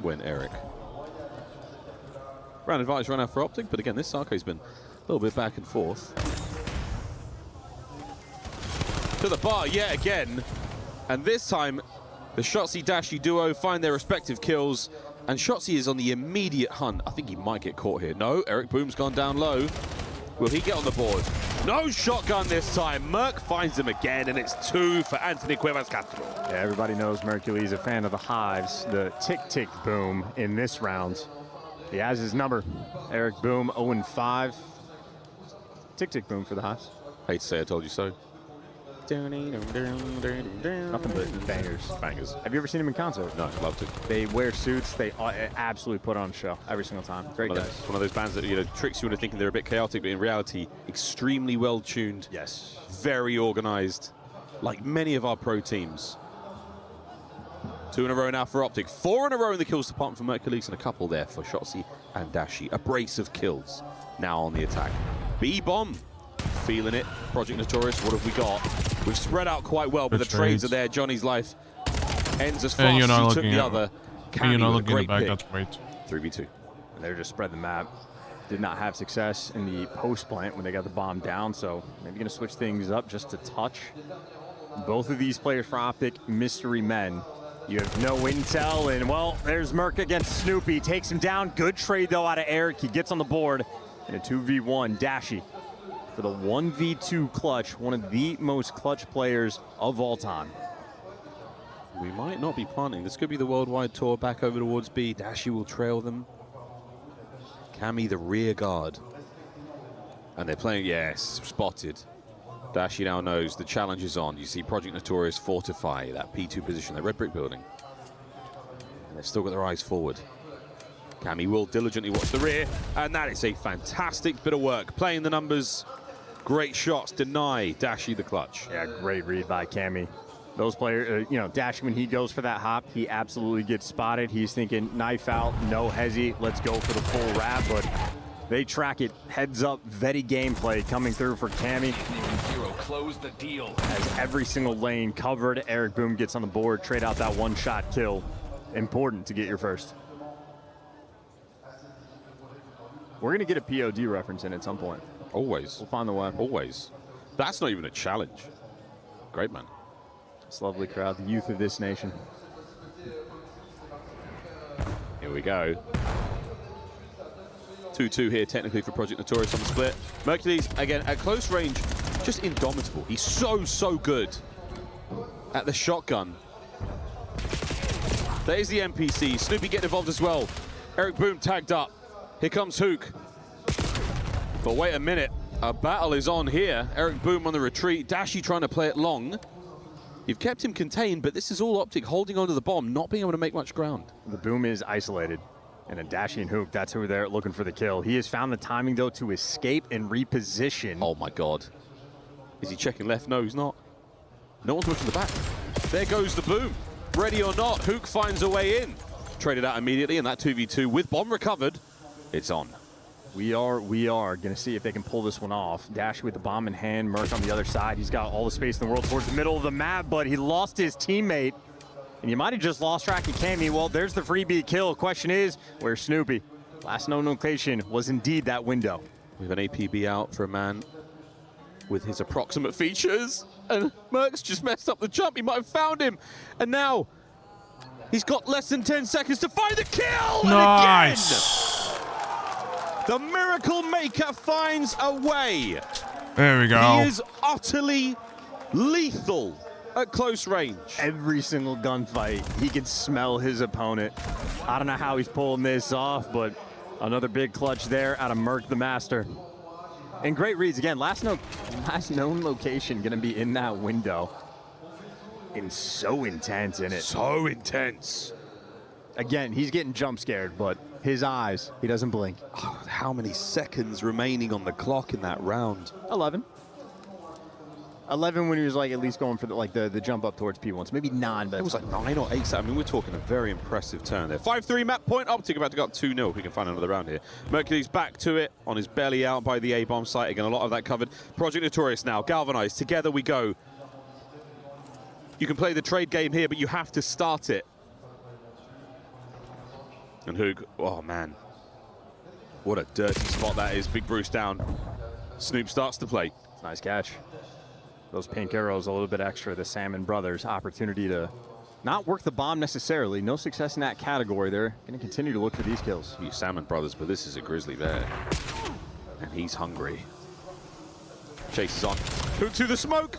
went Eric. Round advantage run out for Optic, but again, this Sarko's been a little bit back and forth. To the bar yet again, and this time the Shotzi Dashy duo find their respective kills, and Shotzi is on the immediate hunt. I think he might get caught here. No, Eric Boom's gone down low. Will he get on the board? No shotgun this time. Merc finds him again, and it's 2 for Anthony Cuevas Castro. Yeah, everybody knows Mercules a fan of the hives. The tick-tick boom in this round. He has his number. Eric Boom, 0-5. Tick-tick boom for the hives. Hate to say I told you so. Nothing but bangers. Bangers. Have you ever seen them in concert? No, I'd love to. They wear suits. They absolutely put on a show every single time. Great guys. One of those bands that, you know, tricks you into thinking they're a bit chaotic, but in reality, extremely well tuned. Yes. Very organized, like many of our pro teams. 2 in a row now for Optic. 4 in a row in the kills department for Mercules, and a couple there for Shotzi and Dashi. A brace of kills now on the attack. B-bomb. Feeling it. Project Notorious, what have we got? We've spread out quite well, but the trades are there. Johnny's life ends as fast as he took the other. You're not looking at the back, that's great. 3v2. And they're just spread the map. Did not have success in the post plant when they got the bomb down, so maybe going to switch things up just a touch. Both of these players for Optic, mystery men. You have no intel, and well, there's Merc against Snoopy. Takes him down. Good trade, though, out of Eric. He gets on the board in a 2v1. Dashi for the 1v2 clutch, one of the most clutch players of all time. We might not be planting. This could be the worldwide tour back over towards B. Dashi will trail them. Cammy the rear guard. And they're playing, yes, spotted. Dashi now knows the challenge is on. You see Project Notorious fortify that P2 position, that red brick building. And they've still got their eyes forward. Cammy will diligently watch the rear, and that is a fantastic bit of work. Playing the numbers, great shots, deny Dashi the clutch. Yeah, great read by Cammy. Those players, you know, Dashi, when he goes for that hop, he absolutely gets spotted. He's thinking knife out, no hezzy, let's go for the full wrap, but they track it. Heads up, Vetty gameplay coming through for Cammy. Close the deal. As every single lane covered, Eric Boom gets on the board, trade out that one-shot kill. Important to get your first. We're going to get a POD reference in at some point. Always. We'll find the way. Always. That's not even a challenge. Great, man. This lovely crowd, the youth of this nation. Here we go. 2-2 here, technically, for Project Notorious on the split. Mercules, again, at close range, just indomitable. He's so good at the shotgun. There's the NPC. Snoopy getting involved as well. Eric Boom tagged up. Here comes Hook. But wait a minute. A battle is on here. Eric Boom on the retreat. Dashi trying to play it long. You've kept him contained, but this is all Optic holding onto the bomb, not being able to make much ground. The Boom is isolated. And a Dashi and Hook, that's who they're looking for the kill. He has found the timing, though, to escape and reposition. Oh, my God. Is he checking left? No, he's not. No one's watching the back. There goes the Boom. Ready or not, Hook finds a way in. Traded out immediately, and that 2v2 with bomb recovered. It's on. We are going to see if they can pull this one off. Dashi with the bomb in hand, Merc on the other side. He's got all the space in the world towards the middle of the map, but he lost his teammate. And you might have just lost track of Cammy. Well, there's the freebie kill. Question is, where's Snoopy? Last known location was indeed that window. We have an APB out for a man with his approximate features. And Merc's just messed up the jump. He might have found him. And now he's got less than 10 seconds to find the kill. Nice. And again, the Miracle Maker finds a way. There we go. He is utterly lethal at close range. Every single gunfight, he can smell his opponent. I don't know how he's pulling this off, but another big clutch there out of Merc the Master. And great reads again. Last known location gonna be in that window. And so intense in it. So intense. Again, he's getting jump scared, but his eyes, he doesn't blink. Oh, how many seconds remaining on the clock in that round? 11. 11 when he was like at least going for the jump up towards P1. So maybe 9, but it was like 9 or 8. I mean, we're talking a very impressive turn there. 5-3 map point. Optic about to go up 2-0 if we can find another round here. Mercury's back to it on his belly out by the A-bomb site. Again, a lot of that covered. Project Notorious now, galvanized. Together we go. You can play the trade game here, but you have to start it. And Hoog, oh man. What a dirty spot that is. Big Bruce down. Snoop starts to play. Nice catch. Those pink arrows a little bit extra. The Salmon brothers, opportunity to not work the bomb necessarily. No success in that category. They're going to continue to look for these kills. You Salmon brothers, but this is a Grizzly Bear. And he's hungry. Chase is on. Hook to the smoke.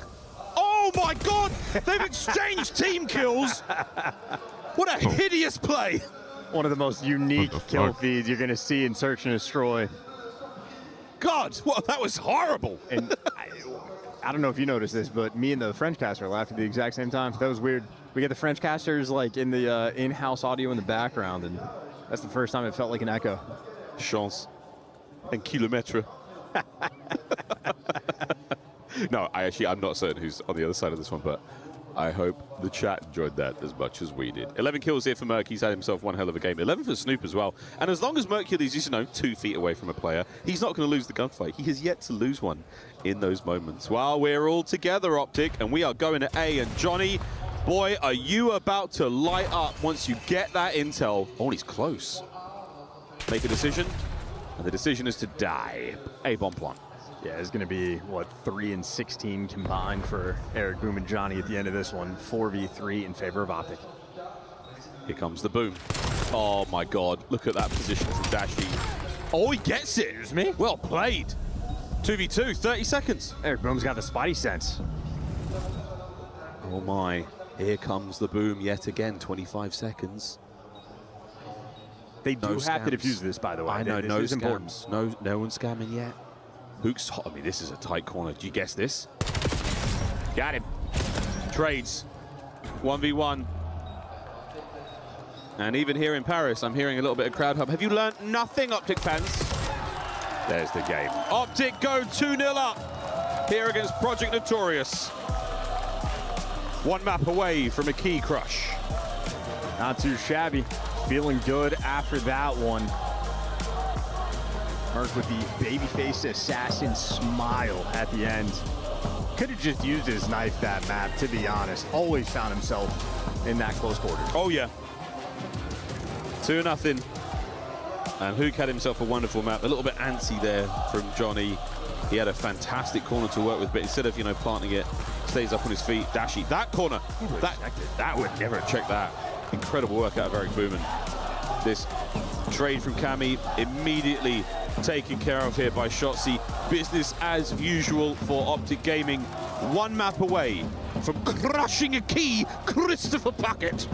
Oh my God! They've exchanged team kills. What a hideous play. One of the most unique kill feeds you're going to see in Search and Destroy. God, well, that was horrible. And I don't know if you noticed this, but me and the French caster laughed at the exact same time. That was weird. We get the French casters like in the in-house audio in the background, and that's the first time it felt like an echo. Chance and kilometre. No, I'm not certain who's on the other side of this one, but I hope the chat enjoyed that as much as we did. 11 kills here for Merc. He's had himself one hell of a game. 11 for Snoop as well. And as long as Mercury's is, 2 feet away from a player, he's not going to lose the gunfight. He has yet to lose one in those moments. Well, we're all together, Optic, and we are going to A. And Johnny, boy, are you about to light up once you get that intel. Oh, he's close. Make a decision, and the decision is to die. A bomb plant. Yeah, it's going to be, what, 3 and 16 combined for Eric Boom and Johnny at the end of this one. 4v3 in favor of Optic. Here comes the boom. Oh, my God. Look at that position from Dashi. Oh, he gets it. Excuse me. Well played. 2v2, 30 seconds. Eric Boom's got the Spidey sense. Oh, my. Here comes the boom yet again. 25 seconds. They do have to defuse this, by the way. I know, this no is scams. important. No one's scamming yet. Hook's hot. I mean, this is a tight corner. Do you guess this? Got him. Trades. 1v1. And even here in Paris, I'm hearing a little bit of crowd hub. Have you learnt nothing, Optic fans? There's the game. Optic go 2-0 up here against Project Notorious. 1 map away from a key crush. Not too shabby. Feeling good after that one. Merc with the babyface assassin smile at the end. Could have just used his knife that map, to be honest. Always found himself in that close quarter. Oh, yeah. 2-0. And Hook had himself a wonderful map. A little bit antsy there from Johnny. He had a fantastic corner to work with, but instead of, planting it, stays up on his feet. Dashi, that corner, that would never check that. Incredible work out of Eric Booman. This trade from Cammy immediately taken care of here by Shotzi. Business as usual for Optic Gaming. 1 map away from crushing a key, Christopher Puckett.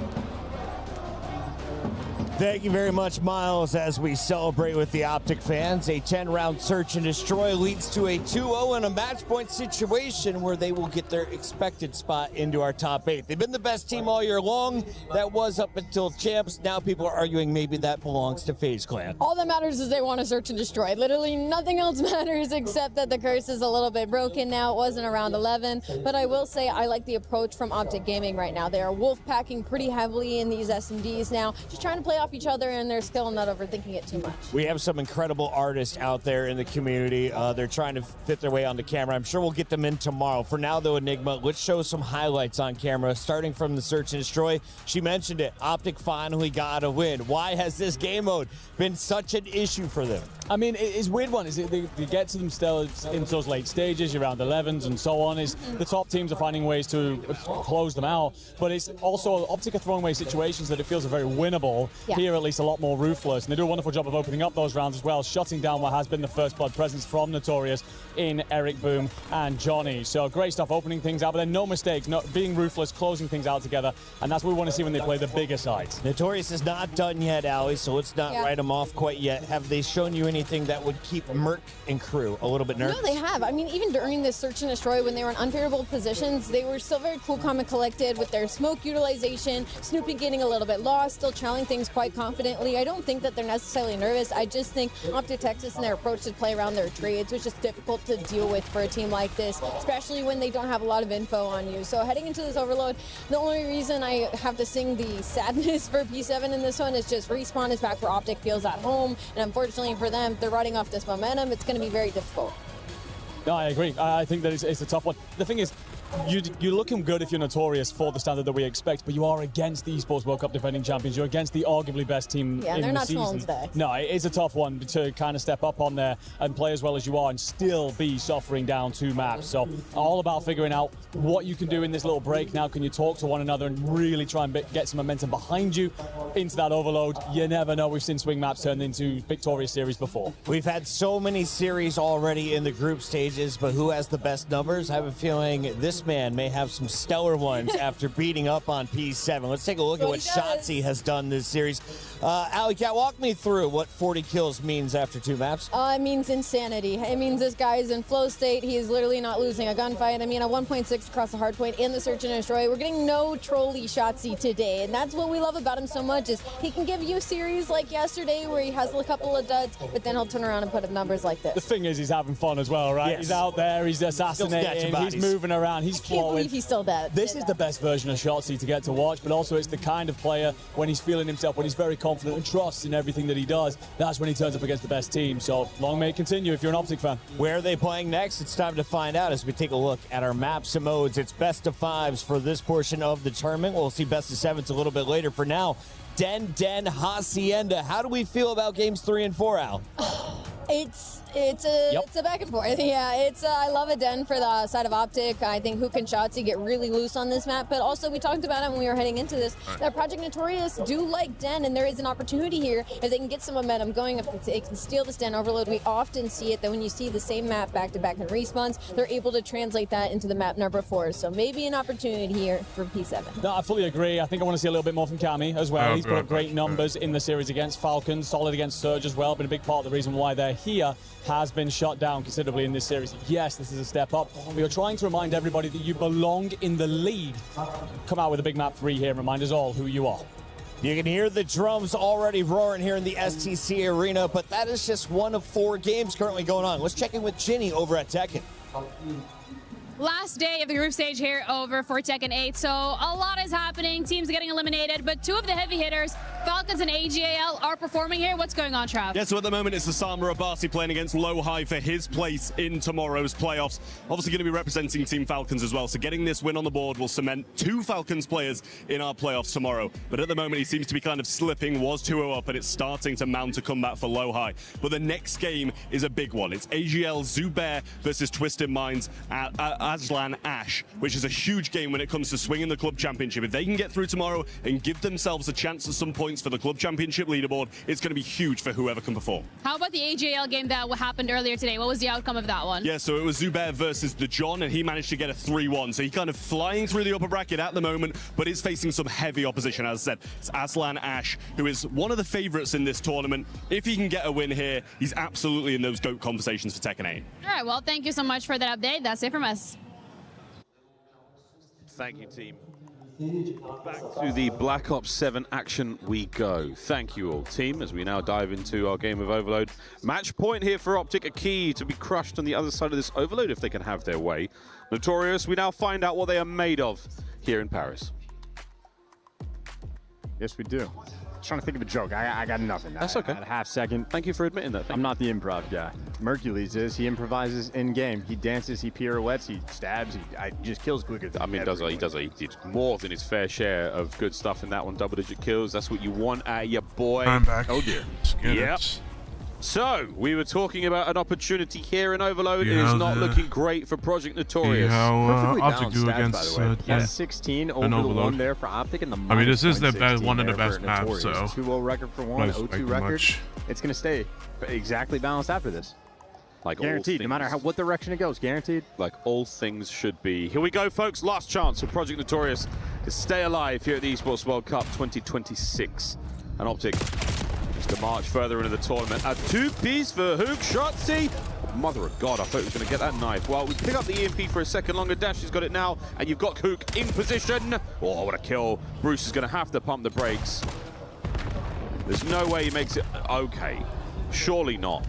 Thank you very much, Miles, as we celebrate with the Optic fans. A 10-round search and destroy leads to a 2-0 and a match point situation where they will get their expected spot into our top 8. They've been the best team all year long. That was up until champs. Now people are arguing maybe that belongs to FaZe Clan. All that matters is they want to search and destroy. Literally nothing else matters except that the curse is a little bit broken now. It wasn't around 11, but I will say I like the approach from Optic Gaming right now. They are wolf packing pretty heavily in these SMDs now, just trying to play off each other and their skill and not overthinking it too much. We have some incredible artists out there in the community. They're trying to fit their way onto camera. I'm sure we'll get them in tomorrow. For now, though, Enigma, let's show some highlights on camera, starting from the search and destroy. She mentioned it. Optic finally got a win. Why has this game mode been such an issue for them? I mean, it's a weird one. Is it they get to themselves into those late stages, around 11s and so on. Is the top teams are finding ways to close them out, but it's also Optic are throwing away situations that it feels are very winnable. Yeah. Here, at least, a lot more ruthless, and they do a wonderful job of opening up those rounds as well, shutting down what has been the first blood presence from Notorious in Eric Boom and Johnny. So great stuff, opening things out, but then no mistakes, being ruthless, closing things out together, and that's what we want to see when they play the bigger sides. Notorious is not done yet, Ali, so let's not write them off quite yet. Have they shown you anything that would keep Merc and crew a little bit nervous? No, they have. I mean, even during this search and destroy, when they were in unfavorable positions, they were still very cool, calm, and collected with their smoke utilization. Snoopy getting a little bit lost, still channeling things quite confidently. I don't think that they're necessarily nervous. I just think Optic Texas and their approach to play around their trades was just difficult to deal with for a team like this, especially when they don't have a lot of info on you. So heading into this overload, the only reason I have to sing the sadness for P7 in this one is just Respawn is back where Optic feels at home, and unfortunately for them, they're riding off this momentum. It's going to be very difficult. No, I agree. I think that it's a tough one. The thing is, you're looking good if you're Notorious for the standard that we expect, but you are against the Esports World Cup defending champions. You're against the arguably best team in the season. Yeah, they're not small today. No, it is a tough one to kind of step up on there and play as well as you are and still be suffering down 2 maps. So all about figuring out what you can do in this little break now. Can you talk to one another and really try and get some momentum behind you into that overload? You never know. We've seen swing maps turned into victorious series before. We've had so many series already in the group stages, but who has the best numbers? I have a feeling this this man may have some stellar ones after beating up on P7. Let's take a look at what Shotzi has done this series. Alley Cat, walk me through what 40 kills means after 2 maps. It means insanity. It means this guy is in flow state. He is literally not losing a gunfight. I mean, a 1.6 across the hardpoint in the search and destroy. We're getting no trolly Shotzi today, and that's what we love about him so much is he can give you a series like yesterday where he has a couple of duds, but then he'll turn around and put up numbers like this. The thing is, he's having fun as well, right? Yes. He's out there, he's assassinating, he's moving around, he's I can't believe he's still dead. This is the best version of Shotzi to get to watch, but also it's the kind of player when he's feeling himself, when he's very confident and trusts in everything that he does, that's when he turns up against the best team. So long may it continue if you're an Optic fan. Where are they playing next? It's time to find out as we take a look at our maps and modes. It's best of 5s for this portion of the tournament. We'll see best of 7s a little bit later. For now, Den Hacienda. How do we feel about games 3 and 4, Al? It's a back and forth. Yeah, I love a Den for the side of Optic. I think Hook and Shotzi get really loose on this map, but also we talked about it when we were heading into this, that Project Notorious do like Den, and there is an opportunity here if they can get some momentum going, if they can steal this Den overload. We often see it that when you see the same map back-to-back in respawns, they're able to translate that into the map number 4. So maybe an opportunity here for P7. No, I fully agree. I think I want to see a little bit more from Cammy as well. He's put up great numbers in the series against Falcons, solid against Surge as well. Been a big part of the reason why they're here. Has been shut down considerably in this series. Yes, this is a step up. We are trying to remind everybody that you belong in the league. Come out with a big map 3 here and remind us all who you are. You can hear the drums already roaring here in the STC Arena, but that is just one of 4 games currently going on. Let's check in with Ginny over at Tekken. Last day of the group stage here over for Tekken 8, so a lot is happening. Teams getting eliminated, but 2 of the heavy hitters, Falcons and AGAL, are performing here. What's going on, Trav? Yeah, so at the moment it's Osama Abasi playing against Low High for his place in tomorrow's playoffs. Obviously going to be representing Team Falcons as well, so getting this win on the board will cement 2 Falcons players in our playoffs tomorrow. But at the moment he seems to be kind of slipping, was 2-0 up, and it's starting to mount a comeback for Low High. But the next game is a big one. It's AGL Zubair versus Twisted Minds at Aslan Ash, which is a huge game when it comes to swinging the club championship. If they can get through tomorrow and give themselves a chance at some points for the club championship leaderboard, it's going to be huge for whoever can perform. How about the AGL game that happened earlier today? What was the outcome of that one? Yeah, so it was Zubair versus the John, and he managed to get a 3-1. So he kind of flying through the upper bracket at the moment, but is facing some heavy opposition. As I said, it's Aslan Ash, who is one of the favorites in this tournament. If he can get a win here, he's absolutely in those GOAT conversations for Tekken 8. All right, well, thank you so much for that update. That's it from us. Thank you, team. Back to the Black Ops 7 action we go. Thank you all, team, as we now dive into our game of Overload. Match point here for Optic, a key to be crushed on the other side of this Overload if they can have their way. Notorious, we now find out what they are made of here in Paris. Yes, we do. Trying to think of a joke. I got nothing. That's okay. I had a half second. Thank you for admitting that. I'm not the improv guy. Mercules is. He improvises in game. He dances. He pirouettes. He stabs. He just kills quicker. I mean, he did more than his fair share of good stuff in that one. Double-digit kills. That's what you want out of your boy. I'm back. Oh dear. Yep. So, we were talking about an opportunity here in Overload. Yeah, it is not looking great for Project Notorious. How Optic do against 16 over the Overload. 1 there for Optic, and the I mean, this is the best, one of the there best for maps, Notorious. so 2-0 record for 1, 0-2 record. It's going to stay exactly balanced after this. Like guaranteed, no matter what direction it goes, guaranteed. Like all things should be. Here we go, folks. Last chance for Project Notorious to stay alive here at the Esports World Cup 2026. And Optic to march further into the tournament. A 2-piece for Hook Shotzi. Mother of God, I thought he was going to get that knife. Well, we pick up the EMP for a second longer. Dash has got it now, and you've got Hook in position. Oh, what a kill. Bruce is going to have to pump the brakes. There's no way he makes it. Okay, surely not.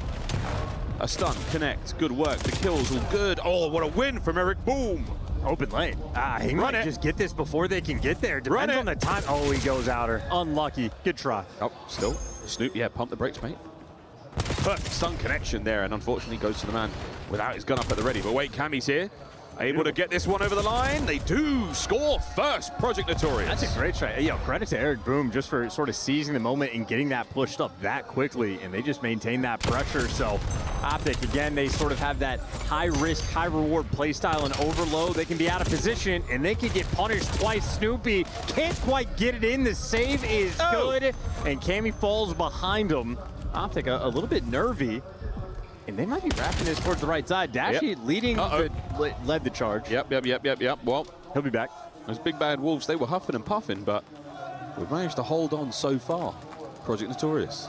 A stun, connect, good work. The kills all good. Oh, what a win from Eric. Boom. Open lane. He might just get this before they can get there. Depends on the time. Oh, he goes outer. Unlucky. Good try. Oh, still. Snoop, yeah, pump the brakes, mate. Perfect stun connection there, and unfortunately goes to the man without his gun up at the ready. But wait, Cammy's here. Able to get this one over the line. They do score first, Project Notorious. That's a great try. Yo, credit to Eric Boom just for sort of seizing the moment and getting that pushed up that quickly, and they just maintain that pressure. So Optic, again, they sort of have that high-risk, high-reward playstyle and overload. They can be out of position, and they can get punished twice. Snoopy can't quite get it in. The save is good, and Cammy falls behind him. Optic a little bit nervy. And they might be wrapping this towards the right side. Dashy leading, led the charge. Yep. Well, he'll be back. Those big bad wolves, they were huffing and puffing, but we've managed to hold on so far. Project Notorious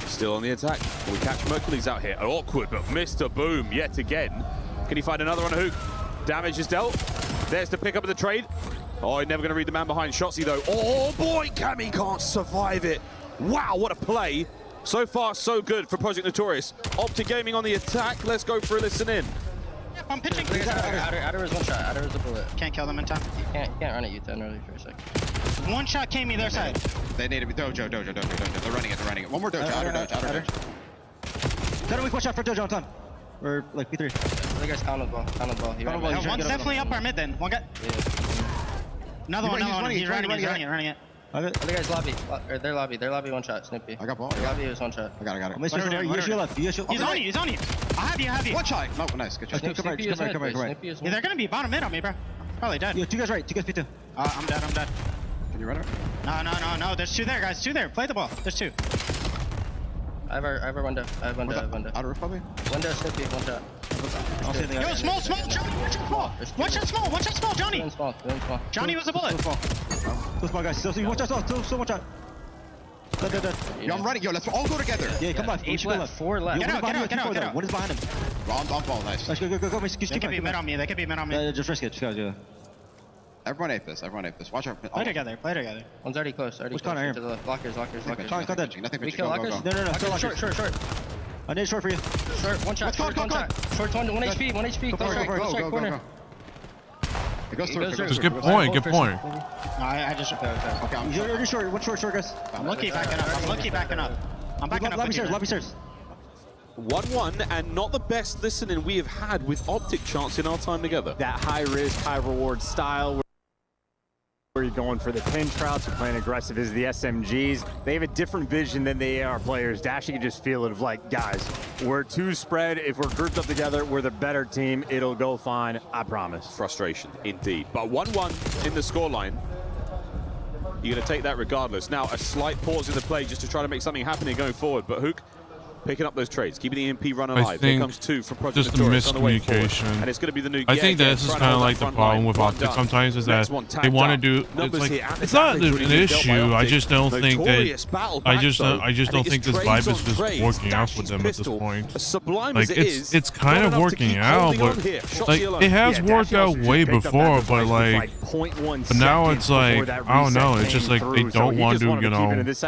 still on the attack. We catch Mercules out here. Awkward, but Mr. Boom yet again. Can he find another on a hook? Damage is dealt. There's the pick up of the trade. Oh, he's never going to read the man behind Shotzi, though. Oh, boy, Cammy can't survive it. Wow, what a play. So far, so good for Project Notorious. Optic Gaming on the attack. Let's go for a listen in. Yep, I'm pitching. Outer is one shot. Outer is a bullet. Can't kill them in time. You can't run at U10 early for a second. One shot came me their side. They need to be Dojo. They're running it. One more Dojo, outer Dojo. Better weak, watch out for Dojo on time. Or like P3. The guy's count the ball. One's definitely up our mid then. One guy. Another one. He's running it. Other guy's lobby. Their lobby one shot. Snippy. I got ball. Their lobby is one shot. I got it. He's on you. I have you. One shot. No, nice. Good shot. Come right. Yeah, they're gonna be bottom mid on me, bro. Probably dead. Yo, two guys right. Two guys P2. I'm dead. Can you run it? No. There's two there, guys. Two there. Play the ball. There's two. I have our window. Outer roof probably? Window, Snippy, one shot. Yo, small, Johnny, one shot small, Johnny. Johnny was a bullet. Two small guys, still watch out. Dead. Yo, I'm running, let's all go together. Yeah, come left. 8 left, 4 left. Get out. What is behind him? On ball, nice. Go. They could be mid on me, Just risk it, just go. Everyone ate this. Watch out. Play together. One's already close. Which corner here? To the left. Lockers. Nothing. We kill lockers? No. Short. I need short for you. Short, one shot. Short, one HP. Close right corner. It goes through. Just good point. No, I just... Okay, you're short. One short, guys. I'm lucky backing up. I'm backing up. Lobby stairs. 1-1, and not the best listening we have had with Optic Chance in our time together. That high risk, high reward style where you're going for the pin trouts, you're playing aggressive as the SMGs. They have a different vision than the AR players. Dashy can just feel it of like, guys, we're too spread. If we're grouped up together, we're the better team. It'll go fine, I promise. Frustration, indeed. But 1-1 in the scoreline. You're going to take that regardless. Now, a slight pause in the play just to try to make something happen here going forward. But Hook picking up those trades, keeping the EMP run alive. Here comes 2 from Project just the miscommunication, and it's going to be the new. I think this is kind of like the problem with Optic sometimes is that they want to do. It's not an issue. I just don't think that. I just don't think this vibe is just working out with them at this point. Like it's kind of working out, but like it has worked out way before. But like, but now it's like I don't know. It's just like they don't want to, It's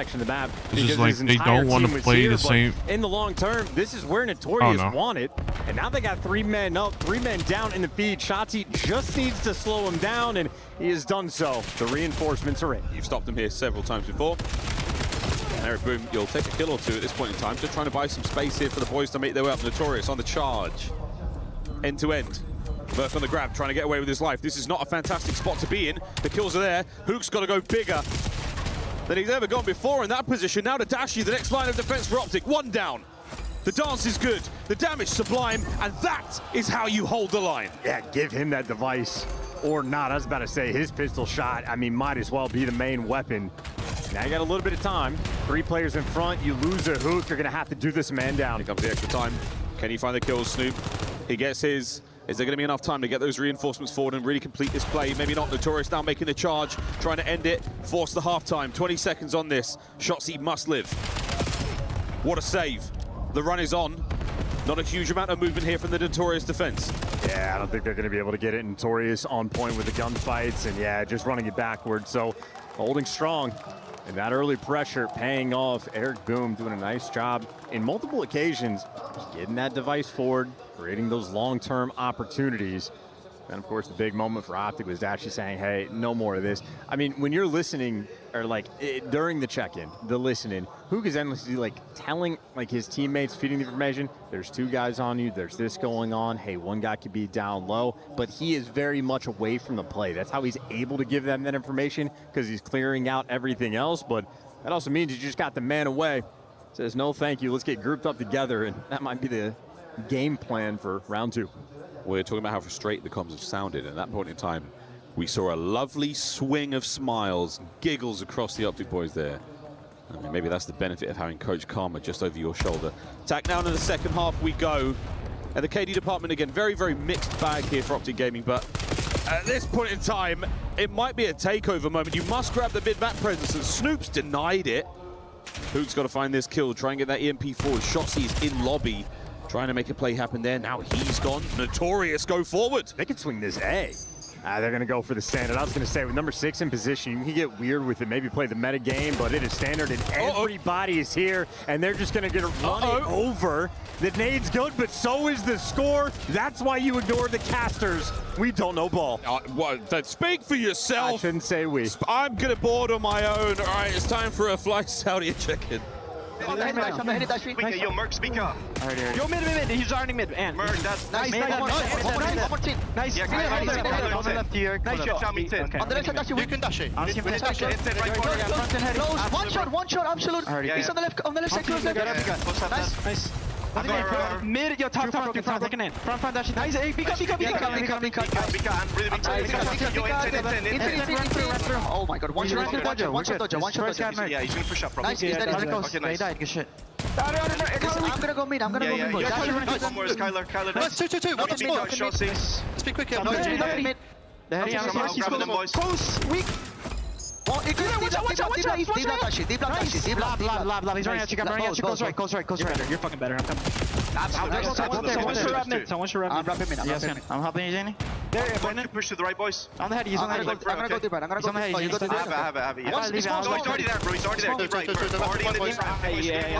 just like they don't want to play the same. In the long term, this is where Notorious want it, and now they got 3 men up, 3 men down in the feed. Shotzi just needs to slow him down, and he has done so. The reinforcements are in. You've stopped him here several times before. And Eric Boom, you'll take a kill or 2 at this point in time, just trying to buy some space here for the boys to make their way up. Notorious on the charge, end to end. Burke on the grab, trying to get away with his life. This is not a fantastic spot to be in. The kills are there. Hook's got to go bigger than he's ever gone before in that position. Now to Dashy, the next line of defense for Optic. 1 down. The dance is good, the damage sublime, and that is how you hold the line. Yeah, give him that device or not. I was about to say his pistol shot, I mean, might as well be the main weapon. Now you got a little bit of time. 3 players in front, you lose a Hook, you're gonna have to do this man down. Here comes the extra time. Can he find the kills, Snoop? He gets his. Is there going to be enough time to get those reinforcements forward and really complete this play? Maybe not. Notorious now making the charge, trying to end it, force the halftime. 20 seconds on this. Shotzi must live. What a save. The run is on. Not a huge amount of movement here from the Notorious defense. Yeah, I don't think they're going to be able to get it. Notorious on point with the gunfights, and yeah, just running it backwards. So holding strong. And that early pressure paying off. Eric Boom doing a nice job in multiple occasions, getting that device forward, creating those long-term opportunities. And of course, the big moment for Optic was actually saying, hey, no more of this. I mean, when you're listening, or like during the check-in, the listening, Hook is endlessly like telling like his teammates, feeding the information, there's 2 guys on you, there's this going on, hey, 1 guy could be down low, but he is very much away from the play. That's how he's able to give them that information, because he's clearing out everything else, but that also means you just got the man away. Says, no, thank you, let's get grouped up together, and that might be the game plan for round 2. We're talking about how frustrated the comms have sounded. At that point in time, we saw a lovely swing of smiles, giggles across the Optic boys there. I mean, maybe that's the benefit of having Coach Karma just over your shoulder. Attack now in the second half we go. And the KD department again, very, very mixed bag here for Optic Gaming, but at this point in time, it might be a takeover moment. You must grab the mid-map presence, and Snoop's denied it. Hook's got to find this kill, try and get that EMP forward. Shotzi's in lobby, trying to make a play happen there. Now he's gone. Notorious go forward. They can swing this A. They're going to go for the standard. I was going to say, with number 6 in position, you can get weird with it, maybe play the meta game, but it is standard, and everybody is here, and they're just going to get run over. The nade's good, but so is the score. That's why you ignore the casters. We don't know ball. Speak for yourself. I shouldn't say we. I'm going to board on my own. All right, it's time for a fly Saudi check-in. Yo, Merc, speak up. Yo, mid. He's starting mid. And Merc, that's nice. One more team. Nice. Yeah, on the left here. Nice shot. On the left side, Dashi. You can Dashi. Close. One shot. Absolute. He's on the left side. Close left. Nice. Mid, yo, top, looking in. Front, Dashi. Nice. Pick up. And really big time. Oh my god. One shot dojo. Yeah, he's gonna push up. Nice. He's dead. Good shit. I'm gonna go mid. One more is Kyler. Nice. 2. One mid. Let's be quick here. Mid. I'll grab them, boys. Close. Weak. Watch out. Deep block. He's running out. Goes right. You're fucking better. I'm coming. Someone should wrap mid. I'm helping you, Jenny. There, push to the right, boys. On the head. He's on the head. I'm gonna go deep right. He's on the head. I have it. He's already there, bro. He's already there. Keep right. Already in the deep right. Yeah.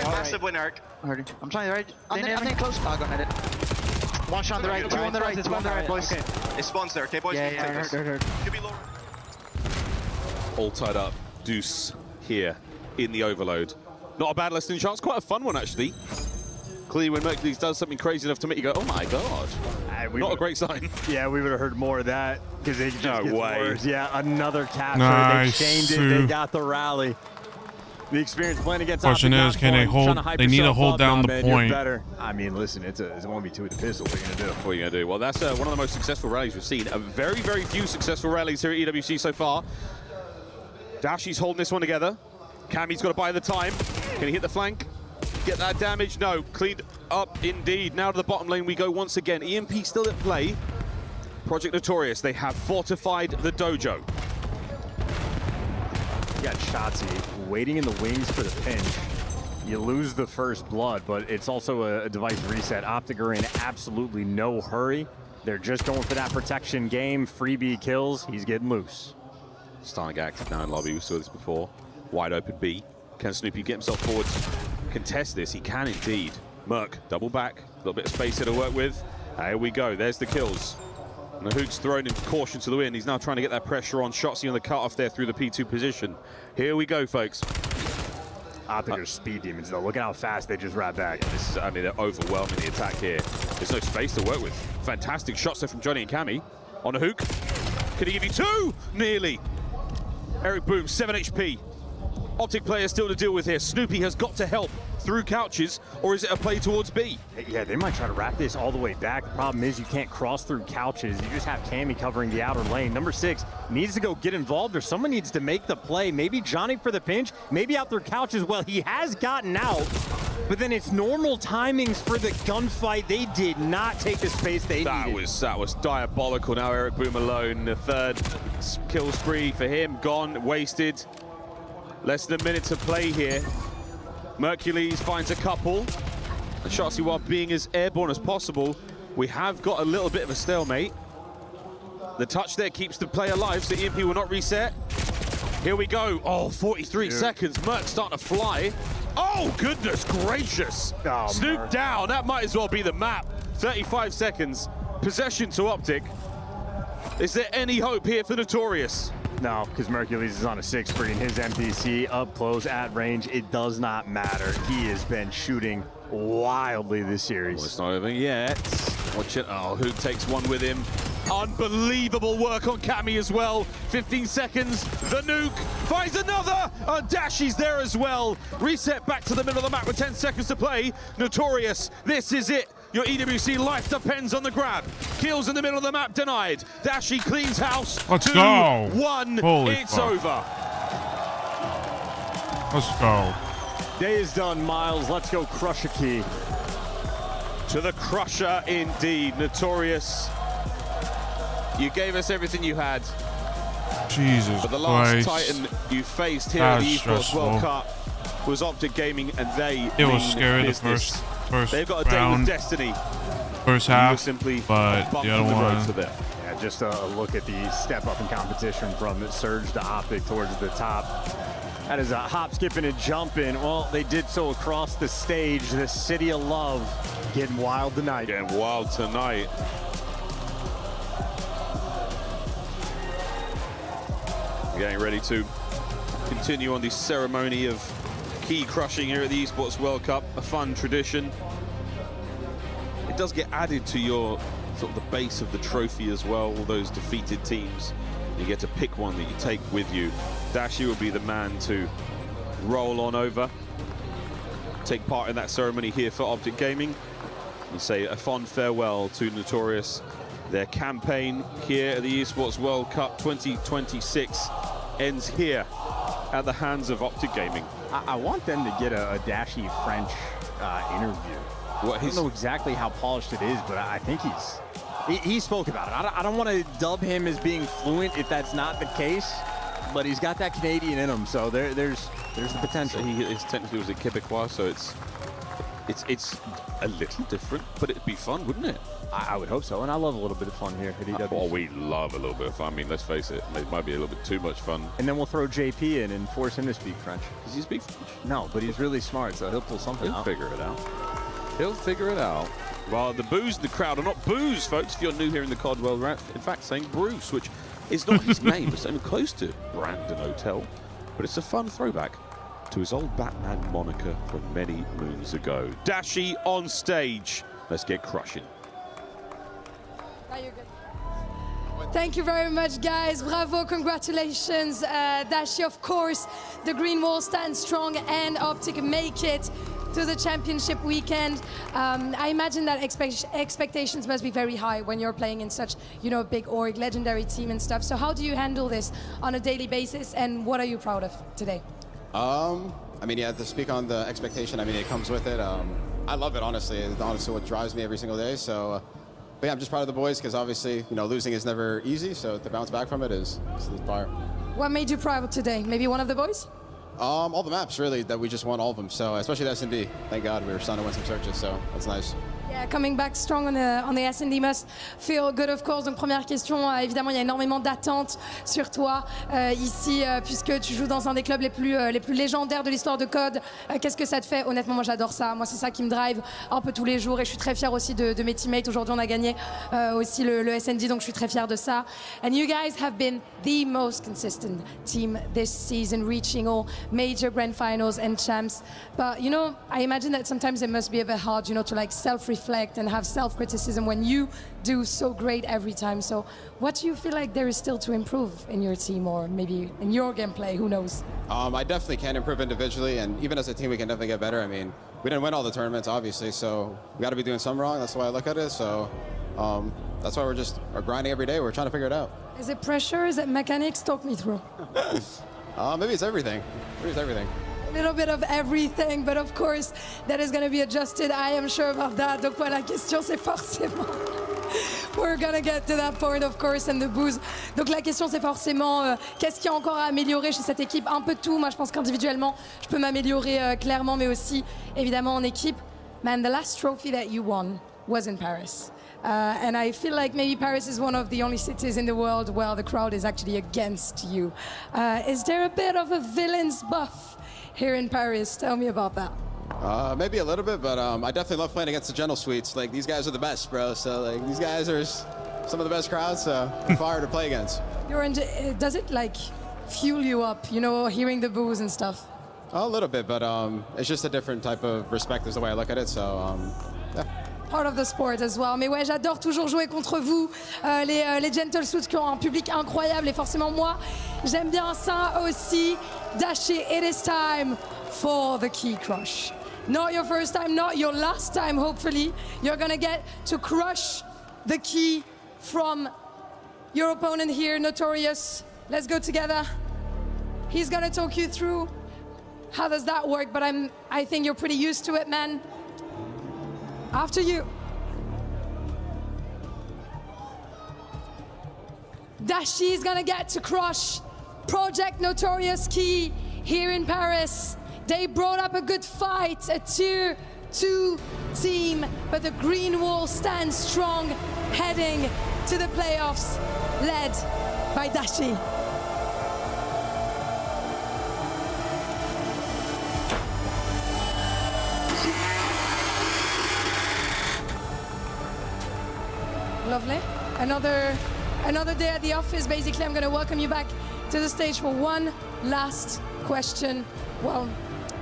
Massive win, Eric. I'm trying to right. I'm getting close. I'll go at it. One shot on the right. Two on the right, boys. It spawns there, okay, boys? Yeah, hurt. Could be low. All tied up. Deuce here in the overload. Not a bad listening chance. Quite a fun one, actually. Clearly, when Mercules does something crazy enough to make you go, oh my god. Not a great sign. Yeah, we would have heard more of that because they just get worse. Yeah, another capture. Nice. They chained it. They got the rally. The experience playing against question is, can they hold? They need to hold down the point. I mean, listen, it's a 1v2 with the pistol. What are you gonna do? What are you gonna do? Well, that's one of the most successful rallies we've seen. A very, very few successful rallies here at EWC so far. Dashi's holding this one together. Cammy's got to buy the time. Can he hit the flank? Get that damage? No. Cleaned up indeed. Now to the bottom lane we go once again. EMP still at play. Project Notorious, they have fortified the dojo. You got Shotzi waiting in the wings for the pinch. You lose the first blood, but it's also a device reset. Optic are in absolutely no hurry. They're just going for that protection game. Freebie kills. He's getting loose. Starting active now in lobby. We saw this before. Wide open B. Can Snoopy get himself forward? Contest this. He can indeed. Merc, double back. A little bit of space here to work with. Here we go. There's the kills. And the Hook's thrown him caution to the wind. He's now trying to get that pressure on. Shotzi on the cutoff there through the P2 position. Here we go, folks. Optic are speed demons, though. Look at how fast they just wrap back. This is, I mean, they're overwhelming the attack here. There's no space to work with. Fantastic shots there from Johnny and Cammy. On a Hook. Could he give you two? Nearly. Eric Boom, 7 HP. Optic player still to deal with here. Snoopy has got to help through couches, or is it a play towards B? Yeah, they might try to wrap this all the way back. The problem is you can't cross through couches. You just have Cammy covering the outer lane. Number 6 needs to go get involved, or someone needs to make the play. Maybe Johnny for the pinch, maybe out through couches. Well, he has gotten out, but then it's normal timings for the gunfight. They did not take the space they needed. That was diabolical. Now Eric Boom alone. The third kill spree for him, gone, wasted. Less than a minute to play here. Mercules finds a couple. And Shotzi, while being as airborne as possible, we have got a little bit of a stalemate. The touch there keeps the play alive, so EMP will not reset. Here we go. Oh, 43 seconds. Merc starting to fly. Oh, goodness gracious. Oh, Snoop Merc. down. That might as well be the map. 35 seconds. Possession to Optic. Is there any hope here for Notorious? No, because Mercules is on a 6 free and his MPC up close at range. It does not matter. He has been shooting wildly this series. Well, it's not over yet. Watch it. Oh, Hook takes one with him. Unbelievable work on Cammy as well. 15 seconds. The nuke finds another. And Dashi's there as well. Reset back to the middle of the map with 10 seconds to play. Notorious, this is it. Your EWC life depends on the grab. Kills in the middle of the map denied. Dashi cleans house. Let's go. 2-1. Holy It's fuck. over. Let's go. Day is done, Miles. Let's go crush a key. To the crusher, indeed. Notorious. You gave us everything you had. Jesus But the last Christ. Titan you faced here at the Esports World Cup was Optic Gaming, and It was scary the first They've got a round, day with destiny. First half, simply but the other one. Yeah, just a look at the step up in competition from Surge to Optic towards the top. That is a hop, skipping, and jumping. Well, they did so across the stage. The City of Love getting wild tonight. Getting wild tonight. Getting ready to continue on the ceremony of key crushing here at the Esports World Cup. A fun tradition. It does get added to your sort of the base of the trophy as well, all those defeated teams. You get to pick one that you take with you. Dashi will be the man to roll on over, take part in that ceremony here for Optic Gaming, and say a fond farewell to Notorious. Their campaign here at the Esports World Cup 2026 ends here at the hands of Optic Gaming. I want them to get a Dashi French interview. I don't know exactly how polished it is, but I think he spoke about it. I don't want to dub him as being fluent if that's not the case, but he's got that Canadian in him, so there's the potential. So he is technically was a Quebecois, so it's a little different, but it'd be fun, wouldn't it? I would hope so, and I love a little bit of fun here at EW. Oh, we love a little bit of fun. I mean, let's face it, it might be a little bit too much fun. And then we'll throw JP in and force him to speak French. Does he speak French? No, but he's really smart, so he'll pull something out. He'll figure it out. He'll figure it out. Well, the boos in the crowd are not boos, folks. If you're new here in the COD world, we're in fact saying Bruce, which is not his name. It's only close to Brandon Hotel, but it's a fun throwback to his old Batman moniker from many moons ago. Dashi on stage. Let's get crushing. Thank you very much, guys. Bravo, congratulations. Dashi, of course, the Green Wall stands strong, and Optic make it to the championship weekend. I imagine that expectations must be very high when you're playing in such, big org, legendary team and stuff. So how do you handle this on a daily basis, and what are you proud of today? I mean, yeah, to speak on the expectation, I mean, it comes with it. I love it, honestly. It's honestly what drives me every single day. So, but yeah, I'm just proud of the boys because obviously, losing is never easy. So to bounce back from it is the fire. What made you proud today? Maybe one of the boys? All the maps, really, that we just won all of them. So, especially the S&D. Thank God we were starting to win some searches, so that's nice. Yeah, coming back strong on the S&D must feel good, of course. Donc, première question, évidemment, il y a énormément d'attentes sur toi ici, puisque tu joues dans un des clubs les plus légendaires de l'histoire de COD. Qu'est-ce que ça te fait? Honnêtement, moi, j'adore ça. Moi, c'est ça qui me drive un peu tous les jours, et je suis très fière aussi de mes teammates. Aujourd'hui, on a gagné aussi le S&D, donc je suis très fière de ça. And you guys have been the most consistent team this season, reaching all major grand finals and champs. But, I imagine that sometimes it must be a bit hard, to self-reflect and have self-criticism when you do so great every time. So what do you feel like there is still to improve in your team, or maybe in your gameplay? Who knows? I definitely can improve individually, and even as a team, we can definitely get better. I mean, we didn't win all the tournaments, obviously, so we got to be doing something wrong. That's the way I look at it. So that's why we're grinding every day. We're trying to figure it out. Is it pressure? Is it mechanics? Talk me through. Maybe it's everything. Maybe it's everything. A little bit of everything, but of course, that is going to be adjusted. I am sure about that. Donc, la question, c'est forcément... We're going to get to that point, of course, and the booze. Donc, la question, c'est forcément qu'est-ce qu'il y a encore à améliorer chez cette équipe? Un peu de tout. Moi, je pense qu'individuellement, je peux m'améliorer clairement, mais aussi, évidemment, en équipe. Man, the last trophy that you won was in Paris. And I feel like maybe Paris is one of the only cities in the world where the crowd is actually against you. Is there a bit of a villain's buff here in Paris? Tell me about that. Maybe a little bit, but I definitely love playing against the Gentle Suites. Like, these guys are the best, bro. So, these guys are some of the best crowds, so I'm fire to play against. Does it, fuel you up, hearing the boos and stuff? A little bit, but it's just a different type of respect is the way I look at it, so, yeah. Part of the sport as well. Mais ouais, j'adore toujours jouer contre vous, les Gentle Suits qui ont un public incroyable, et forcément moi, j'aime bien ça aussi. Dashi, it is time for the key crush. Not your first time, not your last time, hopefully. You're gonna get to crush the key from your opponent here, Notorious. Let's go together. He's gonna talk you through how does that work? But I think you're pretty used to it, man. After you. Dashi is gonna get to crush Project Notorious Key here in Paris. They brought up a good fight, a tier 2 team, but the green wall stands strong, heading to the playoffs, led by Dashi. Lovely. Another day at the office. Basically, I'm going to welcome you back to the stage for one last question. Well,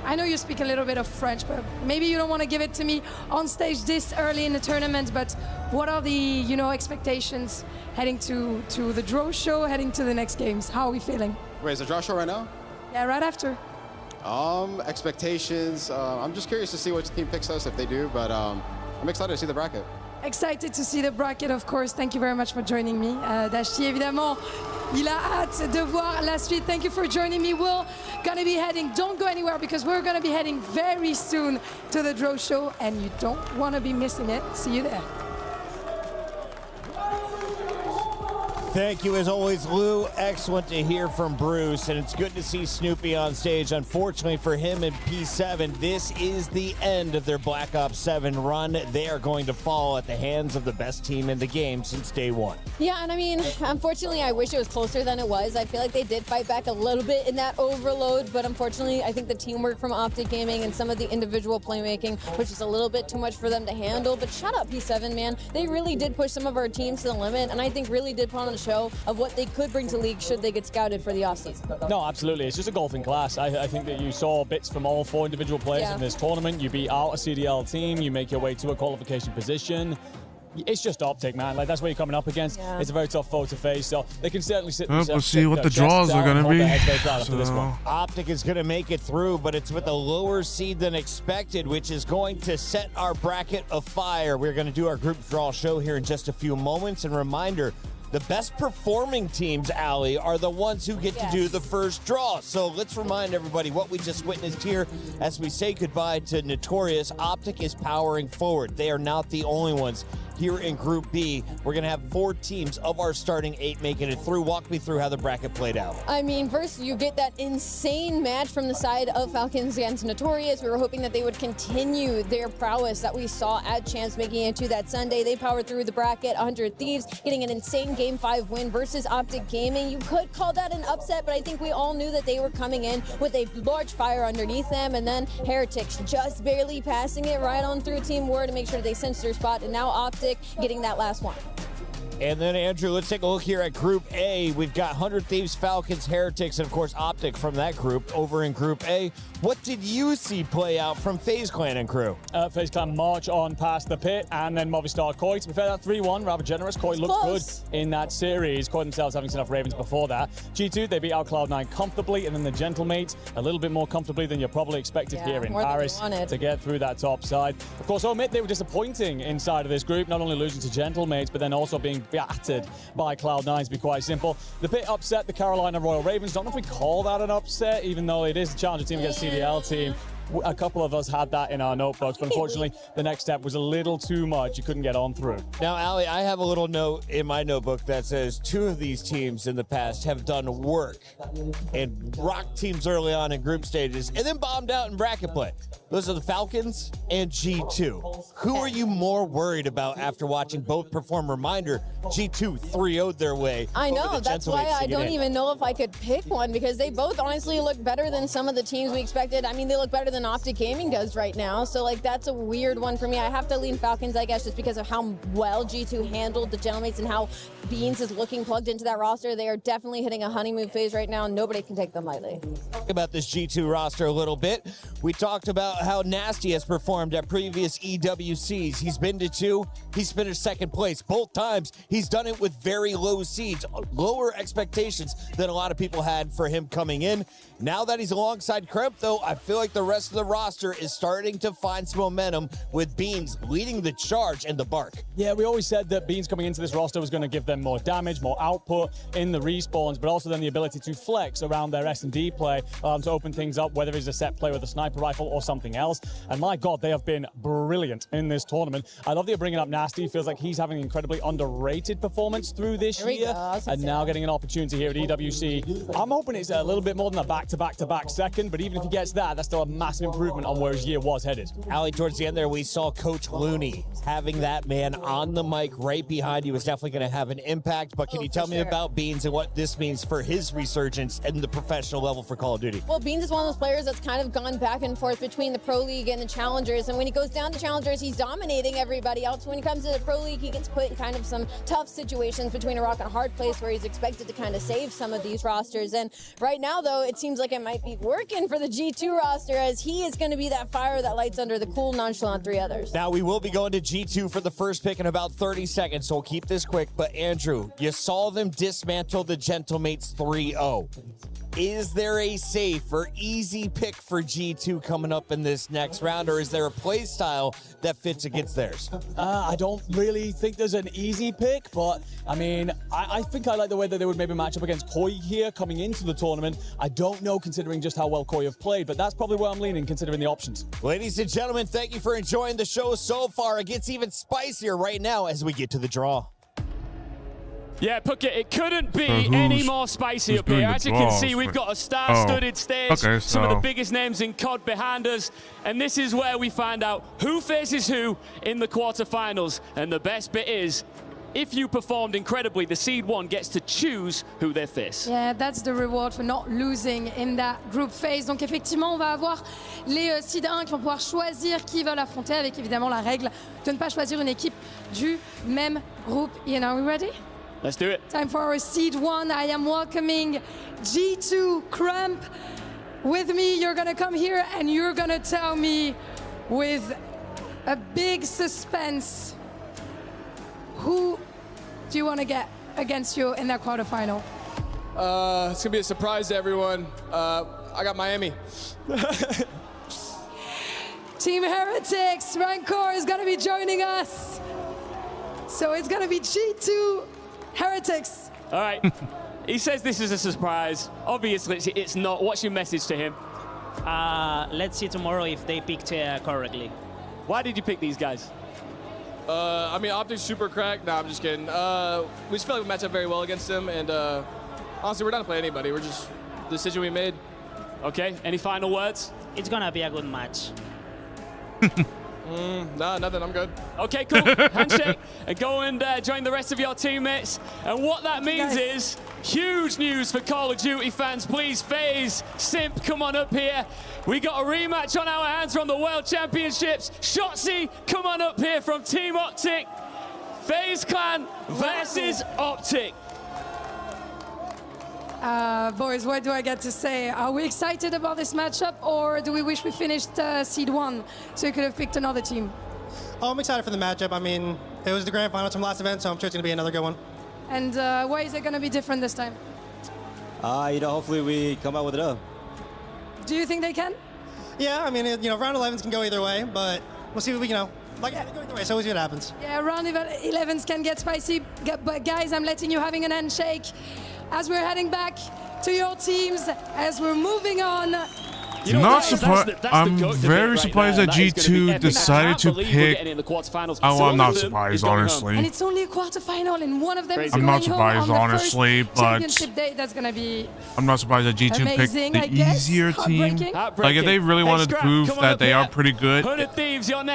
I know you speak a little bit of French, but maybe you don't want to give it to me on stage this early in the tournament, but what are the, expectations heading to the draw show, heading to the next games? How are we feeling? Wait, is the draw show right now? Yeah, right after. Expectations. I'm just curious to see which team picks us if they do, but I'm excited to see the bracket. Excited to see the bracket, of course. Thank you very much for joining me. Dashi, évidemment, il a hâte de voir la suite. Thank you for joining me. We're gonna be heading, don't go anywhere because we're gonna be heading very soon to the draw show and you don't wanna be missing it. See you there. Thank you, as always, Lou. Excellent to hear from Bruce, and it's good to see Snoopy on stage. Unfortunately for him and P7, this is the end of their Black Ops 7 run. They are going to fall at the hands of the best team in the game since day one. Yeah, and I mean, unfortunately, I wish it was closer than it was. I feel like they did fight back a little bit in that overload, but unfortunately, I think the teamwork from Optic Gaming and some of the individual playmaking, which is a little bit too much for them to handle. But shut up, P7, man. They really did push some of our teams to the limit, and I think really did put on a show of what they could bring to League should they get scouted for the offseason. No, absolutely. It's just a golfing class. I think that you saw bits from all 4 individual players in this tournament. You beat out a CDL team, you make your way to a qualification position. It's just Optic, man. Like, that's what you're coming up against. Yeah. It's a very tough foe to face, so they can certainly sit. We'll see what the draws are going to be. After this one. Optic is going to make it through, but it's with a lower seed than expected, which is going to set our bracket afire. We're going to do our group draw show here in just a few moments. And reminder, the best performing teams, Allie, are the ones who get to do the first draw. So let's remind everybody what we just witnessed here as we say goodbye to Notorious. Optic is powering forward. They are not the only ones here in Group B. We're going to have 4 teams of our starting 8 making it through. Walk me through how the bracket played out. I mean, first you get that insane match from the side of Falcons against Notorious. We were hoping that they would continue their prowess that we saw at Champs making it to that Sunday. They powered through the bracket, 100 Thieves, getting an insane Game 5 win versus Optic Gaming. You could call that an upset, but I think we all knew that they were coming in with a large fire underneath them, and then Heretics just barely passing it right on through Team War to make sure they cinched their spot, and now Optic getting that last one. And then, Andrew, let's take a look here at Group A. We've got 100 Thieves, Falcons, Heretics, and, of course, Optic from that group over in Group A. What did you see play out from FaZe Clan and crew? FaZe Clan march on past the pit, and then Movistar Koi. To be fair, that 3-1, rather generous. Koi looked good in that series. Koi themselves having seen off Ravens before that. G2, they beat out Cloud9 comfortably, and then the Gentlemates a little bit more comfortably than you probably expected here in Paris to get through that top side. Of course, I'll admit they were disappointing inside of this group, not only losing to Gentlemates, but then also being battered by Cloud9, to be quite simple. The pit upset the Carolina Royal Ravens. Don't know if we call that an upset, even though it is a challenger team against CDL team. A couple of us had that in our notebooks, but unfortunately, the next step was a little too much. You couldn't get on through. Now, Allie, I have a little note in my notebook that says 2 of these teams in the past have done work and rocked teams early on in group stages and then bombed out in bracket play. Those are the Falcons and G2. Who are you more worried about after watching both perform? Reminder, G2 3-0'd their way. I know, that's why I don't even know if I could pick one, because they both honestly look better than some of the teams we expected. I mean, they look better than Optic Gaming does right now, so like that's a weird one for me. I have to lean Falcons, I guess, just because of how well G2 handled the Gentlemates and how Beans is looking plugged into that roster. They are definitely hitting a honeymoon phase right now. Nobody can take them lightly. Talk about this G2 roster a little bit. We talked about how Nasty has performed at previous EWCs. He's been to 2. He's finished second place. Both times, he's done it with very low seeds, lower expectations than a lot of people had for him coming in. Now that he's alongside Kremp, though, I feel like the rest rest of the roster is starting to find some momentum with Beans leading the charge and the bark. Yeah, we always said that Beans coming into this roster was going to give them more damage, more output in the respawns, but also then the ability to flex around their S&D play to open things up, whether it's a set play with a sniper rifle or something else. And my God, they have been brilliant in this tournament. I love that you're bringing up Nasty. Feels like he's having an incredibly underrated performance through this year, and now getting an opportunity here at EWC. I'm hoping it's a little bit more than a back-to-back-to-back second, but even if he gets that, that's still a massive improvement on where his year was headed. Ali, towards the end there, we saw Coach Looney having that man on the mic right behind you was definitely going to have an impact, but can you tell me about Beans and what this means for his resurgence and the professional level for Call of Duty? Well, Beans is one of those players that's kind of gone back and forth between the Pro League and the Challengers, and when he goes down to Challengers, he's dominating everybody else. When he comes to the Pro League, he gets put in kind of some tough situations between a rock and a hard place where he's expected to kind of save some of these rosters. And right now, though, it seems like it might be working for the G2 roster, as he is going to be that fire that lights under the cool, nonchalant three others. Now, we will be going to G2 for the first pick in about 30 seconds, so we'll keep this quick. But Andrew, you saw them dismantle the Gentlemates 3-0. Is there a safe or easy pick for G2 coming up in this next round, or is there a play style that fits against theirs? I don't really think there's an easy pick, but I mean, I think I like the way that they would maybe match up against Koi here coming into the tournament. I don't know, considering just how well Koi have played, but that's probably where I'm leaning, considering the options. Ladies and gentlemen, thank you for enjoying the show so far. It gets even spicier right now as we get to the draw. Yeah, Puckett, it couldn't be any more spicy up here. As you can see, we've got a star-studded stage, some of the biggest names in COD behind us, and this is where we find out who faces who in the quarterfinals. And the best bit is, if you performed incredibly, the seed 1 gets to choose who they face. Yeah, that's the reward for not losing in that group phase. Donc effectivement, on va avoir les seed 1 qui vont pouvoir choisir qui veulent affronter, avec évidemment la règle de ne pas choisir une équipe du même groupe. Ian, are we ready? Let's do it. Time for our seed 1. I am welcoming G2 Cramp. With me, you're gonna come here and you're gonna tell me with a big suspense, who do you want to get against you in that quarterfinal? It's gonna be a surprise to everyone. I got Miami. Team Heretics, Rancor is gonna be joining us. So it's gonna be G2 Heretics. All right. He says this is a surprise. Obviously, it's not. What's your message to him? Let's see tomorrow if they picked correctly. Why did you pick these guys? I mean, Optic's super cracked. Nah, I'm just kidding. We just feel like we match up very well against him, and honestly, we're not gonna play anybody. We're just the decision we made. Okay. Any final words? It's gonna be a good match. Nah, nothing. I'm good. Okay, cool. Handshake. And go and join the rest of your teammates. And what that means is huge news for Call of Duty fans. Please, FaZe, Simp, come on up here. We got a rematch on our hands from the World Championships. Shotzi, come on up here from Team Optic. FaZe Clan versus Optic. Boys, what do I get to say? Are we excited about this matchup, or do we wish we finished seed 1 so we could have picked another team? Oh, I'm excited for the matchup. I mean, it was the grand finals from last event, so I'm sure it's going to be another good one. And why is it going to be different this time? Hopefully we come out with it up. Do you think they can? Yeah, I mean, round 11s can go either way, but we'll see what we, like, go either way, so we'll see what happens. Yeah, round 11s can get spicy, but guys, I'm letting you having an handshake as we're heading back to your teams, as we're moving on. Not surprised. I'm very surprised that G2 decided to pick. Oh, I'm not surprised, honestly. And it's only a quarterfinal, and one of them is I'm not going surprised, home on honestly, the first but championship day. That's gonna be. I'm not surprised that G2 amazing, picked the easier team. Like, if they really wanted to prove that they are pretty good,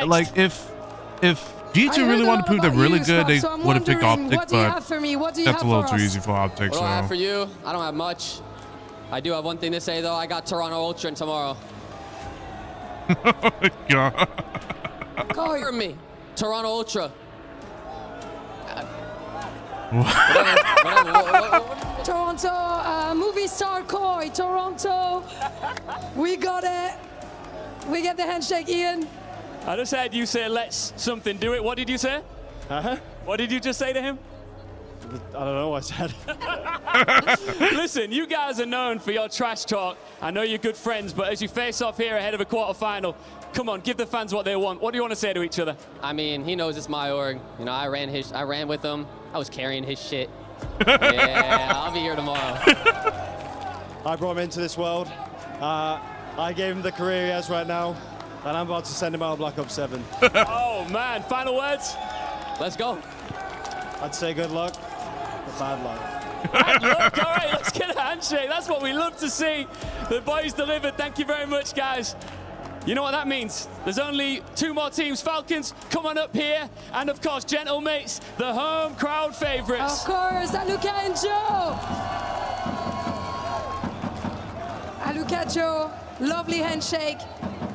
like if G2 really wanted to prove they're really good, they would have picked Optic, but that's a little too easy for Optic. What do I have for you? I don't have much. I do have one thing to say, though. I got Toronto Ultra tomorrow. God. Hear me. Toronto Ultra. Toronto, movie star Koi, Toronto. We got it. We get the handshake, Ian. I just heard you say, let's something do it. What did you say? What did you just say to him? I don't know what I said. Listen, you guys are known for your trash talk. I know you're good friends, but as you face off here ahead of a quarterfinal, come on, give the fans what they want. What do you want to say to each other? I mean, he knows it's my org. You know, I ran with him. I was carrying his shit. Yeah, I'll be here tomorrow. I brought him into this world. I gave him the career he has right now, and I'm about to send him out of Black Ops 7. Oh, man. Final words? Let's go. I'd say good luck, but bad luck. Bad luck. All right, let's get a handshake. That's what we love to see. The boys delivered. Thank you very much, guys. You know what that means? There's only 2 more teams. Falcons, come on up here. And, of course, Gentle Mates, the home crowd favorites. Of course, Aluka and Joe. Aluka, Joe, lovely handshake.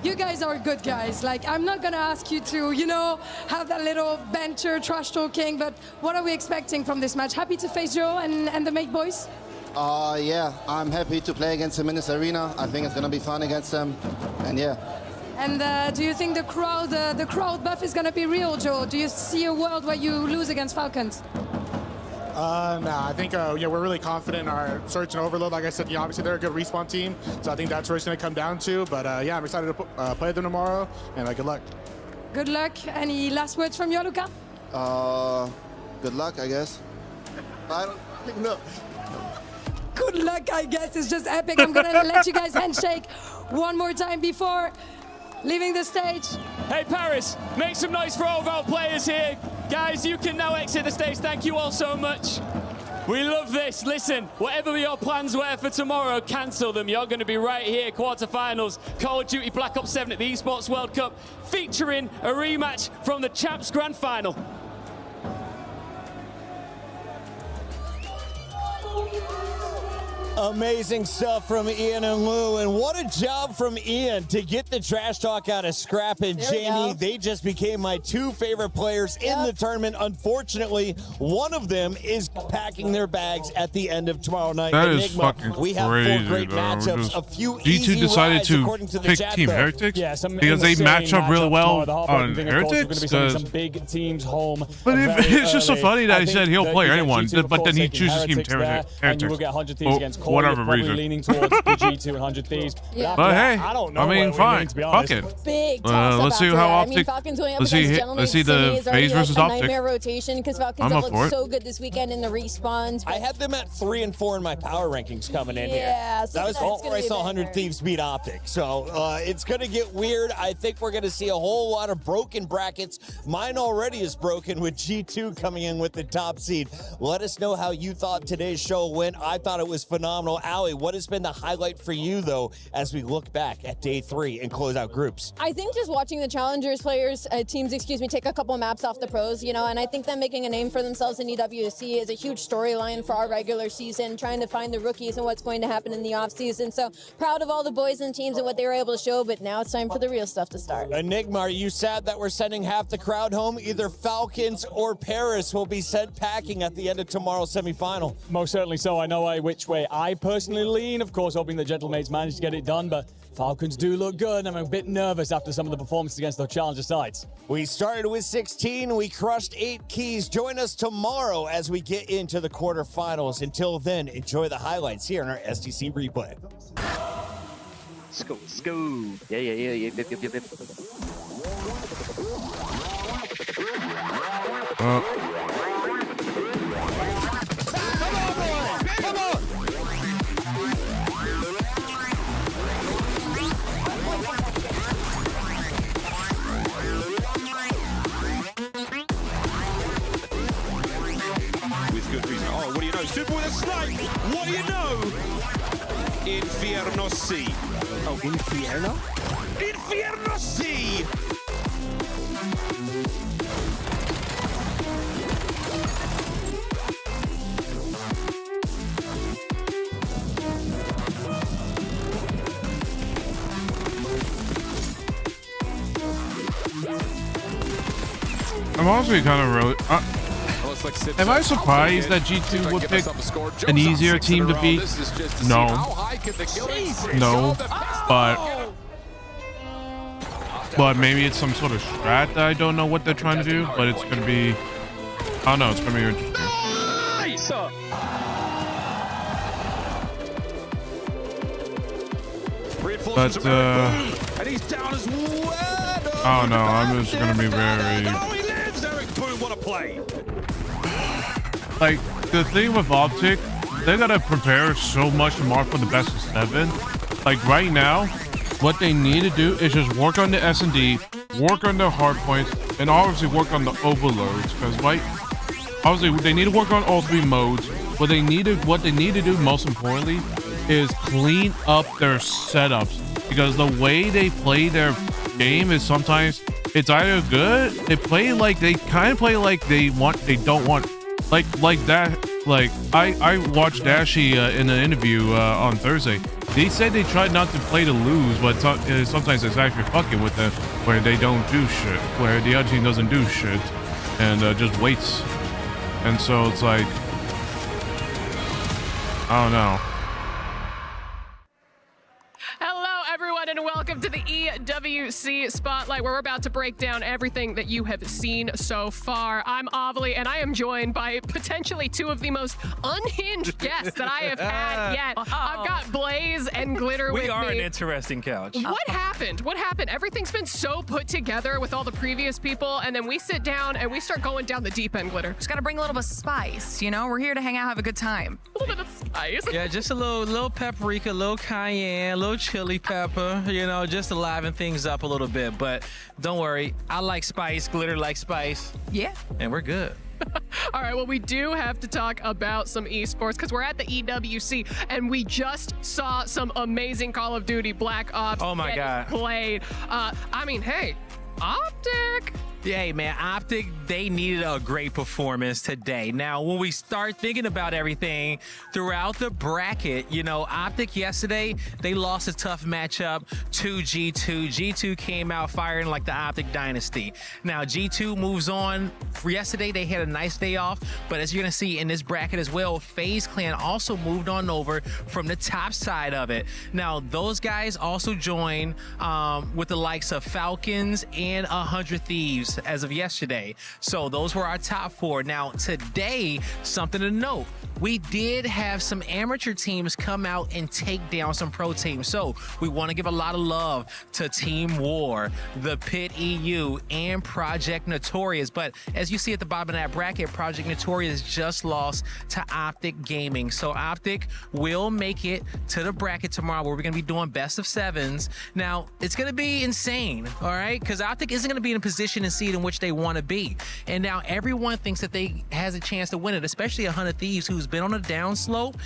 You guys are good guys. Like, I'm not gonna ask you to, you know, have that little banter, trash talking, but what are we expecting from this match? Happy to face Joe and the Make boys? Yeah, I'm happy to play against him in this arena. I think it's gonna be fun against them, and yeah. And do you think the crowd buff is gonna be real, Joe? Do you see a world where you lose against Falcons? No, I think yeah, we're really confident in our Search and Overload. Like I said, yeah, obviously they're a good respawn team, so I think that's where it's going to come down to. But yeah, I'm excited to play them tomorrow, and good luck. Good luck. Any last words from you, Luca? Good luck, I guess. I don't know. Good luck, I guess. It's just epic. I'm going to let you guys handshake one more time before leaving the stage. Hey, Paris, make some noise for all of our players here. Guys, you can now exit the stage. Thank you all so much. We love this. Listen, whatever your plans were for tomorrow, cancel them. You're going to be right here, quarterfinals, Call of Duty Black Ops 7 at the Esports World Cup, featuring a rematch from the Champs Grand Final. Amazing stuff from Ian and Lou, and what a job from Ian to get the trash talk out of Scrap and Jamie. They just became my 2 favorite players in the tournament. Unfortunately, one of them is packing their bags at the end of tomorrow night. That Enigma, is fucking we have crazy, 4 great matchups, a few G2 easy decided rides, to according to the pick chat, Team though. Heretics Yeah, some because they match up really well on Heretics. Some big teams home. But it's just so funny that he said he'll play anyone, G2, but then he taking chooses Team Heretics there, and you will get 100 Thieves against Corey. whatever reason. Leaning towards the G2 and 100 Thieves. Yeah. But hey, I don't know. I mean, fine. Fuck it. Big toss let's see how I mean, Falcons going up let's against see. Gentlemen Let's see the phase versus a Optic. nightmare rotation because Falcons I'm have up for looked it. so good this weekend in the respawns. I had them at 3 and 4 in my power rankings coming in here. Yeah, so that was that's before I saw 100 Thieves beat Optic. So it's going to get weird. I think we're going to see a whole lot of broken brackets. Mine already is broken with G2 coming in with the top seed. Let us know how you thought today's show went. I thought it was phenomenal. Allie, what has been the highlight for you, though, as we look back at day 3 and close out groups? I think just watching the challengers teams, take a couple maps off the pros, and I think them making a name for themselves in EWC is a huge storyline for our regular season, trying to find the rookies and what's going to happen in the off season. So proud of all the boys and teams and what they were able to show, but now it's time for the real stuff to start. Enigma, are you sad that we're sending half the crowd home? Either Falcons or Paris will be sent packing at the end of tomorrow's semifinal. Most certainly so. I know which way I personally lean. Of course, hoping the Gentlemates manage to get it done, but Falcons do look good. I'm a bit nervous after some of the performances against the challenger sides. We started with 16. We crushed 8 keys. Join us tomorrow as we get into the quarterfinals. Until then, enjoy the highlights here in our STC replay. Let's go. Let's go. Yeah. Oh, what do you know? Super with a snipe! What do you know? Infierno C. Oh, Infierno? Infierno C! I'm honestly kind of really. Am I surprised that G2 would pick an easier team to beat? No. No. But maybe it's some sort of strat that I don't know what they're trying to do, but it's going to be, I don't know, it's going to be interesting. Pizza. But, and he's down as well. oh no, I'm just gonna be very... Oh, he lives! Eric Boone, what a play. Like, the thing with Optic, they gotta prepare so much tomorrow for the best of 7. Like, right now, what they need to do is just work on the S&D, work on the hard points, and obviously work on the overloads. Because, like, obviously, they need to work on all 3 modes. What they need to do, most importantly, is clean up their setups. Because the way they play their game is sometimes, it's either good, they kind of play like they don't want. Like that. Like I watched Dashy in an interview on Thursday. They said they tried not to play to lose, but sometimes it's actually fucking with them where they don't do shit, where the other team doesn't do shit and just waits. And so it's like, I don't know. And welcome to the EWC Spotlight, where we're about to break down everything that you have seen so far. I'm Avali, and I am joined by potentially 2 of the most unhinged guests that I have had yet. I've got Blaze and Glitter with me. We are an interesting couch. What happened? What happened? Everything's been so put together with all the previous people, and then we sit down and we start going down the deep end, Glitter. Just got to bring a little bit of spice, you know? We're here to hang out, have a good time. A little bit of spice. Yeah, just a little paprika, a little cayenne, a little chili pepper, you know, just to liven things up a little bit. But don't worry, I like spice, Glitter likes spice. Yeah. And we're good. All right, well, we do have to talk about some esports because we're at the EWC and we just saw some amazing Call of Duty Black Ops played. I mean, hey, Optic. Hey, man, Optic, they needed a great performance today. Now, when we start thinking about everything throughout the bracket, you know, Optic yesterday, they lost a tough matchup to G2. G2 came out firing like the Optic Dynasty. Now, G2 moves on. Yesterday, they had a nice day off, but as you're going to see in this bracket as well, FaZe Clan also moved on over from the top side of it. Now, those guys also joined with the likes of Falcons and 100 Thieves as of yesterday. So those were our top 4. Now today, something to note, we did have some amateur teams come out and take down some pro teams. So we want to give a lot of love to Team War, the Pit EU, and Project Notorious. But as you see at the bottom of that bracket, Project Notorious just lost to Optic Gaming. So Optic will make it to the bracket tomorrow where we're going to be doing best of 7s. Now, it's going to be insane, all right? Because Optic isn't going to be in a position and seed in which they want to be. And now everyone thinks that they has a chance to win it, especially 100 Thieves, who's been on a downslope.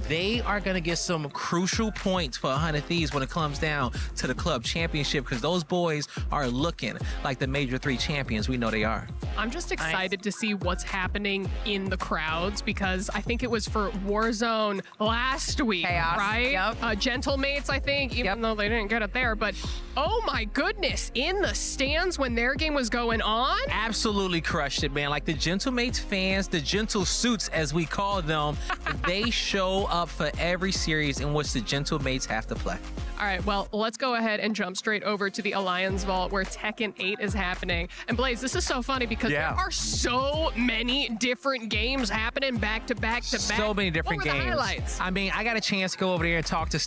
They are going to get some crucial points for 100 Thieves when it comes down to the club championship, because those boys are looking like the Major 3 champions. We know they are. I'm just excited to see what's happening in the crowds, because I think it was for Warzone last week, right? Yep. Gentlemates, I think, even though they didn't get it there. But oh my goodness, in the stands when their game was going on? Absolutely crushed it, man. Like the Gentlemates fans, the Gentle Suits as we call them, they show up for every series in which the Gentlemates have to play. All right, well, let's go ahead and jump straight over to the Alliance Vault where Tekken 8 is happening. And Blaze, this is so funny because there are so many different games happening back to back to back. So many different games. What were the highlights? I mean, I got a chance to go over there and talk to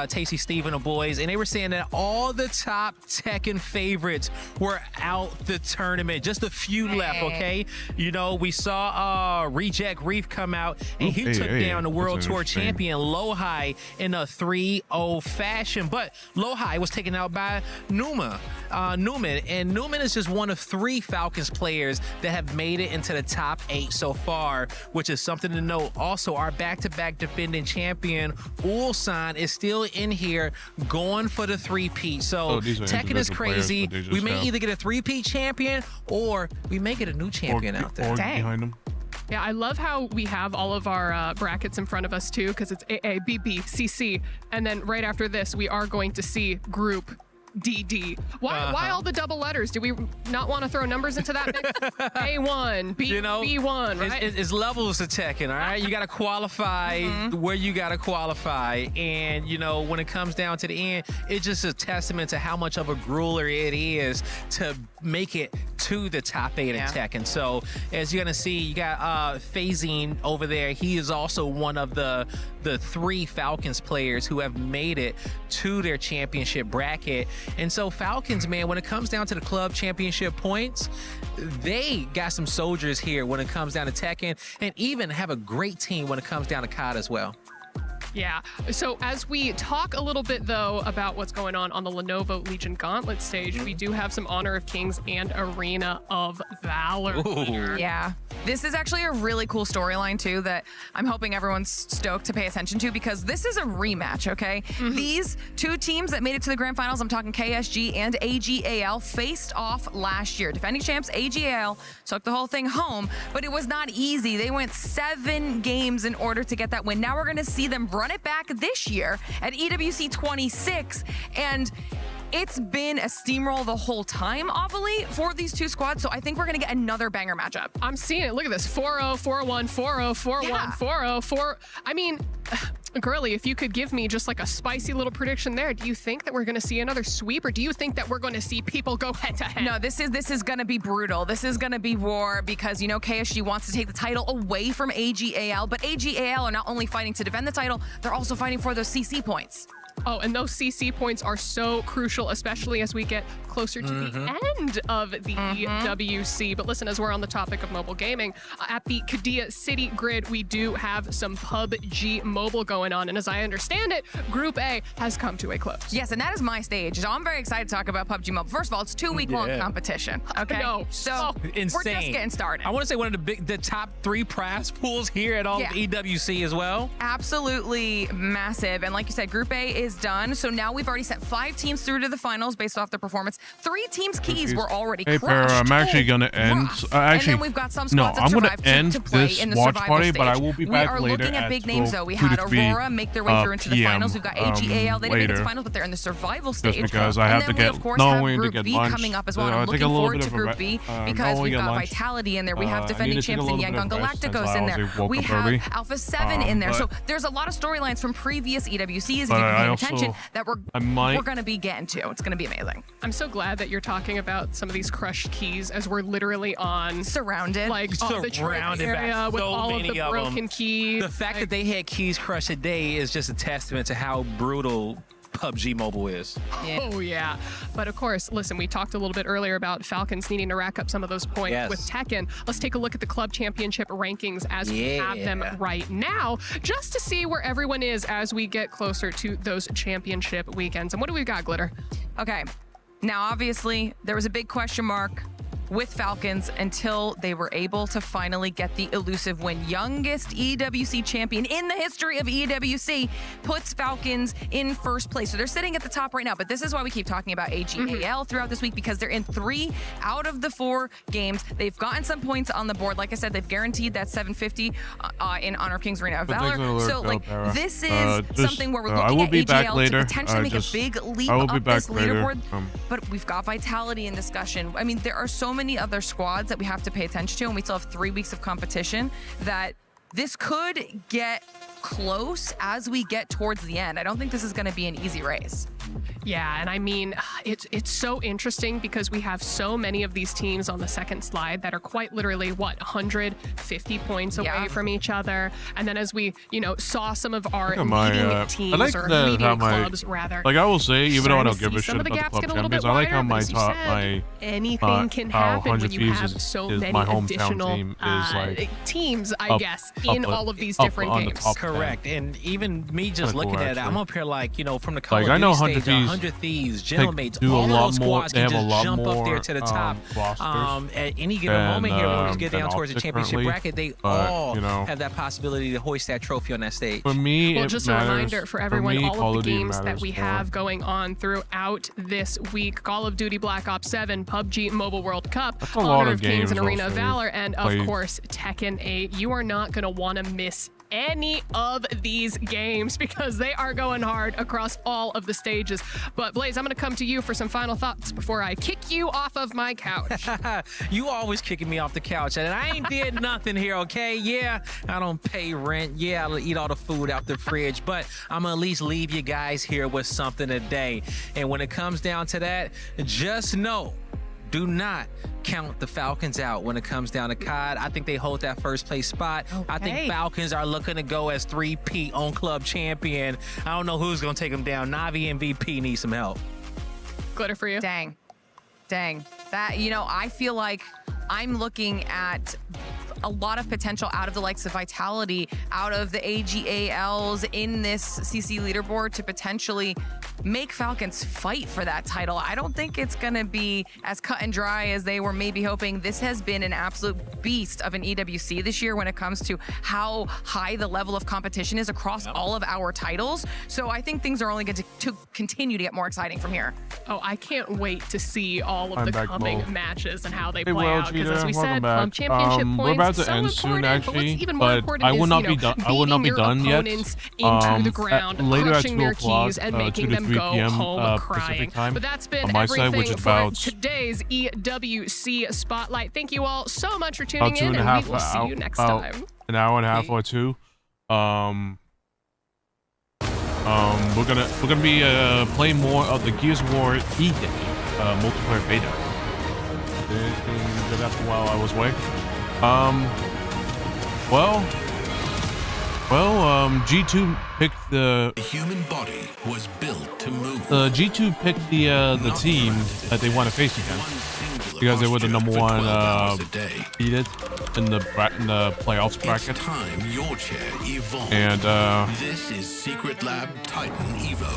Tasty Steve and the boys, and they were saying that all the top Tekken favorites were out the tournament. Just a few left, okay? You know, we saw Reject Reef come out, and he took down the World Tour champion Lohai in a 3-0 fashion. But Lohai was taken out by Newman. And Newman is just one of 3 Falcons players that have made it into the top 8 so far, which is something to note. Also, our back-to-back defending champion, Ulsan, is still in here going for the 3-peat. So Tekken is crazy. We may either get a 3-peat champion or we may get a new champion out there. Behind him. Yeah, I love how we have all of our brackets in front of us too, because it's AA, BB, CC, and then right after this, we are going to see Group DD. Why all the double letters? Do we not want to throw numbers into that mix? A1, B, you know, B1, right? It's levels to Tekken, all right? You got to qualify where you got to qualify. And, you know, when it comes down to the end, it's just a testament to how much of a grueler it is to make it to the top 8 in Tekken. So as you're gonna see, you got Phasing over there. He is also one of the 3 Falcons players who have made it to their championship bracket. And so Falcons, man, when it comes down to the club championship points, they got some soldiers here when it comes down to Tekken, and even have a great team when it comes down to COD as well. Yeah. So as we talk a little bit, though, about what's going on the Lenovo Legion Gauntlet stage, we do have some Honor of Kings and Arena of Valor. Yeah. This is actually a really cool storyline, too, that I'm hoping everyone's stoked to pay attention to, because this is a rematch, okay? These 2 teams that made it to the grand finals, I'm talking KSG and AGAL, faced off last year. Defending champs AGAL took the whole thing home, but it was not easy. They went 7 games in order to get that win. Now we're going to see them run it back this year at EWC 26, and it's been a steamroll the whole time, Avali, for these 2 squads, so I think we're going to get another banger matchup. I'm seeing it. Look at this. 4-0, 4-1, 4-0, 4-1, 4-0, 4. I mean, Girly, if you could give me just like a spicy little prediction there, do you think that we're going to see another sweep, or do you think that we're going to see people go head-to-head? No, this is going to be brutal. This is going to be war, because, you know, KSG wants to take the title away from AGAL, but AGAL are not only fighting to defend the title, they're also fighting for those CC points. Oh, and those CC points are so crucial, especially as we get closer to the end of the EWC. But listen, as we're on the topic of mobile gaming, at the Qiddiya City Grid, we do have some PUBG Mobile going on. And as I understand it, Group A has come to a close. Yes, and that is my stage. So I'm very excited to talk about PUBG Mobile. First of all, it's 2-week-long competition, okay? No, so insane. We're just getting started. I want to say one of the top 3 prize pools here at all of EWC as well. Absolutely massive. And like you said, Group A is done. So now we've already sent 5 teams through to the finals based off their performance. 3 teams' keys were already crushed. Hey, Para, I'm actually going to end. And then we've got some squads that survived to play in the survival party, stage. but I will be back we are later looking at big names, though. We had Aurora make their way through into the finals. We've got AGAL. They didn't make it to the finals, but they're in the survival stage. Just because I have to get of course, knowing have to Group get B lunch. coming up as well. I'm looking forward to Group B because we've got Vitality in there. We have defending champs in Yangon Galacticos in there. We have Alpha 7 in there. So there's a lot of storylines from previous EWCs, if you've been paying attention, that we're going to be getting to. It's going to be amazing. I'm so glad that you're talking about some of these crushed keys, as we're literally surrounded, like on the trade area with all of the broken keys. The fact that they had keys crushed today is just a testament to how brutal PUBG Mobile is. Oh, yeah. But of course, listen, we talked a little bit earlier about Falcons needing to rack up some of those points with Tekken. Let's take a look at the club championship rankings as we have them right now, just to see where everyone is as we get closer to those championship weekends. And what do we got, Glitter? Okay. Now, obviously, there was a big question mark with Falcons until they were able to finally get the elusive win. Youngest EWC champion in the history of EWC puts Falcons in first place. So they're sitting at the top right now, but this is why we keep talking about AGAL throughout this week, because they're in 3 out of the 4 games. They've gotten some points on the board. Like I said, they've guaranteed that 750 in Honor of Kings Arena of Valor. So like this is something where we're looking at AGL to potentially make a big leap up this leaderboard. But we've got Vitality in discussion. I mean, there are so many other squads that we have to pay attention to, and we still have 3 weeks of competition, that this could get close as we get towards the end. I don't think this is going to be an easy race. Yeah, and I mean, it's so interesting because we have so many of these teams on the second slide that are quite literally, 150 points away from each other. And then as we, saw some of our leading teams, like or leading clubs, rather. Like I will say, even though I don't give a shit about the club champions, wider, I like how my top, anything can happen when you have so many additional teams, I guess, in all of these different games. Correct. And even me just looking at it, I'm up here like, from the Call I know of Duty stage, 100 Thieves, Gentlemates, all those squads can just jump up there to the top. At any given moment here, when we get down towards the championship bracket, they all have that possibility to hoist that trophy on that stage. For me, well, just a reminder for everyone, all of the games that we have going on throughout this week: Call of Duty Black Ops 7, PUBG Mobile World Cup, Honor of Kings and Arena of Valor, and of course Tekken 8. You are not going to want to miss any of these games because they are going hard across all of the stages. But Blaze, I'm going to come to you for some final thoughts before I kick you off of my couch. You always kicking me off the couch, and I ain't did nothing here, okay? Yeah, I don't pay rent. Yeah, I'll eat all the food out the fridge, but I'm gonna at least leave you guys here with something today. And when it comes down to that, just know do not count the Falcons out when it comes down to COD. I think they hold that first place spot. I think Falcons are looking to go as 3-peat on club champion. I don't know who's going to take them down. Navi MVP needs some help. Glitter for you. Dang. That, I feel like I'm looking at a lot of potential out of the likes of Vitality, out of the AGALs in this CC leaderboard to potentially make Falcons fight for that title. I don't think it's going to be as cut and dry as they were maybe hoping. This has been an absolute beast of an EWC this year when it comes to how high the level of competition is across all of our titles. So I think things are only going to continue to get more exciting from here. Oh, I can't wait to see all of the coming matches and how they Hey, play well, out. Because Cheetah, as we welcome said, back. championship We're points about to so end important, soon, actually, but what's even more but important I will is, not be done. I will not be beating your done yet. opponents into the ground, Later at crushing 2 their o'clock, keys, and 2 making to them 3 go p.m. home Pacific crying. time But that's been on my everything side, which is for about today's EWC Spotlight. Thank you all so much for tuning about 2 in, and a and half we will see you next about time. an hour and a half or two. We're gonna be playing more of the Gears of War E-Day multiplayer beta. That's while I was away. G2 picked the human body was built to move. G2 picked the team that they want to face against because they were the number one seeded in the playoffs bracket. It's time your chair evolved. And this is Secret Lab Titan Evo.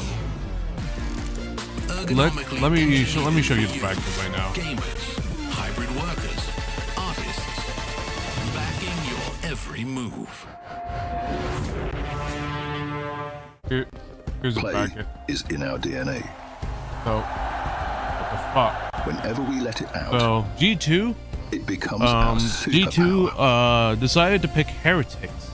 let me show you the bracket right now. Gamers, hybrid workers, artists, backing your every move. Here's the Play bracket. is in our DNA. So, what the fuck? Whenever we let it out, So G2, it becomes our G2 decided to pick Heretics.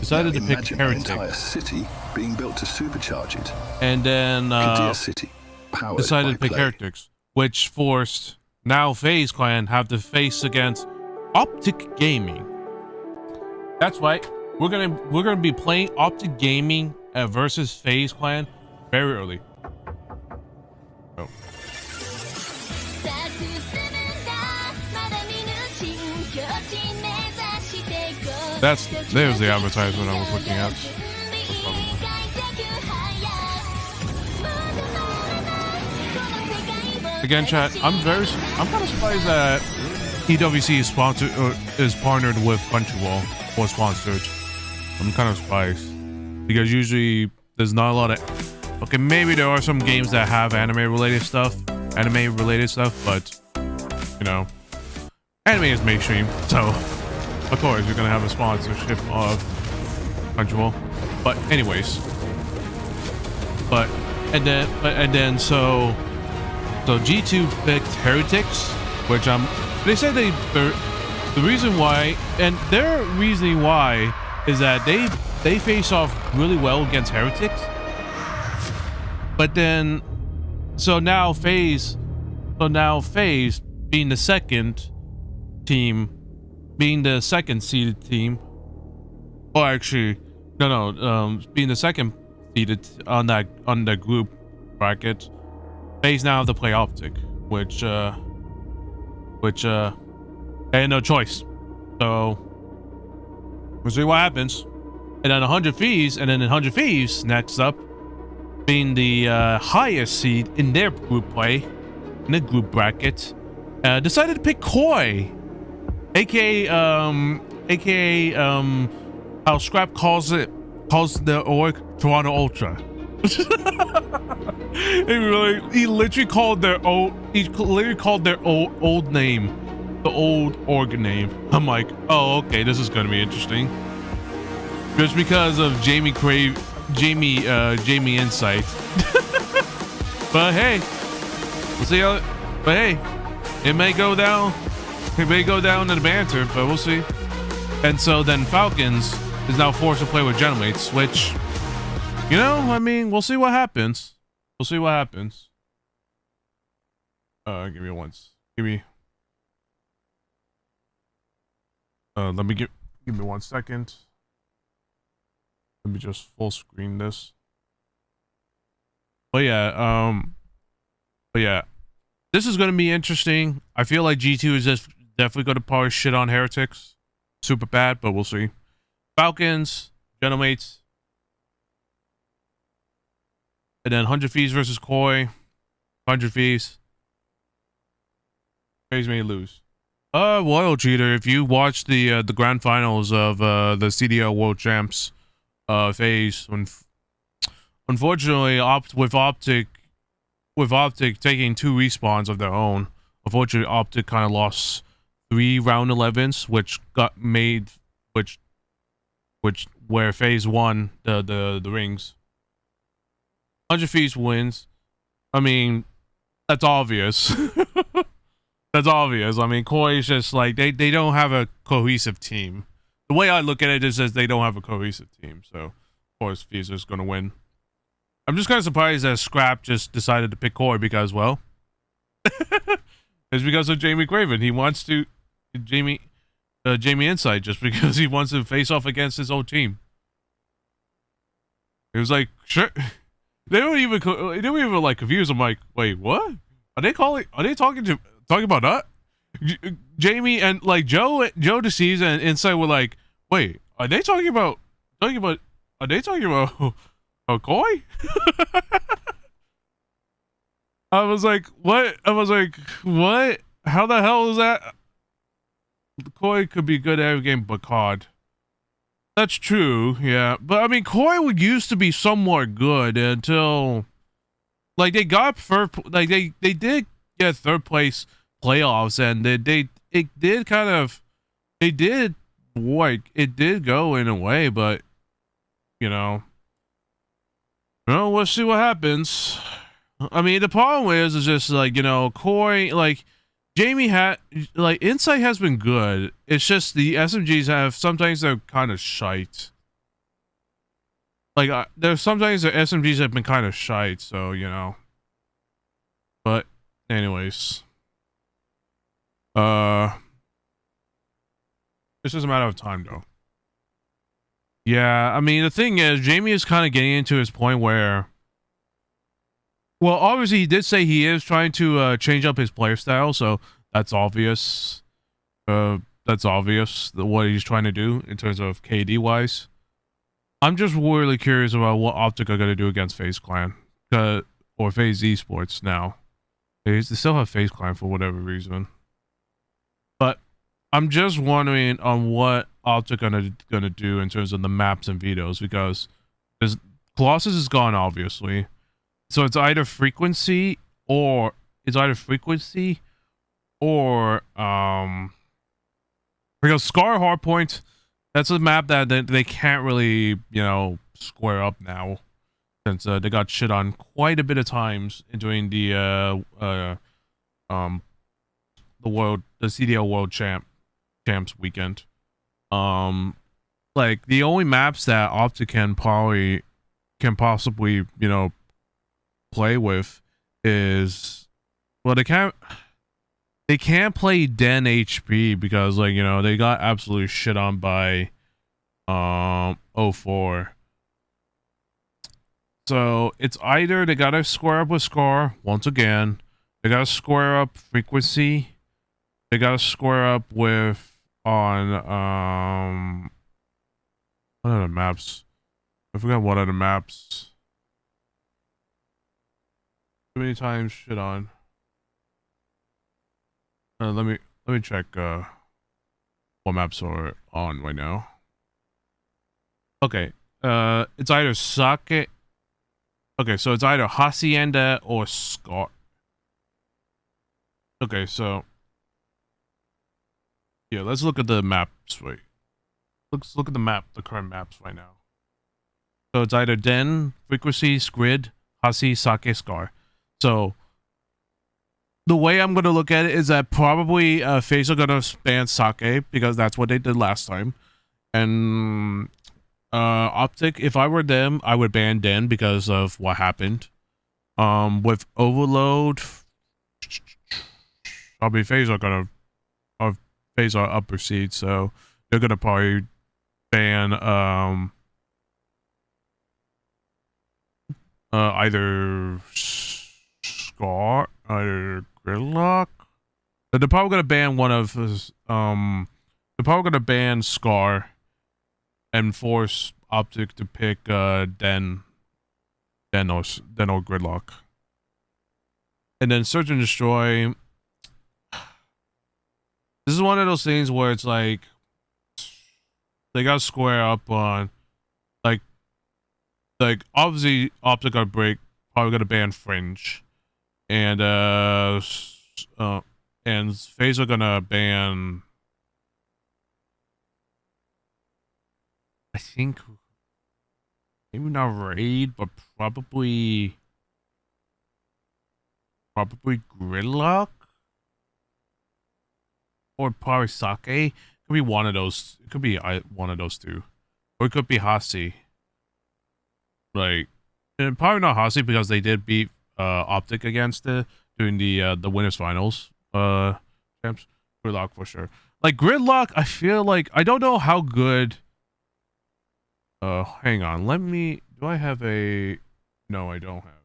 Decided to pick imagine an Heretics, entire city being built to supercharge it. and then Empty a city, powered decided by to pick play. Heretics, which forced now FaZe Clan have to face against Optic Gaming. That's right. We're gonna be playing Optic Gaming versus FaZe Clan very early. Oh. There's the advertisement I was looking at. Again, chat. I'm kind of surprised that EWC is partnered with Crunchyroll or sponsored. I'm kind of surprised because usually there's not a lot of. Okay, maybe there are some games that have anime-related stuff, but you know, anime is mainstream, so of course you're gonna have a sponsorship of Crunchyroll. But anyways, so G2 picked Heretics, which they said the reason why, and their reasoning why is that they face off really well against Heretics, but then so now FaZe being the second team, being the second seeded team, or actually being the second seeded on the group bracket, FaZe now have to play Optic, which they had no choice. So we'll see what happens. And then 100 Thieves next up, being the highest seed in their group play, in the group bracket, decided to pick Koi, aka how Scrap calls the org Toronto Ultra. He literally called their old name, the old org name. I'm like, oh, okay, this is gonna be interesting. Just because of Jamie insight. But hey, we'll see how. But hey, it may go down. It may go down in the banter, but we'll see. And so then Falcons is now forced to play with Genmates, which, you know, I mean, we'll see what happens. We'll see what happens. Give me once. Let me give me 1 second. Let me just full screen this. But yeah, This is going to be interesting. I feel like G2 is just definitely going to probably shit on Heretics. Super bad, but we'll see. Falcons, Gentlemates. And then 100 Thieves versus Koi. 100 Thieves. FaZe may lose. Royal Cheater, if you watch the grand finals of the CDL World Champs FaZe, unfortunately, with Optic taking 2 respawns of their own, unfortunately Optic kind of lost 3 round 11s, which got made, which where FaZe won the rings. 100 Thieves wins. I mean, that's obvious. That's obvious. I mean, Koi is just like they don't have a cohesive team. The way I look at it is that they don't have a cohesive team. So, of course, Thieves is going to win. I'm just kind of surprised that Scrap just decided to pick Koi because, well, it's because of Jamie Craven. He wants to Jamie Insight just because he wants to face off against his old team. It was like, sure. They don't even like confuse. I'm like, wait, what? Are they talking about that? Jamie and like Joe DeCease and Insight were like, wait, are they talking about Koi? I was like, what? What? How the hell is that? Koi could be good at every game, but COD. That's true, yeah. But I mean, Koi used to be somewhat good until, like, they got they did get third place playoffs, and it did go in a way, but well, we'll see what happens. I mean, the problem is just like, Koi, like, Jamie Insight has been good. It's just the SMGs sometimes they're kind of shite. Like, there's sometimes the SMGs have been kind of shite, so, But, anyways. This is a matter of time, though. Yeah, I mean, the thing is, Jamie is kind of getting into his point where, well, obviously he did say he is trying to change up his player style, so that's obvious. That's obvious what he's trying to do in terms of KD wise. I'm just really curious about what Optic are going to do against FaZe Clan, or FaZe Esports now. They still have FaZe Clan for whatever reason, but I'm just wondering on what Optic gonna do in terms of the maps and vetoes, because Colossus is gone, obviously. So it's either frequency or because Scar Hardpoint, that's a map that they can't really, square up now, since they got shit on quite a bit of times during the CDL World Champs weekend. Like, the only maps that Optic can possibly, play with is, well, they can't play Den HP because, like, they got absolutely shit on by 04. So it's either they gotta square up with Scar once again, they gotta square up frequency, they gotta square up with what other maps? I forgot what other maps. Too many times shit on. Let me check what maps are on right now. Okay. It's either Sake. Okay, so it's either Hacienda or Scar. Okay, so yeah, let's look at the maps. Wait. Let's look at the current maps right now. So it's either Den, Frequency, Squid, Hasi, Sake, Scar. So the way I'm gonna look at it is that probably FaZe are gonna ban Sake because that's what they did last time. And Optic, if I were them, I would ban Den because of what happened. With Overload, I mean, FaZe are upper seed, so they're gonna probably ban either Scar, either Gridlock. But they're probably gonna ban one of his. They're probably gonna ban Scar, and force Optic to pick Den or Gridlock. And then Search and Destroy. This is one of those things where it's like they gotta square up on like obviously Optic are probably gonna ban Fringe, and FaZe are gonna ban, I think, maybe not Raid, but probably Gridlock or probably Sake. Could be one of those. It could be one of those two, or it could be Hasi. Like, and probably not Hasi because they did beat Optic against it during the winners finals. Champs. Gridlock for sure. Like Gridlock, I feel like I don't know how good. Hang on. Let me. Do I have a? No, I don't have.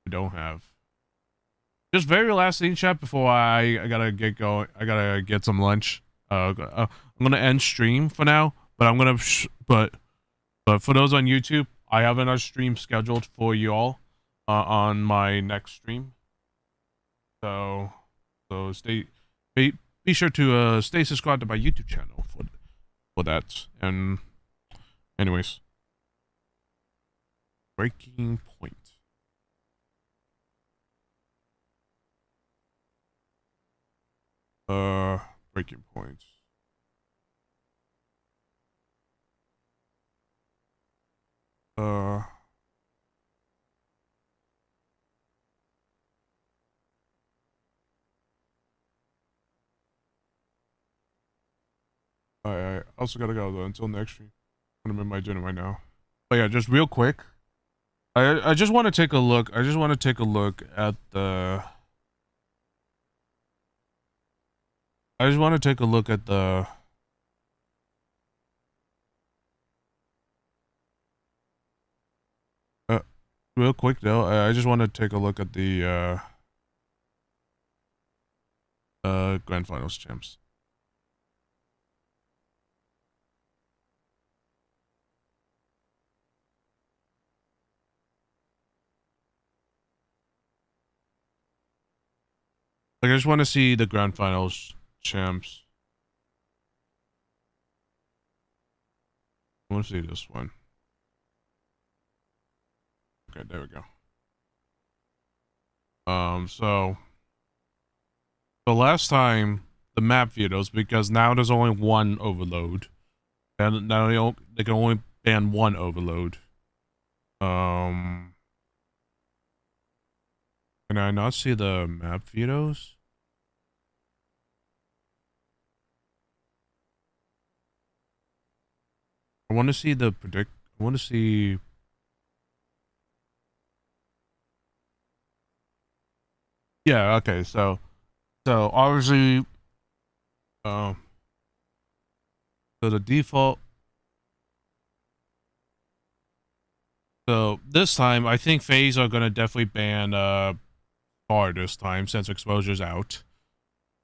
I don't have. Just very last thing, chat, before I gotta get going. I gotta get some lunch. I'm gonna end stream for now, but I'm gonna. But for those on YouTube, I have another stream scheduled for you all on my next stream. So be sure to stay subscribed to my YouTube channel for that. And anyways, breaking point. Breaking points. I also gotta go though until next stream. I'm in my gym right now. But yeah, just real quick. I just want to take a look. I just want to take a look at the. I just want to take a look at the. Real quick though, I just want to take a look at the grand finals champs. Like, I just want to see the grand finals champs. I want to see this one. Okay, there we go. So last time the map vetoes, because now there's only one overload, and now they can only ban one overload. Can I not see the map vetoes? I want to see the I want to see. Yeah, okay, so obviously, so the default, so this time, I think FaZe are gonna definitely ban, Scar this time, since Exposure's out.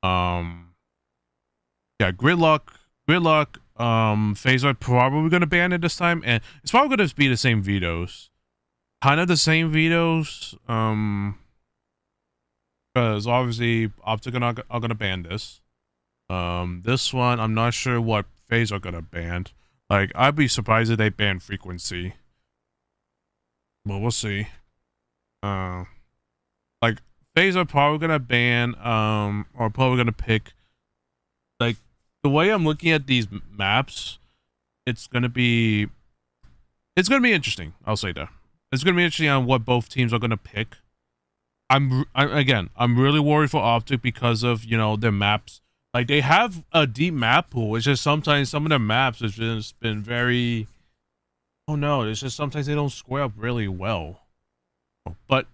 Yeah, Gridlock, FaZe are probably gonna ban it this time, and it's probably gonna be the same vetoes. Kind of the same vetoes, because obviously Optic are gonna ban this. This one I'm not sure what FaZe are gonna ban. Like, I'd be surprised if they ban frequency, but we'll see. Like, FaZe are probably gonna ban or probably gonna pick. Like, the way I'm looking at these maps, it's gonna be interesting. I'll say that it's gonna be interesting on what both teams are gonna pick. I'm really worried for Optic because of, you know, their maps. Like, they have a deep map pool. It's just sometimes some of their maps has just been very. Oh no! It's just sometimes they don't square up really well. But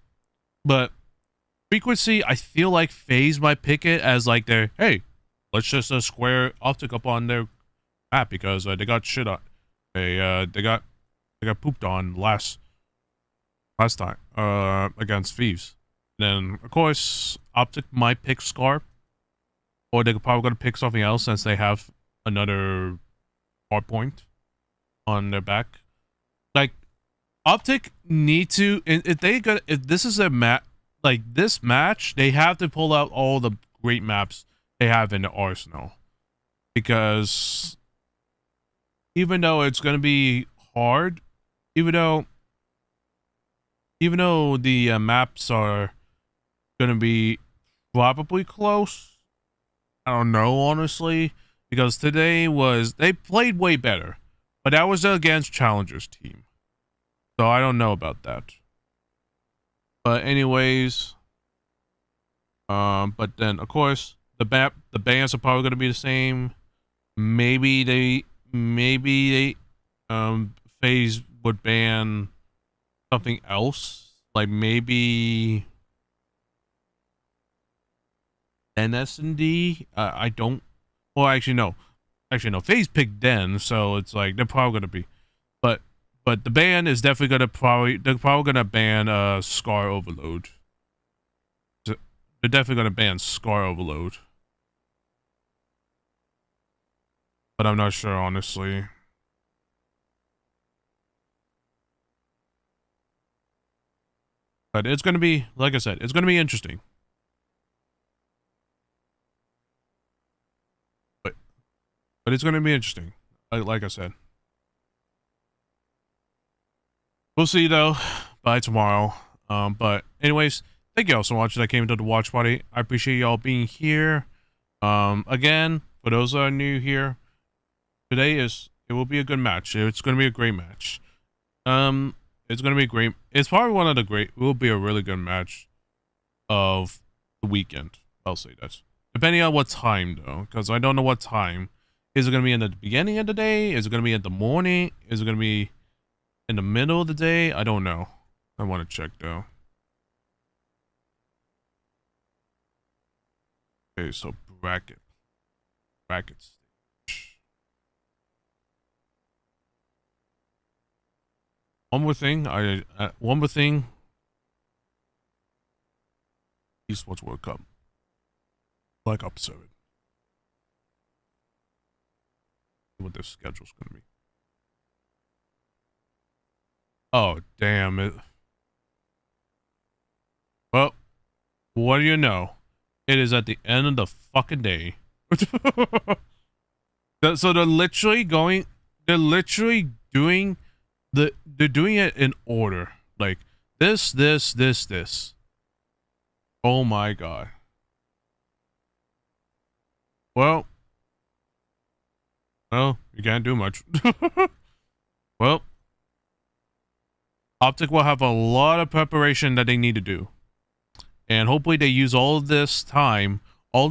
frequency, I feel like FaZe might pick it as like their, hey, let's just square Optic up on their map because they got shit on. They got pooped on last time against Thieves. Then, of course, Optic might pick Scar. Or they're probably going to pick something else since they have another hard point on their back. Like, Optic need to... If this is a this match, they have to pull out all the great maps they have in the arsenal. Because even though it's going to be hard, even though the maps are going to be probably close, I don't know, honestly, because today they played way better, but that was against Challengers team, so I don't know about that. But anyways, but then of course the bans are probably going to be the same. Maybe FaZe would ban something else, like maybe NS&D. I don't. Well, actually no. FaZe picked Den, so it's like they're probably gonna be. But the ban is definitely gonna they're probably gonna ban Scar Overload. They're definitely gonna ban Scar Overload. But I'm not sure, honestly. But it's gonna be, like I said, it's gonna be interesting. But it's going to be interesting, like I said. We'll see, though, by tomorrow. But anyways, thank you all so much that came into the watch party. I appreciate y'all being here. Again, for those that are new here, it will be a good match. It's going to be a great match. It's going to be great. It's probably it will be a really good match of the weekend. I'll say that. Depending on what time, though, because I don't know what time. Is it going to be in the beginning of the day? Is it going to be in the morning? Is it going to be in the middle of the day? I don't know. I want to check, though. Okay, so brackets. One more thing. Esports World Cup. Black Ops 7. What their schedule's gonna be. Oh, damn it. Well, what do you know? It is at the end of the fucking day. So they're literally doing it in order. Like this. Oh my god. Well, you can't do much. Well, Optic will have a lot of preparation that they need to do. And hopefully they use all this time for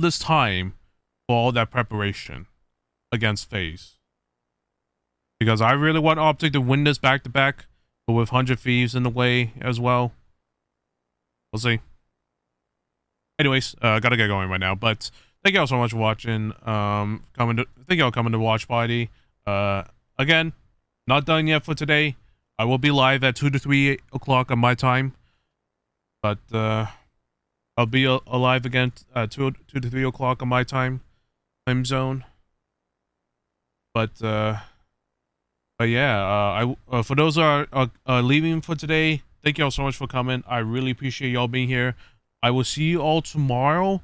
all that preparation against FaZe. Because I really want Optic to win this back-to-back, but with 100 Thieves in the way as well. We'll see. Anyways, gotta get going right now, but thank you all so much for watching. Thank you all coming to watch party. Again, not done yet for today. I will be live at 2 to 3 o'clock on my time, but I'll be alive again at 2 to 3 o'clock on my time zone. But yeah, for those that are leaving for today, thank you all so much for coming. I really appreciate y'all being here. I will see you all tomorrow.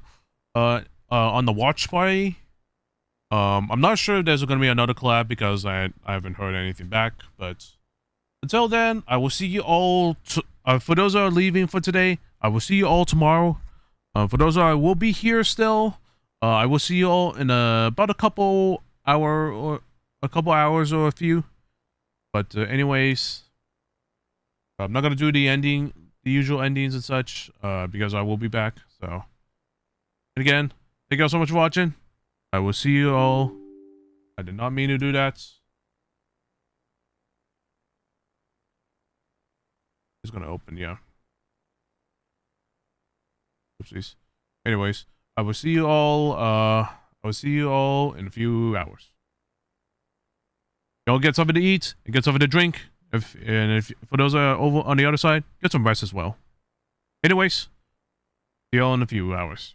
On the watch party. I'm not sure if there's going to be another collab because I haven't heard anything back, but until then, I will see you all for those that are leaving for today, I will see you all tomorrow. For those that will be here still, I will see you all in about a couple hours or a few. But anyways, I'm not going to do the usual endings and such, because I will be back. So, and again, thank you all so much for watching. I will see you all. I did not mean to do that. It's gonna open, yeah. Oopsies. Anyways, I will see you all. I will see you all in a few hours. Y'all get something to eat and get something to drink. If for those that are over on the other side, get some rest as well. Anyways, See y'all in a few hours.